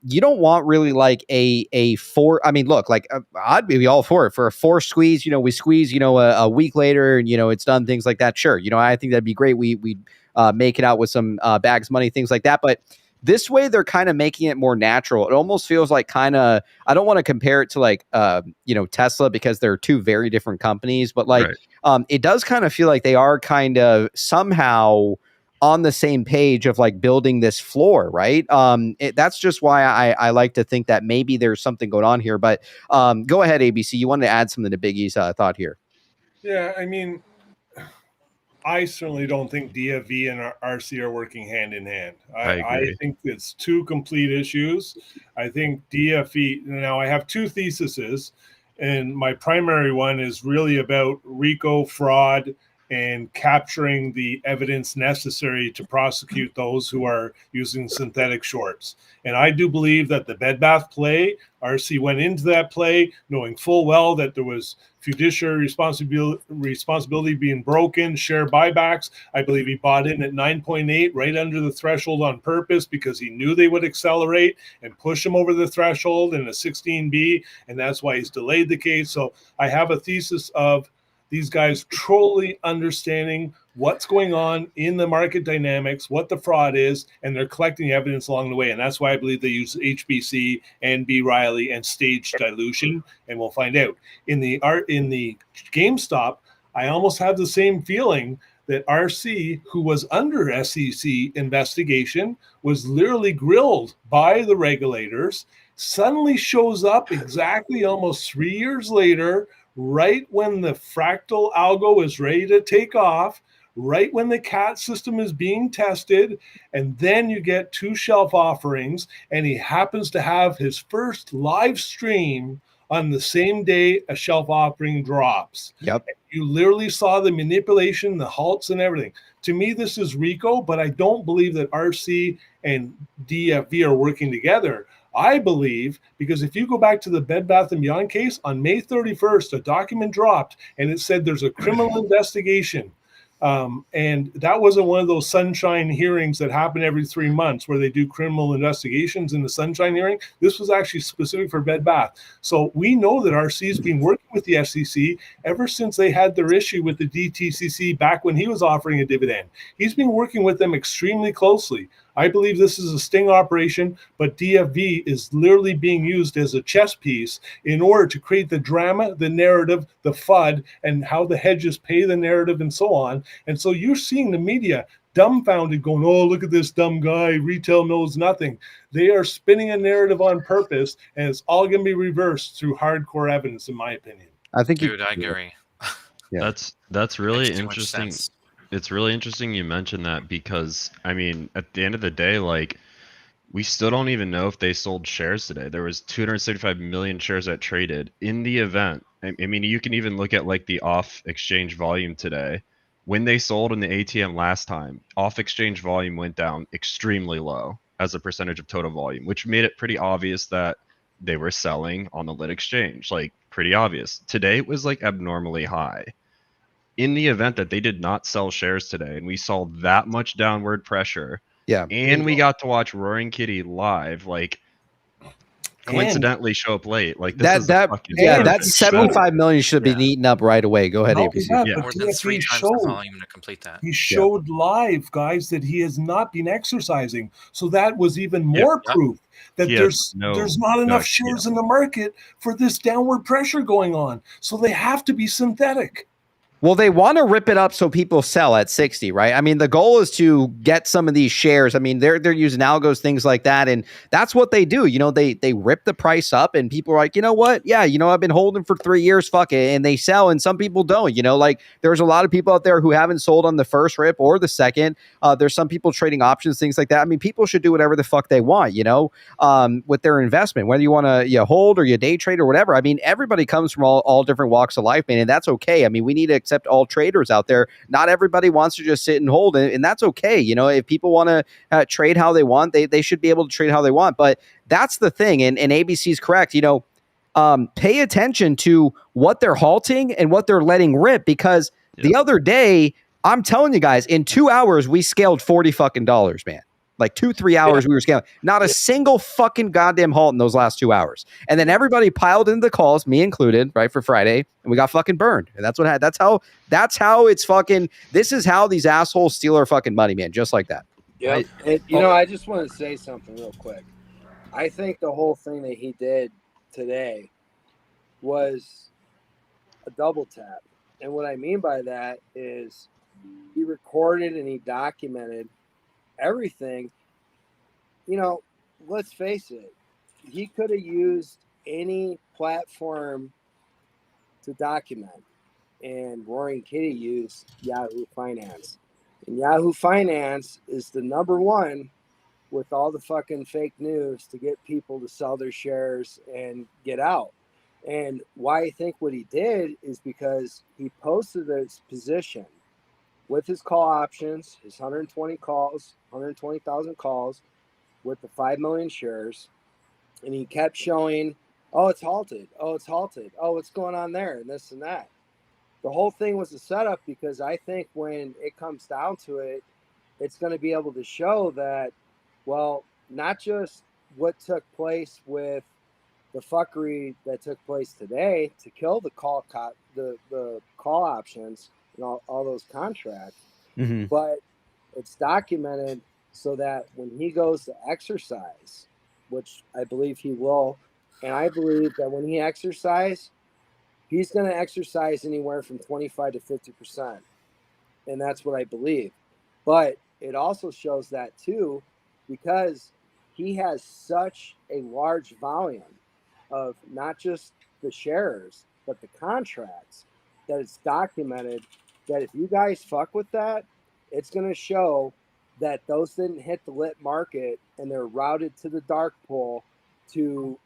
you don't want really like a four. I mean, look, like I'd be all for it for a force squeeze. You know, we squeeze, you know, a week later and, you know, it's done, things like that. Sure. You know, I think that'd be great. We'd make it out with some bags money, things like that. But this way, they're kind of making it more natural. It almost feels like kind of, I don't want to compare it to like, you know, Tesla because they're two very different companies, but like, it does kind of feel like they are kind of somehow on the same page of like building this floor, right? That's just why I like to think that maybe there's something going on here, but go ahead, ABC. You wanted to add something to Biggie's thought here. Yeah, I mean, I certainly don't think DFV and RC are working hand in hand. I think it's two complete issues. I think DFV, now I have two theses, and my primary one is really about RICO fraud and capturing the evidence necessary to prosecute those who are using synthetic shorts. And I do believe that the Bed Bath play, RC went into that play knowing full well that there was fiduciary responsibility being broken, share buybacks. I believe he bought in at 9.8, right under the threshold on purpose because he knew they would accelerate and push him over the threshold in a 16B, and that's why he's delayed the case. So I have a thesis of these guys truly understanding what's going on in the market dynamics, what the fraud is, and they're collecting evidence along the way. And that's why I believe they use HBC and B. Riley and staged dilution, and we'll find out. In the GameStop, I almost have the same feeling that RC, who was under SEC investigation, was literally grilled by the regulators, suddenly shows up exactly almost 3 years later, right when the fractal algo is ready to take off, right when the CAT system is being tested, and then you get two shelf offerings, and he happens to have his first live stream on the same day a shelf offering drops. Yep. You literally saw the manipulation, the halts, and everything. To me, this is RICO, but I don't believe that RC and DFV are working together. I believe, because if you go back to the Bed Bath & Beyond case, on May 31st, a document dropped, and it said there's a criminal investigation. And that wasn't one of those sunshine hearings that happen every 3 months where they do criminal investigations in the sunshine hearing. This was actually specific for Bed Bath. So we know that RC has been working with the SEC ever since they had their issue with the DTCC back when he was offering a dividend. He's been working with them extremely closely. I believe this is a sting operation, but DFV is literally being used as a chess piece in order to create the drama, the narrative, the FUD, and how the hedges pay the narrative and so on. And so you're seeing the media dumbfounded going, oh, look at this dumb guy. Retail knows nothing. They are spinning a narrative on purpose, and it's all going to be reversed through hardcore evidence, in my opinion. I think Dude, I agree. Yeah. That's really Makes too much interesting. sense. It's really interesting you mentioned that because, I mean, at the end of the day, like, we still don't even know if they sold shares today. There was 275 million shares that traded in the event. I mean, you can even look at like the off exchange volume today. When they sold in the ATM last time, off exchange volume went down extremely low as a percentage of total volume, which made it pretty obvious that they were selling on the lit exchange. Like, pretty obvious. Today it was like abnormally high. In the event that they did not sell shares today and we saw that much downward pressure, and we got to watch Roaring Kitty live, like, coincidentally show up late, like, this that 75 million should have been eaten up right away. Go ahead, ABC. More than 3 times the volume to complete that. He showed live, guys, that he has not been exercising. So that was even more proof that there's not enough shares in the market for this downward pressure going on. So they have to be synthetic. Well, they want to rip it up so people sell at 60, right? I mean, the goal is to get some of these shares. I mean, they're using algos, things like that, and that's what they do. You know, they rip the price up, and people are like, you know what? Yeah, you know, I've been holding for 3 years, fuck it, and they sell, and some people don't. You know, like there's a lot of people out there who haven't sold on the first rip or the second. There's some people trading options, things like that. I mean, people should do whatever the fuck they want, you know, with their investment, whether you want to hold or you day trade or whatever. I mean, everybody comes from all different walks of life, man, and that's okay. I mean, we need to accept all traders out there. Not everybody wants to just sit and hold, and that's okay. You know, if people want to trade how they want, they should be able to trade how they want. But that's the thing, and ABC is correct. You know, pay attention to what they're halting and what they're letting rip, because the other day, I'm telling you guys, in 2 hours we scaled $40 fucking, man. Like 2-3 hours we were scaling. Not a single fucking goddamn halt in those last 2 hours. And then everybody piled into the calls, me included, right, for Friday, and we got fucking burned. And that's how it's fucking, this is how these assholes steal our fucking money, man, just like that. Yeah. I just want to say something real quick. I think the whole thing that he did today was a double tap. And what I mean by that is he recorded and he documented everything. You know, let's face it, he could have used any platform to document, and Roaring Kitty used Yahoo Finance, and Yahoo Finance is the number one with all the fucking fake news to get people to sell their shares and get out. And why I think what he did is because he posted his position with his call options, his 120 calls, 120,000 calls with the 5 million shares. And he kept showing, oh, it's halted. Oh, it's halted. Oh, what's going on there? And this and that. The whole thing was a setup, because I think when it comes down to it, it's going to be able to show that, well, not just what took place with the fuckery that took place today to kill the call the call options and all those contracts, but it's documented so that when he goes to exercise, which I believe he will, and I believe that when he exercises, he's going to exercise anywhere from 25 to 50%, and that's what I believe. But it also shows that too, because he has such a large volume of not just the shares, but the contracts, that it's documented that if you guys fuck with that, it's going to show that those didn't hit the lit market and they're routed to the dark pool to,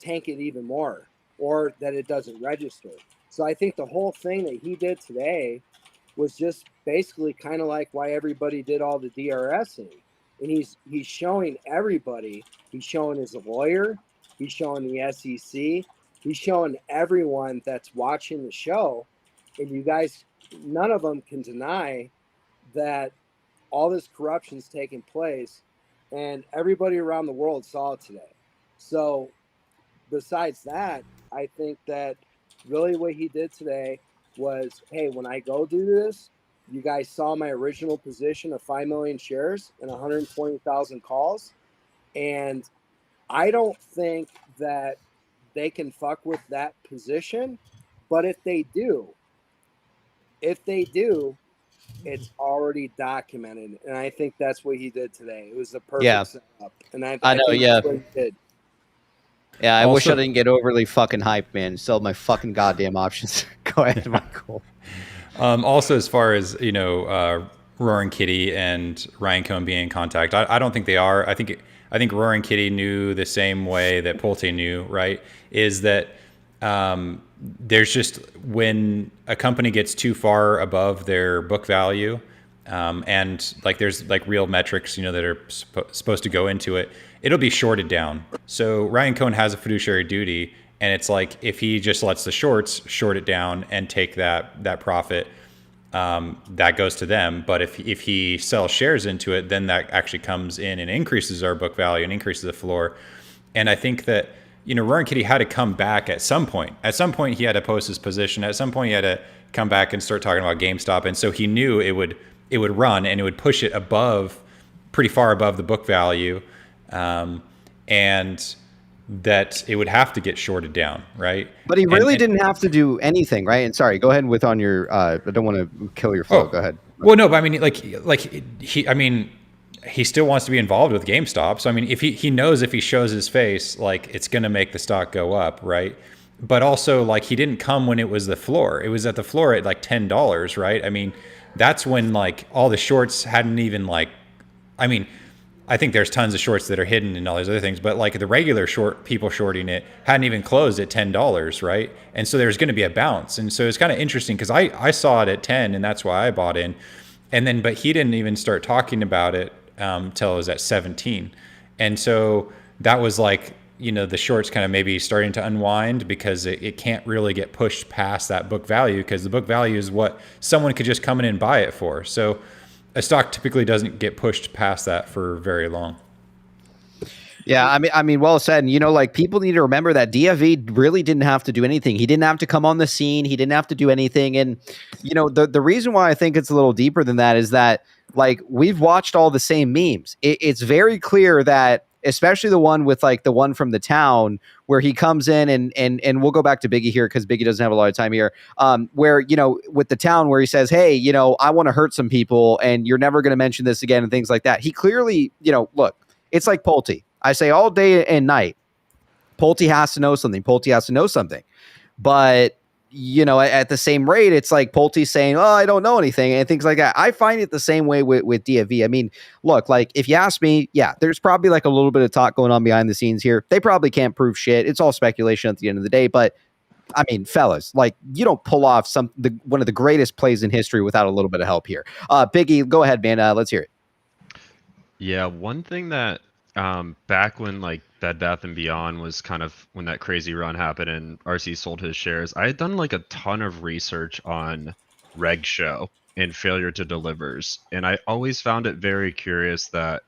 tank it even more, or that it doesn't register. So I think the whole thing that he did today was just basically kind of like why everybody did all the DRSing. And he's showing everybody, he's showing his lawyer, he's showing the SEC, he's showing everyone that's watching the show. And you guys, none of them can deny that all this corruption's taking place, and everybody around the world saw it today. So besides that, I think that really what he did today was, hey, when I go do this, you guys saw my original position of 5 million shares and 120,000 calls. And I don't think that they can fuck with that position. But if they do, it's already documented. And I think that's what he did today. It was the perfect setup. And I know, think that's what he did. Yeah, I wish I didn't get overly fucking hyped, man. Sell my fucking goddamn options. Go ahead, Michael. Also, as far as, Roaring Kitty and Ryan Cohn being in contact, I don't think they are. I think Roaring Kitty knew the same way that Pulte knew, right? Is that there's just, when a company gets too far above their book value, and there's real metrics, that are supposed to go into it, it'll be shorted down. So Ryan Cohn has a fiduciary duty, and it's like, if he just lets the shorts short it down and take that profit, that goes to them. But if he sells shares into it, then that actually comes in and increases our book value and increases the floor. And I think that, Roaring Kitty had to come back at some point. At some point, he had to post his position. At some point, he had to come back and start talking about GameStop. And so he knew it would run, and it would push it pretty far above the book value. And that it would have to get shorted down, right? But he really didn't have to do anything, right? And sorry, go ahead with on your. I don't want to kill your flow. Go ahead. Well, no, but I mean, he still wants to be involved with GameStop. So I mean, if he knows if he shows his face, like it's going to make the stock go up, right? But also, like, he didn't come when it was the floor. It was at the floor at like $10, right? I mean, that's when like all the shorts hadn't even like. I mean, I think there's tons of shorts that are hidden and all these other things, but like the regular people shorting it hadn't even closed at $10, right? And so there's going to be a bounce. And so it's kind of interesting because I saw it at 10 and that's why I bought in. And then, but he didn't even start talking about it till it was at 17. And so that was like, you know, the shorts kind of maybe starting to unwind because it can't really get pushed past that book value because the book value is what someone could just come in and buy it for. So a stock typically doesn't get pushed past that for very long. Yeah, I mean, well said. And, you know, like people need to remember that DFV really didn't have to do anything. He didn't have to come on the scene. He didn't have to do anything. And, you know, the reason why I think it's a little deeper than that is that, like, we've watched all the same memes. It's very clear that, especially the one with like the one from the town where he comes in and we'll go back to Biggie here because Biggie doesn't have a lot of time here, where, you know, with the town where he says, hey, you know, I want to hurt some people and you're never going to mention this again and things like that. He clearly, you know, look, it's like Pulte. I say all day and night, Pulte has to know something. Pulte has to know something. But, you know, at the same rate, it's like Pulte saying, oh, I don't know anything and things like that. I find it the same way with DFV. I mean, look, like if you ask me, yeah, there's probably like a little bit of talk going on behind the scenes here. They probably can't prove shit. It's all speculation at the end of the day. But I mean, fellas, like you don't pull off one of the greatest plays in history without a little bit of help here. Biggie, go ahead, man. Let's hear it. Yeah, one thing that back when like Bed Bath and Beyond was kind of when that crazy run happened and RC sold his shares, I had done like a ton of research on Reg Show and failure to delivers, and I always found it very curious that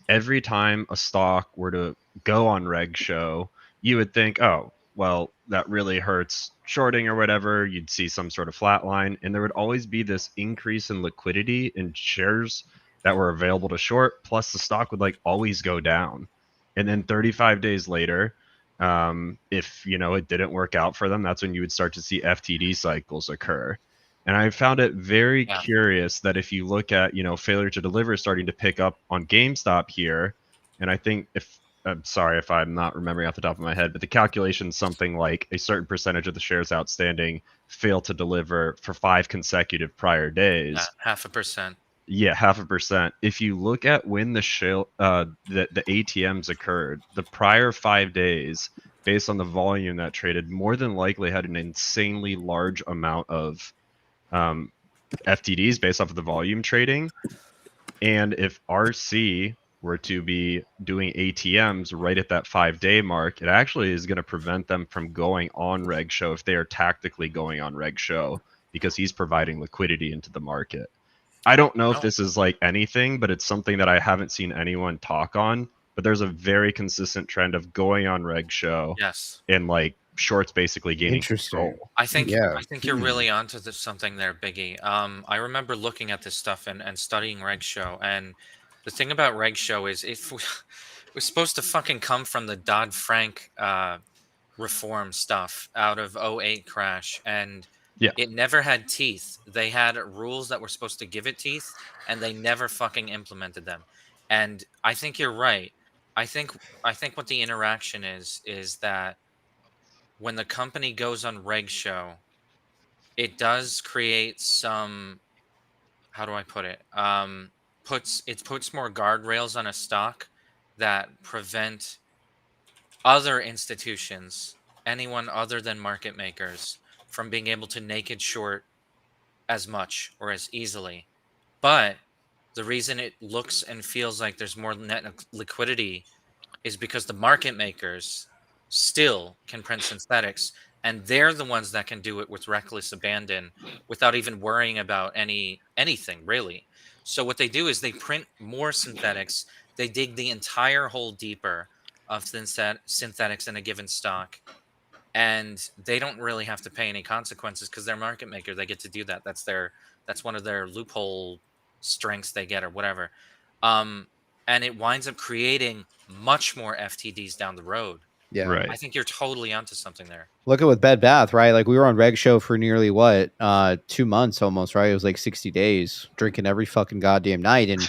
every time a stock were to go on Reg Show, you would think, oh, well, that really hurts shorting or whatever. You'd see some sort of flat line, and there would always be this increase in liquidity in shares that were available to short, plus the stock would like always go down. And then 35 days later, if you know it didn't work out for them, that's when you would start to see FTD cycles occur. And I found it very curious that if you look at, you know, failure to deliver starting to pick up on GameStop here, and I think I'm sorry if I'm not remembering off the top of my head, but the calculation is something like a certain percentage of the shares outstanding fail to deliver for 5 consecutive prior days. 0.5%. Yeah, 0.5%. If you look at when the ATMs occurred, the prior 5 days, based on the volume that traded, more than likely had an insanely large amount of FTDs based off of the volume trading. And if RC were to be doing ATMs right at that 5-day mark, it actually is going to prevent them from going on Reg Show if they are tactically going on Reg Show because he's providing liquidity into the market. I don't know if this is like anything, but it's something that I haven't seen anyone talk on. But there's a very consistent trend of going on Reg Show, and like shorts basically gaining control. I think you're really onto something there, Biggie. I remember looking at this stuff and studying Reg Show, and the thing about Reg Show is it was supposed to fucking come from the Dodd-Frank reform stuff out of 2008 crash, and it never had teeth. They had rules that were supposed to give it teeth, and they never fucking implemented them. And I think you're right. I think what the interaction is that when the company goes on Reg Show, it does create some, how do I put it? Puts more guardrails on a stock that prevent other institutions, anyone other than market makers, from being able to naked short as much or as easily. But the reason it looks and feels like there's more net liquidity is because the market makers still can print synthetics, and they're the ones that can do it with reckless abandon without even worrying about anything really. So what they do is they print more synthetics. They dig the entire hole deeper of synthetics in a given stock, and they don't really have to pay any consequences because they're market maker. They get to do that. That's one of their loophole strengths they get or whatever. And it winds up creating much more FTDs down the road Yeah. Right. I think you're totally onto something there. Look at with Bed Bath, right? Like we were on Reg Show for nearly 2 months almost, right? It was like 60 days drinking every fucking goddamn night. And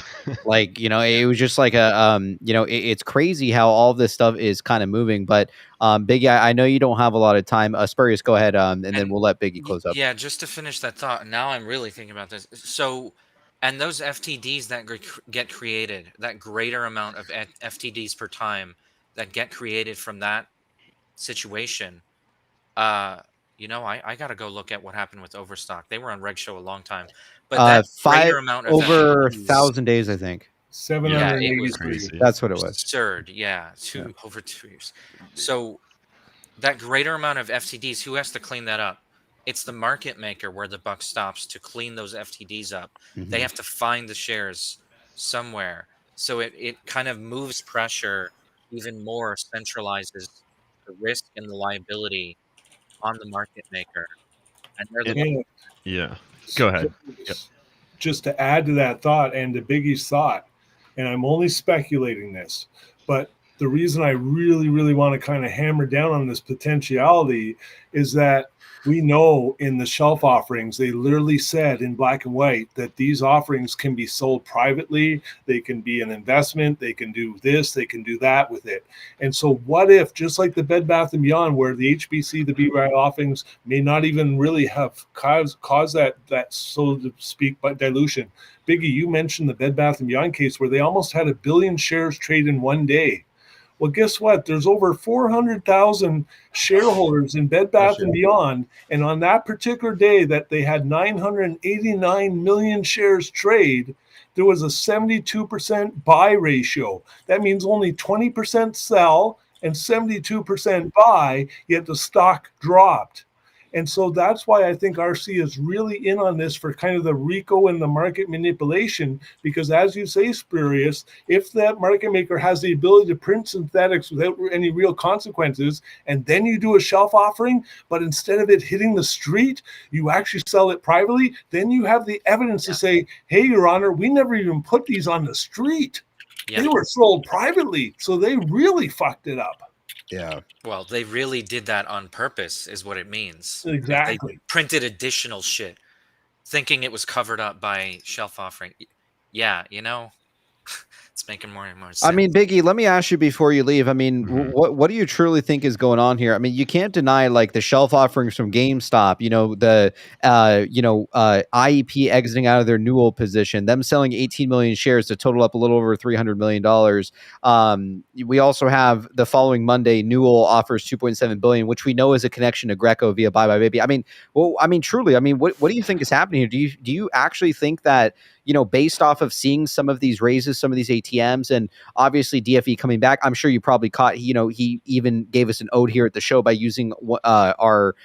like, it was just like it's crazy how all this stuff is kind of moving. But Biggie, I know you don't have a lot of time. Spurious, go ahead. And then we'll let Biggie close up. Yeah, just to finish that thought. Now I'm really thinking about this. So, and those FTDs that get created, that greater amount of FTDs per time that get created from that situation, I got to go look at what happened with Overstock. They were on Reg Show a long time, but that greater amount of over FTDs, 1,000 days, I think. 783. That's what it was. Absurd. Yeah, over 2 years. So that greater amount of FTDs, who has to clean that up? It's the market maker where the buck stops to clean those FTDs up. They have to find the shares somewhere. So it kind of moves pressure even more, centralizes the risk and the liability on the market maker. And they're the Yeah. Go ahead. Just to add to that thought and to Biggie's thought, and I'm only speculating this, but the reason I really, really want to kind of hammer down on this potentiality is that we know in the shelf offerings, they literally said in black and white that these offerings can be sold privately. They can be an investment. They can do this. They can do that with it. And so what if, just like the Bed Bath & Beyond, where the HBC, the BBY offerings may not even really have caused that, so to speak, but dilution. Biggie, you mentioned the Bed Bath & Beyond case where they almost had 1 billion shares trade in one day. Well, guess what? There's over 400,000 shareholders in Bed Bath & Beyond, and on that particular day that they had 989 million shares trade, there was a 72% buy ratio. That means only 20% sell and 72% buy, yet the stock dropped. And so that's why I think RC is really in on this for kind of the RICO and the market manipulation, because as you say, Spurious, if that market maker has the ability to print synthetics without any real consequences, and then you do a shelf offering, but instead of it hitting the street, you actually sell it privately, then you have the evidence to say, hey, Your Honor, we never even put these on the street. They were sold privately, so they really fucked it up. Yeah. Well, they really did that on purpose, is what it means. Exactly. They printed additional shit, thinking it was covered up by shelf offering. Yeah, it's making more and more sense. I mean, Biggie, let me ask you before you leave. I mean, what do you truly think is going on here? I mean, you can't deny like the shelf offerings from GameStop, the IEP exiting out of their Newell position, them selling 18 million shares to total up a little over $300 million. We also have the following Monday, Newell offers 2.7 billion, which we know is a connection to Greco via Bye Bye Baby. I mean, truly, I mean, what do you think is happening here? Do you actually think that, based off of seeing some of these raises, some of these ATMs, and obviously DFV coming back, I'm sure you probably caught, he even gave us an ode here at the show by using our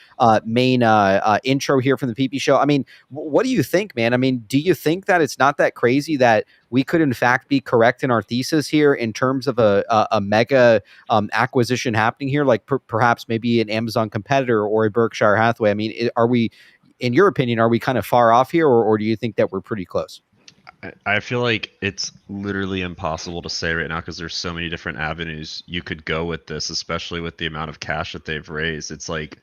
main intro here from the PP show. I mean, what do you think, man? I mean, do you think that it's not that crazy that we could in fact be correct in our thesis here in terms of a mega acquisition happening here, like perhaps maybe an Amazon competitor or a Berkshire Hathaway? I mean, are we, in your opinion, are we kind of far off here, or do you think that we're pretty close? I feel like it's literally impossible to say right now because there's so many different avenues you could go with this, especially with the amount of cash that they've raised. It's like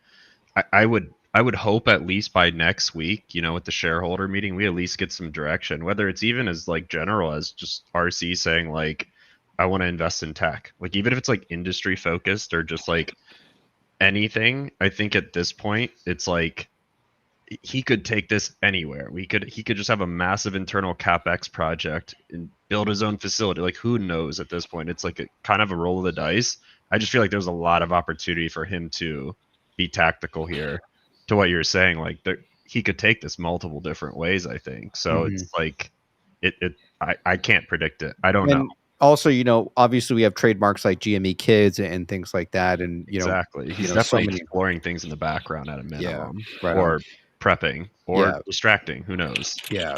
I would hope at least by next week, with the shareholder meeting, we at least get some direction, whether it's even as like general as just RC saying like, I want to invest in tech, like even if it's like industry focused or just like anything. I think at this point it's like he could take this anywhere. He could just have a massive internal CapEx project and build his own facility. Like who knows at this point? It's like a kind of a roll of the dice. I just feel like there's a lot of opportunity for him to be tactical here. To what you're saying, like he could take this multiple different ways, I think. So it's like I can't predict it. I don't know. Also, obviously we have trademarks like GME Kids and things like that, and exactly. He's definitely exploring things in the background at a minimum, or prepping or distracting. Who knows? Yeah.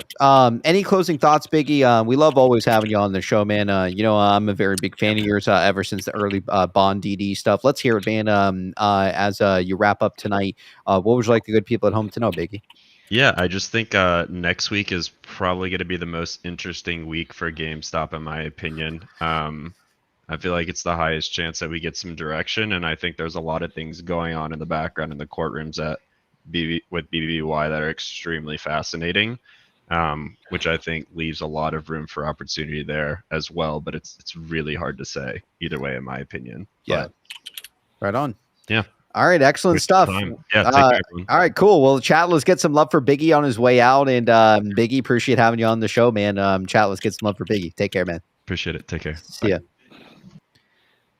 Any closing thoughts, Biggie? We love always having you on the show, man. I'm a very big fan of yours ever since the early Bond DD stuff. Let's hear it, man. As you wrap up tonight, what would you like the good people at home to know, Biggie? Yeah, I just think next week is probably going to be the most interesting week for GameStop, in my opinion. I feel like it's the highest chance that we get some direction, and I think there's a lot of things going on in the background in the courtrooms with BBBY that are extremely fascinating, which I think leaves a lot of room for opportunity there as well. But it's really hard to say either way, in my opinion. Yeah, right on. Yeah. All right, excellent stuff. Yeah, take care, all right, cool. Well, chat, let's get some love for Biggie on his way out. And Biggie, appreciate having you on the show, man. Chat, let's get some love for Biggie. Take care, man. Appreciate it. Take care. See ya.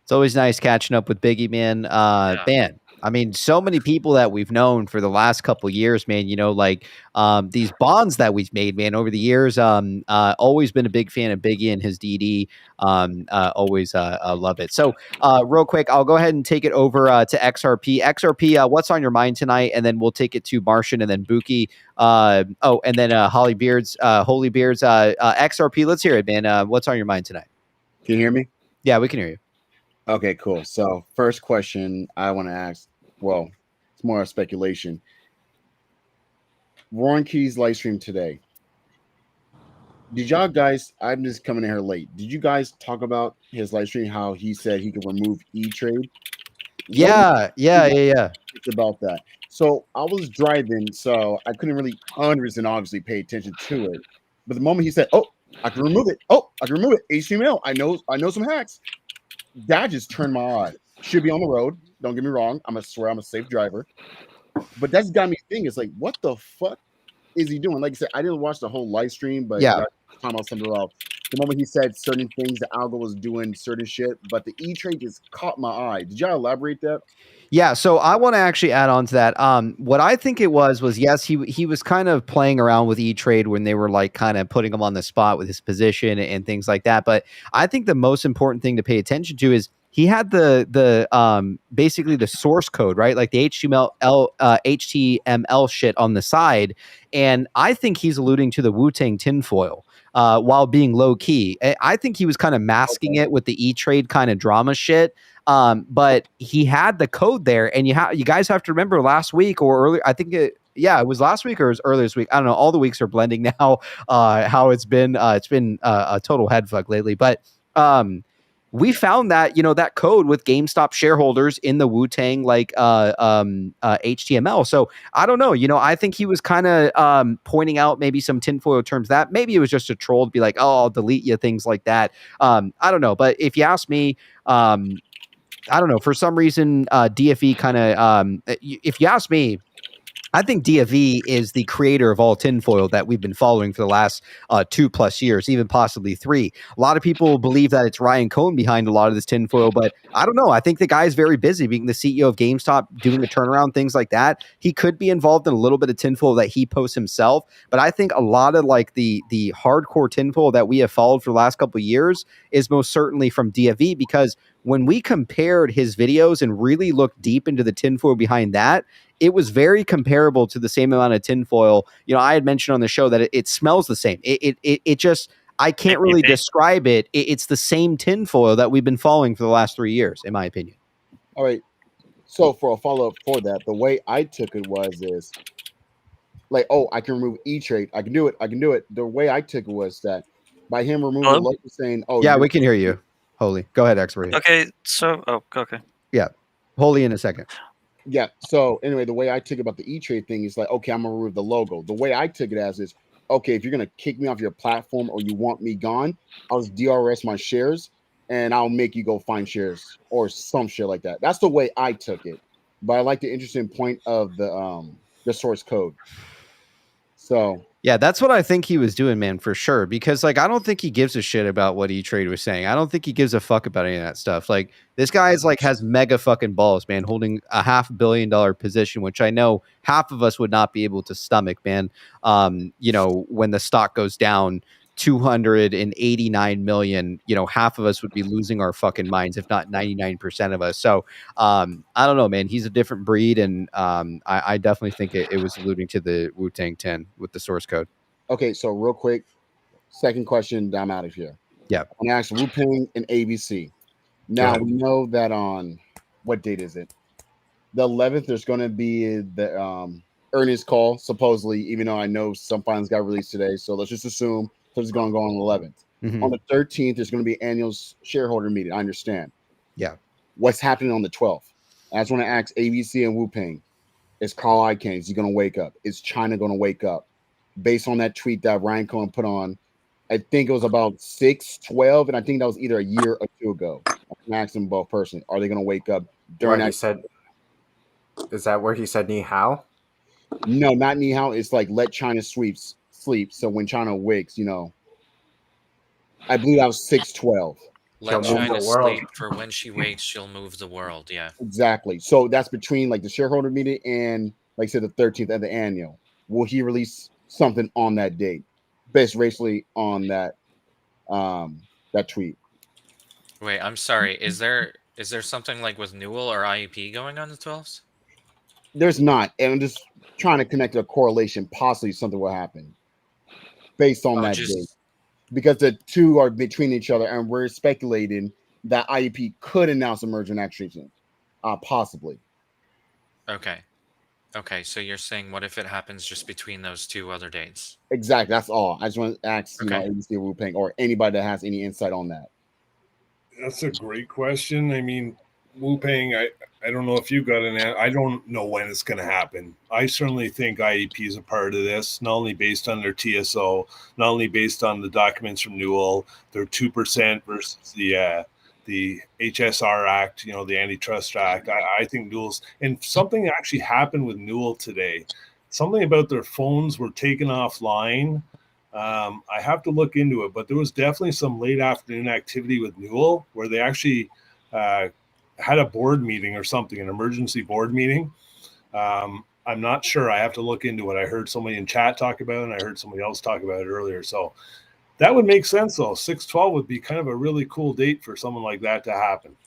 It's always nice catching up with Biggie, man. Man, I mean, so many people that we've known for the last couple of years, man, like these bonds that we've made, man, over the years. Always been a big fan of Biggie and his DD. Always love it. So real quick, I'll go ahead and take it over to XRP. XRP, what's on your mind tonight? And then we'll take it to Martian and then Buki. And then Holy Beards. XRP, let's hear it, man. What's on your mind tonight? Can you hear me? Yeah, we can hear you. Okay, cool. So first question I want to ask, well, it's more of speculation. Warren Key's live stream today. Did y'all guys, I'm just coming in here late. Did you guys talk about his live stream, how he said he could remove E-Trade? Yeah. It's about that. So I was driving, so I couldn't really 100% obviously pay attention to it. But the moment he said, oh, I can remove it. Oh, I can remove it. HTML. I know some hacks. That just turned my eye. Should be on the road. Don't get me wrong. I'm a safe driver. But that's got me thinking. It's like, what the fuck is he doing? Like I said, I didn't watch the whole live stream, but yeah, talking about something about the moment he said certain things, the algo was doing certain shit. But the E-Trade just caught my eye. Did y'all elaborate that? Yeah, so I want to actually add on to that. What I think it was yes, he was kind of playing around with E-Trade when they were like kind of putting him on the spot with his position and things like that. But I think the most important thing to pay attention to is he had the basically the source code, right? Like the HTML shit on the side. And I think he's alluding to the Wu-Tang tinfoil while being low key. I think he was kind of masking it with the E-Trade kind of drama shit. But he had the code there, and you guys have to remember last week or earlier. I think it was last week or it was earlier this week. I don't know. All the weeks are blending now. How it's been a total head fuck lately. But we found that that code with GameStop shareholders in the Wu-Tang HTML. So I don't know. I think he was kind of pointing out maybe some tinfoil terms that maybe it was just a troll to be like, oh, I'll delete you, things like that. I don't know. But if you ask me, I don't know. For some reason, DFV kind of, if you ask me, I think DFV is the creator of all tinfoil that we've been following for the last 2+ years, even possibly 3. A lot of people believe that it's Ryan Cohn behind a lot of this tinfoil, but I don't know. I think the guy's very busy being the CEO of GameStop, doing the turnaround, things like that. He could be involved in a little bit of tinfoil that he posts himself, but I think a lot of like the hardcore tinfoil that we have followed for the last couple of years is most certainly from DFV, because when we compared his videos and really looked deep into the tinfoil behind that, it was very comparable to the same amount of tinfoil. I had mentioned on the show that it smells the same. It just, I can't really describe it. It's the same tinfoil that we've been following for the last 3 years, in my opinion. All right. So for a follow-up for that, the way I took it is like, oh, I can remove E-Trade. I can do it. The way I took it was that by him removing the logo saying, oh. Yeah, we can hear you. Holy. Go ahead, X-Ray. Okay, so, okay. Yeah. Holy in a second. Yeah. So anyway, the way I took about the E-Trade thing is like, okay, I'm gonna remove the logo. The way I took it as is, okay, if you're gonna kick me off your platform or you want me gone, I'll just DRS my shares and I'll make you go find shares or some shit like that. That's the way I took it. But I like the interesting point of the source code. So yeah, that's what I think he was doing, man, for sure. Because like, I don't think he gives a shit about what E-Trade was saying. I don't think he gives a fuck about any of that stuff. Like, this guy is like has mega fucking balls, man, holding a $500 million position, which I know half of us would not be able to stomach, man. When the stock goes down 289 million, half of us would be losing our fucking minds, if not 99% of us. So I don't know, man. He's a different breed, and I definitely think it was alluding to the Wu-Tang 10 with the source code. Okay, so real quick, second question, I'm out of here. Yeah. On actual Wu-Tang and ABC. Now we know that on what date is it? The 11th, there's going to be the earnings call, supposedly, even though I know some finals got released today. So let's just assume it's going to go on the 11th. On the 13th, there's going to be annual shareholder meeting. I understand. Yeah. What's happening on the 12th? I just want to ask ABC and Wu Ping. Is Carl Icahn, is he going to wake up? Is China going to wake up? Based on that tweet that Ryan Cohen put on, I think it was about 6/12, and I think that was either a year or two ago. I'm asking them both personally. Are they going to wake up during Where he that? said, is that where he said ni hao? No, not ni hao. It's like let China sleep. So when China wakes, I believe that was 6/12. Let China sleep, for when she wakes, she'll move the world. Yeah. Exactly. So that's between like the shareholder meeting and, like I said, the 13th and the annual. Will he release something on that date, based racially on that tweet? Wait, I'm sorry. Is there something like with Newell or IEP going on the 12th? There's not, and I'm just trying to connect a correlation. Possibly something will happen based on that date, because the two are between each other, and we're speculating that IEP could announce a merger and acquisition, possibly. Okay. Okay, so you're saying what if it happens just between those two other dates? Exactly. That's all. I just want to ask, ABC Wu Ping or anybody that has any insight on that. That's a great question. I mean, Wu Ping, I don't know if you got an answer. I don't know when it's going to happen. I certainly think IEP is a part of this, not only based on their TSO, not only based on the documents from Newell, their 2% versus the HSR Act, the Antitrust Act. I think Newell's, and something actually happened with Newell today. Something about their phones were taken offline. I have to look into it, but there was definitely some late afternoon activity with Newell where they actually had a board meeting or something, an emergency board meeting. I'm not sure. I have to look into it. I heard somebody in chat talk about it, and I heard somebody else talk about it earlier. So that would make sense, though. 6/12 would be kind of a really cool date for someone like that to happen.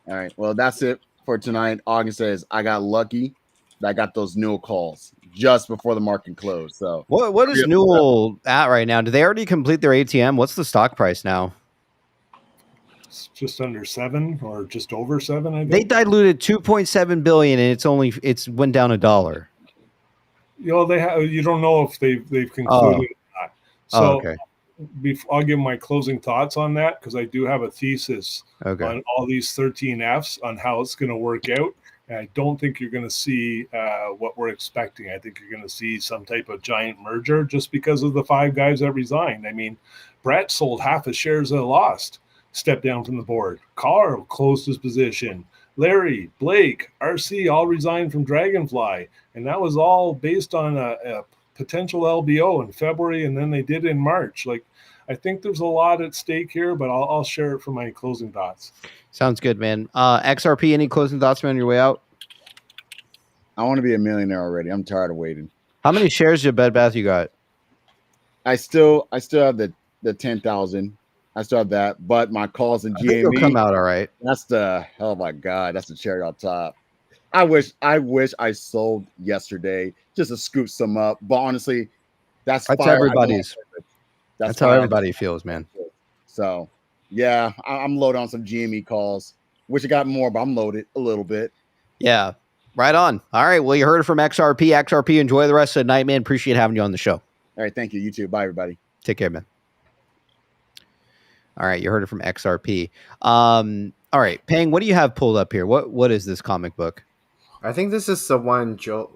All right. Well, that's it for tonight. August says, I got lucky that I got those Newell calls just before the market closed. So what is Newell at right now? Did they already complete their ATM? What's the stock price now? It's just under 7 or just over 7. I think they diluted 2.7 billion, and it's went down $1. They have. You don't know if they've concluded or not. So okay. I'll give my closing thoughts on that, because I do have a thesis on all these 13 Fs on how it's going to work out. And I don't think you're going to see what we're expecting. I think you're going to see some type of giant merger just because of the 5 guys that resigned. I mean, Brett sold half his shares that lost, stepped down from the board. Carl closed his position. Larry, Blake, RC all resigned from Dragonfly. And that was all based on a potential LBO in February, and then they did in March. Like, I think there's a lot at stake here, but I'll share it for my closing thoughts. Sounds good, man. XRP, any closing thoughts, man, on your way out? I want to be a millionaire already. I'm tired of waiting. How many shares of Bed Bath you got? I still have the 10,000. I still have that, but my calls in GME will come out all right. That's oh my god, that's the cherry on top. I wish I sold yesterday just to scoop some up, but honestly, that's everybody's. That's how everybody feels, man. So yeah, I'm loaded on some GME calls. Wish I got more, but I'm loaded a little bit. Yeah, right on. All right, well, you heard it from XRP. XRP, enjoy the rest of the night, man. Appreciate having you on the show. All right, thank you. You too. Bye, everybody. Take care, man. All right, you heard it from XRP. All right, Pang, what do you have pulled up here? What is this comic book? I think this is the one Joel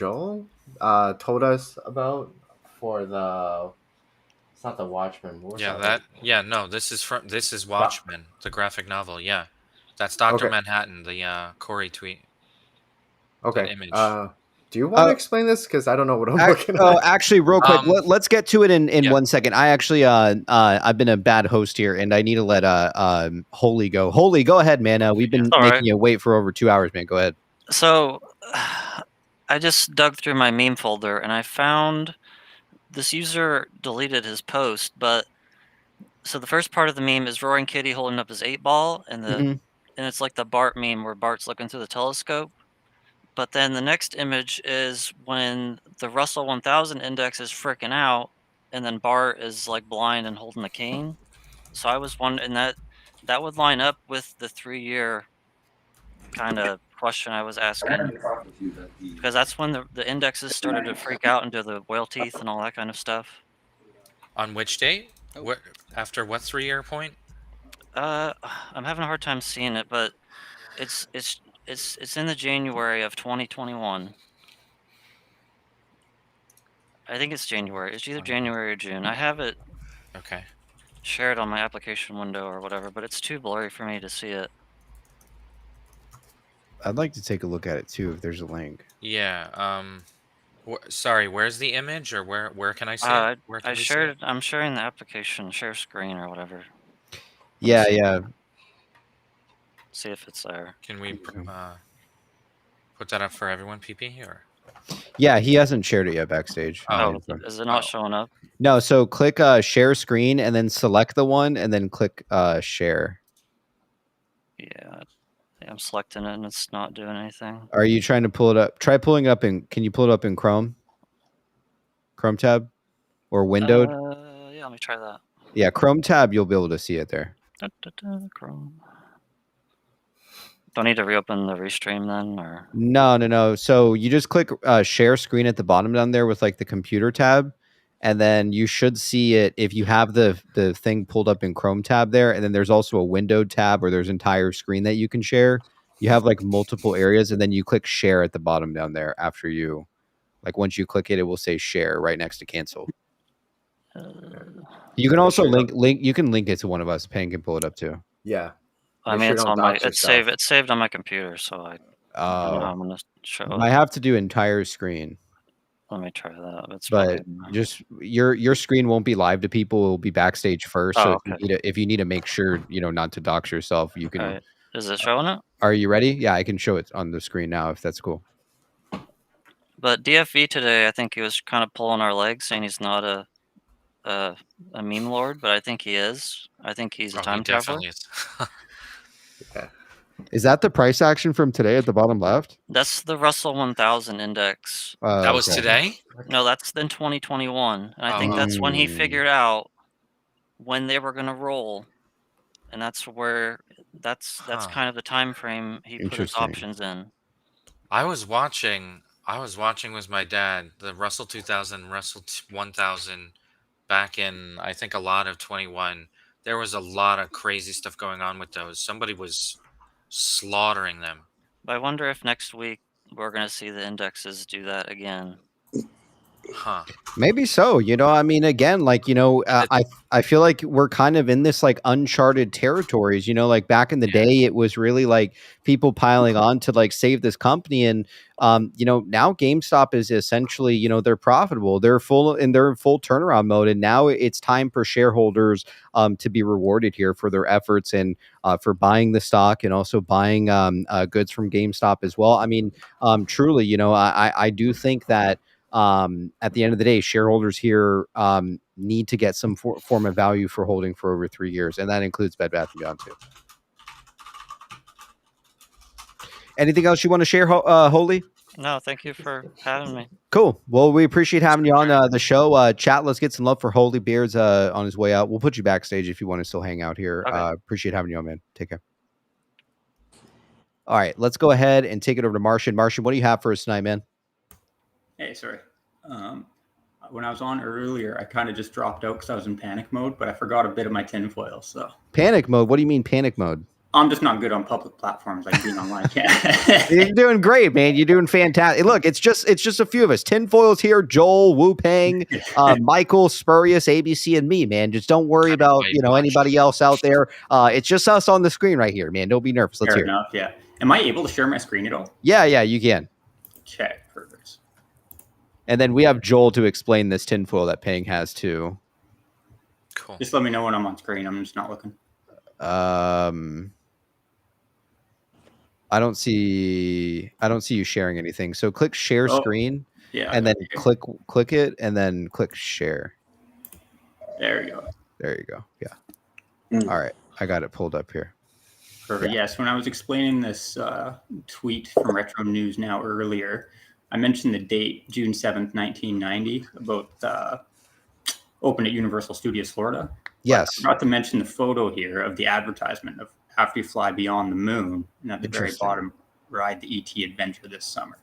told us about for the. It's not the Watchmen. This is Watchmen, the graphic novel. Yeah, that's Dr. Manhattan, the Corey tweet. Okay. Image. Do you want to explain this? Because I don't know what I'm looking at. Actually, real quick, let's get to it in 1 second. I actually, I've been a bad host here, and I need to let Holy go. Holy, go ahead, man. We've been making you wait for over 2 hours, man. Go ahead. So, I just dug through my meme folder, and I found this user deleted his post. But so the first part of the meme is Roaring Kitty holding up his 8-ball, and and it's like the Bart meme where Bart's looking through the telescope. But then the next image is when the Russell 1000 index is freaking out, and then Bart is like blind and holding a cane. So I was wondering that would line up with the 3-year kind of question I was asking, because that's when the indexes started to freak out into the whale teeth and all that kind of stuff. On which date? What after what 3-year point? I'm having a hard time seeing it, but it's in the January of 2021. I think it's January. It's either January or June. I have it shared on my application window or whatever, but it's too blurry for me to see it. I'd like to take a look at it too if there's a link. Yeah. Sorry, where's the image, or where can I see it? Where can we see it? I'm sharing the application, share screen or whatever. Yeah, yeah. See if it's there. Can we put that up for everyone, PP, or? Yeah, he hasn't shared it yet backstage. Oh, is it not showing up? No, so click share screen and then select the one and then click share. Yeah, I'm selecting it and it's not doing anything. Are you trying to pull it up? Try pulling it up in. Can you pull it up in Chrome? Chrome tab or windowed? Yeah, let me try that. Yeah, Chrome tab. You'll be able to see it there. Chrome. Do I need to reopen the restream then, or? No. So you just click share screen at the bottom down there with like the computer tab, and then you should see it if you have the thing pulled up in Chrome tab there. And then there's also a windowed tab where there's entire screen that you can share. You have like multiple areas, and then you click share at the bottom down there after you, like once you click it, it will say share right next to cancel. You can also link. You can link it to one of us. Payne can pull it up too. Yeah. I mean, it's on my. It's saved on my computer, so I don't know how I'm gonna show I it. have to do entire screen. Let me try that. It's But just your screen won't be live to people. It will be backstage first. So if you need to make sure not to dox yourself, you can. Right. Is it showing it? Are you ready? Yeah, I can show it on the screen now if that's cool. But DFV today, I think he was kind of pulling our legs, saying he's not a meme lord, but I think he is. I think he's a time traveler. Is that the price action from today at the bottom left? That's the Russell 1000 index. That was today? No, that's in 2021. And I think that's when he figured out when they were going to roll. And that's where that's kind of the time frame he put his options in. I was watching with my dad the Russell 2000, Russell 1000 back in I think a lot of 21. There was a lot of crazy stuff going on with those. Somebody was slaughtering them. But I wonder if next week we're going to see the indexes do that again. Maybe so. I mean, again, like, I feel like we're kind of in this like uncharted territories, like back in the day, it was really like people piling on to like save this company. And, now GameStop is essentially, they're profitable. They're in full turnaround mode. And now it's time for shareholders to be rewarded here for their efforts and for buying the stock and also buying goods from GameStop as well. I mean, truly, I do think that at the end of the day, shareholders here need to get some form of value for holding for over 3 years, and that includes Bed Bath & Beyond too. Anything else you want to share, Holy? No, thank you for having me. Cool. Well, we appreciate having you on the show. Chat, let's get some love for Holy Beards on his way out. We'll put you backstage if you want to still hang out here. Okay. Appreciate having you on, man. Take care. All right, let's go ahead and take it over to Martian. Martian, what do you have for us tonight, man? Hey, sorry. When I was on earlier, I kind of just dropped out because I was in panic mode, but I forgot a bit of my tinfoil. So panic mode? What do you mean panic mode? I'm just not good on public platforms like being online. You're doing great, man. You're doing fantastic. Look, it's just a few of us. Tinfoil's here. Joel, Wu Pang, Michael, Spurious, ABC, and me, man. Just don't worry about anybody else out there. It's just us on the screen right here, man. Don't be nervous. Let's Fair hear enough, yeah. Am I able to share my screen at all? Yeah, you can. Okay, perfect. And then we have Joel to explain this tinfoil that Pang has too. Cool. Just let me know when I'm on screen. I'm just not looking. I don't see you sharing anything. So click share screen. Yeah. And then click it and then click share. There you go. There you go. Yeah. All right. I got it pulled up here. Perfect. Yeah. Yes. When I was explaining this tweet from Retro News Now earlier, I mentioned the date, June 7th, 1990, about open at Universal Studios, Florida. Yes. I forgot to mention the photo here of the advertisement of After You Fly Beyond the Moon, and at the very bottom, ride the ET adventure this summer.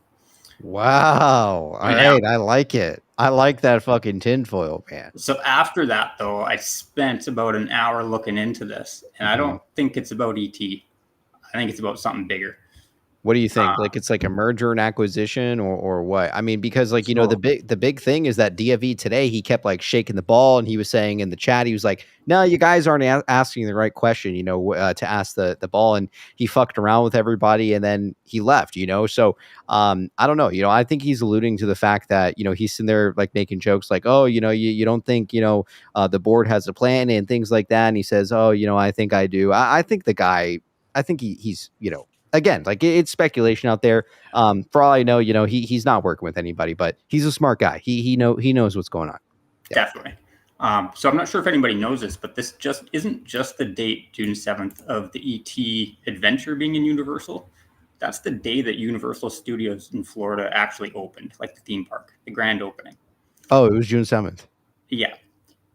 Wow. All right. I like it. I like that fucking tinfoil, man. So after that, though, I spent about an hour looking into this, and I don't think it's about ET. I think it's about something bigger. What do you think? Like it's like a merger and acquisition or what? I mean, because like, you know, the big thing is that DFV today, he kept like shaking the ball and he was saying in the chat, he was like, no, you guys aren't asking the right question, you know, to ask the ball, and he fucked around with everybody and then he left, you know? So I don't know, you know, I think he's alluding to the fact that, you know, he's sitting there like making jokes like, oh, you know, you don't think, you know, the board has a plan and things like that. And he says, oh, you know, I think I do. I think the guy, I think he's, you know, again, like it's speculation out there. For all I know, you know, he's not working with anybody, but he's a smart guy. He knows what's going on. Yeah. Definitely. So I'm not sure if anybody knows this, but this just isn't just the date, June 7th, of the ET adventure being in Universal. That's the day that Universal Studios in Florida actually opened, like the theme park, the grand opening. Oh, it was June 7th. Yeah.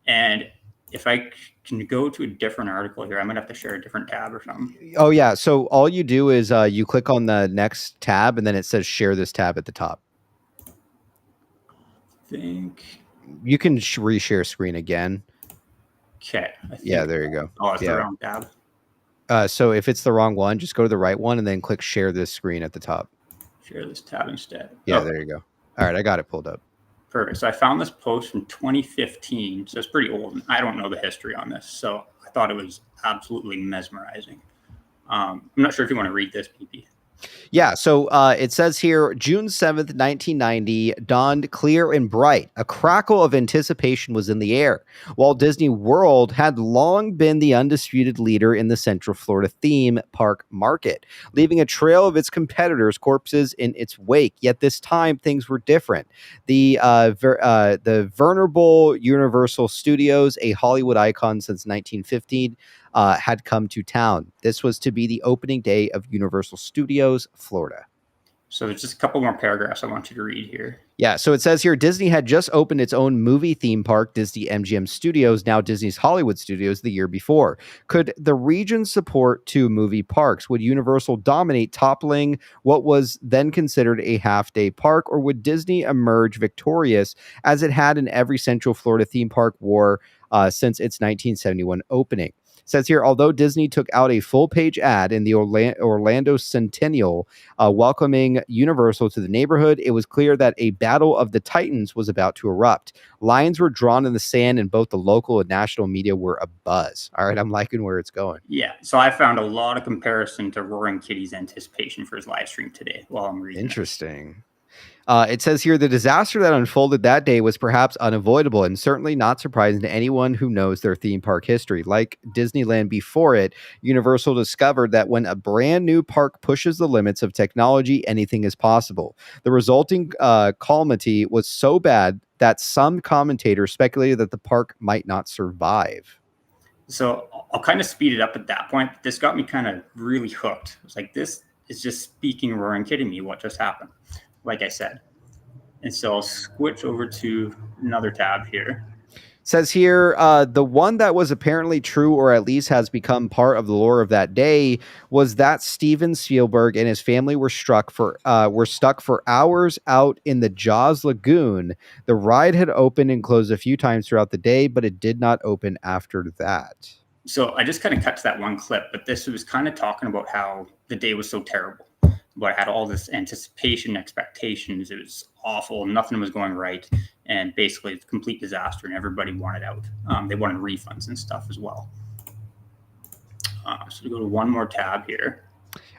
And if I can go to a different article here, I'm going to have to share a different tab or something. Oh, yeah. So all you do is you click on the next tab and then it says share this tab at the top. I think you can reshare screen again. Okay. Yeah, there you go. Oh, it's the wrong tab. So if it's the wrong one, just go to the right one and then click share this screen at the top. Share this tab instead. Yeah, there you go. All right, I got it pulled up. Perfect. So I found this post from 2015. So it's pretty old, and I don't know the history on this. So I thought it was absolutely mesmerizing. I'm not sure if you want to read this, PP. Yeah, so it says here, June 7th, 1990, dawned clear and bright. A crackle of anticipation was in the air. Walt Disney World had long been the undisputed leader in the Central Florida theme park market, leaving a trail of its competitors' corpses in its wake. Yet this time, things were different. The venerable Universal Studios, a Hollywood icon since 1915, had come to town. This was to be the opening day of Universal Studios, Florida. So there's just a couple more paragraphs I want you to read here. Yeah, so it says here, Disney had just opened its own movie theme park, Disney MGM Studios, now Disney's Hollywood Studios, the year before. Could the region support two movie parks? Would Universal dominate, toppling what was then considered a half-day park, or would Disney emerge victorious, as it had in every Central Florida theme park war since its 1971 opening? Says here, although Disney took out a full-page ad in the Orlando Centennial welcoming Universal to the neighborhood, it was clear that a battle of the Titans was about to erupt. Lines were drawn in the sand, and both the local and national media were abuzz. All right, I'm liking where it's going. Yeah, so I found a lot of comparison to Roaring Kitty's anticipation for his live stream today while I'm reading. Interesting. It says here, the disaster that unfolded that day was perhaps unavoidable and certainly not surprising to anyone who knows their theme park history. Like Disneyland before it, Universal discovered that when a brand new park pushes the limits of technology, anything is possible. The resulting calamity was so bad that some commentators speculated that the park might not survive. So I'll kind of speed it up at that point. This got me kind of really hooked. It's like, this is just speaking Roaring Kitty me what just happened, like I said. And so I'll switch over to another tab here. Says here, the one that was apparently true, or at least has become part of the lore of that day, was that Steven Spielberg and his family were stuck for hours out in the Jaws Lagoon. The ride had opened and closed a few times throughout the day, but it did not open after that. So I just kind of cut to that one clip, but this was kind of talking about how the day was so terrible. But I had all this anticipation, expectations. It was awful. Nothing was going right. And basically, it's a complete disaster, and everybody wanted out. They wanted refunds and stuff as well. So to go to one more tab here.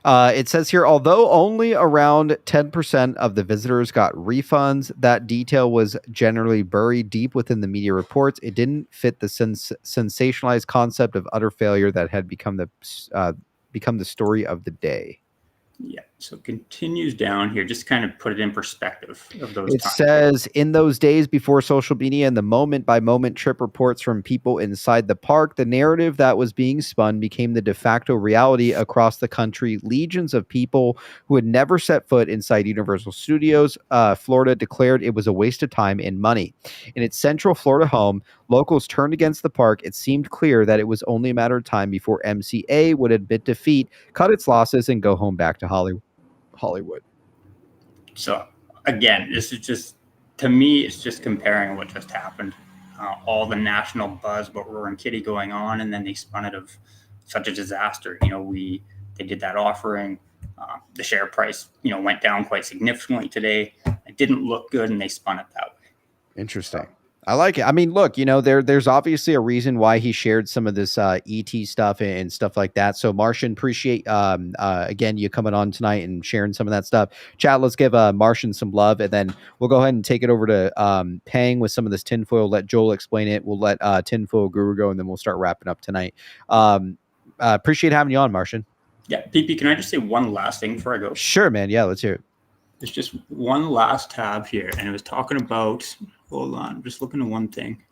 It says here, although only around 10% of the visitors got refunds, that detail was generally buried deep within the media reports. It didn't fit the sensationalized concept of utter failure that had become the story of the day. Yeah, so it continues down here, just kind of put it in perspective of those It times. says, in those days before social media and the moment-by-moment trip reports from people inside the park, the narrative that was being spun became the de facto reality across the country. Legions of people who had never set foot inside Universal Studios, Florida, declared it was a waste of time and money. In its Central Florida home, locals turned against the park. It seemed clear that it was only a matter of time before MCA would admit defeat, cut its losses, and go home back to Hollywood. So again, this is just, to me, it's just comparing what just happened. All the national buzz about Roaring Kitty going on, and then they spun it of such a disaster. They did that offering. The share price, went down quite significantly today. It didn't look good, and they spun it that way. Interesting. I like it. I mean, look, there's obviously a reason why he shared some of this ET stuff and stuff like that. So Martian, appreciate again you coming on tonight and sharing some of that stuff. Chat, let's give Martian some love, and then we'll go ahead and take it over to Pang with some of this tinfoil. Let Joel explain it. We'll let Tinfoil Guru go, and then we'll start wrapping up tonight. Appreciate having you on, Martian. Yeah, PP, can I just say one last thing before I go? Sure, man. Yeah, let's hear it. There's just one last tab here, and it was talking about, hold on, I'm just looking at one thing.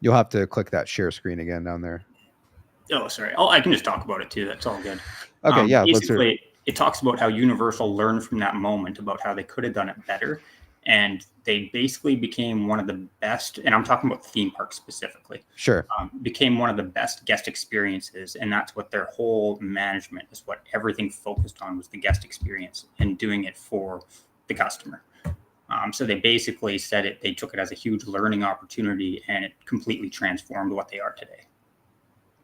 You'll have to click that share screen again down there. Oh, sorry. Oh, I can just talk about it too. That's all good. Okay, yeah. Basically, it talks about how Universal learned from that moment about how they could have done it better. And they basically became one of the best, and I'm talking about theme parks specifically. Sure. Became one of the best guest experiences. And that's what their whole management is, what everything focused on was the guest experience and doing it for the customer. So they basically said they took it as a huge learning opportunity, and it completely transformed what they are today.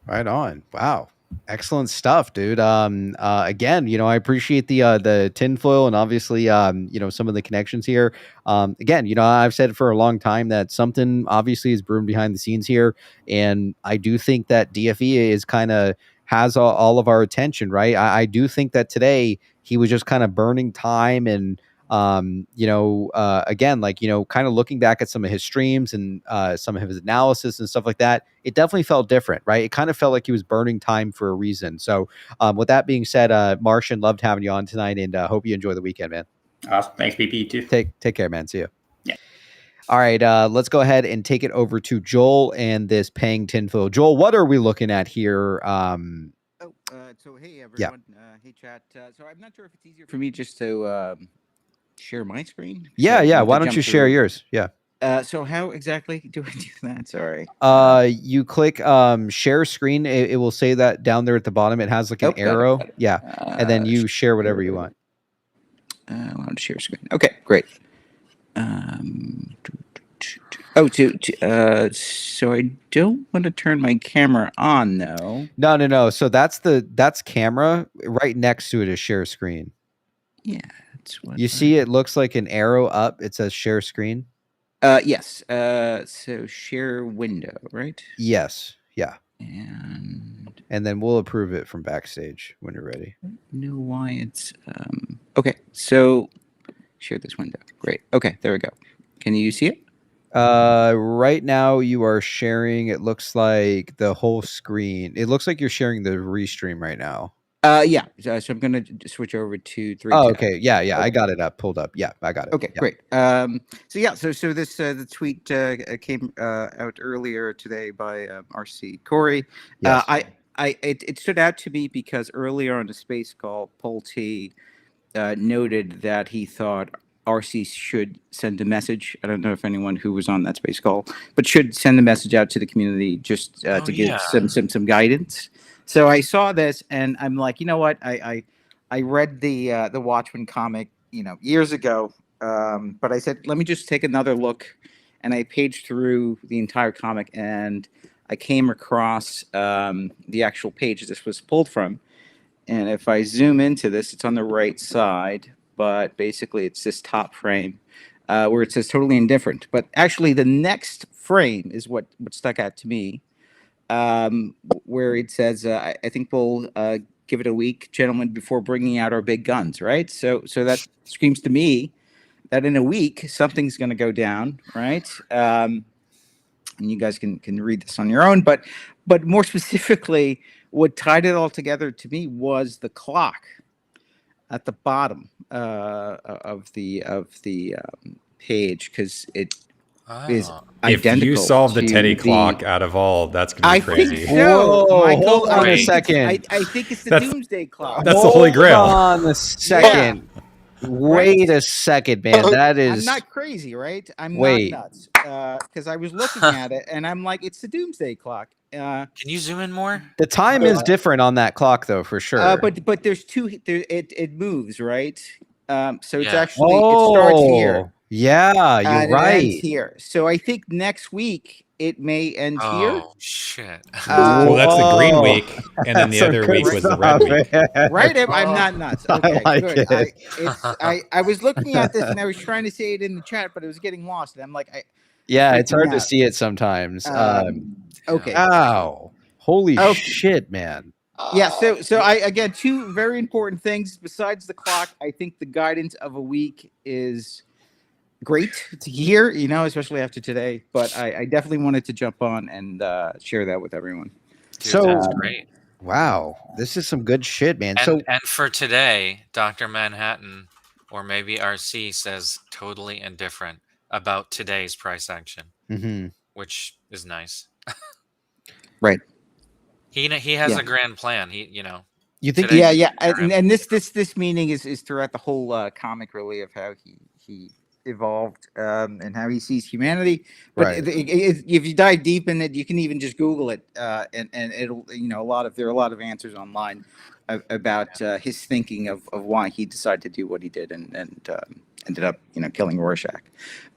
Right on. Wow. Excellent stuff, dude. Again, I appreciate the tinfoil and obviously, some of the connections here. Again, I've said for a long time that something obviously is brewing behind the scenes here. And I do think that DFV is kind of has all of our attention, right? I do think that today he was just kind of burning time and, again, kind of looking back at some of his streams and some of his analysis and stuff like that, it definitely felt different, right? It kind of felt like he was burning time for a reason. So with that being said, Martian, loved having you on tonight, and hope you enjoy the weekend, man. Awesome. Thanks, BP, too. Take care, man. See you. Yeah. All right, let's go ahead and take it over to Joel and this Pang tinfoil. Joel, what are we looking at here? So hey, everyone. Yeah. Hey, chat. So I'm not sure if it's easier for me just to share my screen. Yeah. Why don't you share yours? Yeah. So how exactly do I do that? Sorry. You click share screen. It will say that down there at the bottom. It has like an arrow. Got it. Yeah. And then you share whatever you want. I want to share screen. Okay, great. So I don't want to turn my camera on though. No. So that's camera. Right next to it is share screen. Yeah. That's what you see. It looks like an arrow up. It says share screen. Yes. So share window, right? Yes. Yeah. And then we'll approve it from backstage when you're ready. I don't know why it's okay. So share this window. Great. Okay, there we go. Can you see it? Right now you are sharing. It looks like the whole screen. It looks like you're sharing the restream right now. Yeah. So I'm gonna switch over to 3. Oh, okay. Yeah. Okay. I got it pulled up. Yeah, I got it. Okay, yeah. Great. So this the tweet came out earlier today by RC Corey. Yes. It stood out to me because earlier on the space call, Paul T noted that he thought RC should send a message. I don't know if anyone who was on that space call, but should send a message out to the community just to give some guidance. So I saw this and I'm like, you know what? I read the Watchmen comic, years ago. But I said, let me just take another look, and I paged through the entire comic, and I came across the actual page this was pulled from. And if I zoom into this, it's on the right side, but basically it's this top frame where it says totally indifferent. But actually the next frame is what stuck out to me, where it says, I think we'll give it a week, gentlemen, before bringing out our big guns, right? So that screams to me that in a week, something's going to go down, right? And you guys can read this on your own. But more specifically, what tied it all together to me was the clock at the bottom of the page, because it is identical. If you solve the Teddy clock out of all, that's going to be crazy. Think so. Whoa, Michael, hold on a second. I think it's the Doomsday Clock. That's the Holy Grail. Hold on a second. Yeah. Wait a second, man. That is. I'm not crazy, right? I'm not nuts. Because I was looking at it and I'm like, it's the Doomsday Clock. Can you zoom in more? The time is different on that clock, though, for sure. But there's two. It moves, right? So it's actually it starts here. Yeah, you're and it ends right. here. So I think next week it may end here. Oh shit! Well, that's the green Whoa. week, and then the That's other some week good was the red stuff, week. man. Right? I'm not nuts. Okay, I like good. it. I was looking at this and I was trying to say it in the chat, but it was getting lost. And I'm like, Yeah, freaked it's hard me to out. see it sometimes. Okay. Ow. Holy Okay. shit, man. Yeah, so I again, two very important things besides the clock. I think the guidance of a week is great to hear, especially after today. But I definitely wanted to jump on and share that with everyone. Dude, So that's great. Wow, this is some good shit, man. And for today, Dr. Manhattan or maybe RC says totally indifferent about today's price action, which is nice. Right. He has a grand plan. You think? Yeah. And this meaning is throughout the whole comic, really, of how he evolved and how he sees humanity. But Right. if you dive deep in it, you can even just Google it, and it'll there are a lot of answers online about his thinking of why he decided to do what he did and ended up killing Rorschach.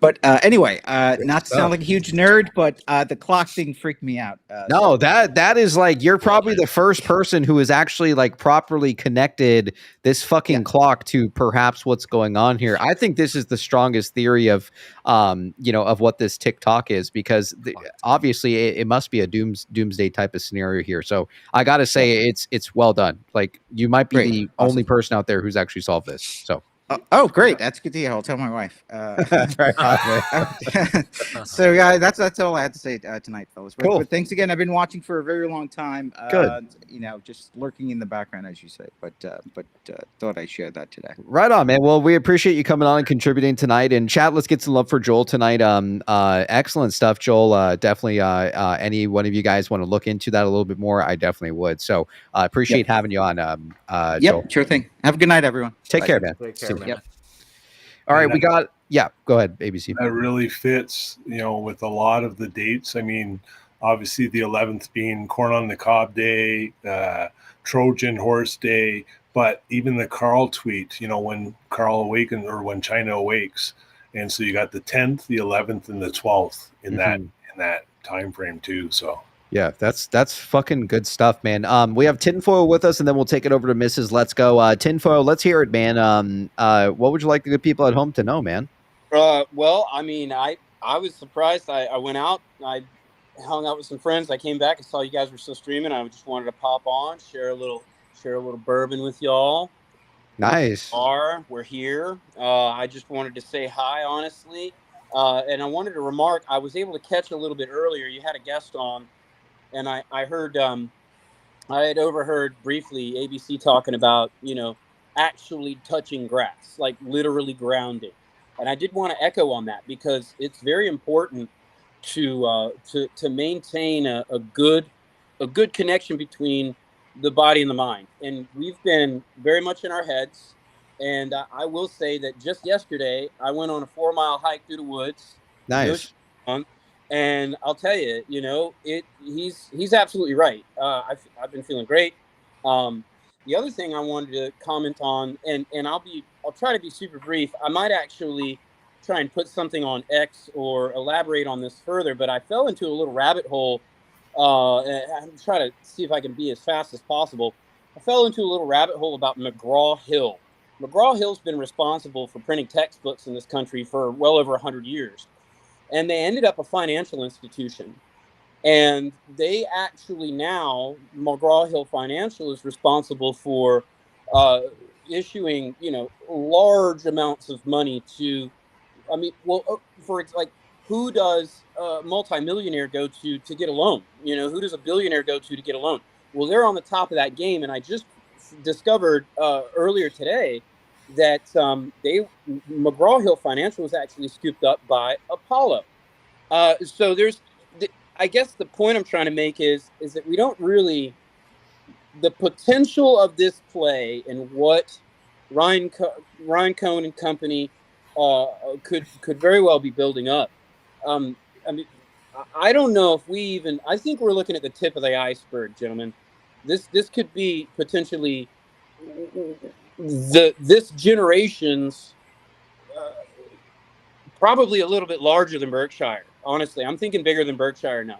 But anyway, not to sound like a huge nerd, but the clock thing freaked me out. No, that is like you're probably the first person who has actually like properly connected this fucking clock to perhaps what's going on here. I think this is the strongest theory of of what this TikTok is, because obviously it must be a doomsday type of scenario here. So I got to say it's well done. Like you might be the only person out there who's actually solved this. So. Oh, great! That's good to hear. I'll tell my wife. That's right. So, yeah, that's all I had to say tonight, fellas. But, Cool. but thanks again. I've been watching for a very long time. Good. Just lurking in the background, as you say. But thought I'd share that today. Right on, man. Well, we appreciate you coming on and contributing tonight. And chat, let's get some love for Joel tonight. Excellent stuff, Joel. Definitely. Any one of you guys want to look into that a little bit more? I definitely would. So, appreciate having you on. Joel. Sure thing. Have a good night, everyone. Take care, man. Take care, man. Yep. All right, we got. Yeah, go ahead, ABC. That really fits, with a lot of the dates. I mean, obviously the 11th being Corn on the Cob Day, Trojan Horse Day, but even the Carl tweet, when Carl awakens or when China awakes, and so you got the 10th, the 11th, and the 12th in that time frame too. So. Yeah, that's fucking good stuff, man. We have Tinfoil with us, and then we'll take it over to Mrs. Let's Go. Tinfoil, let's hear it, man. What would you like the good people at home to know, man? Well, I mean, I was surprised. I went out, I hung out with some friends. I came back and saw you guys were still streaming. I just wanted to pop on, share a little bourbon with y'all. Nice. We're here. I just wanted to say hi, honestly, and I wanted to remark. I was able to catch a little bit earlier. You had a guest on. And I heard, I had overheard briefly ABC talking about, actually touching grass, like literally grounding. And I did want to echo on that because it's very important to maintain a good connection between the body and the mind. And we've been very much in our heads. And I will say that just yesterday, I went on a 4-mile hike through the woods. Nice. And I'll tell you, he's absolutely right. I've been feeling great. The other thing I wanted to comment on, and I'll try to be super brief. I might actually try and put something on X or elaborate on this further, but I fell into a little rabbit hole. And I'm trying to see if I can be as fast as possible. I fell into a little rabbit hole about McGraw-Hill. McGraw-Hill's been responsible for printing textbooks in this country for well over 100 years. And they ended up a financial institution. And they actually now, McGraw-Hill Financial is responsible for issuing, large amounts of money to, who does a multimillionaire go to get a loan? Who does a billionaire go to get a loan? Well, they're on the top of that game. And I just discovered earlier today that McGraw-Hill Financial was actually scooped up by Apollo. So I guess the point I'm trying to make is that we don't really, the potential of this play and what Ryan Cohen and company could very well be building up. I don't know if I think we're looking at the tip of the iceberg, gentlemen. This could be potentially this generation's probably a little bit larger than Berkshire. Honestly, I'm thinking bigger than Berkshire now.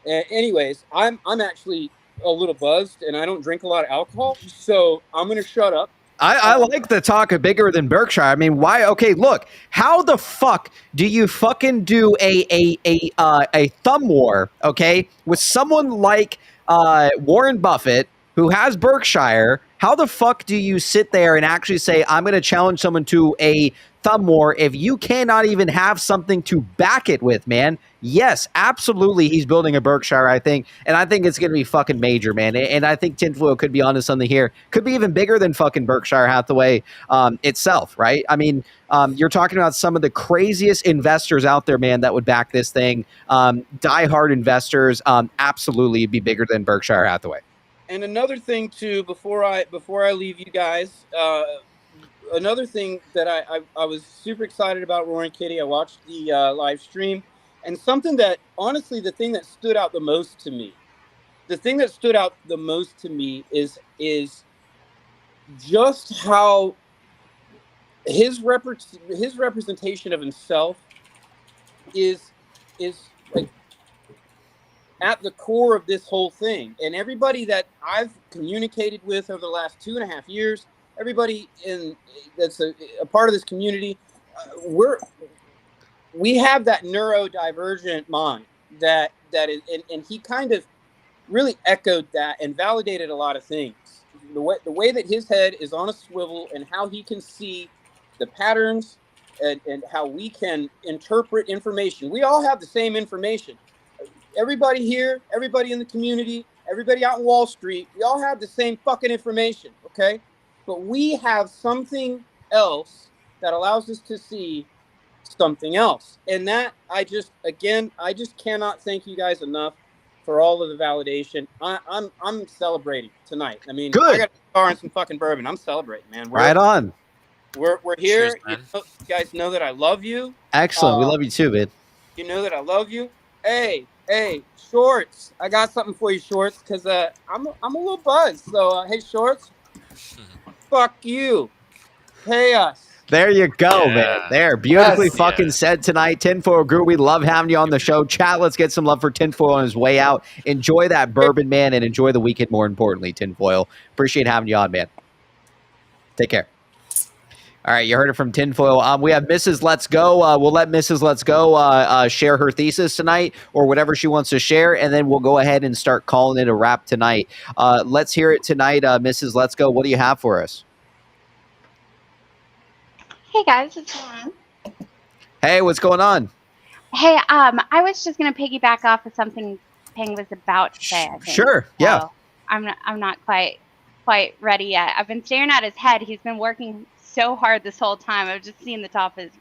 Anyways, I'm actually a little buzzed, and I don't drink a lot of alcohol, so I'm gonna shut up. I like the talk of bigger than Berkshire. I mean, why? Okay, look, how the fuck do you fucking do a thumb war? Okay, with someone like Warren Buffett who has Berkshire. How the fuck do you sit there and actually say, I'm going to challenge someone to a thumb war if you cannot even have something to back it with, man? Yes, absolutely. He's building a Berkshire, I think. And I think it's going to be fucking major, man. And I think Tinfoil could be onto something here. Could be even bigger than fucking Berkshire Hathaway itself, right? I mean, you're talking about some of the craziest investors out there, man, that would back this thing. Diehard investors, absolutely be bigger than Berkshire Hathaway. And another thing too, before I leave you guys, another thing that I was super excited about Roaring Kitty. I watched the live stream, and something that honestly, the thing that stood out the most to me, is just how his representation of himself is like at the core of this whole thing. And everybody that I've communicated with over the last 2.5 years, everybody that's a part of this community, we have that neurodivergent mind that is, and he kind of really echoed that and validated a lot of things. The way that his head is on a swivel and how he can see the patterns and how we can interpret information. We all have the same information. Everybody here, everybody in the community, everybody out in Wall Street, we all have the same fucking information, okay? But we have something else that allows us to see something else. And that, I just cannot thank you guys enough for all of the validation. I'm celebrating tonight. I mean, I got a car and some fucking bourbon. I'm celebrating, man. Right on. We're here. Cheers, you guys know that I love you. Excellent. We love you too, man. You know that I love you. Hey, Shorts. I got something for you, Shorts, because I'm a little buzzed. So, hey, Shorts. Fuck you. Pay us. There you go, man. There. Beautifully fucking said tonight. Tinfoil Group, we love having you on the show. Chat, let's get some love for Tinfoil on his way out. Enjoy that bourbon, man, and enjoy the weekend more importantly, Tinfoil. Appreciate having you on, man. Take care. All right, you heard it from Tinfoil. We have Mrs. Let's Go. We'll let Mrs. Let's Go share her thesis tonight or whatever she wants to share, and then we'll go ahead and start calling it a wrap tonight. Let's hear it tonight, Mrs. Let's Go. What do you have for us? Hey guys, what's going on? Hey, what's going on? Hey, I was just gonna piggyback off of something Ping was about to say. I think. Sure. Yeah. So I'm not quite ready yet. I've been staring at his head. He's been working so hard this whole time. I've just seen the top of his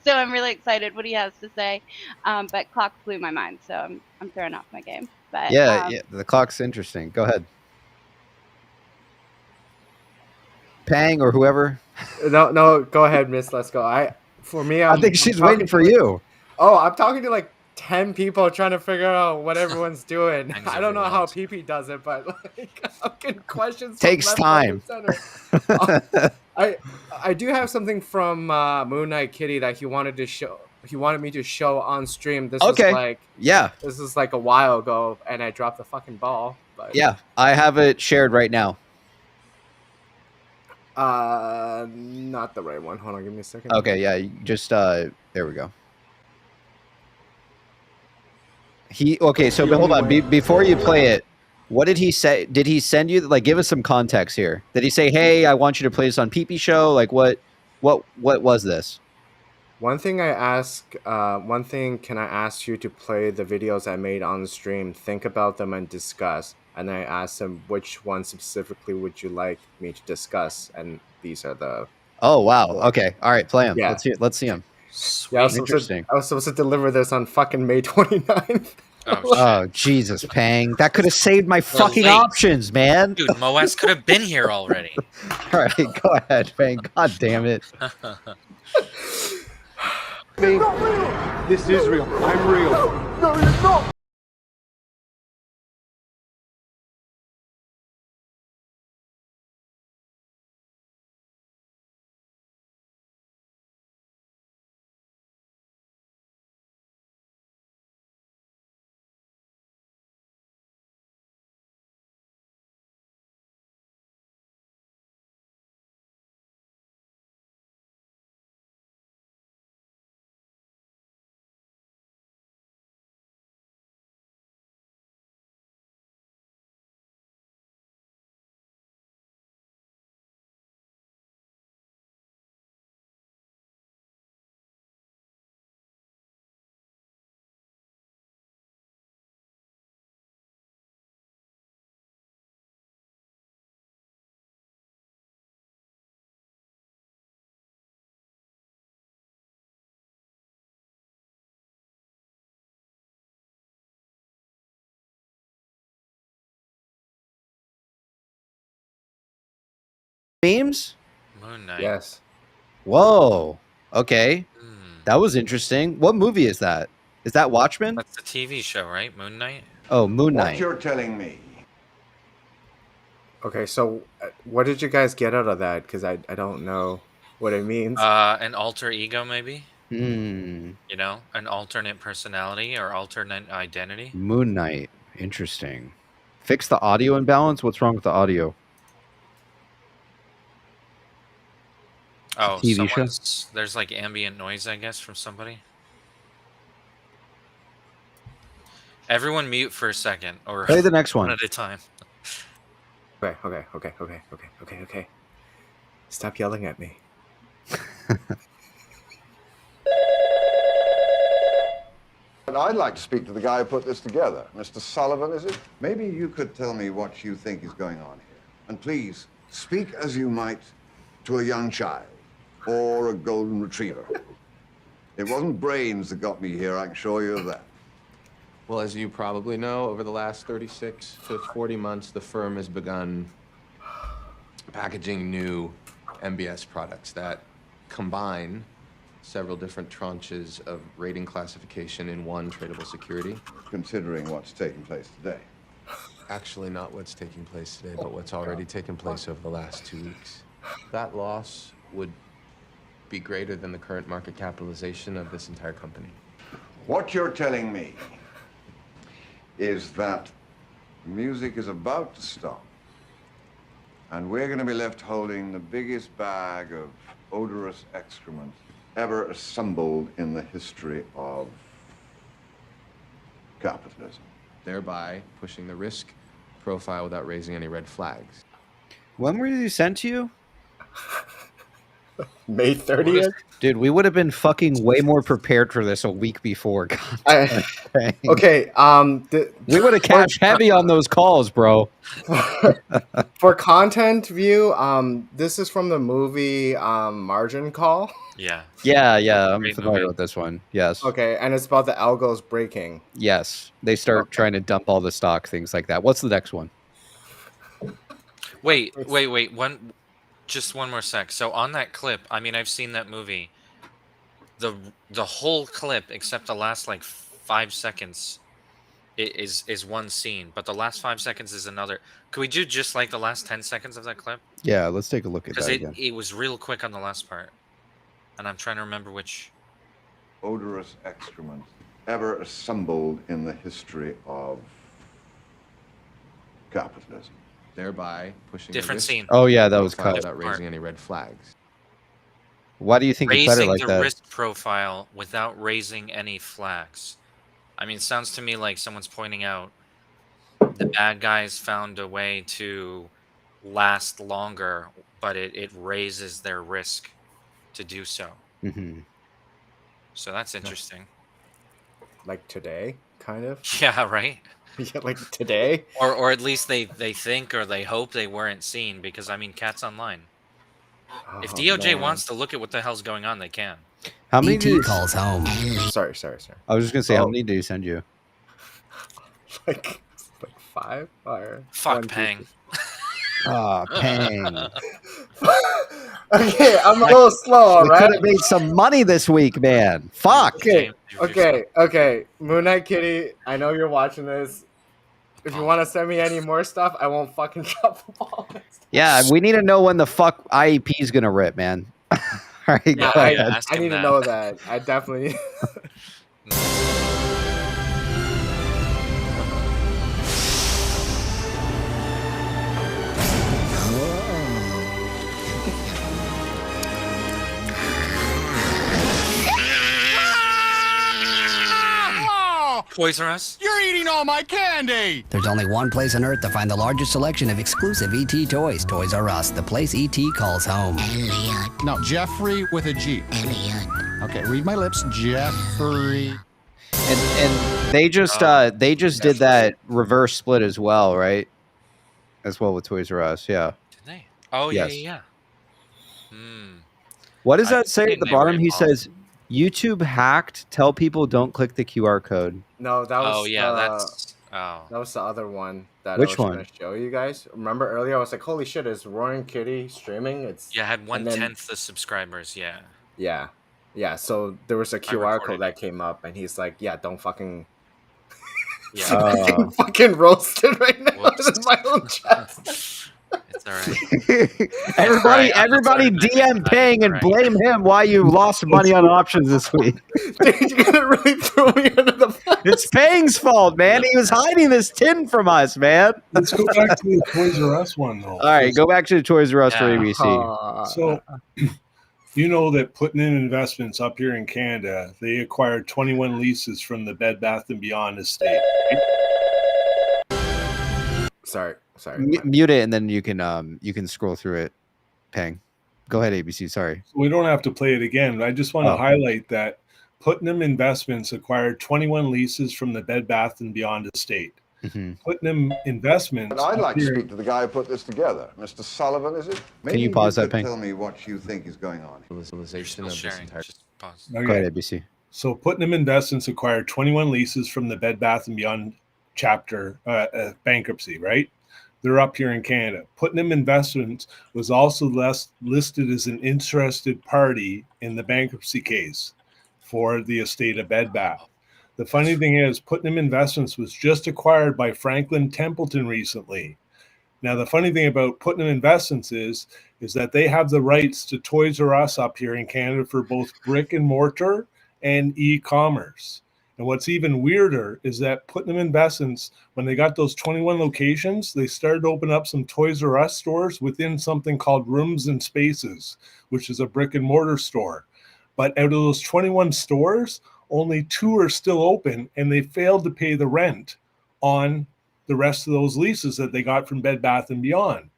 so I'm really excited what he has to say. But clock blew my mind, so I'm throwing off my game. But yeah, the clock's interesting. Go ahead. Pang or whoever. No, go ahead, Miss. Let's go. I think she's waiting for you. Oh, I'm talking to like 10 people trying to figure out what everyone's doing. I don't know how PP does it, but like I'm getting questions. Takes time. I do have something from Moon Knight Kitty that he wanted me to show on stream. This is like a while ago, and I dropped the fucking ball. But yeah, I have it shared right now. Not the right one. Hold on, give me a second. Okay, yeah, you just there we go. So hold on. Before you play it, what did he say? Did he send you, like, give us some context here? Did he say, "Hey, I want you to play this on PPShow"? Like, what was this? One thing can I ask you to play the videos I made on the stream, think about them and discuss. And I asked him which one specifically would you like me to discuss, and these are the. Oh wow! Okay, all right, play them. Yeah. Let's see them. Yeah, interesting. I was supposed to deliver this on fucking May 29th. Oh Jesus, Pang! That could have saved my fucking options, man. Dude, Moaz could have been here already. All right, go ahead, Pang. God damn it. This is real. I'm real. No, you're not. Memes? Moon Knight. Yes. Whoa. Okay. That was interesting. What movie is that? Is that Watchmen? That's the TV show, right? Moon Knight. Oh, Moon Knight. What you're telling me. Okay, so what did you guys get out of that? Because I don't know what it means. An alter ego, maybe. Hmm. You know, an alternate personality or alternate identity. Moon Knight. Interesting. Fix the audio imbalance? What's wrong with the audio? Oh, TV show? there's like ambient noise, I guess, from somebody. Everyone mute for a second, or Play the next one. at a time. Okay. Stop yelling at me. But I'd like to speak to the guy who put this together. Mr. Sullivan, is it? Maybe you could tell me what you think is going on here. And please, speak as you might to a young child or a golden retriever. It wasn't brains that got me here, I can assure you of that. Well, as you probably know, over the last 36 to 40 months, the firm has begun packaging new MBS products that combine several different tranches of rating classification in one tradable security. Considering what's taking place today. Actually, not what's taking place today, but what's already taken place over the last 2 weeks. That loss would be greater than the current market capitalization of this entire company. What you're telling me is that music is about to stop, and we're going to be left holding the biggest bag of odorous excrement ever assembled in the history of capitalism. Thereby pushing the risk profile without raising any red flags. When were these sent to you? May 30th? Dude, we would have been fucking way more prepared for this a week before. Okay, we would have cashed heavy on those calls, bro. For content view, this is from the movie Margin Call. Yeah. Yeah, I'm Great familiar movie. with this one. Yes. Okay, and it's about the algos breaking. Yes. They start trying to dump all the stock, things like that. What's the next one? Wait. Just one more sec. So on that clip, I mean, I've seen that movie. The whole clip, except the last like 5 seconds, is one scene, but the last 5 seconds is another. Could we do just like the last 10 seconds of that clip? Yeah, let's take a look at Because that again. it was real quick on the last part, and I'm trying to remember which. Odorous excrement ever assembled in the history of capitalism. Thereby pushing Different the risk scene. Oh, yeah, that was profile cut. without raising any red flags. Why do you think it's better Raising like the that? risk profile without raising any flags. I mean, it sounds to me like someone's pointing out the bad guys found a way to last longer, but it raises their risk to do so. Mm-hmm. So that's interesting. Like today, kind of? Yeah, right? Yeah, like today? Or at least they think or they hope they weren't seen, because, I mean, Cat's online. If Oh, DOJ man. wants to look at what the hell's going on, they can. How many did you... calls home. Sorry. I was just going to say, how many did he send you? Like 5 or Fuck 1, 2, Pang. Ah, Pang. Okay, I'm a little slow, all We right? could have made some money this week, man. Fuck. Okay. Moon Knight Kitty, I know you're watching this. If you want to send me any more stuff, I won't fucking drop the ball. Yeah, we need to know when the fuck IEP is going to rip, man. All right, Yeah, go I ahead. need to know that. I definitely. Toys R Us? You're eating all my candy! There's only one place on Earth to find the largest selection of exclusive ET toys. Toys R Us, the place ET calls home. No, Jeffrey with a G. Okay, read my lips. Jeffrey. And they just did that reverse split as well, right? As well with Toys R Us, yeah. Did they? Oh, Yes. yeah. What does that say at think the they were bottom? He involved. says, YouTube hacked. Tell people don't click the QR code. No, that was. Oh, yeah, that's Oh. That was the other one that Which I was one? going to show you guys. Remember earlier I was like, holy shit, is Roaring Kitty streaming? It's Yeah, had and then- 1/10 the subscribers. Yeah. Yeah. So there was a QR recorded code that came up, and he's like, "Yeah, don't fucking." Yeah. I'm getting fucking roasted right now in my own chat. It's all right. Everybody, Right, I'm everybody sorry, DM Pang and blame him why you lost money on options this week. Dude, you're gonna really throw me under the bus. It's Pang's fault, man. He was hiding this tin from us, man. Let's go back to the Toys R Us one, though. All right, go back to the Toys R Us for ABC. So, you know that putting in investments up here in Canada, they acquired 21 leases from the Bed Bath & Beyond estate. Sorry. Mute it, and then you can scroll through it. Pang, go ahead, ABC. Sorry. We don't have to play it again, but I just want to Oh. highlight that Putnam Investments acquired 21 leases from the Bed Bath & Beyond estate. Putnam Investments. But I'd like to speak to the guy who put this together. Mr. Sullivan, is it? Can you pause that, could Pang? tell me what you think is going on here. Civilization of this entire... Pause. Okay. Go ahead, ABC. So Putnam Investments acquired 21 leases from the Bed Bath & Beyond chapter bankruptcy, right? They're up here in Canada. Putnam Investments was also listed as an interested party in the bankruptcy case for the estate of Bed Bath. The funny thing is, Putnam Investments was just acquired by Franklin Templeton recently. Now, the funny thing about Putnam Investments is that they have the rights to Toys R Us up here in Canada for both brick and mortar and e-commerce. And what's even weirder is that Putnam Investments, when they got those 21 locations, they started to open up some Toys R Us stores within something called Rooms and Spaces, which is a brick and mortar store. But out of those 21 stores, only 2 are still open, and they failed to pay the rent on the rest of those leases that they got from Bed Bath & Beyond.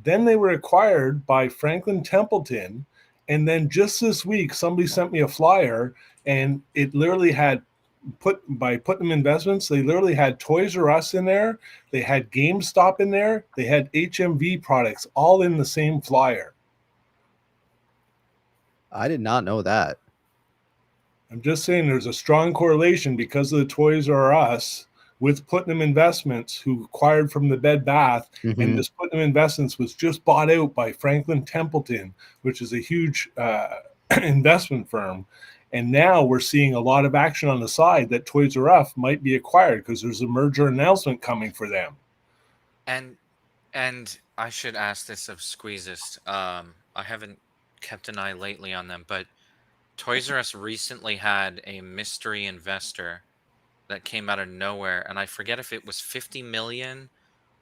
Then they were acquired by Franklin Templeton, and then just this week, somebody sent me a flyer, and it literally had Putnam Investments, they literally had Toys R Us in there, they had GameStop in there, they had HMV products all in the same flyer. I did not know that. I'm just saying there's a strong correlation because of the Toys R Us with Putnam Investments, who acquired from the Bed Bath, and this Putnam Investments was just bought out by Franklin Templeton, which is a huge investment firm. And now we're seeing a lot of action on the side that Toys R Us might be acquired because there's a merger announcement coming for them. And I should ask this of Squeezest. I haven't kept an eye lately on them, but Toys R Us recently had a mystery investor that came out of nowhere, and I forget if it was 50 million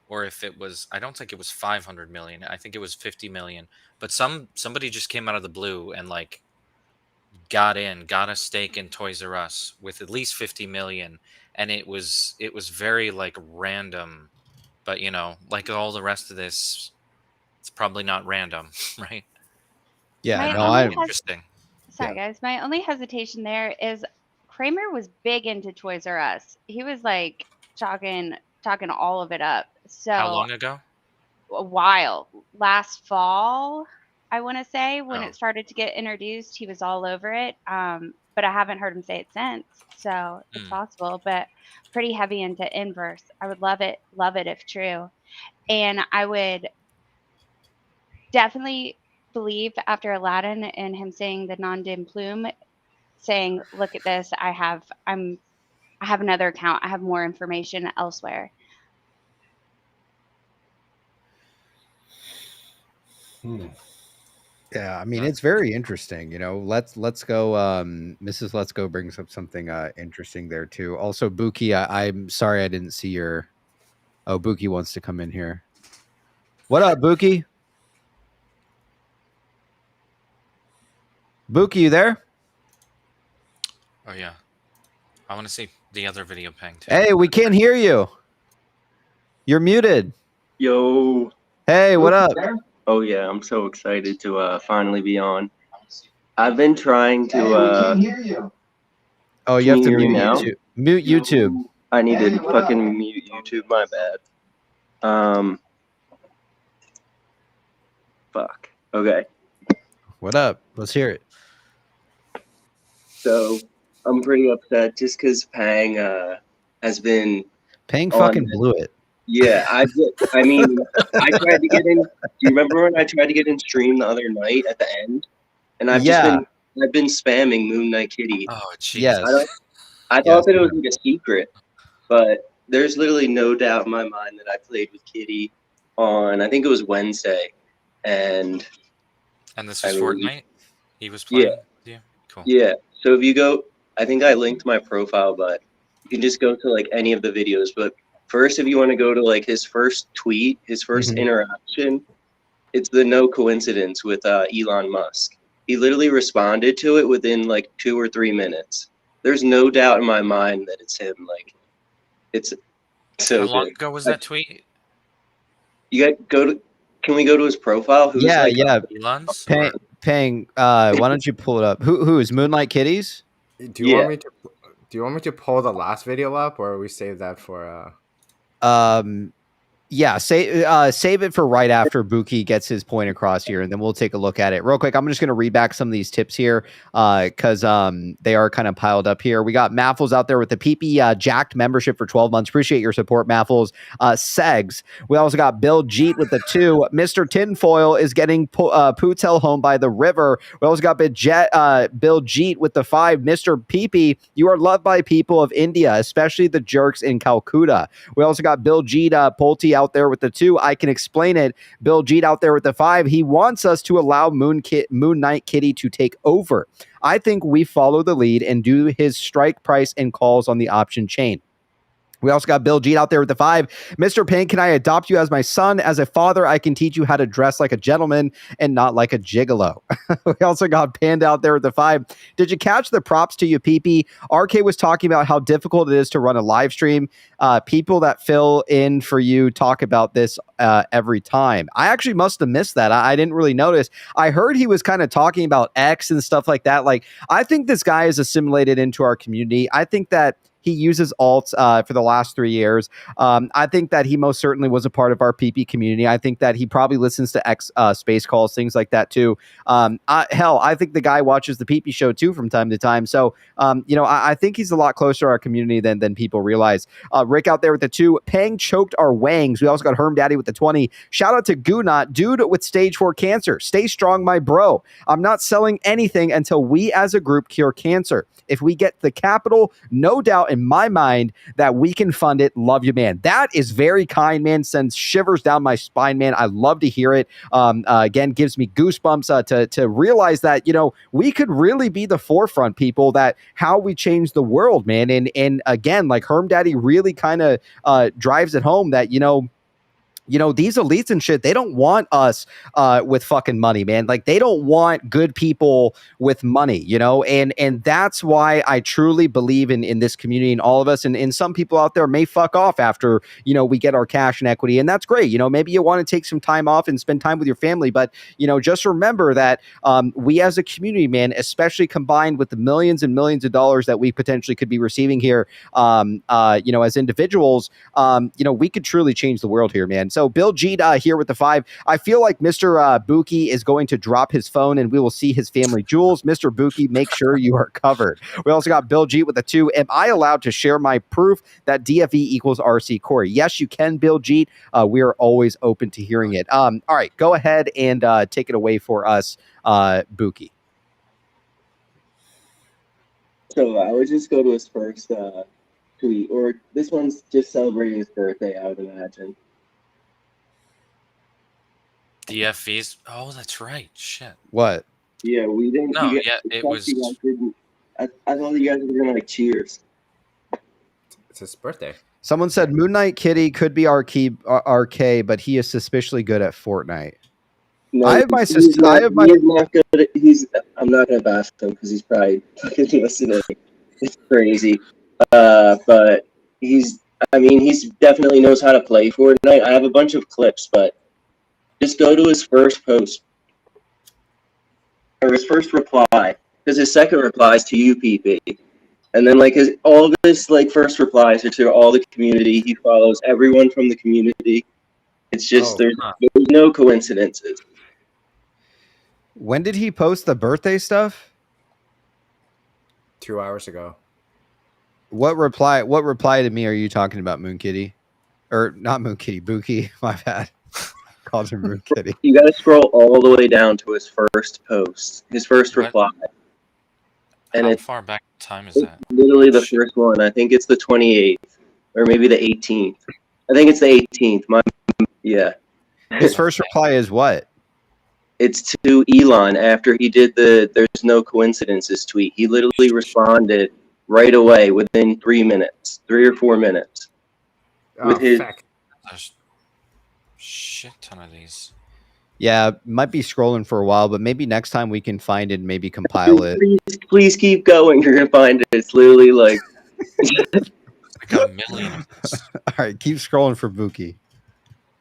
or if it was, I don't think it was 500 million. I think it was 50 million. But somebody just came out of the blue and like got a stake in Toys R Us with at least 50 million, and it was very like random, but you know, like all the rest of this, it's probably not random, right? Yeah, no, only interesting. Sorry, guys. My only hesitation there is Kramer was big into Toys R Us. He was like talking all of it up. So How long ago? A while. Last fall, I want to say, when it started to get introduced, he was all over it. But I haven't heard him say it since. So it's possible, but pretty heavy into inverse. I would love it if true. And I would definitely believe after Aladdin and him saying the non-dim plume, saying, look at this, I have another account, I have more information elsewhere. Yeah, I mean, it's very interesting. You know, let's go. Mrs. Let's Go brings up something interesting there too. Also, Buki, I'm sorry I didn't see your. Oh, Buki wants to come in here. What up, Buki? Buki, you there? Oh yeah, I want to see the other video, Pang, too. Hey, we can't hear you. You're muted. Yo. Hey, what up? Oh yeah, I'm so excited to finally be on. I've been trying to. we can't hear you. Oh, you have to mute YouTube. Mute YouTube. I need to fucking mute YouTube. My bad. Fuck. Okay. What up? Let's hear it. So I'm pretty upset just because Pang has been Pang on fucking this. blew it. Yeah, I mean, I tried to get in. Do you remember when I tried to get in stream the other night at the end? And I've been spamming Moon Knight Kitty. Oh, jeez. Yes. I thought that it was like a secret, but there's literally no doubt in my mind that I played with Kitty on, I think it was Wednesday, and this was Fortnite? He was playing? Yeah. Cool. Yeah. So if you go, I think I linked my profile, but you can just go to like any of the videos. But first, if you want to go to like his first tweet, his 1st interaction, it's the no coincidence with Elon Musk. He literally responded to it within like 2 or 3 minutes. There's no doubt in my mind that it's him. Like, it's so How long good. ago was that tweet? You got go to. Can we go to his profile? Who's Yeah, like, yeah. Elon's? Pang, why don't you pull it up? Who is Moonlight Kitties? Do you want me to pull the last video up, or we save that for? Yeah, save it for right after Buki gets his point across here, and then we'll take a look at it real quick. I'm just going to read back some of these tips here because they are kind of piled up here. We got Maffles out there with the PP jacked membership for 12 months. Appreciate your support, Maffles. Segs. We also got Bill Jeet with the 2. Mr. Tinfoil is getting Pootel home by the river. We also got Bill Jeet with the 5. Mr. PP, you are loved by people of India, especially the jerks in Calcutta. We also got Bill Jeet Pulte out there with the 2. I can explain it. Bill Jeet out there with the 5. He wants us to allow Moon Knight Kitty to take over. I think we follow the lead and do his strike price and calls on the option chain. We also got Bill Jeet out there with the 5. Mr. Payne, can I adopt you as my son? As a father, I can teach you how to dress like a gentleman and not like a gigolo. We also got Panda out there with the 5. Did you catch the props to you, PP? RK was talking about how difficult it is to run a live stream. People that fill in for you talk about this every time. I actually must have missed that. I didn't really notice. I heard he was kind of talking about X and stuff like that. Like, I think this guy is assimilated into our community. I think that he uses alts for the last 3 years. I think that he most certainly was a part of our PP community. I think that he probably listens to X space calls, things like that too. Hell, I think the guy watches the PP show too from time to time. So, I think he's a lot closer to our community than people realize. Rick out there with the 2. Pang choked our wangs. We also got Herm Daddy with the 20. Shout out to Gunot, dude with stage 4 cancer. Stay strong, my bro. I'm not selling anything until we as a group cure cancer. If we get the capital, no doubt in my mind that we can fund it. Love you, man. That is very kind, man. Sends shivers down my spine, man. I love to hear it. Again, gives me goosebumps to realize that, we could really be the forefront, people, that how we change the world, man. And again, like Herm Daddy really kind of drives it home that, these elites and shit, they don't want us with fucking money, man. Like, they don't want good people with money, and that's why I truly believe in this community and all of us. And some people out there may fuck off after, we get our cash and equity. And that's great. Maybe you want to take some time off and spend time with your family. But, just remember that we as a community, man, especially combined with the millions and millions of dollars that we potentially could be receiving here, as individuals, we could truly change the world here, man. So Bill Jeet here with the 5. I feel like Mr. Buki is going to drop his phone and we will see his family jewels. Mr. Buki, make sure you are covered. We also got Bill Jeet with the 2. Am I allowed to share my proof that DFV equals RC Corey? Yes, you can, Bill Jeet. We are always open to hearing it. All right, go ahead and take it away for us, Buki. So I would just go to his first tweet, or this one's just celebrating his birthday, I would imagine. DFV's. Oh, that's right. Shit. What? Yeah, we didn't. No, it was. I thought you guys were gonna cheers. It's his birthday. Someone said Moon Knight Kitty could be RK, but he is suspiciously good at Fortnite. No, I have my sister. He's not good at, I'm not gonna bash him because he's probably fucking listening. It's crazy, but he definitely knows how to play Fortnite. I have a bunch of clips, but just go to his first post or his first reply, because his second reply is to you, PP, and then all of his first replies are to all the community. He follows everyone from the community. It's just there's no coincidences. When did he post the birthday stuff? 2 hours ago. What reply to me are you talking about, Moon Kitty? Or not Moon Kitty, Buki. My bad. Called her Moon Kitty. You got to scroll all the way down to his first post, his first reply. And How far back in time is that? Literally the first one. I think it's the 28th or maybe the 18th. I think it's the 18th. Yeah. His first reply is what? It's to Elon after he did the "There's no coincidences" tweet. He literally responded right away within 3 minutes, 3 or 4 minutes. With his There's shit ton of these. Yeah, might be scrolling for a while, but maybe next time we can find it and maybe compile it. Please keep going. You're gonna find it. It's literally like got a million of this. All right, keep scrolling for Buki.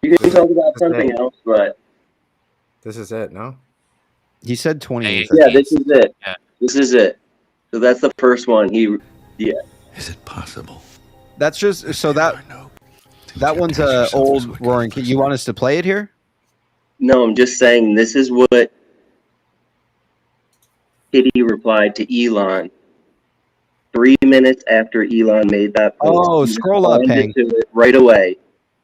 You can talk about something else, but this is it, no? He said 28th. Yeah, this is it. Yeah. This is it. So that's the first one. Is it possible? That's just so that one's a old Roaring Kitty. You want us to play it here? No, I'm just saying this is what Kitty replied to Elon 3 minutes after Elon made that post. Oh, scroll up, Pang. Right away.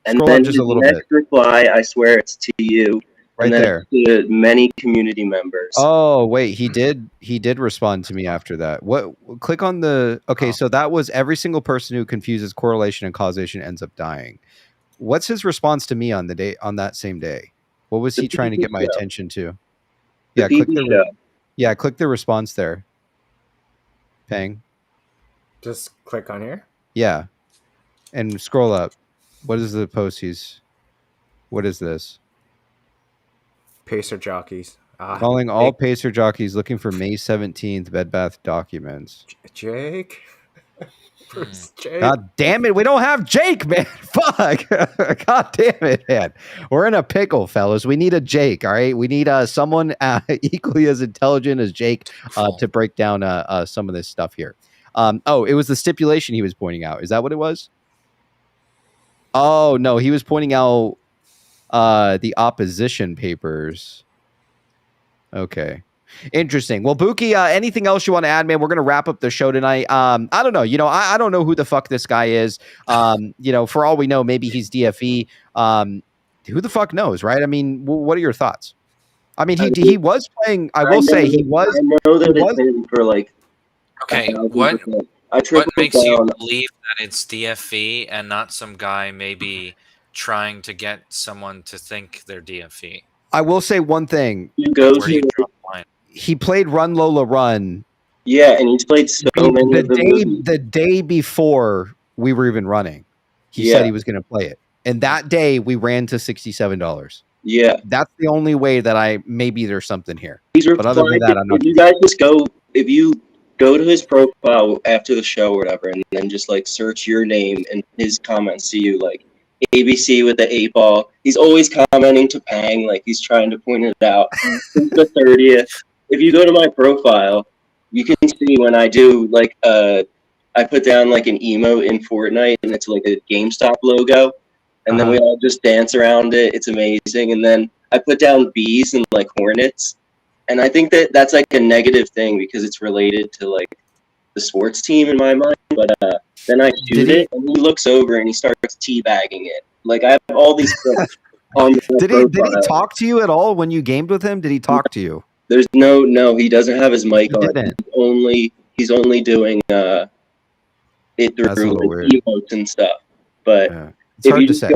And Scroll then up just a little next reply, I swear it's to you. Right and then there. To many community members. Oh, wait, he did respond to me after that. What? Click on the okay, so that was every single person who confuses correlation and causation ends up dying. What's his response to me on that same day? What was he trying to get my attention to? Yeah, click the response there. Pang. Just click on here. Yeah. And scroll up. What is the post what is this? Pacer jockeys. Calling all Pacer jockeys looking for May 17th Bed Bath documents. Jake? Jake? God damn it, we don't have Jake, man. Fuck. God damn it, man. We're in a pickle, fellas. We need a Jake, all right? We need someone equally as intelligent as Jake to break down some of this stuff here. It was the stipulation he was pointing out. Is that what it was? Oh, no, he was pointing out the opposition papers. Okay. Interesting. Well, Buki, anything else you want to add, man? We're going to wrap up the show tonight. I don't know. I don't know who the fuck this guy is. For all we know, maybe he's DFV. Who the fuck knows, right? I mean, what are your thoughts? I mean, he was playing. I will say he was. I know that it's been for like. Okay, what makes you believe that it's DFV and not some guy maybe trying to get someone to think they're DFV? I will say one thing. He played Run Lola Run. Yeah, and he's played so many the day before we were even running. He said he was going to play it. And that day we ran to $67. Yeah. That's the only way that maybe there's something here. But other than that, I'm not. If you go to his profile after the show or whatever, and then just like search your name and his comments to you, like ABC with the 8 ball. He's always commenting to Pang, like he's trying to point it out. Since the 30th. If you go to my profile, you can see when I do like I put down like an emote in Fortnite, and it's like a GameStop logo, and then we all just dance around it. It's amazing. And then I put down bees and like hornets, and I think that that's like a negative thing because it's related to like the sports team in my mind. But then I shoot it, and he looks over and he starts teabagging it. Like I have all these clips on the Did he talk to you at all when you gamed with him? Did he talk to you? There's no, he doesn't have his mic on. He's only doing it through like emotes and stuff. But it's hard to say.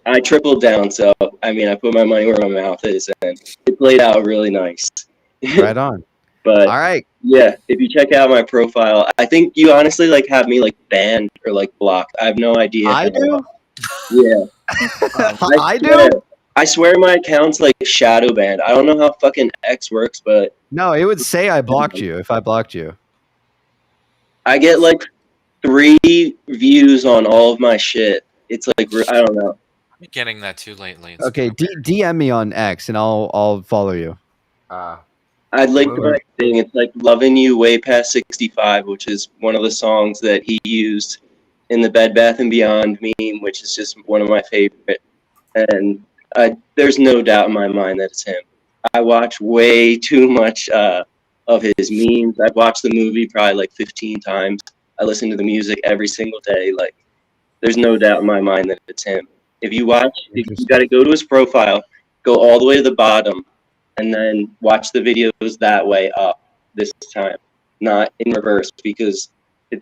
I tripled down, so I mean I put my money where my mouth is, and it played out really nice. Right on. But all right. Yeah, if you check out my profile, I think you honestly like have me like banned or like blocked. I have no idea. I do? Yeah. I do? I swear my account's like shadow banned. I don't know how fucking X works, but no, it would say I blocked you if I blocked you. I get like 3 views on all of my shit. It's like I don't know. I'm getting that too lately. Okay, DM me on X and I'll follow you. I'd like to thing. It's like "Loving You Way Past 65," which is one of the songs that he used in the Bed Bath & Beyond meme, which is just one of my favorite. And there's no doubt in my mind that it's him. I watch way too much of his memes. I've watched the movie probably like 15 times. I listen to the music every single day. Like, there's no doubt in my mind that it's him. If you got to go to his profile, go all the way to the bottom, and then watch the videos that way up this time, not in reverse, because it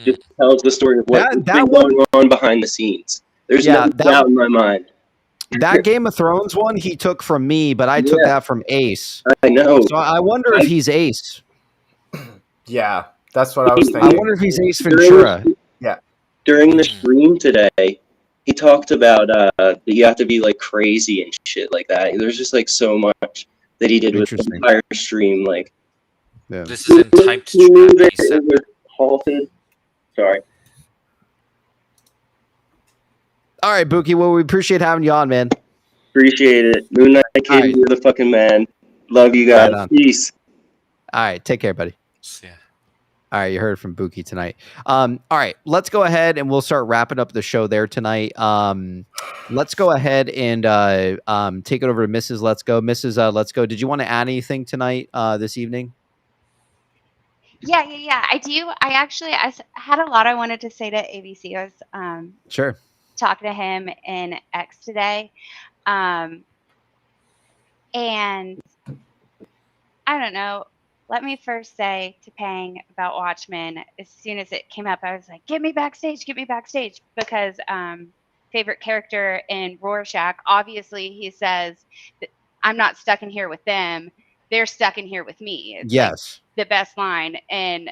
just tells the story of what's been going on behind the scenes. There's no doubt in my mind. That Game of Thrones one he took from me, but I took that from Ace. I know. So I wonder if he's Ace. Yeah, that's what I was thinking. I wonder if he's Ace Ventura. Yeah. During the stream today, he talked about that you have to be like crazy and shit like that. There's just like so much that he did with the entire stream. Like, This is in typed chat. He said. Halted. Sorry. All right, Buki. Well, we appreciate having you on, man. Appreciate it. Moon Knight Kid, you're the fucking man. Love you guys. Right on. Peace. All right, take care, buddy. Yeah. All right, you heard from Buki tonight. All right, let's go ahead and we'll start wrapping up the show there tonight. Let's go ahead and take it over to Mrs. Let's Go. Mrs. Let's Go. Did you want to add anything tonight, this evening? Yeah. I do. I had a lot I wanted to say to ABC. I was Sure. talking to him in X today, and I don't know. Let me first say to Pang about Watchmen, as soon as it came up, I was like, get me backstage, because favorite character in Rorschach, obviously he says, I'm not stuck in here with them, they're stuck in here with me. It's yes. Like the best line. And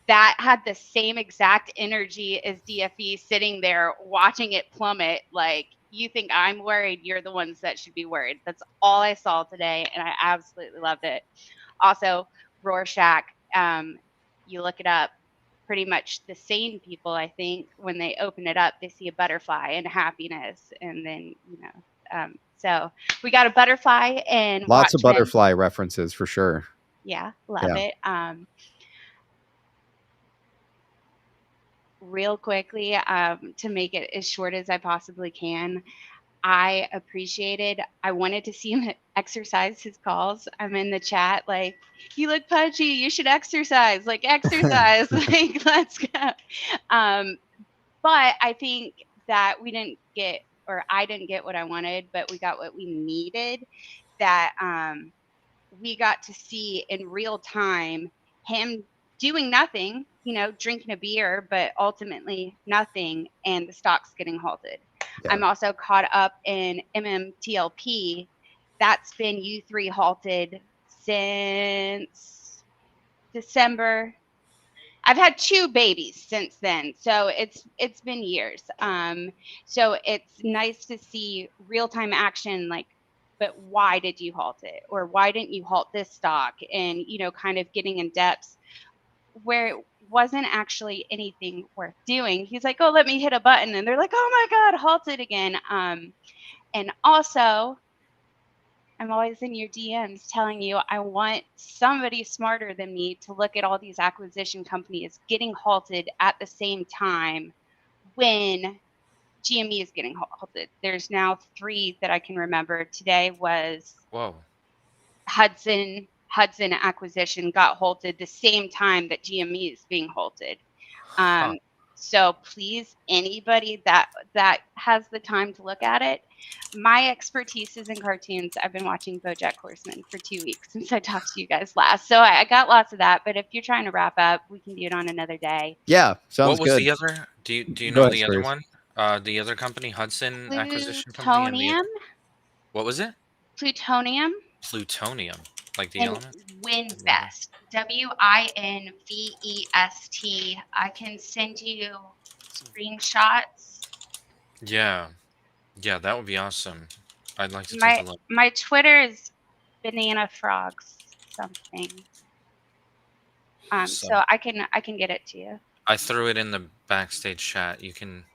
that had the same exact energy as DFV sitting there watching it plummet. Like, you think I'm worried, you're the ones that should be worried. That's all I saw today, and I absolutely loved it. Also, Rorschach, you look it up, pretty much the sane people, I think, when they open it up, they see a butterfly and happiness. And then, so we got a butterfly and lots of Watchmen. butterfly references for sure. Yeah, love it. Real quickly, to make it as short as I possibly can, I wanted to see him exercise his calls. I'm in the chat like, you look pudgy, you should exercise, like exercise, like let's go. But I think that I didn't get what I wanted, but we got what we needed, that we got to see in real time him doing nothing, drinking a beer, but ultimately nothing, and the stock's getting halted. Yeah. I'm also caught up in MMTLP. That's been U3 halted since December. I've had 2 babies since then, so it's been years. So it's nice to see real-time action, like, but why did you halt it? Or why didn't you halt this stock? And, kind of getting in depth where it wasn't actually anything worth doing. He's like, oh, let me hit a button. And they're like, oh my God, halt it again. And also, I'm always in your DMs telling you, I want somebody smarter than me to look at all these acquisition companies getting halted at the same time when GME is getting halted. There's now 3 that I can remember. Today was Hudson acquisition got halted the same time that GME is being halted. So please, anybody that has the time to look at it. My expertise is in cartoons. I've been watching BoJack Horseman for 2 weeks since I talked to you guys last. So I got lots of that. But if you're trying to wrap up, we can do it on another day. Yeah, sounds good. What was the other? Do you know the other one? The other company, Hudson Acquisition Company. Plutonium. What was it? Plutonium. Plutonium, like the element. Winvest. WINVEST. I can send you screenshots. Yeah, that would be awesome. I'd like to take a look. My Twitter is banana frogs something. So I can get it to you. I threw it in the backstage chat. You can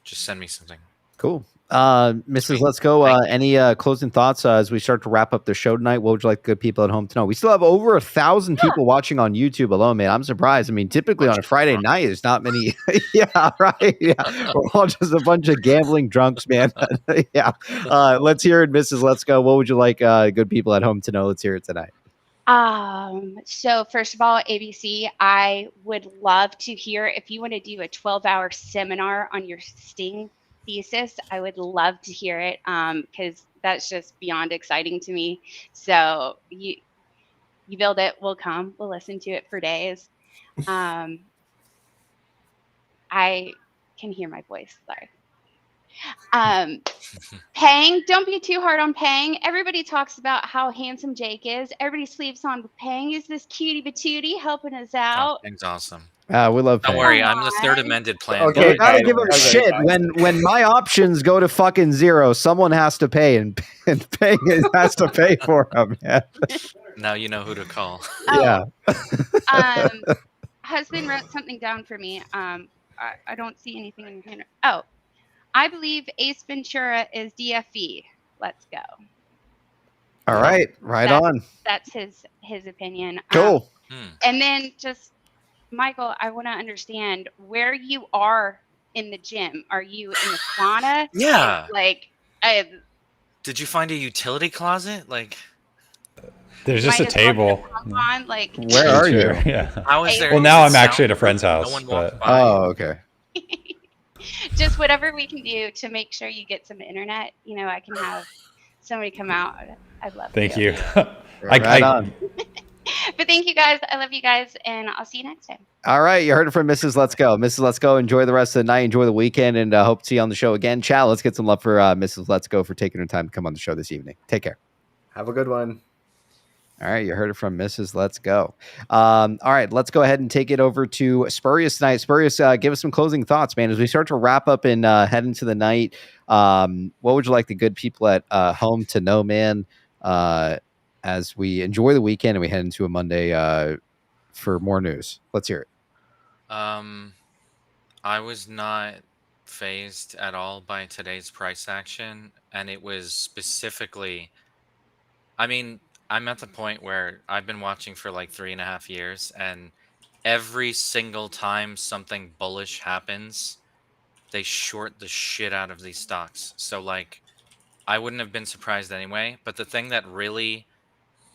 just send me something. Cool. Mrs. Let's Go. Any closing thoughts as we start to wrap up the show tonight? What would you like good people at home to know? We still have over 1,000 people watching on YouTube alone, man. I'm surprised. I mean, typically on a Friday night, there's not many. Yeah, right. Yeah, we're all just a bunch of gambling drunks, man. Yeah. Let's hear it, Mrs. Let's Go. What would you like good people at home to know? Let's hear it tonight. So first of all, ABC, I would love to hear if you want to do a 12-hour seminar on your Sting thesis. I would love to hear it because that's just beyond exciting to me. So you build it, we'll come, we'll listen to it for days. I can hear my voice. Sorry. Pang, don't be too hard on Pang. Everybody talks about how handsome Jake is. Everybody sleeps on Pang. Is this cutie patootie helping us Oh, out? Pang's awesome. We love Don't Pang. worry, I'm the third amended plan. Okay, gotta give him shit. When my options go to fucking zero, someone has to pay, and Pang has to pay for them. Yeah. Now you know who to call. Yeah. Husband wrote something down for me. I don't see anything in your hand. Oh, I believe Ace Ventura is DFV. Let's go. All right, right on. That's his opinion. Cool. And then just Michael, I want to understand where you are in the gym. Are you in the sauna? Yeah. Like, Did you find a utility closet? Like, There's just a might as well table. get a pump on, like, Where are you? Yeah. How is there? Well, is now it I'm actually at a soundproof? friend's house. No one walks But by. Oh, okay. just whatever we can do to make sure you get some internet. You know, I can have somebody come out. I'd love thank to. you. Right on. But thank you guys. I love you guys, and I'll see you next time. All right, you heard it from Mrs. Let's Go. Mrs. Let's Go, enjoy the rest of the night. Enjoy the weekend, and hope to see you on the show again. Chad, let's get some love for Mrs. Let's Go for taking her time to come on the show this evening. Take care. Have a good one. All right, you heard it from Mrs. Let's Go. All right, let's go ahead and take it over to Spurious tonight. Spurious, give us some closing thoughts, man. As we start to wrap up and head into the night, what would you like the good people at home to know, man, as we enjoy the weekend and we head into a Monday for more news? Let's hear it. I was not fazed at all by today's price action, and it was specifically, I mean, I'm at the point where I've been watching for like 3.5 years, and every single time something bullish happens, they short the shit out of these stocks. So like, I wouldn't have been surprised anyway. But the thing that really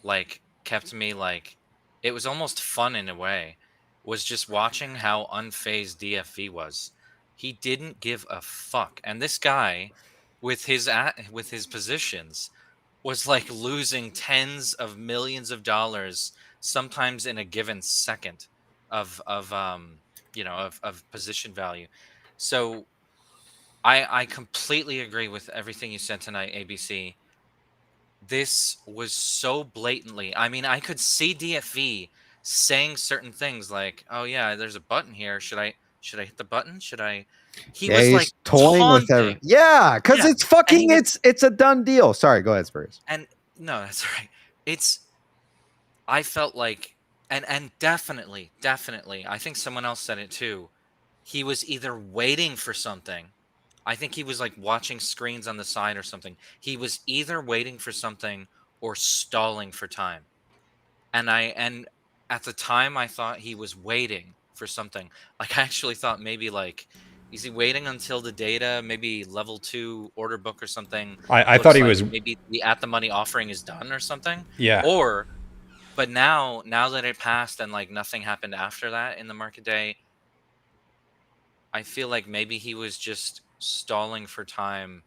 like kept me like, it was almost fun in a way, was just watching how unfazed DFV was. He didn't give a fuck, and this guy with his positions was like losing tens of millions of dollars sometimes in a given second of position value. So I completely agree with everything you said tonight, ABC. This was so blatantly, I mean, I could see DFV saying certain things like, oh yeah, there's a button here, should I hit the button, he was he's like toying with everything. Yeah, because it's fucking it's a done deal. Sorry, go ahead, Spurs. And no, that's right. I felt like, and definitely, I think someone else said it too. He was either waiting for something. I think he was like watching screens on the side or something. He was either waiting for something or stalling for time. And at the time I thought he was waiting for something. Like I actually thought maybe like, is he waiting until the data, maybe level 2 order book or something? I thought he was maybe the at the money offering is done or something. Yeah. But now that it passed and like nothing happened after that in the market day, I feel like maybe he was just stalling for time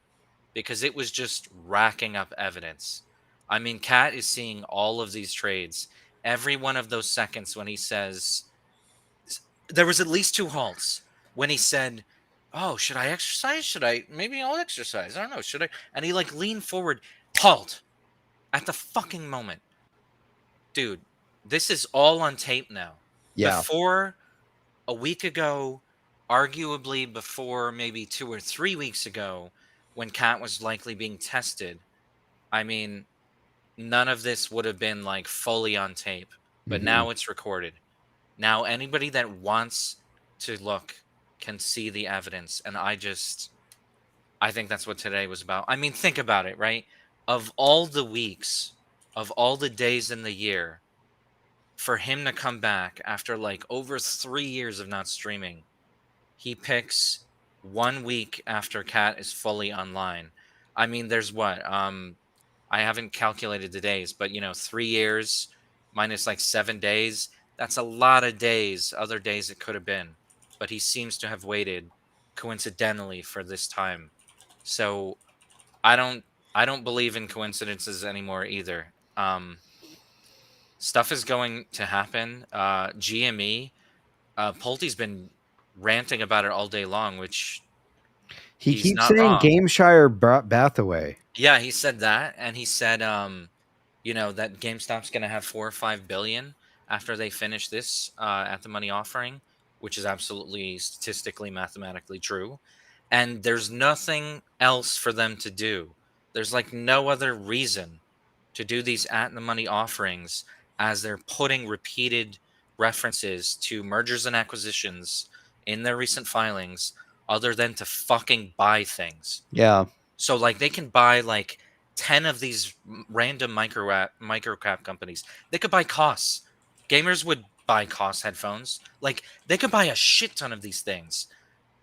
because it was just racking up evidence. I mean, Kat is seeing all of these trades. Every one of those seconds when he says, there was at least 2 halts when he said, oh, should I exercise? Maybe I'll exercise. I don't know. Should I? And he like leaned forward, halt at the fucking moment. Dude, this is all on tape now. Yeah. Before a week ago, arguably before maybe 2 or 3 weeks ago, when Kat was likely being tested, I mean, none of this would have been like fully on tape, but now it's recorded. Now anybody that wants to look can see the evidence, and I think that's what today was about. I mean, think about it, right? Of all the weeks, of all the days in the year, for him to come back after like over 3 years of not streaming, he picks 1 week after Kat is fully online. I mean, there's what? I haven't calculated the days, but 3 years minus like 7 days. That's a lot of days, other days it could have been. But he seems to have waited coincidentally for this time. So I don't believe in coincidences anymore either. Stuff is going to happen. GME, Pulte's been ranting about it all day long, which He he's keeps not saying wrong. Gameshire brought Bath away. Yeah, he said that, and he said, you know, that GameStop's going to have 4 or 5 billion after they finish this at the money offering, which is absolutely statistically, mathematically true. And there's nothing else for them to do. There's like no other reason to do these at the money offerings, as they're putting repeated references to mergers and acquisitions in their recent filings, other than to fucking buy things. Yeah. So like they can buy like 10 of these random microcap companies. They could buy COS. Gamers would buy COS headphones. Like they could buy a shit ton of these things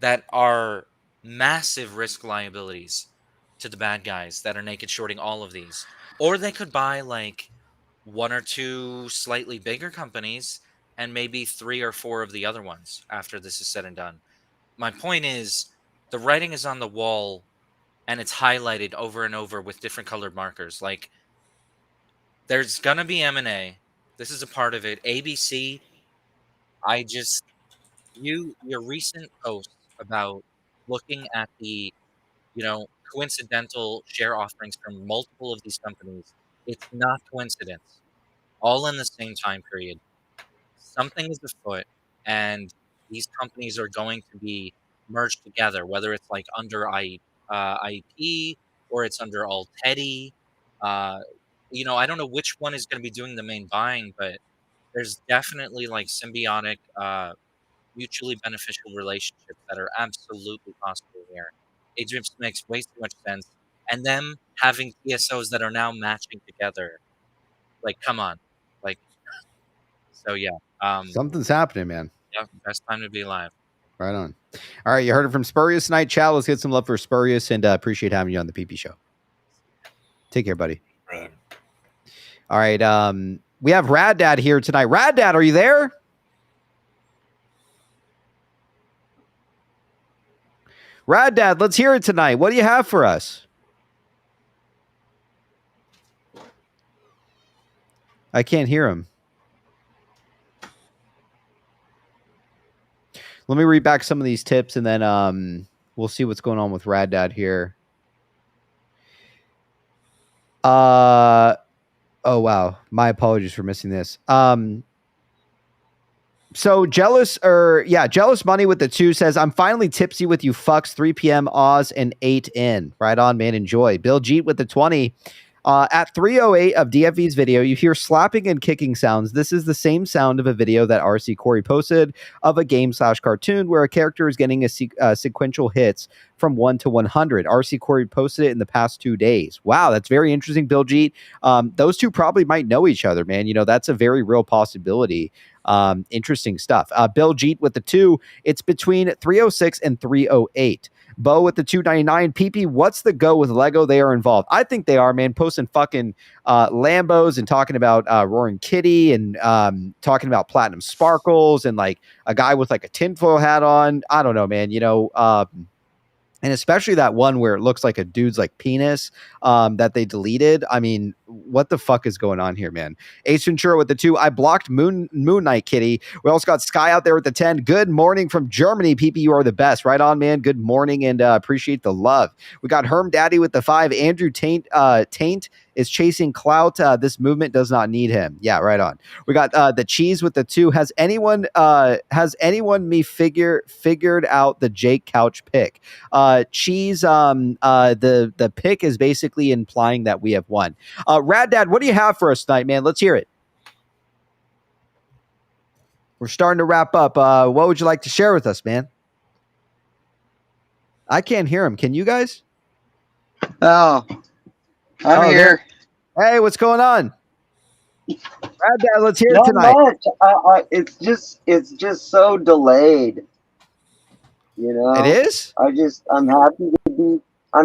that are massive risk liabilities to the bad guys that are naked shorting all of these. Or they could buy like 1 or 2 slightly bigger companies and maybe 3 or 4 of the other ones after this is said and done. My point is, the writing is on the wall and it's highlighted over and over with different colored markers. Like, there's gonna be M&A. This is a part of it. ABC, your recent post about looking at the, coincidental share offerings from multiple of these companies, it's not coincidence. All in the same time period. Something is afoot, and these companies are going to be merged together, whether it's like under IEP or it's under Alt Teddy. I don't know which one is going to be doing the main buying, but there's definitely like symbiotic, mutually beneficial relationships that are absolutely possible here. It just makes way too much sense. And them having TSOs that are now matching together. Like, come on. Like, so yeah. Something's happening, man. Yeah, best time to be alive. Right on. All right, you heard it from Spurious tonight. Chow, let's get some love for Spurious, and appreciate having you on the PP Show. Take care, buddy. Right. All right, we have Rad Dad here tonight. Rad Dad, are you there? Rad Dad, let's hear it tonight. What do you have for us? I can't hear him. Let me read back some of these tips, and then we'll see what's going on with Rad Dad here. Oh, wow. My apologies for missing this. So Jealous Money with the 2 says, I'm finally tipsy with you fucks, 3 p.m. Oz and 8 in. Right on, man. Enjoy. Bill Jeet with the 20. At 3:08 of DFV's video, you hear slapping and kicking sounds. This is the same sound of a video that RC Corey posted of a game/cartoon where a character is getting a sequential hits from 1 to 100. RC Corey posted it in the past 2 days. Wow, that's very interesting, Bill Jeet. Those two probably might know each other, man. That's a very real possibility. Interesting stuff. Bill Jeet with the 2. It's between 3:06 and 3:08. Bo with the 299. PP, what's the go with Lego? They are involved. I think they are, man. Posting fucking Lambos and talking about Roaring Kitty and talking about Platinum Sparkles and like a guy with like a tinfoil hat on. I don't know, man. And especially that one where it looks like a dude's like penis that they deleted. I mean, what the fuck is going on here, man? Ace Ventura with the 2. I blocked Moon Knight Kitty. We also got Sky out there with the 10. Good morning from Germany. PP, you are the best. Right on, man. Good morning and appreciate the love. We got Herm Daddy with the 5. Andrew Taint is chasing clout. This movement does not need him. Yeah, right on. We got the Cheese with the 2. Has anyone figured out the Jake Couch pick? Cheese, the pick is basically implying that we have won. Rad Dad, what do you have for us tonight, man? Let's hear it. We're starting to wrap up. What would you like to share with us, man? I can't hear him. Can you guys? Oh, I'm here. Hey, what's going on? Rad Dad, let's hear it tonight. Much. It's just so delayed. It is? I'm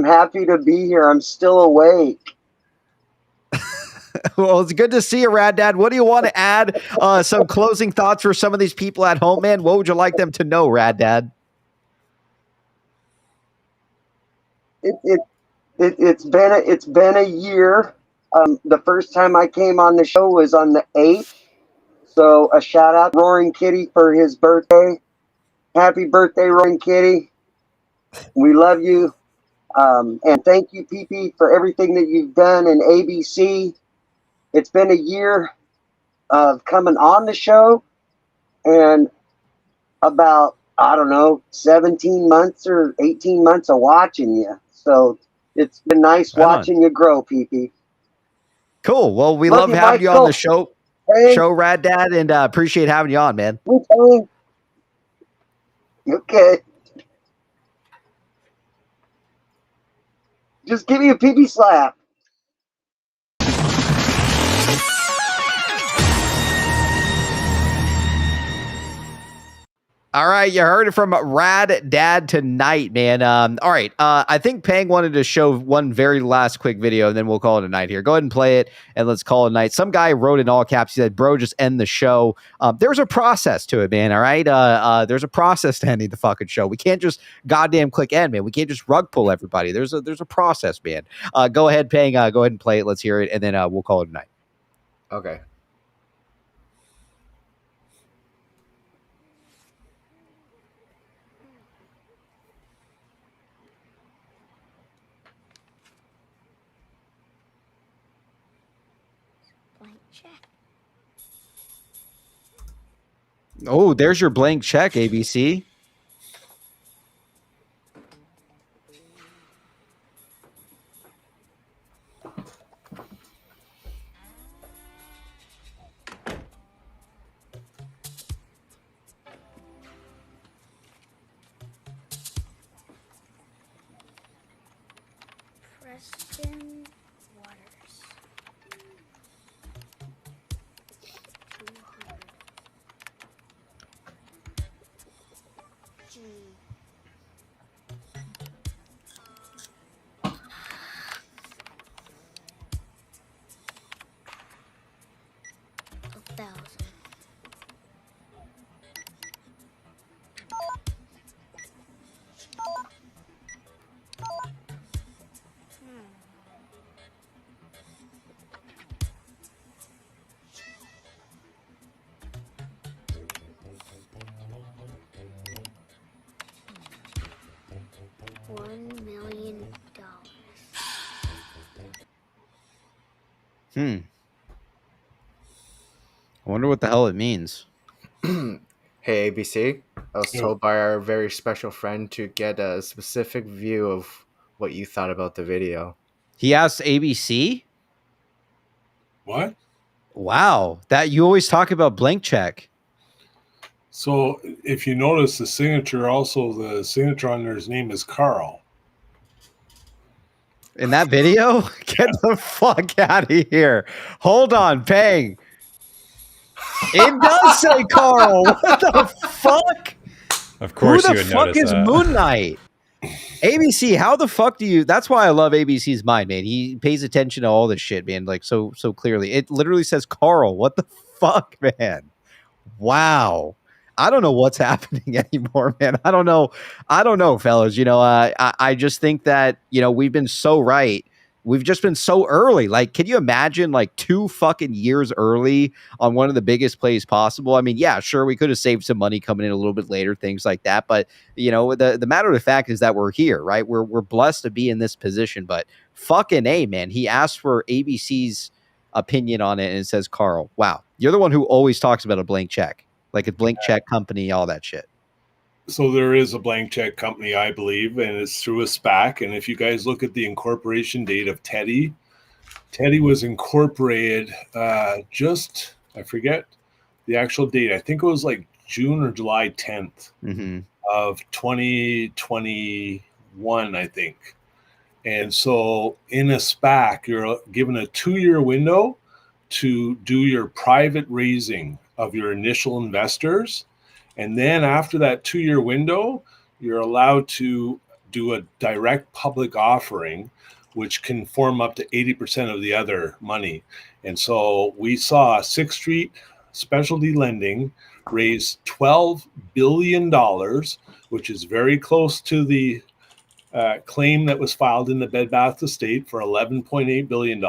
happy to be here. I'm still awake. Well, it's good to see you, Rad Dad. What do you want to add? Some closing thoughts for some of these people at home, man. What would you like them to know, Rad Dad? It's been a year. The first time I came on the show was on the 8th. So a shout out to Roaring Kitty for his birthday. Happy birthday, Roaring Kitty. We love you. And thank you, PP, for everything that you've done in ABC. It's been a year of coming on the show and about, I don't know, 17 months or 18 months of watching you. So it's been nice watching you grow, PP. Cool. Well, we Love love you, having you on Michael. the show, Hey. Rad Dad, and appreciate having you on, man. Okay. Just give me a PP slap. All right, you heard it from Rad Dad tonight, man. All right, I think Pang wanted to show one very last quick video, and then we'll call it a night here. Go ahead and play it, and let's call it a night. Some guy wrote in all caps, he said, bro, just end the show. There's a process to it, man, all right? There's a process to ending the fucking show. We can't just goddamn click end, man. We can't just rug pull everybody. There's a process, man. Go ahead, Pang, go ahead and play it. Let's hear it, and then we'll call it a night. Okay. Oh, there's your blank check, ABC. Preston Waters. 200. G. A 1,000. $1 million. I wonder what the hell it means. Hey, ABC. I was told by our very special friend to get a specific view of what you thought about the video. He asked ABC? What? Wow. That you always talk about blank check. So if you notice the signature, also the signature on there's name is Carl. In that video? Get the fuck out of here. Hold on, Pang. It does say Carl. What the fuck? Of course Who you the would fuck notice is that. Moon Knight? ABC, how the fuck do you... That's why I love ABC's mind, man. He pays attention to all this shit, man, like so clearly. It literally says Carl. What the fuck, man? Wow. I don't know what's happening anymore, man. I don't know, fellas. You know, I just think that, you know, we've been so right. We've just been so early. Like, can you imagine like 2 fucking years early on one of the biggest plays possible? I mean, yeah, sure, we could have saved some money coming in a little bit later, things like that. But, you know, the matter of the fact is that we're here, right? We're blessed to be in this position. But fucking A, man, he asked for ABC's opinion on it and it says Carl. Wow. You're the one who always talks about a blank check. Like a blank check company, all that shit. So there is a blank check company, I believe, and it's through a SPAC. And if you guys look at the incorporation date of Teddy was incorporated I forget the actual date. I think it was like June or July 10th of 2021, I think. And so in a SPAC, you're given a 2-year window to do your private raising of your initial investors. And then after that 2-year window, you're allowed to do a direct public offering, which can form up to 80% of the other money. And so we saw Sixth Street Specialty Lending raise $12 billion, which is very close to the claim that was filed in the Bed Bath estate for $11.8 billion.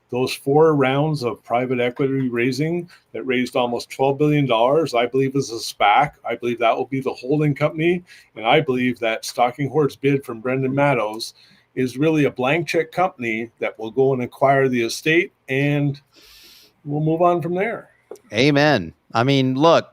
Those 4 rounds of private equity raising that raised almost $12 billion, I believe is a SPAC. I believe that will be the holding company. And I believe that Stalking Horse bid from Brendan Madows is really a blank check company that will go and acquire the estate, and we'll move on from there. Amen. I mean, look,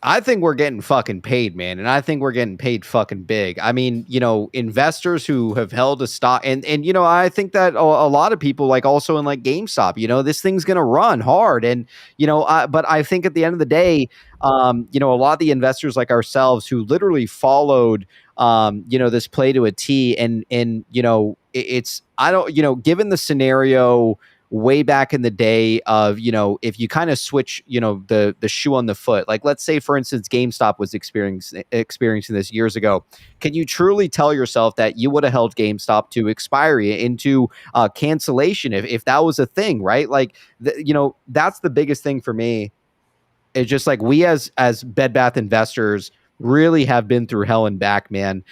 I think we're getting fucking paid, man. And I think we're getting paid fucking big. I mean, you know, investors who have held a stock and, you know, I think that a lot of people like also in like GameStop, you know, this thing's going to run hard. And, you know, but I think at the end of the day, you know, a lot of the investors like ourselves who literally followed, you know, this play to a T and, you know, it's, I don't, you know, given the scenario way back in the day of, you know, if you kind of switch, you know, the shoe on the foot, like let's say for instance GameStop was experiencing this years ago, can you truly tell yourself that you would have held GameStop to expiry into cancellation if that was a thing, right? Like you know, that's the biggest thing for me. It's just like we as Bed Bath investors really have been through hell and back, man,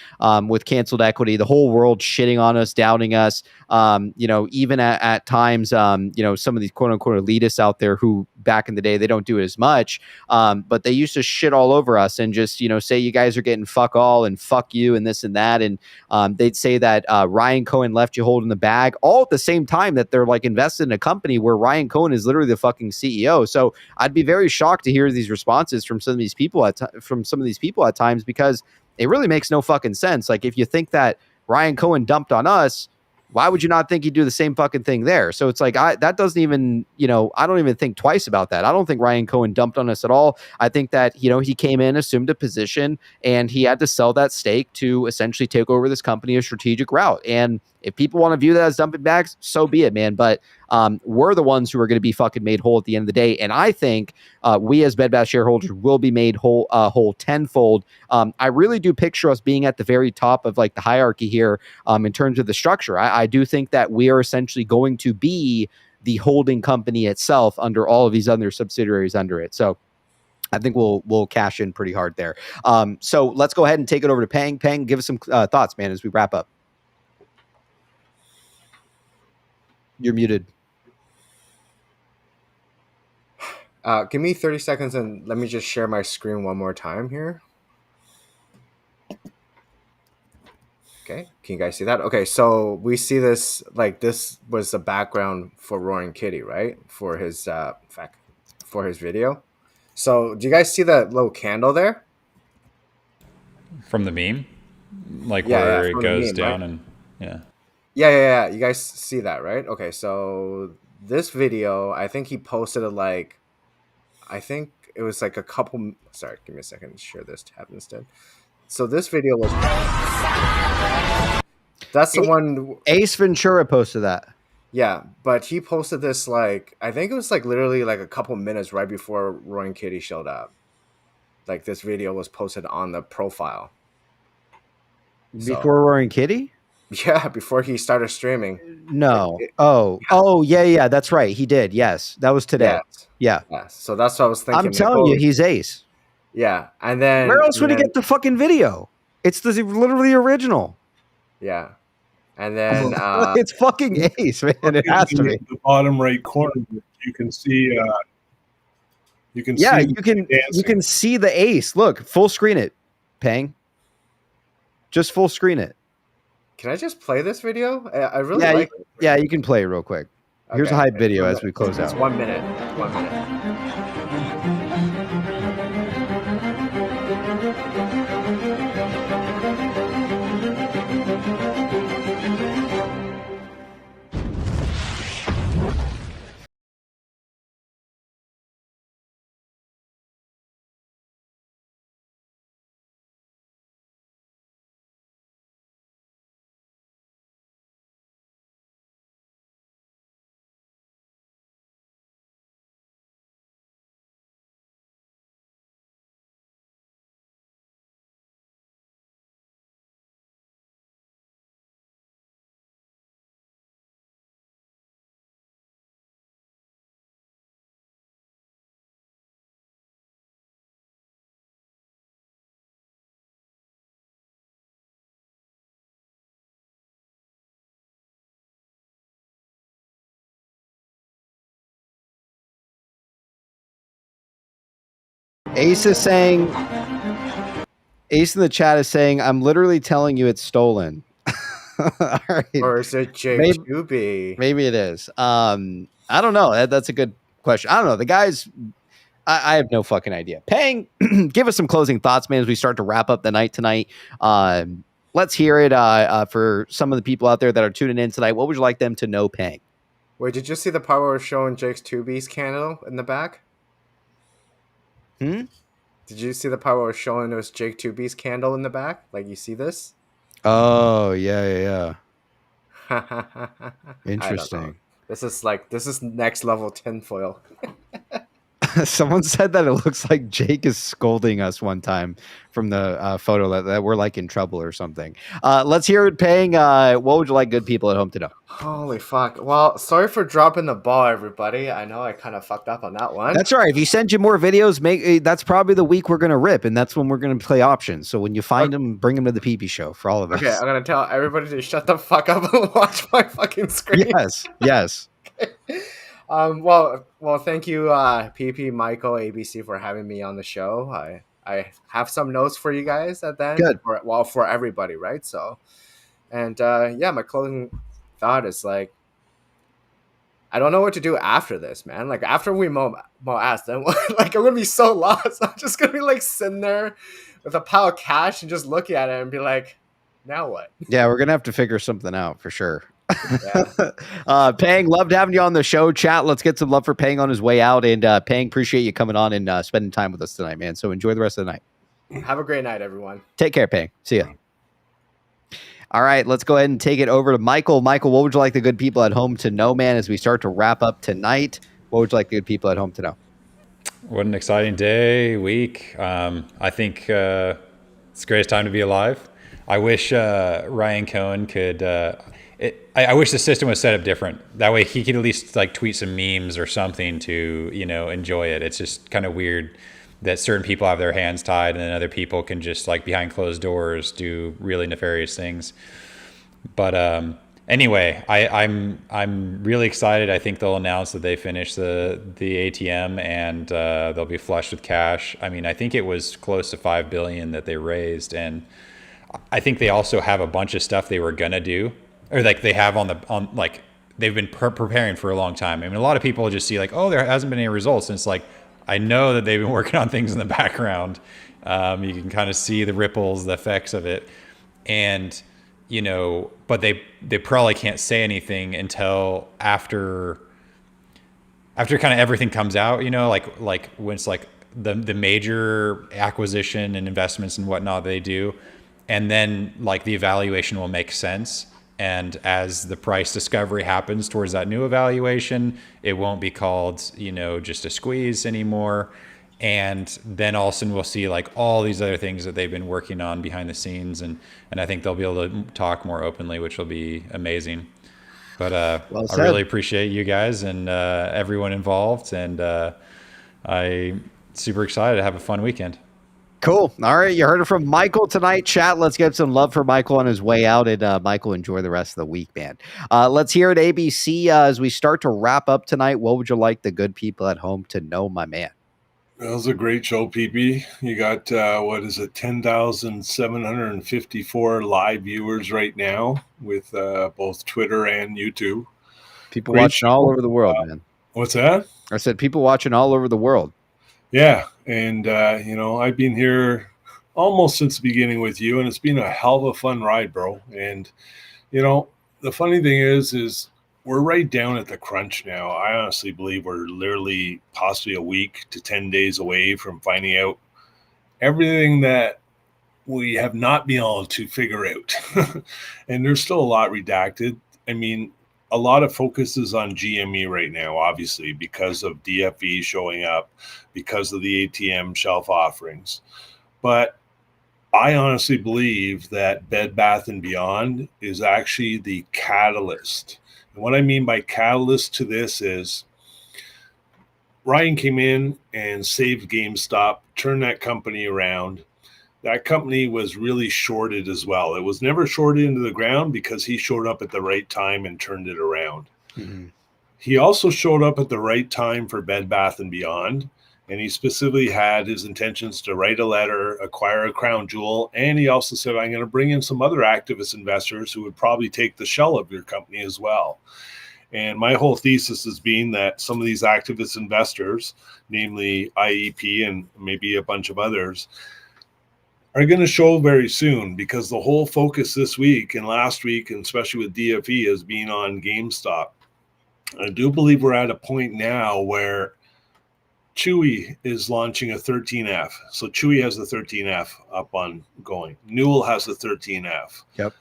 with canceled equity, the whole world shitting on us, doubting us, you know, even at times, you know, some of these quote unquote elitists out there who back in the day, they don't do it as much, but they used to shit all over us and just, you know, say you guys are getting fuck all and fuck you and this and that. And they'd say that Ryan Cohen left you holding the bag all at the same time that they're like invested in a company where Ryan Cohen is literally the fucking CEO. So I'd be very shocked to hear these responses from some of these people at times, because it really makes no fucking sense. Like if you think that Ryan Cohen dumped on us, why would you not think he'd do the same fucking thing there? So it's like, that doesn't even, you know, I don't even think twice about that. I don't think Ryan Cohen dumped on us at all. I think that, you know, he came in, assumed a position, and he had to sell that stake to essentially take over this company a strategic route. And if people want to view that as dumping bags, so be it, man. But we're the ones who are going to be fucking made whole at the end of the day. And I think we as Bed Bath shareholders will be made whole tenfold. I really do picture us being at the very top of like the hierarchy here in terms of the structure. I do think that we are essentially going to be the holding company itself under all of these other subsidiaries under it. So I think we'll cash in pretty hard there. So let's go ahead and take it over to Peng. Peng, give us some thoughts, man, as we wrap up. You're muted. Give me 30 seconds and let me just share my screen one more time here. Okay, can you guys see that? Okay, so we see this, like this was the background for Roaring Kitty, right? For his for his video. So do you guys see that little candle there? From the meme? Like Yeah, where it from the goes meme, down right? and Yeah. You guys see that, right? Okay, so this video, I think he posted it like, I think it was like a couple. Sorry, give me a second to share this tab instead. So this video was. That's the one. Ace Ventura posted that. Yeah, but he posted this like, I think it was like literally like a couple minutes right before Roy and Kitty showed up. Like this video was posted on the profile. Before Roaring Kitty? Yeah, before he started streaming. No. Yeah. That's right. He did. Yes, that was today. Yeah. So that's what I was thinking. I'm telling you, he's Ace. Yeah, and then where else would he get the fucking video? It's literally original. Yeah, and then it's fucking Ace, man. It has to be. The bottom right corner, you can see. You can see the Ace. Look, full screen it, Peng. Just full screen it. Can I just play this video? I really like it. Yeah, you can play it real quick. Here's a hype video as we close out. It's 1 minute. 1 minute. Ace is saying, Ace in the chat is saying, I'm literally telling you it's stolen. All right. Or is it J2B? Maybe it is. I don't know. That's a good question. I don't know. The guys, I have no fucking idea. Pang, give us some closing thoughts, man, as we start to wrap up the night tonight. Let's hear it for some of the people out there that are tuning in tonight. What would you like them to know, Pang? Wait, did you see the part where we're showing Jake's 2B's candle in the back? Did you see the part where we're showing us Jake 2B's candle in the back? Like, you see this? Oh, yeah. I don't know. Interesting. This is next level tinfoil. Someone said that it looks like Jake is scolding us one time from the photo that we're like in trouble or something. Let's hear it, Paying. What would you like good people at home to know? Holy fuck. Well, sorry for dropping the ball, everybody. I know I kind of fucked up on that one. That's all right. If you send you more videos, that's probably the week we're going to rip, and that's when we're going to play options. So when you find them, bring them to the PP show for all of us. Okay, I'm going to tell everybody to shut the fuck up and watch my fucking screen. Yes. Well, thank you, PP, Michael, ABC, for having me on the show. I have some notes for you guys at the end. Good. For everybody, right? So, and my closing thought is like, I don't know what to do after this, man. Like after we mow ass, then like I'm gonna be so lost. I'm just gonna be like sitting there with a pile of cash and just looking at it and be like, now what? Yeah, we're gonna have to figure something out for sure. Pang, loved having you on the show. Chat, let's get some love for Pang on his way out. And Pang, appreciate you coming on and spending time with us tonight, man. So enjoy the rest of the night. Have a great night, everyone. Take care, Pang. See ya. All right, let's go ahead and take it over to Michael. Michael, what would you like the good people at home to know, man, as we start to wrap up tonight? What would you like the good people at home to know? What an exciting day, week. I think it's the greatest time to be alive. I wish Ryan Cohen could... I wish the system was set up different. That way he could at least like tweet some memes or something to, enjoy it. It's just kind of weird that certain people have their hands tied and then other people can just like behind closed doors do really nefarious things. But anyway, I'm really excited. I think they'll announce that they finished the ATM and they'll be flushed with cash. I mean, I think it was close to $5 billion that they raised, and I think they also have a bunch of stuff they were gonna do, or like they have on like they've been preparing for a long time. I mean, a lot of people just see like, oh, there hasn't been any results, and it's like, I know that they've been working on things in the background. You can kind of see the ripples, the effects of it, and but they probably can't say anything until after kind of everything comes out. Like when it's like the major acquisition and investments and whatnot they do, and then like the evaluation will make sense. And as the price discovery happens towards that new evaluation, it won't be called, just a squeeze anymore. And then all of a sudden we'll see like all these other things that they've been working on behind the scenes. And I think they'll be able to talk more openly, which will be amazing. But I really appreciate you guys and everyone involved. And I'm super excited to have a fun weekend. Cool. All right. You heard it from Michael tonight. Chat, let's get some love for Michael on his way out. And Michael, enjoy the rest of the week, man. Let's hear it, ABC. As we start to wrap up tonight, what would you like the good people at home to know, my man? That was a great show, PP. You got, 10,754 live viewers right now with both Twitter and YouTube. People great watching show. All over the world, man. What's that? I said people watching all over the world. Yeah, and I've been here almost since the beginning with you, and it's been a hell of a fun ride, bro. And the funny thing is we're right down at the crunch now. I honestly believe we're literally possibly a week to 10 days away from finding out everything that we have not been able to figure out. And there's still a lot redacted. I mean, a lot of focus is on GME right now, obviously, because of DFV showing up, because of the ATM shelf offerings. But I honestly believe that Bed Bath & Beyond is actually the catalyst. And what I mean by catalyst to this is Ryan came in and saved GameStop, turned that company around. That company was really shorted as well. It was never shorted into the ground because he showed up at the right time and turned it around. Mm-hmm. He also showed up at the right time for Bed Bath & Beyond. And he specifically had his intentions to write a letter, acquire a crown jewel, and he also said, I'm going to bring in some other activist investors who would probably take the shell of your company as well. And my whole thesis has been that some of these activist investors, namely IEP and maybe a bunch of others, are going to show very soon, because the whole focus this week and last week, and especially with DFV, has been on GameStop. I do believe we're at a point now where Chewy is launching a 13F. So Chewy has the 13F up on going. Newell has the 13F. Yep.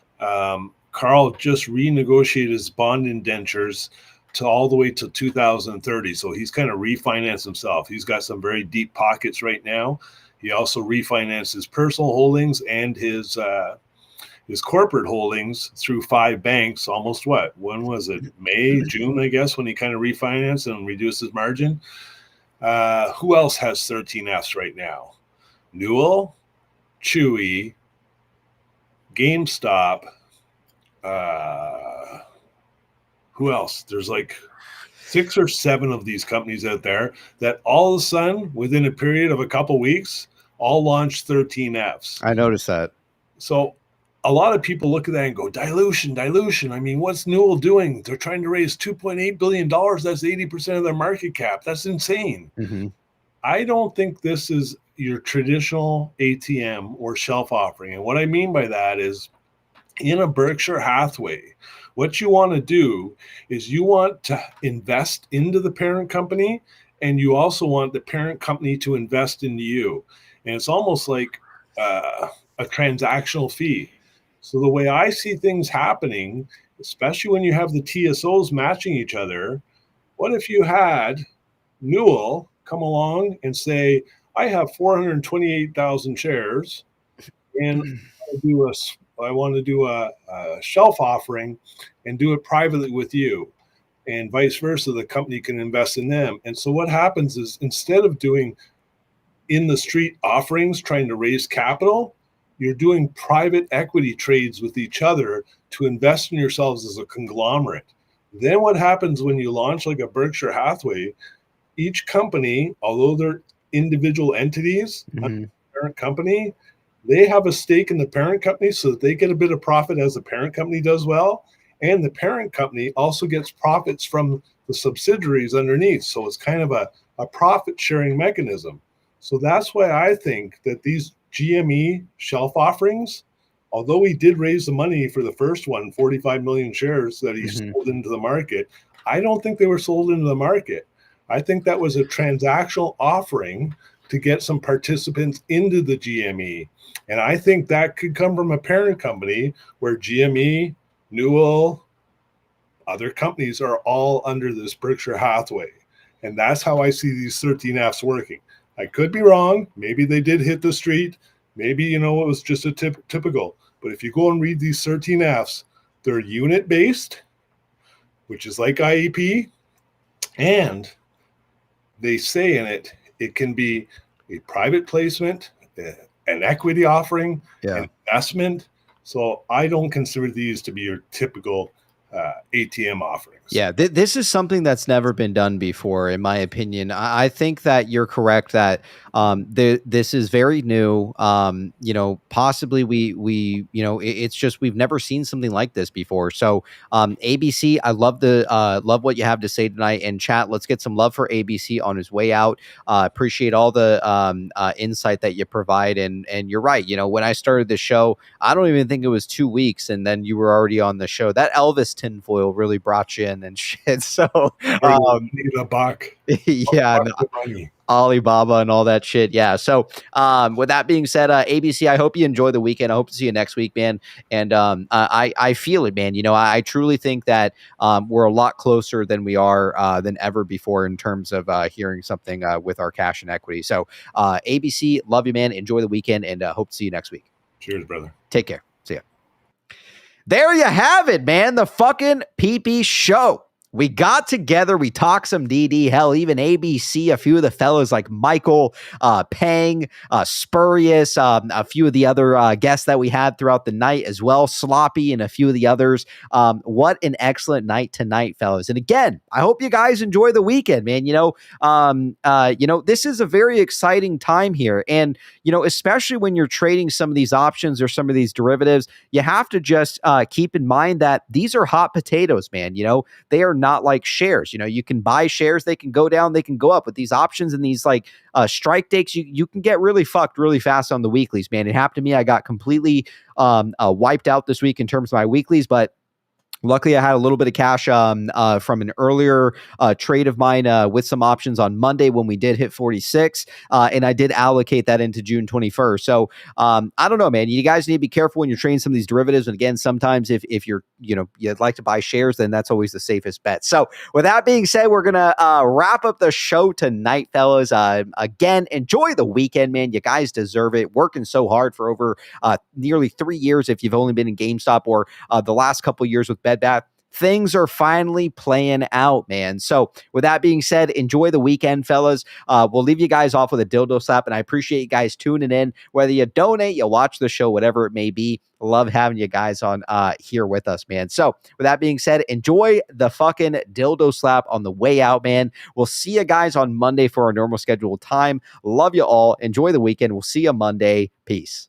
Carl just renegotiated his bond indentures to all the way to 2030. So he's kind of refinanced himself. He's got some very deep pockets right now. He also refinanced his personal holdings and his corporate holdings through 5 banks. Almost what? When was it? May, June, I guess, when he kind of refinanced and reduced his margin. Who else has 13Fs right now? Newell, Chewy, GameStop. Who else? There's like 6 or 7 of these companies out there that all of a sudden, within a period of a couple weeks, all launched 13Fs. I noticed that. So a lot of people look at that and go, dilution. I mean, what's Newell doing? They're trying to raise $2.8 billion. That's 80% of their market cap. That's insane. Mm-hmm. I don't think this is your traditional ATM or shelf offering. And what I mean by that is, in a Berkshire Hathaway, what you want to do is you want to invest into the parent company, and you also want the parent company to invest into you. And it's almost like a transactional fee. So the way I see things happening, especially when you have the TSOs matching each other, what if you had Newell come along and say, I have 428,000 shares, and I want to do a shelf offering and do it privately with you, and vice versa. The company can invest in them. And so what happens is, instead of doing in the street offerings, trying to raise capital, you're doing private equity trades with each other to invest in yourselves as a conglomerate. Then what happens when you launch like a Berkshire Hathaway, each company, although they're individual entities, under the parent company, they have a stake in the parent company so that they get a bit of profit as the parent company does well. And the parent company also gets profits from the subsidiaries underneath. So it's kind of a profit sharing mechanism. So that's why I think that these GME shelf offerings, although he did raise the money for the first one, 45 million shares that he sold into the market, I don't think they were sold into the market. I think that was a transactional offering to get some participants into the GME. And I think that could come from a parent company where GME, Newell, other companies are all under this Berkshire Hathaway. And that's how I see these 13Fs working. I could be wrong. Maybe they did hit the street. Maybe, it was just a typical. But if you go and read these 13Fs, they're unit-based, which is like IEP. And they say in it, it can be a private placement, an equity offering, an investment. So I don't consider these to be your typical ATM offerings. Yeah, this is something that's never been done before, in my opinion. I think that you're correct that this is very new. Possibly we it's just we've never seen something like this before. So ABC, I love what you have to say tonight. And chat, let's get some love for ABC on his way out. Appreciate all the insight that you provide. And you're right. When I started the show, I don't even think it was 2 weeks, and then you were already on the show. That Elvis tinfoil really brought you in and shit. So need a buck. Yeah, Alibaba and all that shit. Yeah. So with that being said, ABC, I hope you enjoy the weekend. I hope to see you next week, man. And I feel it, man. I truly think that we're a lot closer than we are than ever before in terms of hearing something with our cash and equity. So ABC, love you, man. Enjoy the weekend, and hope to see you next week. Cheers, brother. Take care. See ya. There you have it, man. The fucking PP show. We got together, we talked some DD, hell, even ABC, a few of the fellows like Michael, Pang, Spurious, a few of the other guests that we had throughout the night as well, Sloppy and a few of the others. What an excellent night tonight, fellas. And again, I hope you guys enjoy the weekend, man. This is a very exciting time here. And, especially when you're trading some of these options or some of these derivatives, you have to just keep in mind that these are hot potatoes, man. They are not like shares. You can buy shares, they can go down, they can go up. With these options and these like strike dates, you can get really fucked really fast on the weeklies, man. It happened to me. I got completely wiped out this week in terms of my weeklies, but luckily, I had a little bit of cash from an earlier trade of mine with some options on Monday when we did hit 46, and I did allocate that into June 21st. So I don't know, man. You guys need to be careful when you're trading some of these derivatives. And again, sometimes if you're you'd like to buy shares, then that's always the safest bet. So with that being said, we're gonna wrap up the show tonight, fellas. Again, enjoy the weekend, man. You guys deserve it. Working so hard for over nearly 3 years if you've only been in GameStop, or the last couple years with Bed Bath. Things are finally playing out, man. So with that being said, enjoy the weekend, fellas. We'll leave you guys off with a dildo slap, and I appreciate you guys tuning in. Whether you donate, you watch the show, whatever it may be, love having you guys on here with us, man. So with that being said, enjoy the fucking dildo slap on the way out, man. We'll see you guys on Monday for our normal scheduled time. Love you all. Enjoy the weekend. We'll see you Monday. Peace.